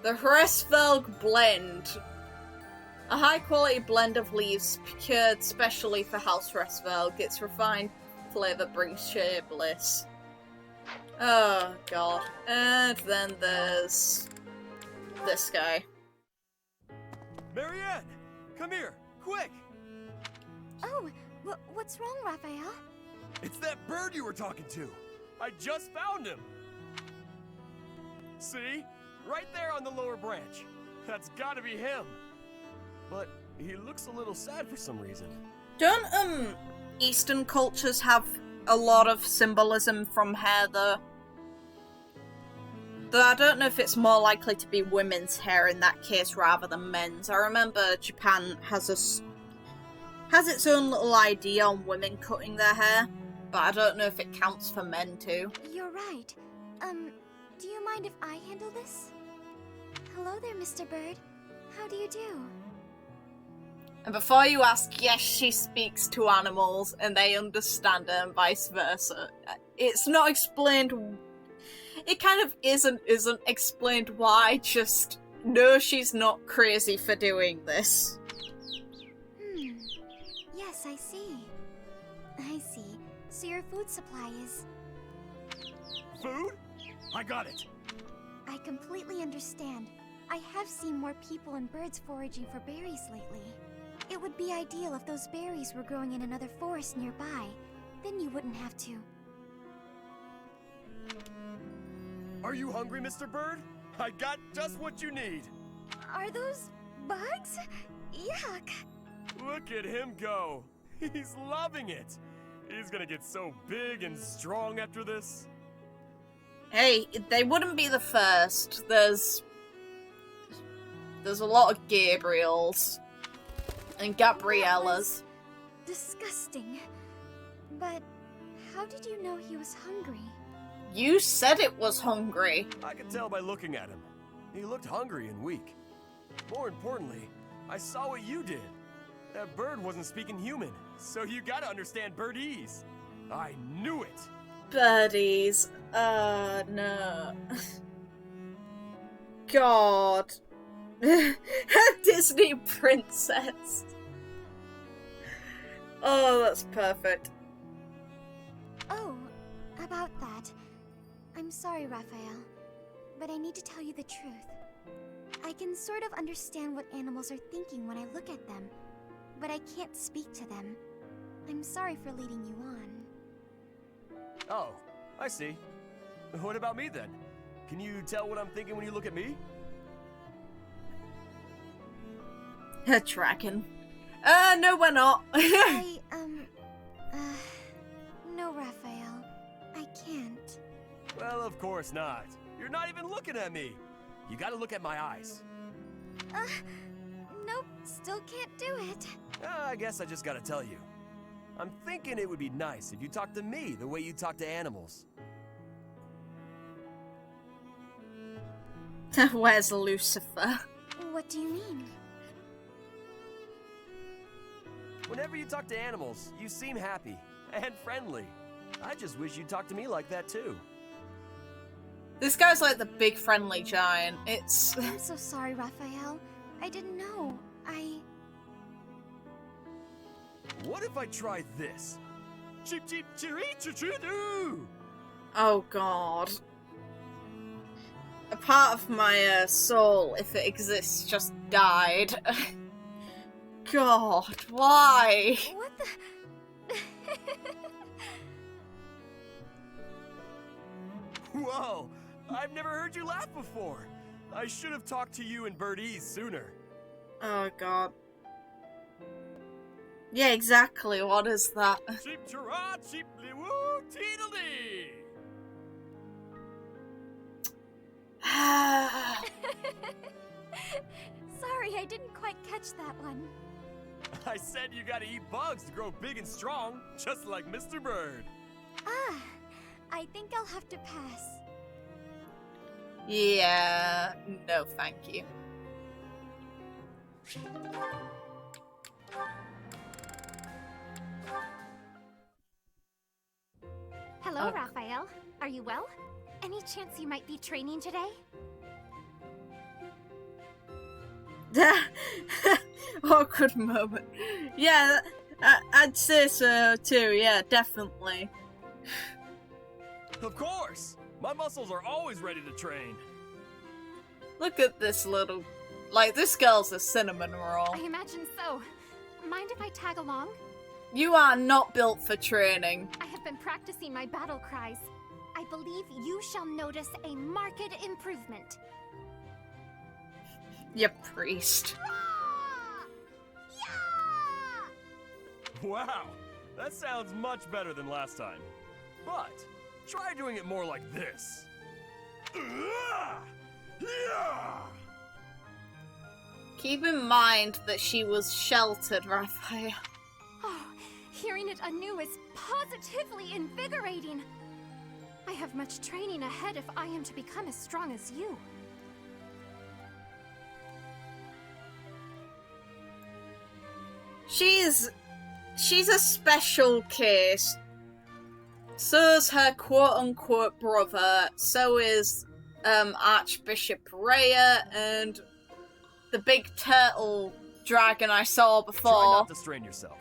The Hresvelg Blend. A high-quality blend of leaves procured specially for House Hresvelg. Its refined flavour brings sheer bliss. Oh, God. And then there's... this guy. Marianne! Come here! Quick! Oh, what's wrong, Raphael? It's that bird you were talking to! I just found him! See? Right there on the lower branch. That's gotta be him. But he looks a little sad for some reason. Don't, Eastern cultures have a lot of symbolism from hair, though? Though I don't know if it's more likely to be women's hair in that case rather than men's. I remember Japan has its own little idea on women cutting their hair, but I don't know if it counts for men too. You're right. Do you mind if I handle this? Hello there, Mr. Bird. How do you do? And before you ask, yes, she speaks to animals and they understand her and vice versa. It's not explained. It kind of isn't explained why, just no, she's not crazy for doing this. Yes, I see. I see. So your food supply is... Food? I got it. I completely understand. I have seen more people and birds foraging for berries lately. It would be ideal if those berries were growing in another forest nearby. Then you wouldn't have to. Are you hungry, Mr. Bird? I got just what you need. Are those bugs? Yuck. Look at him go. He's loving it. He's gonna get so big and strong after this. Hey, they wouldn't be the first. There's a lot of Gabriels and Gabriellas. Disgusting. But how did you know he was hungry? You said it was hungry. I could tell by looking at him. He looked hungry and weak. More importantly, I saw what you did. That bird wasn't speaking human, so you gotta understand birdese. I knew it. Birdies. No. God. Disney princess. Oh, that's perfect. Oh, about that. I'm sorry, Raphael, but I need to tell you the truth. I can sort of understand what animals are thinking when I look at them, but I can't speak to them. I'm sorry for leading you on. Oh, I see. What about me then? Can you tell what I'm thinking when you look at me? A dragon. No, we're not. No, Raphael. I can't. Well, of course not. You're not even looking at me. You gotta look at my eyes. Nope, still can't do it. I guess I just gotta tell you. I'm thinking it would be nice if you talked to me the way you talk to animals. Where's Lucifer? What do you mean? Whenever you talk to animals, you seem happy and friendly. I just wish you'd talk to me like that too. This guy's like the big friendly giant. It's... I'm so sorry, Raphael. I didn't know. What if I tried this? Cheep cheep cheery choo. Oh god. A part of my soul, if it exists, just died. God, why? What the... Whoa! I've never heard you laugh before. I should have talked to you in birdese sooner. Oh god. Yeah, exactly. What is that? Cheep chirra, cheep woo, teedledee. Sorry, I didn't quite catch that one. I said you gotta eat bugs to grow big and strong, just like Mr. Bird. I think I'll have to pass. Yeah, no thank you. Hello, Raphael. Are you well? Any chance you might be training today? Awkward moment. Yeah, I'd say so too. Yeah, definitely. Of course! My muscles are always ready to train. Look at this little... Like, this girl's a cinnamon roll. I imagine so. Mind if I tag along? You are not built for training. I have been practicing my battle cries. I believe you shall notice a marked improvement. You priest. Wow, that sounds much better than last time. But try doing it more like this. Keep in mind that she was sheltered, Raphael. Oh, hearing it anew is positively invigorating. I have much training ahead if I am to become as strong as you. She's a special case. So's her quote-unquote brother. So is Archbishop Rhea and the big turtle dragon I saw before. Try not to strain yourself.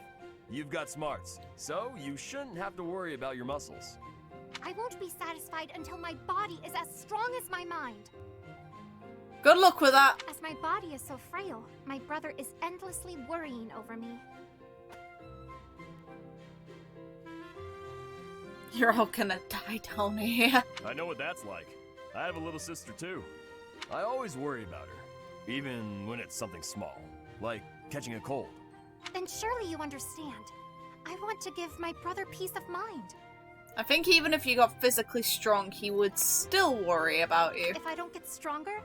You've got smarts, so you shouldn't have to worry about your muscles. I won't be satisfied until my body is as strong as my mind. Good luck with that. As my body is so frail, my brother is endlessly worrying over me. You're all gonna die down here. I know what that's like. I have a little sister too. I always worry about her, even when it's something small, like catching a cold. Then surely you understand. I want to give my brother peace of mind. I think even if you got physically strong, he would still worry about you. If I don't get stronger,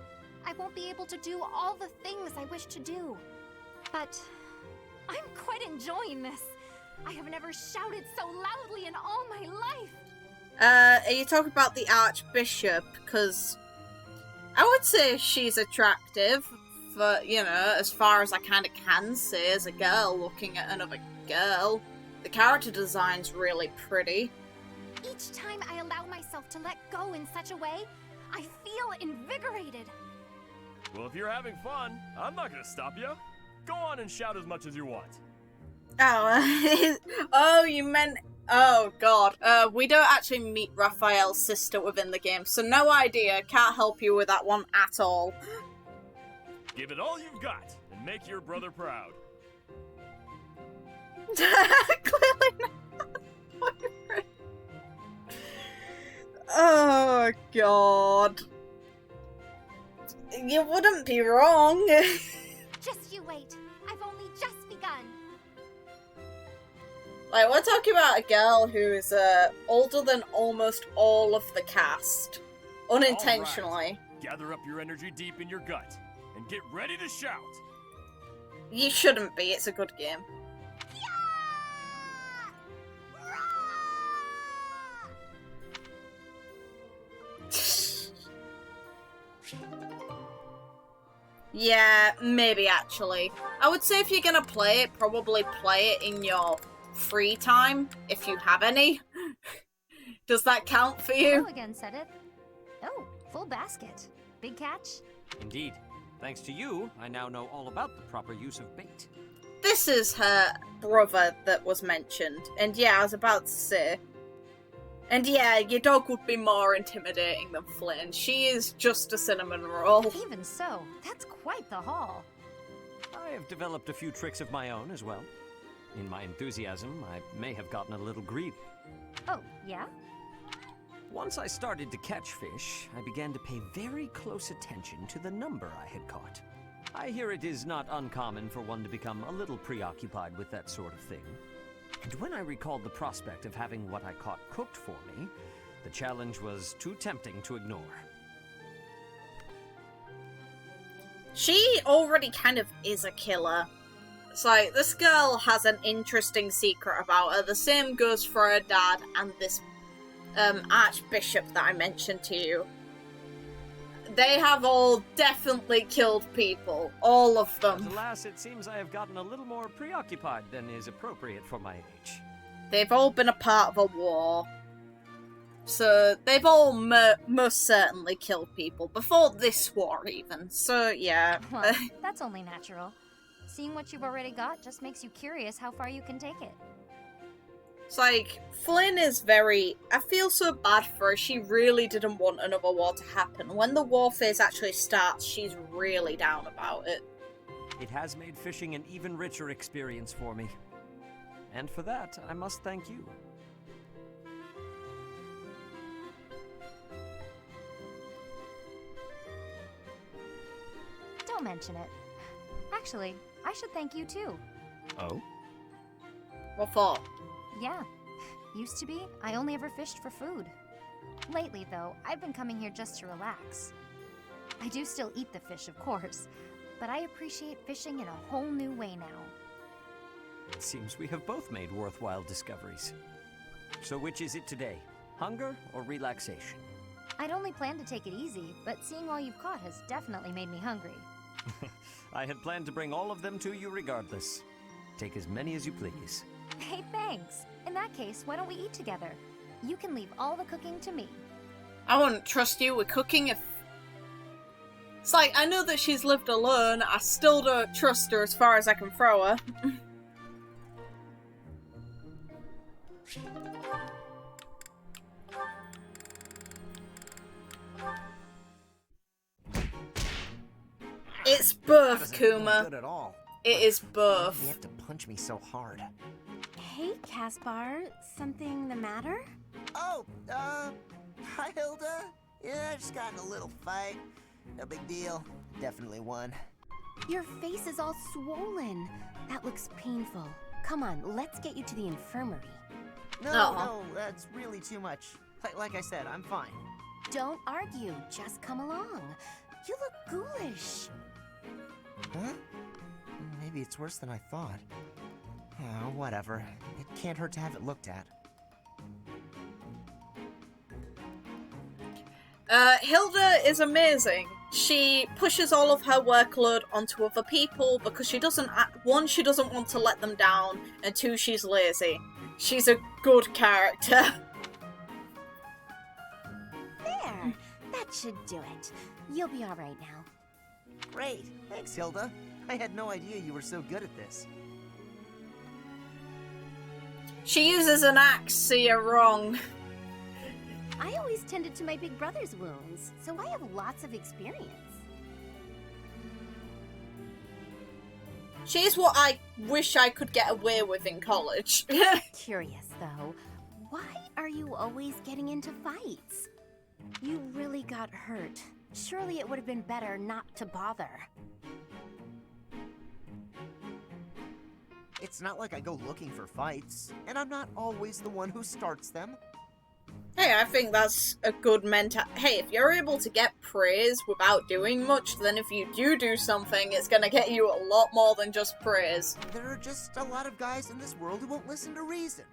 I won't be able to do all the things I wish to do. But I'm quite enjoying this. I have never shouted so loudly in all my life. Are you talking about the Archbishop? Because I would say she's attractive, but, you know, as far as I kind of can say as a girl looking at another girl. The character design's really pretty. Each time I allow myself to let go in such a way, I feel invigorated. Well, if you're having fun, I'm not gonna stop you. Go on and shout as much as you want. Oh, oh, you meant... Oh, God. We don't actually meet Raphael's sister within the game, so no idea. Can't help you with that one at all. Give it all you've got, and make your brother proud. Clearly not. Oh, God. You wouldn't be wrong. Just you wait. I've only just begun. Like, we're talking about a girl who is older than almost all of the cast. Unintentionally. Right. Gather up your energy deep in your gut, and get ready to shout. You shouldn't be, it's a good game. Yeah, maybe actually. I would say if you're gonna play it, probably play it in your free time, if you have any. Does that count for you? Hello again, said it. Oh, full basket. Big catch? Indeed. Thanks to you, I now know all about the proper use of bait. This is her brother that was mentioned. And yeah, I was about to say. And yeah, your dog would be more intimidating than Flynn. She is just a cinnamon roll. Even so, that's quite the haul. I have developed a few tricks of my own as well. In my enthusiasm, I may have gotten a little greedy. Oh, yeah? Once I started to catch fish, I began to pay very close attention to the number I had caught. I hear it is not uncommon for one to become a little preoccupied with that sort of thing. And when I recalled the prospect of having what I caught cooked for me, the challenge was too tempting to ignore. She already kind of is a killer. It's like, this girl has an interesting secret about her. The same goes for her dad and this Archbishop that I mentioned to you. They have all definitely killed people. All of them. But alas, it seems I have gotten a little more preoccupied than is appropriate for my age. They've all been a part of a war. So, they've all most certainly killed people. Before this war, even. So, yeah. Well, that's only natural. Seeing what you've already got just makes you curious how far you can take it. It's like, Flynn is very... I feel so bad for her. She really didn't want another war to happen. When the war phase actually starts, she's really down about it. It has made fishing an even richer experience for me. And for that, I must thank you. Don't mention it. Actually, I should thank you too. Oh? What for? Yeah. Used to be, I only ever fished for food. Lately, though, I've been coming here just to relax. I do still eat the fish, of course, but I appreciate fishing in a whole new way now. It seems we have both made worthwhile discoveries. So which is it today? Hunger or relaxation? I'd only planned to take it easy, but seeing all you've caught has definitely made me hungry. I had planned to bring all of them to you regardless. Take as many as you please. Hey, thanks. In that case, why don't we eat together? You can leave all the cooking to me. I wouldn't trust you with cooking if... It's like, I know that she's lived alone, I still don't trust her as far as I can throw her. It's both, Kuma. Good at all. It is both. You have to punch me so hard. Hey, Caspar. Something the matter? Oh, hi, Hilda. Yeah, just got in a little fight. No big deal. Definitely won. Your face is all swollen. That looks painful. Come on, let's get you to the infirmary. No, that's really too much. Like I said, I'm fine. Don't argue, just come along. You look ghoulish. Huh? Maybe it's worse than I thought. Oh, whatever. It can't hurt to have it looked at. Hilda is amazing. She pushes all of her workload onto other people because she doesn't, one, she doesn't want to let them down, and two, she's lazy. She's a good character. There, that should do it. You'll be alright now. Great, thanks Hilda. I had no idea you were so good at this. She uses an axe, so you're wrong. I always tended to my big brother's wounds, so I have lots of experience. She's what I wish I could get away with in college. Curious, though. Why are you always getting into fights? You really got hurt. Surely it would have been better not to bother. It's not like I go looking for fights, and I'm not always the one who starts them. Hey, I think that's a good Hey, if you're able to get praise without doing much, then if you do something, it's gonna get you a lot more than just praise. There are just a lot of guys in this world who won't listen to reason.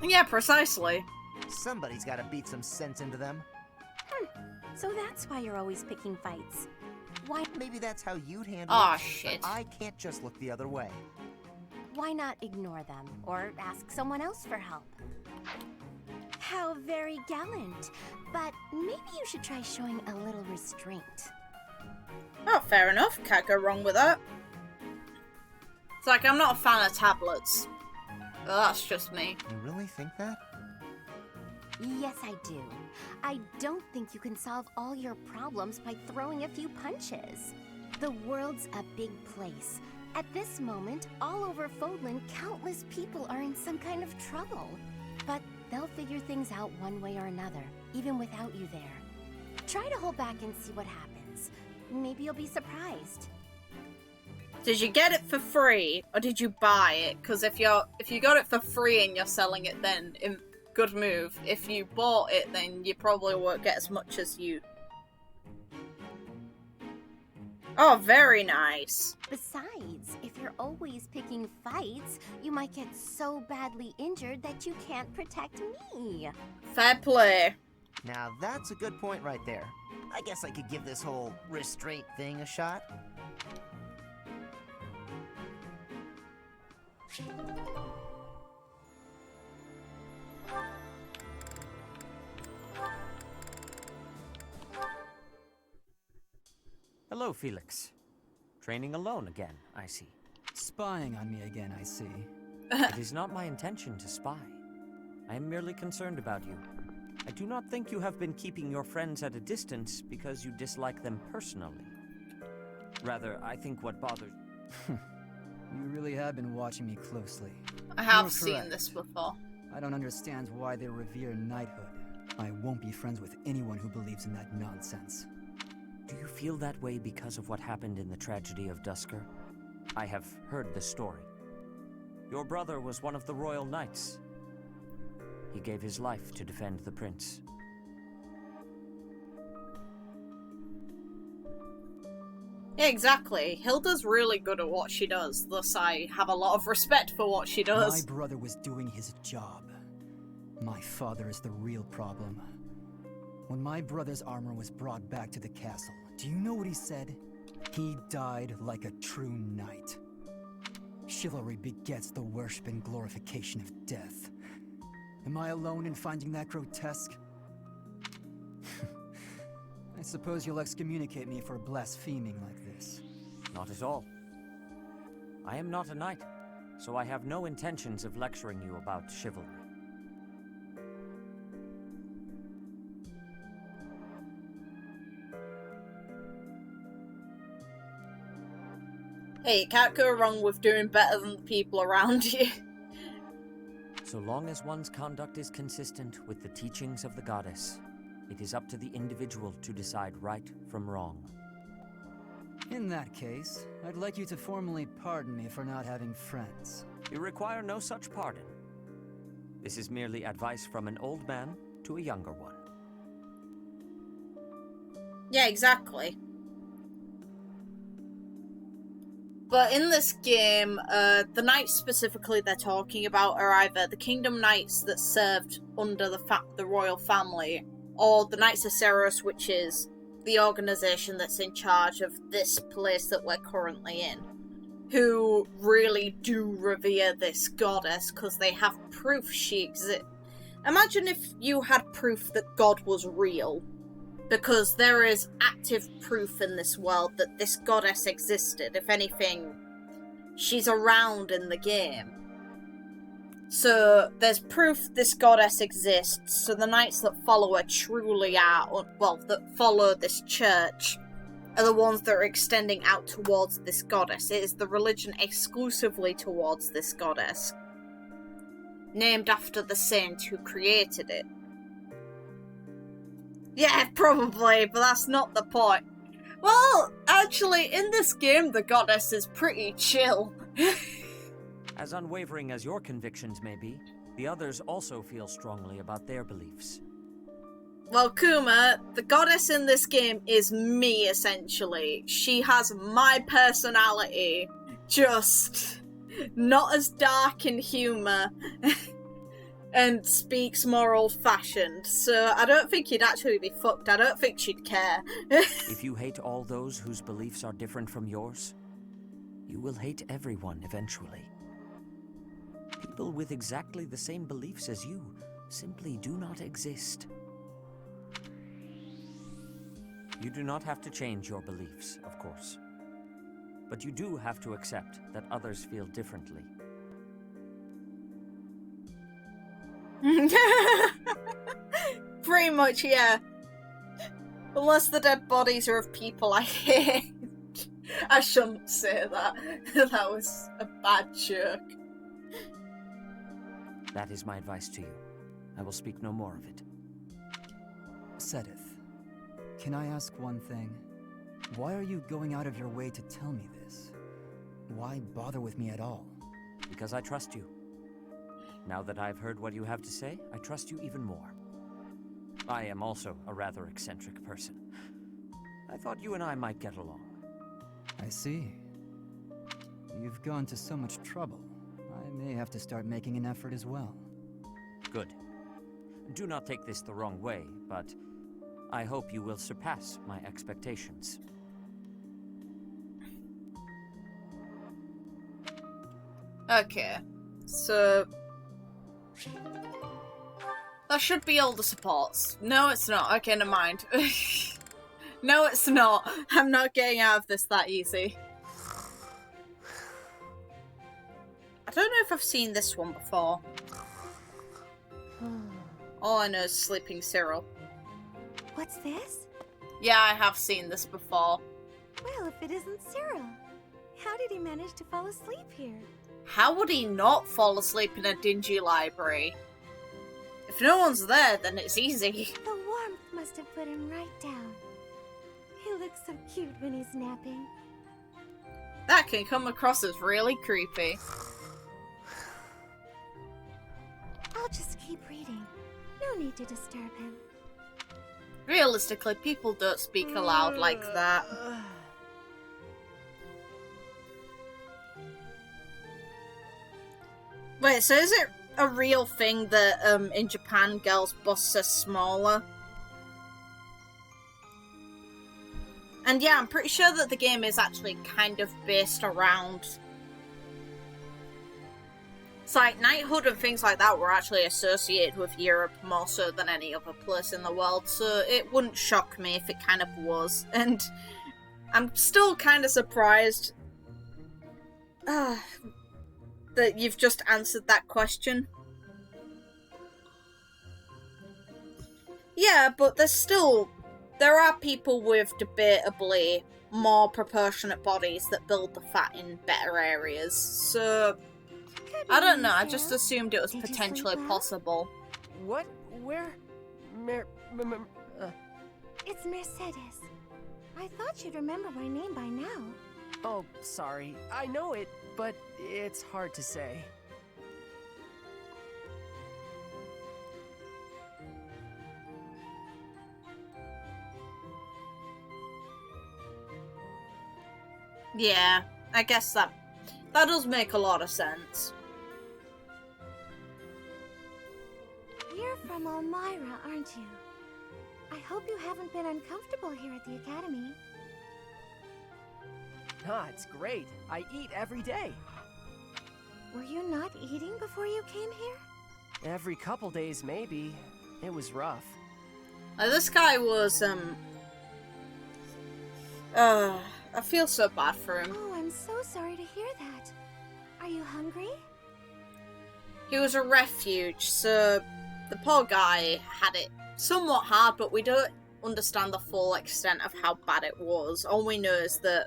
Yeah, precisely. Somebody's gotta beat some sense into them. So that's why you're always picking fights. Why? Maybe that's how you'd handle Aw, it. shit. But I can't just look the other way. Why not ignore them, or ask someone else for help? How very gallant. But maybe you should try showing a little restraint. Oh, fair enough. Can't go wrong with that. It's like, I'm not a fan of tablets. But that's just me. You really think that? Yes, I do. I don't think you can solve all your problems by throwing a few punches. The world's a big place. At this moment, all over Fodlan, countless people are in some kind of trouble. But they'll figure things out one way or another, even without you there. Try to hold back and see what happens. Maybe you'll be surprised. Did you get it for free, or did you buy it? Because if you got it for free and you're selling it, then good move. If you bought it, then you probably won't get as much as you. Oh, very nice. Besides, if you're always picking fights, you might get so badly injured that you can't protect me. Fair play. Now that's a good point right there. I guess I could give this whole restraint thing a shot. Hello, Felix. Training alone again, I see. Spying on me again, I see. It is not my intention to spy. I am merely concerned about you. I do not think you have been keeping your friends at a distance because you dislike them personally. Rather, I think what bothers... You really have been watching me closely. I have You're seen correct. this before. I don't understand why they revere knighthood. I won't be friends with anyone who believes in that nonsense. Do you feel that way because of what happened in the tragedy of Dusker? I have heard the story. Your brother was one of the royal knights. He gave his life to defend the prince. Yeah, exactly. Hilda's really good at what she does, thus I have a lot of respect for what she does. My brother was doing his job. My father is the real problem. When my brother's armor was brought back to the castle, do you know what he said? He died like a true knight. Chivalry begets the worship and glorification of death. Am I alone in finding that grotesque? I suppose you'll excommunicate me for blaspheming like this. Not at all. I am not a knight, so I have no intentions of lecturing you about chivalry. Hey, you can't go wrong with doing better than the people around you. So long as one's conduct is consistent with the teachings of the goddess, It is up to the individual to decide right from wrong. In that case, I'd like you to formally pardon me for not having friends. You require no such pardon. This is merely advice from an old man to a younger one. Yeah, exactly. But in this game, the knights specifically they're talking about are either the kingdom knights that served under the royal family, or the Knights of Seiros, which is the organization that's in charge of this place that we're currently in, who really do revere this goddess because they have proof she exists. Imagine if you had proof that God was real, because there is active proof in this world that this goddess existed. If anything, she's around in the game. So there's proof this goddess exists, so the knights that follow her truly are, well, that follow this church, are the ones that are extending out towards this goddess. It is the religion exclusively towards this goddess, named after the saint who created it. Yeah, probably, but that's not the point. Well, actually, in this game, the goddess is pretty chill. As unwavering as your convictions may be, the others also feel strongly about their beliefs. Well, Kuma, the goddess in this game is me, essentially. She has my personality, just not as dark in humour, and speaks more old-fashioned, so I don't think you'd actually be fucked. I don't think she'd care. If you hate all those whose beliefs are different from yours, you will hate everyone eventually. People with exactly the same beliefs as you simply do not exist. You do not have to change your beliefs, of course. But you do have to accept that others feel differently. Pretty much, yeah. Unless the dead bodies are of people I hate. I shouldn't say that. That was a bad joke. That is my advice to you. I will speak no more of it. Sothis, can I ask one thing? Why are you going out of your way to tell me this? Why bother with me at all? Because I trust you. Now that I've heard what you have to say, I trust you even more. I am also a rather eccentric person. I thought you and I might get along. I see. You've gone to so much trouble. I may have to start making an effort as well. Good. Do not take this the wrong way, but I hope you will surpass my expectations. Okay, so that should be all the supports. No, it's not. Okay, never mind. No, it's not. I'm not getting out of this that easy. I don't know if I've seen this one before. All I know is Sleeping Cyril. What's this? Yeah, I have seen this before. Well, if it isn't Cyril. How did he manage to fall asleep here? How would he not fall asleep in a dingy library? If no one's there, then it's easy. The warmth must have put him right down. He looks so cute when he's napping. That can come across as really creepy. I'll just keep reading. No need to disturb him. Realistically, people don't speak aloud like that. Wait, so is it a real thing that in Japan girls' busts are smaller? And yeah, I'm pretty sure that the game is actually kind of based around... It's like knighthood and things like that were actually associated with Europe more so than any other place in the world, so it wouldn't shock me if it kind of was. And I'm still kind of surprised that you've just answered that question. Yeah, but there are people with debatably more proportionate bodies that build the fat in better areas, so... I don't know, I just assumed it was potentially possible. What? Where? It's Mercedes. I thought you'd remember my name by now. Oh, sorry. I know it, but it's hard to say. Yeah, I guess that does make a lot of sense. You're from Elmira, aren't you? I hope you haven't been uncomfortable here at the Academy. Ah, it's great. I eat every day. Were you not eating before you came here? Every couple days, maybe. It was rough. This guy was, I feel so bad for him. Oh, I'm so sorry to hear that. Are you hungry? He was a refuge, so the poor guy had it somewhat hard, but we don't understand the full extent of how bad it was. All we know is that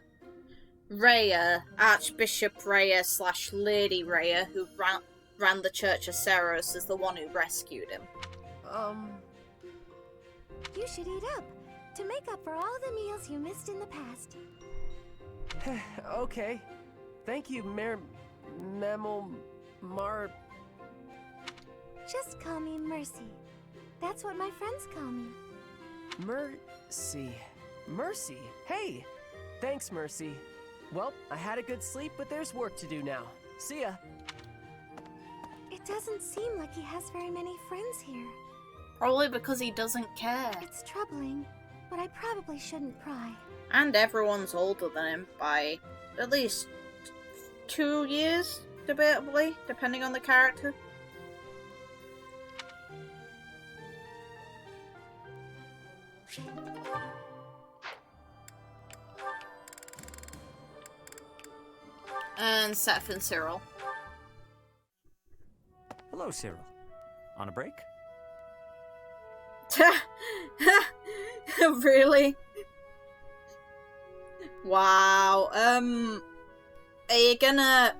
Rhea, Archbishop Rhea / Lady Rhea, who ran the Church of Seiros, is the one who rescued him. You should eat up, to make up for all the meals you missed in the past. Okay. Thank you, Just call me Mercy. That's what my friends call me. Mercy. Mercy? Hey! Thanks, Mercy. Well, I had a good sleep, but there's work to do now. See ya. It doesn't seem like he has very many friends here. Probably because he doesn't care. It's troubling, but I probably shouldn't pry. And everyone's older than him by at least 2 years, debatably, depending on the character. And Seth and Cyril. Hello, Cyril. On a break? Really? Wow. Are you gonna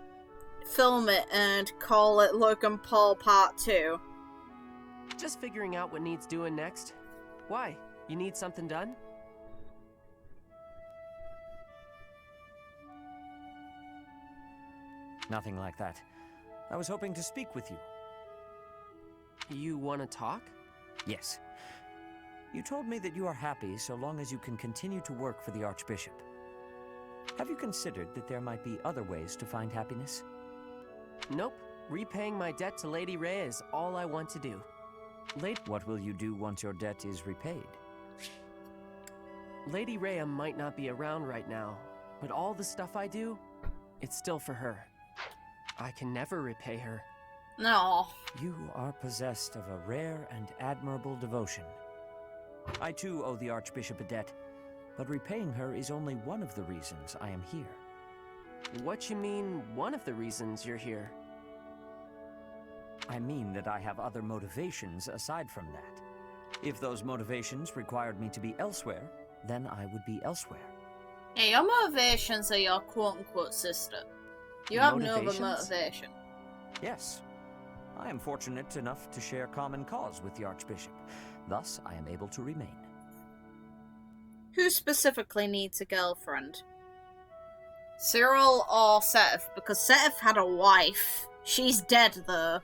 film it and call it Logan Paul Part 2? Just figuring out what needs doing next. Why? You need something done? Nothing like that. I was hoping to speak with you. You want to talk? Yes. You told me that you are happy so long as you can continue to work for the Archbishop. Have you considered that there might be other ways to find happiness? Nope. Repaying my debt to Lady Rhea is all I want to do. What will you do once your debt is repaid? Lady Rhea might not be around right now, but all the stuff I do, it's still for her. I can never repay her. No. You are possessed of a rare and admirable devotion. I too owe the Archbishop a debt, but repaying her is only one of the reasons I am here. What you mean, one of the reasons you're here? I mean that I have other motivations aside from that. If those motivations required me to be elsewhere, then I would be elsewhere. Hey, your motivations are your quote-unquote sister. You have no other motivation. Yes. I am fortunate enough to share common cause with the Archbishop. Thus, I am able to remain. Who specifically needs a girlfriend? Cyril or Seth? Because Seth had a wife. She's dead, though.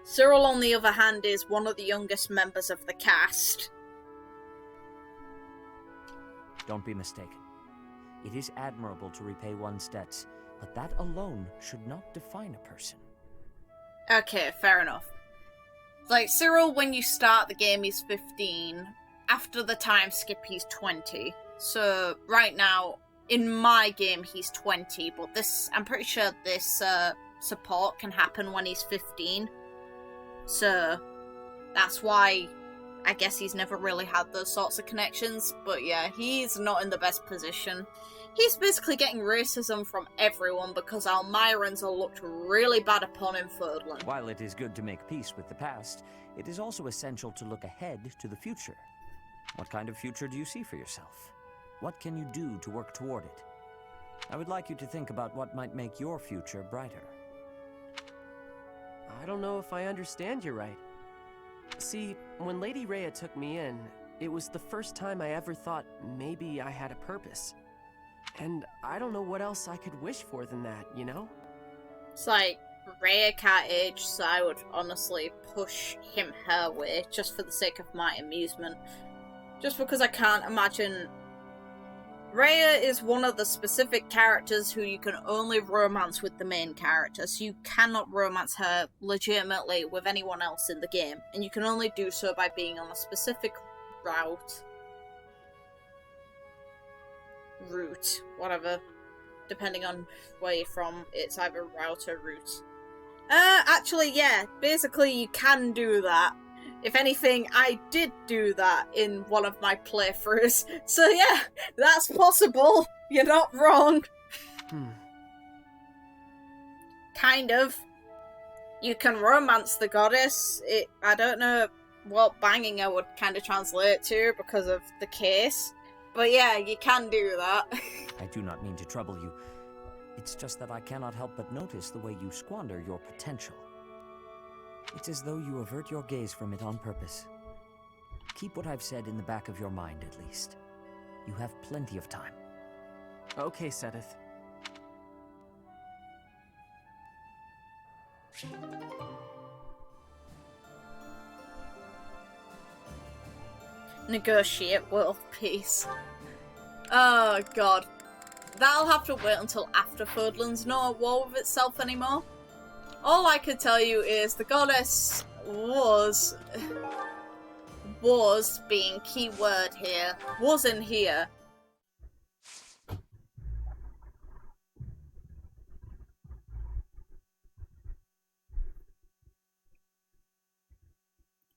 Cyril, on the other hand, is one of the youngest members of the cast. Don't be mistaken. It is admirable to repay one's debts, but that alone should not define a person. Okay, fair enough. Like, Cyril, when you start the game, he's 15. After the time skip, he's 20. So, right now, in my game, he's 20, but I'm pretty sure this support can happen when he's 15. So, that's why I guess he's never really had those sorts of connections. But yeah, he's not in the best position. He's basically getting racism from everyone because Almirans are looked really bad upon in Fodlan. While it is good to make peace with the past, it is also essential to look ahead to the future. What kind of future do you see for yourself? What can you do to work toward it? I would like you to think about what might make your future brighter. I don't know if I understand you right. See, when Lady Rhea took me in, it was the first time I ever thought maybe I had a purpose. And I don't know what else I could wish for than that, you know? It's like, Rhea can't age, so I would honestly push him her way, just for the sake of my amusement. Just because I can't imagine... Rhea is one of the specific characters who you can only romance with the main character, so you cannot romance her legitimately with anyone else in the game, and you can only do so by being on a specific route, whatever, depending on where you're from, it's either route or route. Actually, yeah, basically you can do that. If anything, I did do that in one of my playthroughs. So yeah, that's possible. You're not wrong. Kind of. You can romance the goddess. I don't know what banging her would kind of translate to because of the case. But yeah, you can do that. I do not mean to trouble you. It's just that I cannot help but notice the way you squander your potential. It's as though you avert your gaze from it on purpose. Keep what I've said in the back of your mind, at least. You have plenty of time. Okay, Sothis. Negotiate world peace. Oh god. That'll have to wait until after Fodlan's not at war with itself anymore. All I can tell you is the goddess was being key word here, was in here.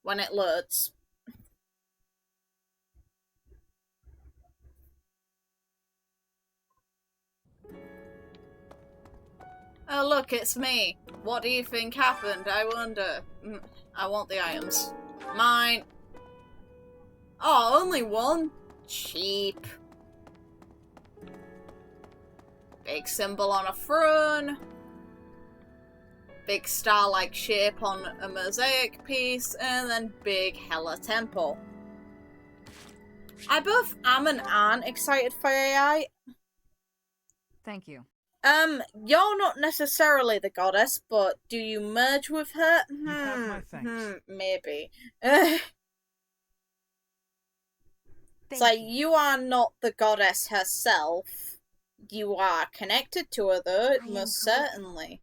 When it loads. Oh look, it's me. What do you think happened? I wonder. I want the items. Mine. Oh, only one? Cheap. Big symbol on a throne. Big star-like shape on a mosaic piece. And then big Hella temple. I both am and aren't excited for AI. Thank you. You're not necessarily the goddess, but do you merge with her? You have my thanks. Maybe. It's like, you are not the goddess herself. You are connected to her, though, most certainly.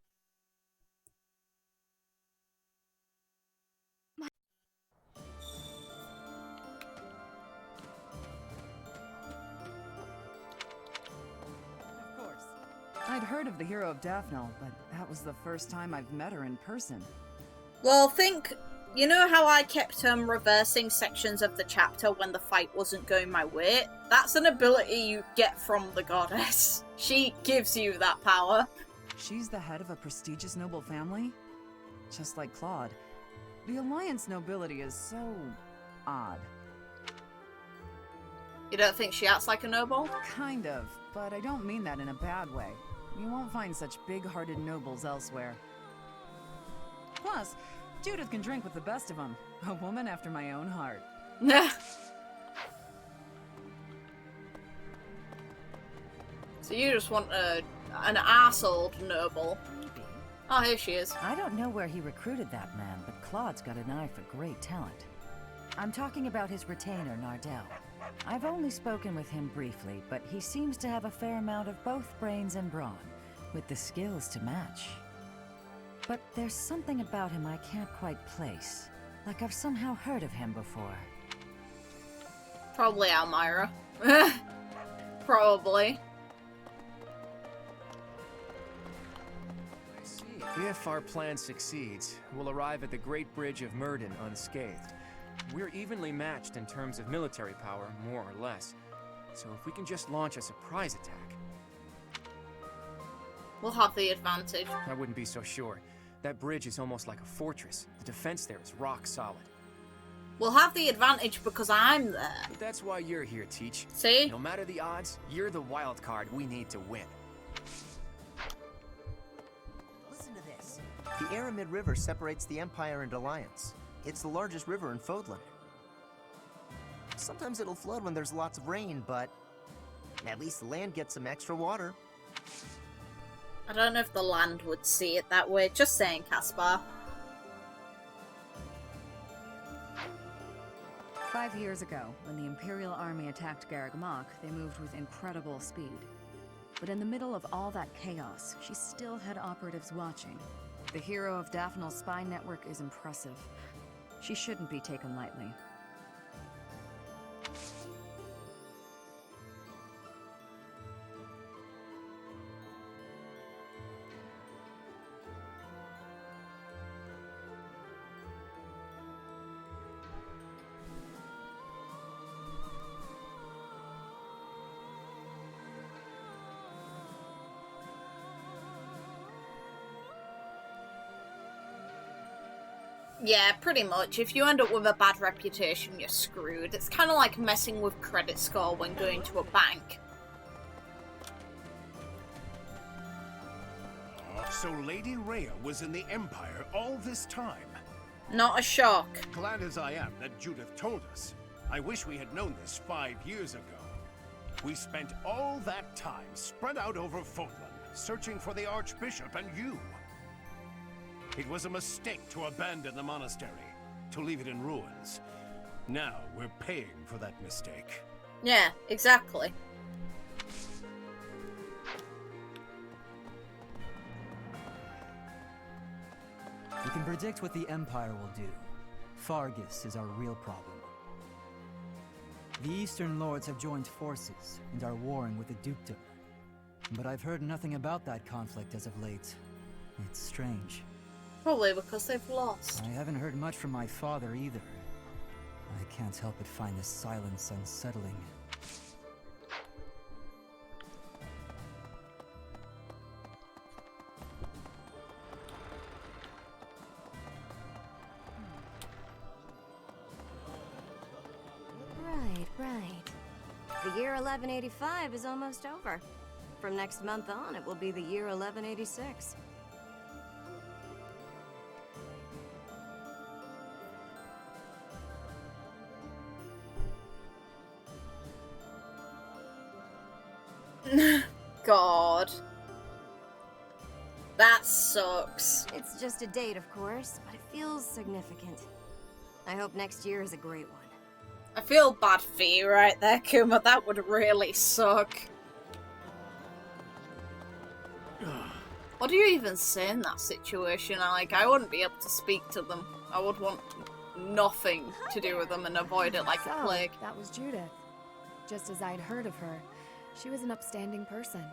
I'd heard of the hero of Daphne, but that was the first time I've met her in person. Well, you know how I kept reversing sections of the chapter when the fight wasn't going my way? That's an ability you get from the goddess. She gives you that power. She's the head of a prestigious noble family? Just like Claude. The Alliance nobility is so odd. You don't think she acts like a noble? Kind of, but I don't mean that in a bad way. You won't find such big-hearted nobles elsewhere. Plus, Judith can drink with the best of them. A woman after my own heart. So you just want an arsehole noble. Oh, here she is. I don't know where he recruited that man, but Claude's got an eye for great talent. I'm talking about his retainer, Nardell. I've only spoken with him briefly, but he seems to have a fair amount of both brains and brawn, with the skills to match. But there's something about him I can't quite place, like I've somehow heard of him before. Probably Elmira. Probably. I see. If our plan succeeds, we'll arrive at the Great Bridge of Myrden unscathed. We're evenly matched in terms of military power, more or less. So if we can just launch a surprise attack... We'll have the advantage. I wouldn't be so sure. That bridge is almost like a fortress. The defense there is rock solid. We'll have the advantage because I'm there. But that's why you're here, Teach. See? No matter the odds, you're the wild card we need to win. Listen to this. The Aramid River separates the Empire and Alliance. It's the largest river in Fodlan. Sometimes it'll flood when there's lots of rain, but at least the land gets some extra water. I don't know if the land would see it that way. Just saying, Caspar. 5 years ago, when the Imperial Army attacked Garreg-Mach, they moved with incredible speed. But in the middle of all that chaos, she still had operatives watching. The hero of Daphnal's spy network is impressive. She shouldn't be taken lightly. Yeah, pretty much. If you end up with a bad reputation, you're screwed. It's kind of like messing with credit score when going to a bank. So Lady Rhea was in the Empire all this time? Not a shock. Glad as I am that Judith told us. I wish we had known this 5 years ago. We spent all that time spread out over Fodlan, searching for the Archbishop and you. It was a mistake to abandon the monastery, to leave it in ruins. Now we're paying for that mistake. Yeah, exactly. We can predict what the Empire will do. Fargus is our real problem. The Eastern Lords have joined forces and are warring with the Dukedom. But I've heard nothing about that conflict as of late. It's strange. Probably because they've lost. I haven't heard much from my father either. I can't help but find this silence unsettling. Right. The year 1185 is almost over. From next month on, it will be the year 1186. God. That sucks. It's just a date, of course, but it feels significant. I hope next year is a great one. I feel bad for you right there, Kuma. That would really suck. What do you even say in that situation? I wouldn't be able to speak to them. I would want nothing to do with them and avoid it like a plague. That was Judith. Just as I'd heard of her, she was an upstanding person.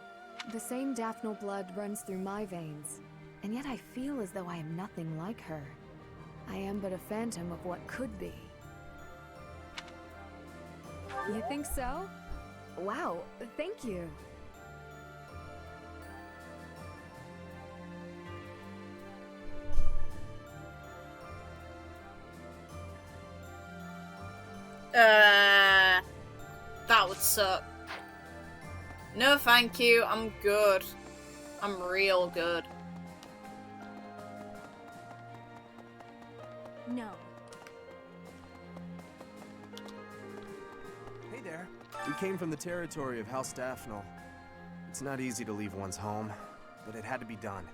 The same Daphnal blood runs through my veins, and yet I feel as though I am nothing like her. I am but a phantom of what could be. You think so? Wow, thank you. That would suck. No thank you, I'm good. I'm real good. No. Hey there. We came from the territory of House Daphnal. It's not easy to leave one's home, but it had to be done.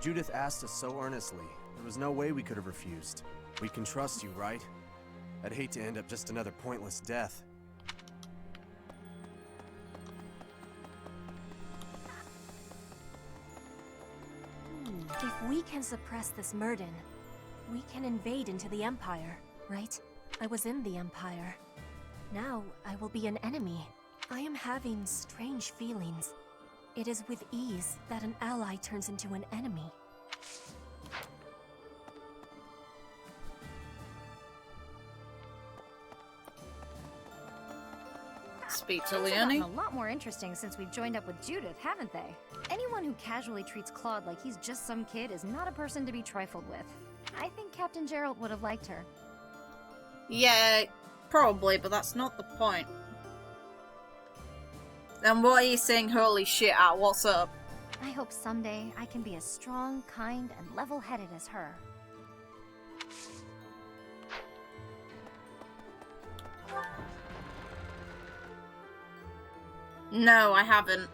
Judith asked us so earnestly, there was no way we could have refused. We can trust you, right? I'd hate to end up just another pointless death. If we can suppress this Murden, we can invade into the Empire, right? I was in the Empire. Now I will be an enemy. I am having strange feelings. It is with ease that an ally turns into an enemy. Speak to Things have Leonie. gotten a lot more interesting since we've joined up with Judith, haven't they? Anyone who casually treats Claude like he's just some kid is not a person to be trifled with. I think Captain Gerald would have liked her. Yeah, probably, but that's not the point. And what are you saying holy shit at? What's up? I hope someday I can be as strong, kind, and level-headed as her. No, I haven't.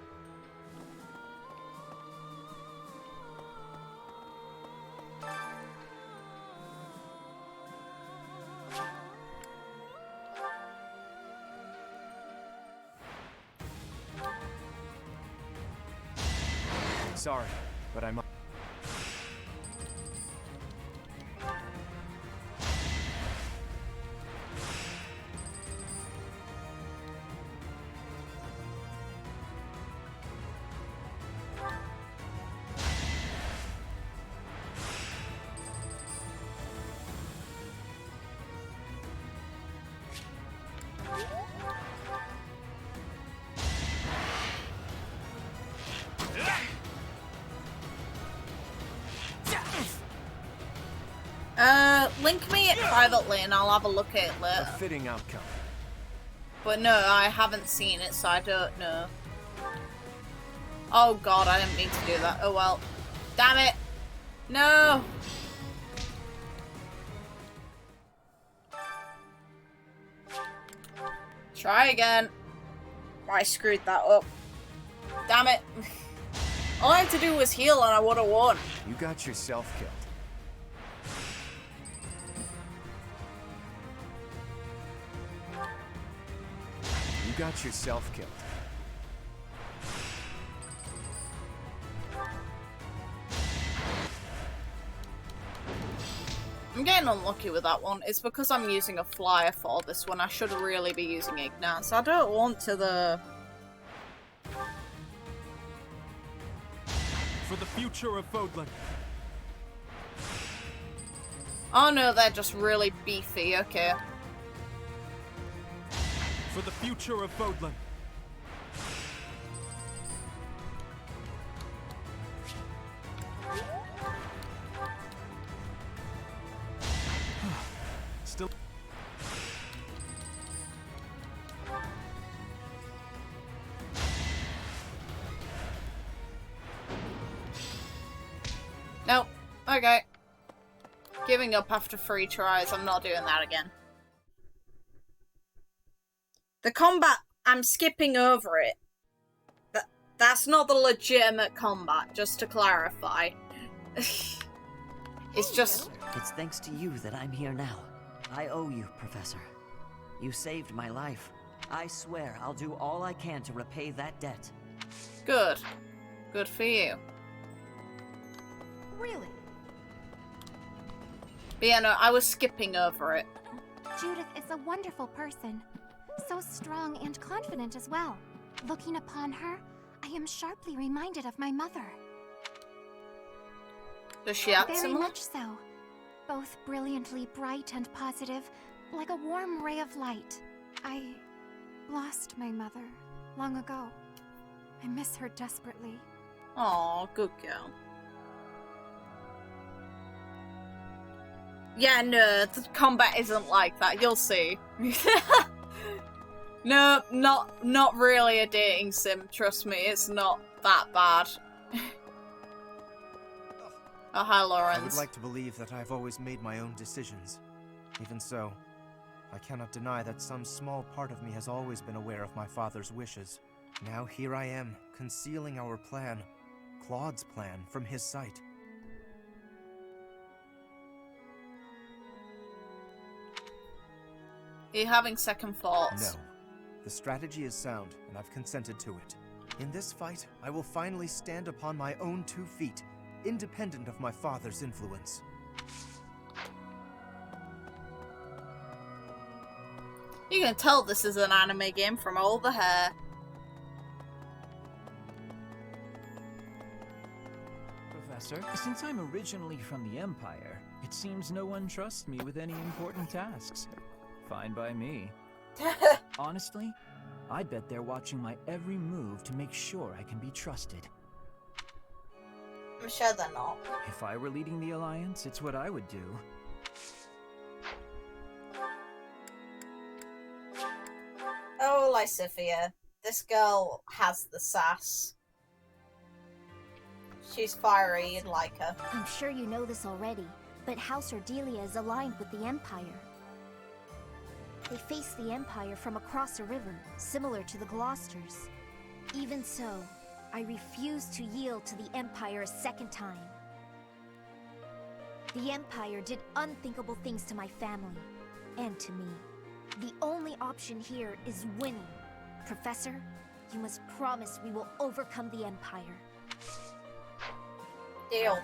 Sorry, but I'm... Link me it privately and I'll have a look at it later. A fitting outcome. But no, I haven't seen it, so I don't know. Oh god, I didn't mean to do that. Oh well. Damn it! No! Try again. I screwed that up. Damn it. All I had to do was heal and I would have won. You got yourself killed. You got yourself killed. I'm getting unlucky with that one. It's because I'm using a flyer for this one. I should really be using Ignance. I don't want to the... For the future of Fodlan. Oh no, they're just really beefy. Okay. For the future of Fodlan. Still. Nope. Okay. Giving up after 3 tries. I'm not doing that again. The combat, I'm skipping over it. That's not the legitimate combat, just to clarify. It's just... It's thanks to you that I'm here now. I owe you, Professor. You saved my life. I swear I'll do all I can to repay that debt. Good. Good for you. Really? But yeah, no, I was skipping over it. Judith is a wonderful person. So strong and confident as well. Looking upon her, I am sharply reminded of my mother. Does she act Very similar? much so. Both brilliantly bright and positive, like a warm ray of light. I lost my mother long ago. I miss her desperately. Aw, good girl. Yeah, no, the combat isn't like that. You'll see. No, not really a dating sim. Trust me, it's not that bad. Oh, hi, Lawrence. I would like to believe that I've always made my own decisions. Even so, I cannot deny that some small part of me has always been aware of my father's wishes. Now here I am, concealing our plan, Claude's plan, from his sight. Are you having second thoughts? No. The strategy is sound, and I've consented to it. In this fight, I will finally stand upon my own 2 feet, independent of my father's influence. You can tell this is an anime game from all the hair. Professor, since I'm originally from the Empire, it seems no one trusts me with any important tasks. Fine by me. Honestly, I bet they're watching my every move to make sure I can be trusted. I'm sure they're not. If I were leading the Alliance, it's what I would do. Oh, Lysithia. This girl has the sass. She's fiery, you'd like her. I'm sure you know this already, but House Ordelia is aligned with the Empire. They face the Empire from across a river, similar to the Gloucesters. Even so, I refuse to yield to the Empire a second time. The Empire did unthinkable things to my family, and to me. The only option here is winning. Professor, you must promise we will overcome the Empire. Deal.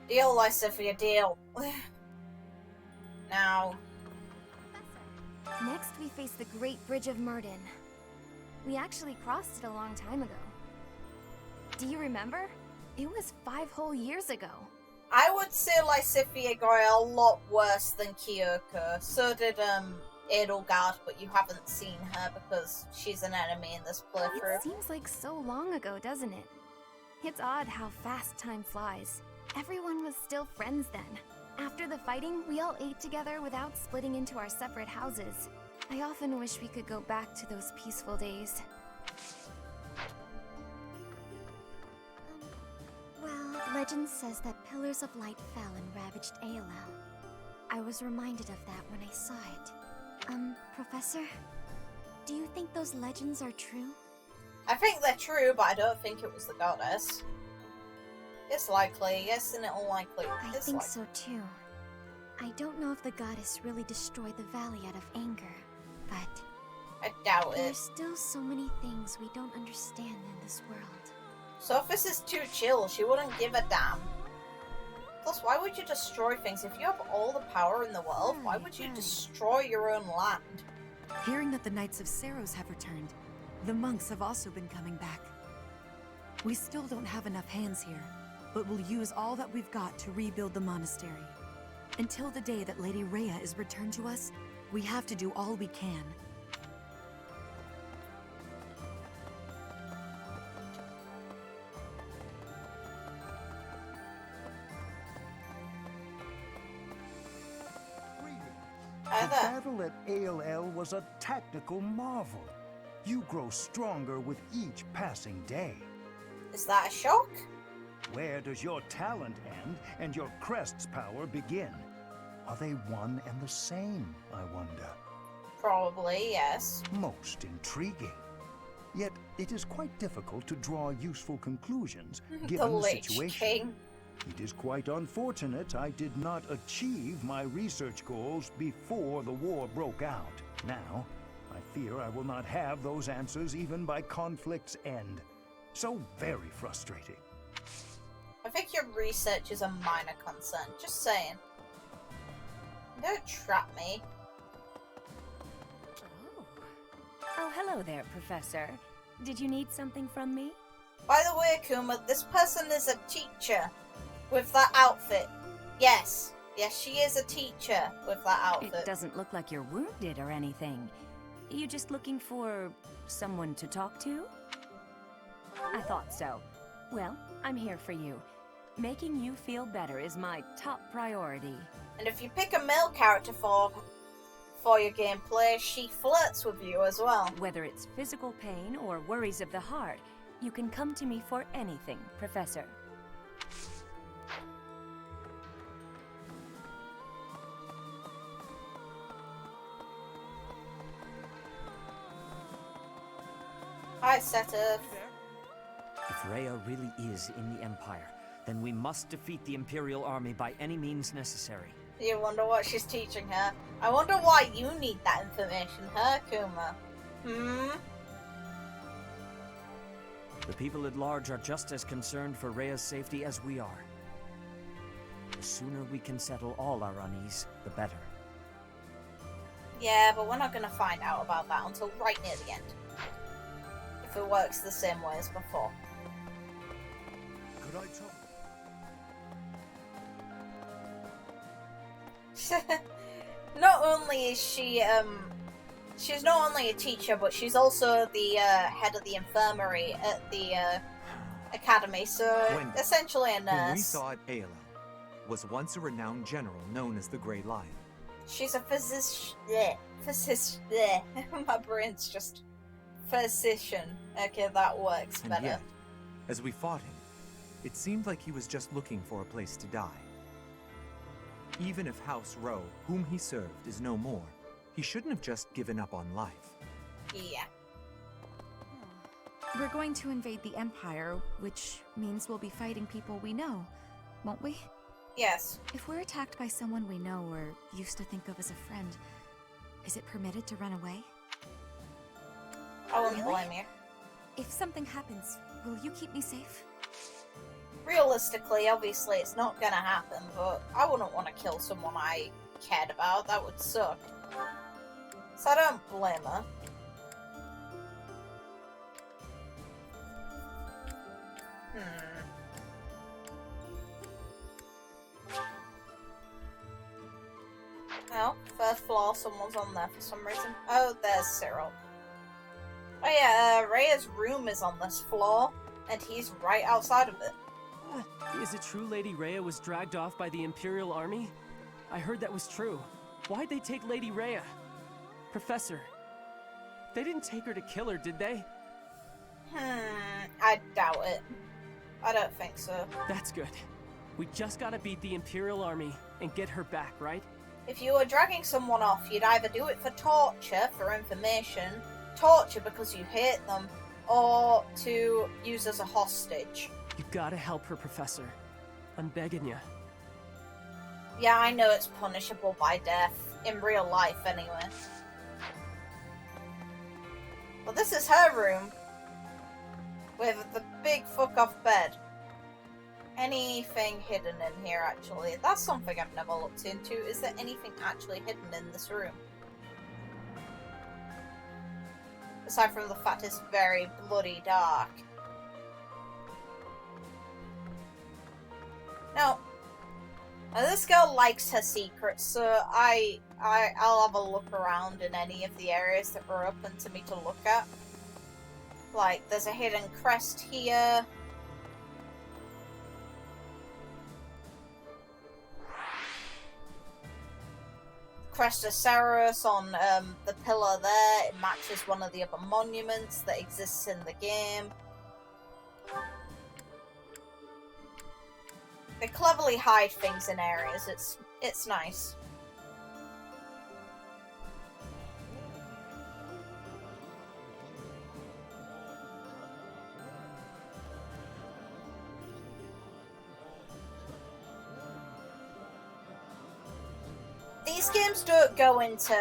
Deal, Lysithia, deal. Now. Next, we face the Great Bridge of Myrden. We actually crossed it a long time ago. Do you remember? It was 5 whole years ago. I would say Lysithia got a lot worse than Kyoko. So did Edelgard, but you haven't seen her because she's an enemy in this playthrough. It seems like so long ago, doesn't it? It's odd how fast time flies. Everyone was still friends then. After the fighting, we all ate together without splitting into our separate houses. I often wish we could go back to those peaceful days. Well, legend says that pillars of light fell and ravaged Aelel. I was reminded of that when I saw it. Professor? Do you think those legends are true? I think they're true, but I don't think it was the goddess. It's likely, yes, and unlikely. I think so too. I don't know if the goddess really destroyed the valley out of anger, but I doubt it. There's still so many things we don't understand in this world. Sothis is too chill, she wouldn't give a damn. Plus, why would you destroy things? If you have all the power in the world, why would you destroy your own land? Hearing that the Knights of Seiros have returned, the monks have also been coming back. We still don't have enough hands here, but we'll use all that we've got to rebuild the monastery. Until the day that Lady Rhea is returned to us, we have to do all we can. The battle at Aelel was a tactical marvel. You grow stronger with each passing day. Is that a shock? Where does your talent end and your crest's power begin? Are they one and the same, I wonder? Probably, yes. Most intriguing. Yet it is quite difficult to draw useful conclusions given the situation. It is quite unfortunate I did not achieve my research goals before the war broke out. Now, I fear I will not have those answers even by conflict's end. So very frustrating. I think your research is a minor concern, just saying. Don't trap me. Oh, hello there, Professor. Did you need something from me? By the way, Kuma, this person is a teacher with that outfit. Yes. Yes, she is a teacher with that outfit. It doesn't look like you're wounded or anything. You just looking for someone to talk to? I thought so. Well, I'm here for you. Making you feel better is my top priority. And if you pick a male character for your gameplay, she flirts with you as well. Whether it's physical pain or worries of the heart, you can come to me for anything, Professor. Hi, Sothis. If Rhea really is in the Empire, then we must defeat the Imperial army by any means necessary. You wonder what she's teaching her? I wonder why you need that information, huh, Kuma? The people at large are just as concerned for Rhea's safety as we are. The sooner we can settle all our unease, the better. Yeah, but we're not gonna find out about that until right near the end. If it works the same way as before. Could I trouble? Not only is she, she's not only a teacher, but she's also the, head of the infirmary at the, academy, so Wendell, essentially a whom nurse. we saw at Aelel, was once a renowned general known as the Grey Lion. She's a physician. My brain's just... Physician. Okay, that works And better. yet, as we fought him, it seemed like he was just looking for a place to die. Even if House Rowe, whom he served, is no more, He shouldn't have just given up on life. Yeah. We're going to invade the Empire, which means we'll be fighting people we know, won't we? Yes. If we're attacked by someone we know or used to think of as a friend, is it permitted to run away? I wouldn't blame you. If something happens, will you keep me safe? Realistically, obviously, it's not gonna happen, but I wouldn't want to kill someone I cared about. That would suck. So I don't blame her. Oh, first floor, someone's on there for some reason. Oh, there's Cyril. Oh yeah, Rhea's room is on this floor, and he's right outside of it. Is it true Lady Rhea was dragged off by the Imperial Army? I heard that was true. Why'd they take Lady Rhea? Professor, they didn't take her to kill her, did they? I doubt it. I don't think so. That's good. We just gotta beat the Imperial Army and get her back, right? If you were dragging someone off, you'd either do it for torture, for information, torture because you hate them, or to use as a hostage. You gotta help her, Professor. I'm begging you. Yeah, I know it's punishable by death. In real life, anyway. Well, this is her room. With the big fuck-off bed. Anything hidden in here, actually? That's something I've never looked into. Is there anything actually hidden in this room? Aside from the fact it's very bloody dark. No. Now, this girl likes her secrets, so I'll have a look around in any of the areas that were open to me to look at. Like, there's a hidden crest here. Crest of Seiros on the pillar there. It matches one of the other monuments that exists in the game. They cleverly hide things in areas. It's nice. These games don't go into...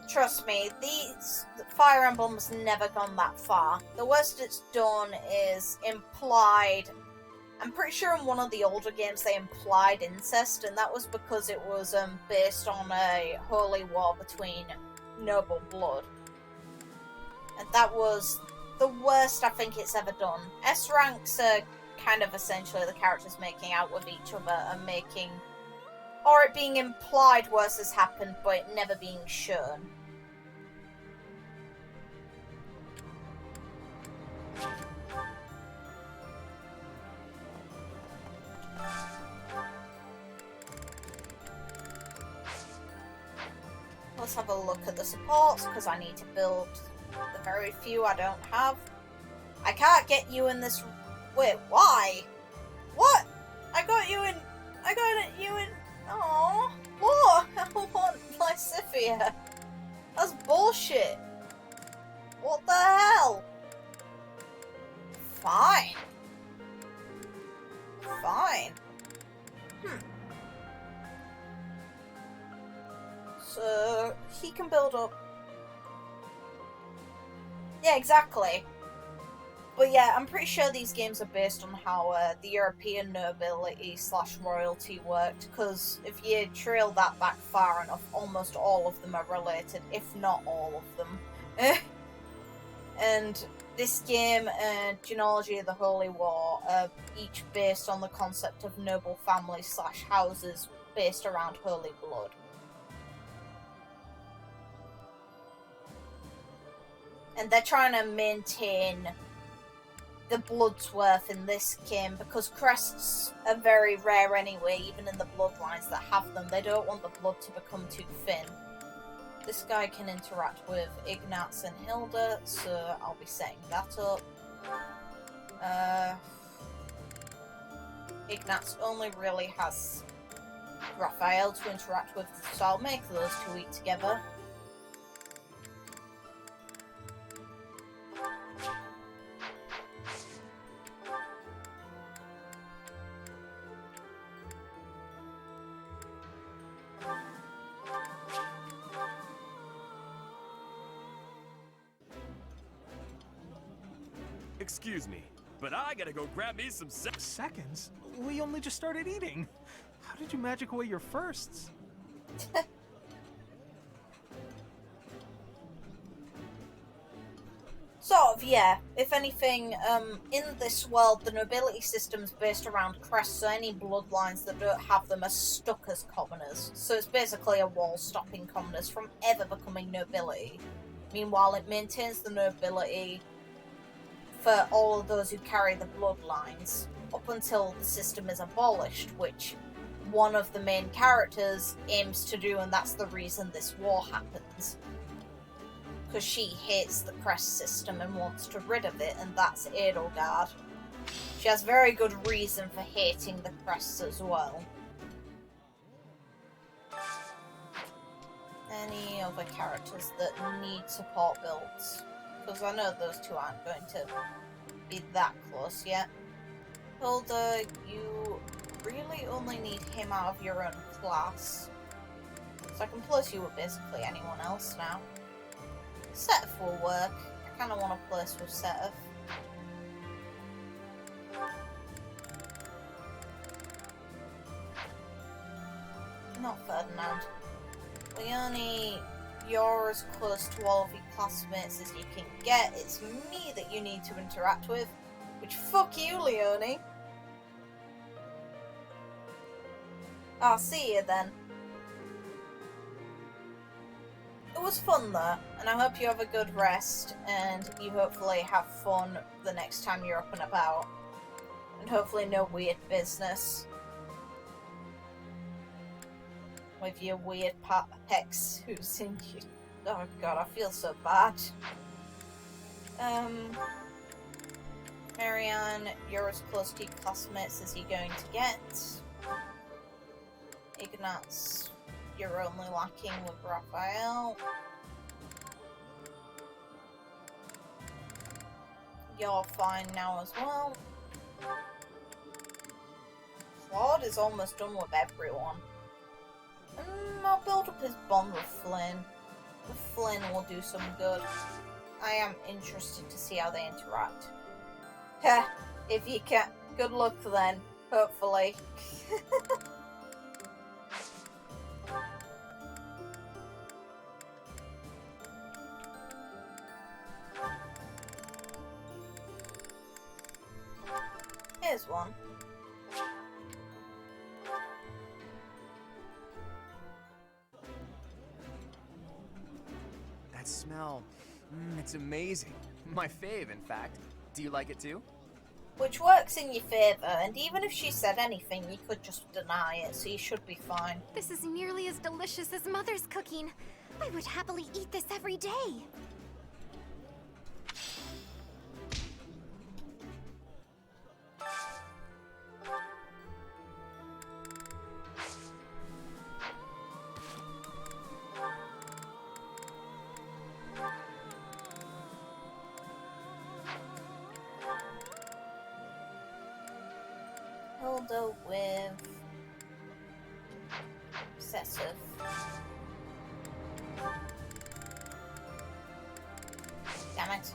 Trust me, these Fire Emblem's never gone that far. The worst it's done is implied... I'm pretty sure in one of the older games they implied incest, and that was because it was based on a holy war between noble blood. And that was the worst I think it's ever done. S ranks are kind of essentially the characters making out with each other and making... Or it being implied worse has happened, but it never being shown. Let's have a look at the supports, because I need to build the very few I don't have. I can't get you in this... Wait, why? What? I got you in... Aww. Look! I want Lysithia. That's bullshit. What the hell? Fine. Fine. So, he can build up... Yeah, exactly. But yeah, I'm pretty sure these games are based on how the European nobility / royalty worked, because if you trail that back far enough, almost all of them are related, if not all of them. And this game and Genealogy of the Holy War are each based on the concept of noble families / houses based around holy blood. And they're trying to maintain the blood's worth in this game, because crests are very rare anyway, even in the bloodlines that have them. They don't want the blood to become too thin. This guy can interact with Ignatz and Hilda, so I'll be setting that up. Ignatz only really has Raphael to interact with, so I'll make those two eat together. Excuse me, but I gotta go grab me some seconds? We only just started eating. How did you magic away your firsts? Sort of, yeah. If anything, in this world, the nobility system's based around crests, so any bloodlines that don't have them are stuck as commoners. So it's basically a wall stopping commoners from ever becoming nobility. Meanwhile, it maintains the nobility for all of those who carry the bloodlines, up until the system is abolished, which one of the main characters aims to do, and that's the reason this war happens. Because she hates the crest system and wants to rid of it, and that's Edelgard. She has very good reason for hating the crests as well. Any other characters that need support builds? Because I know those two aren't going to be that close yet. Hilda, you really only need him out of your own class. So I can place you with basically anyone else now. Sothis will work. I kind of want to place with Sothis. Not Verdant. Leonie, you're as close to all of your classmates as you can get. It's me that you need to interact with. Which, fuck you, Leonie. I'll see you then. It was fun though, and I hope you have a good rest, and you hopefully have fun the next time you're up and about. And hopefully no weird business. With your weird pecs who's in you. Oh god, I feel so bad. Marianne, you're as close to your classmates as you're going to get. Ignatz, you're only lacking with Raphael. You're fine now as well. Claude is almost done with everyone. I'll build up his bond with Flynn. With Flynn will do some good. I am interested to see how they interact. Heh, if you can. Good luck then, hopefully. Here's one. That smell, it's amazing. My fave, in fact. Do you like it too? Which works in your favour, and even if she said anything, you could just deny it, so you should be fine. This is nearly as delicious as Mother's cooking. I would happily eat this every day. Hilda with obsessive. Damn it.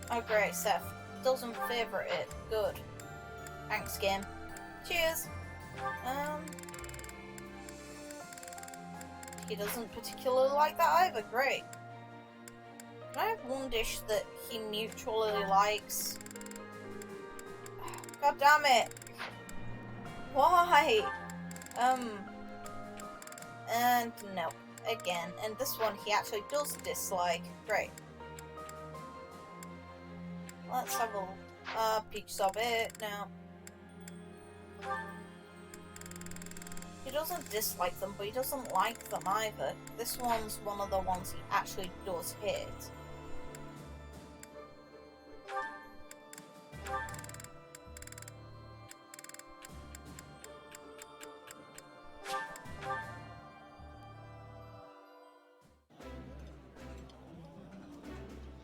Oh great, Seth. Doesn't favourite it. Good. Thanks, game. Cheers! He doesn't particularly like that either. Great. Can I have one dish that he mutually likes? God damn it! Why? And no. Again. And this one he actually does dislike. Great. Let's have a peach sorbet now. He doesn't dislike them, but he doesn't like them either. This one's one of the ones he actually does hate.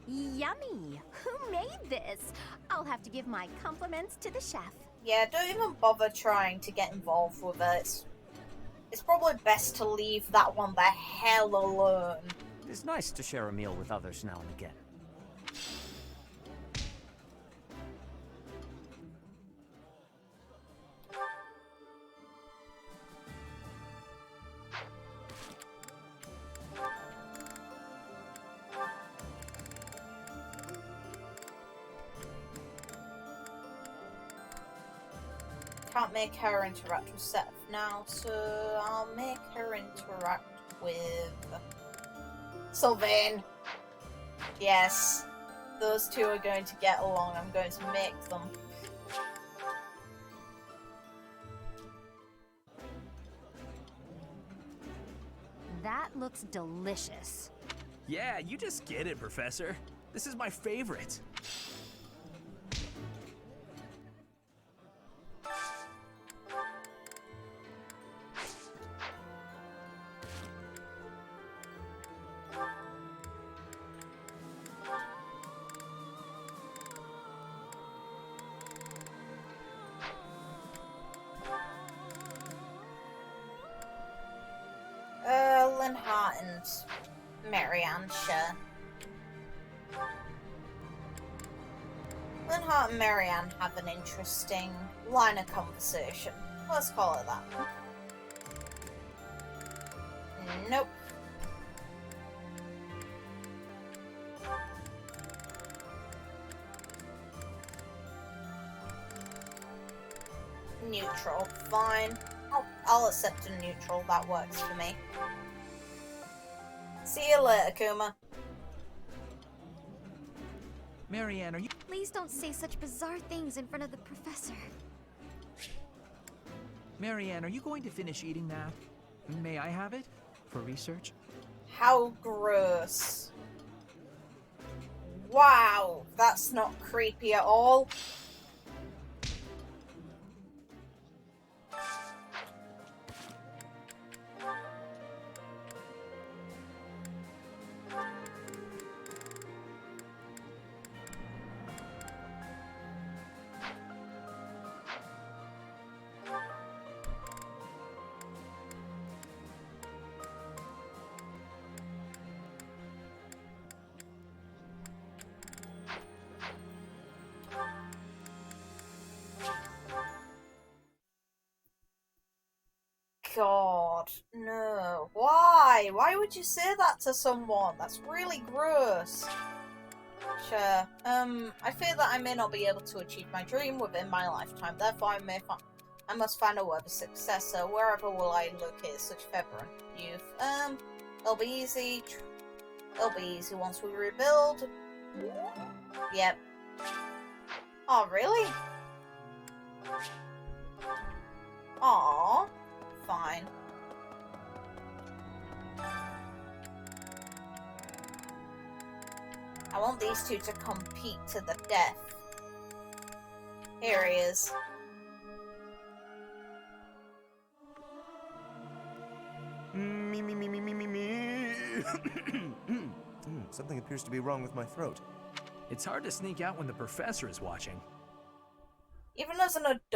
Yummy! Who made this? I'll have to give my compliments to the chef. Yeah, don't even bother trying to get involved with it. It's probably best to leave that one the hell alone. It's nice to share a meal with others now and again. Can't make her interact with Seth now, so I'll make her interact with Sylvain. Yes, those two are going to get along. I'm going to make them. That looks delicious. Yeah, you just get it, Professor. This is my favorite. Linhart and Marianne share. Linhart and Marianne have an interesting line of conversation. Let's call it that. Nope. Neutral, fine. I'll accept a neutral, that works for me. See you later, Kuma. Marianne, are you— Please don't say such bizarre things in front of the professor. Marianne, are you going to finish eating that? May I have it? For research? How gross. Wow, that's not creepy at all. God, no. Why? Why would you say that to someone? That's really gross. Sure. I fear that I may not be able to achieve my dream within my lifetime. Therefore, I must find a worthy successor. Wherever will I locate such fervent youth? It'll be easy. It'll be easy once we rebuild. Yep. Oh, really? Aww. Fine. I want these two to compete to the death. Here he is. Something appears to be wrong with my throat. It's hard to sneak out when the professor is watching. Even as an adult,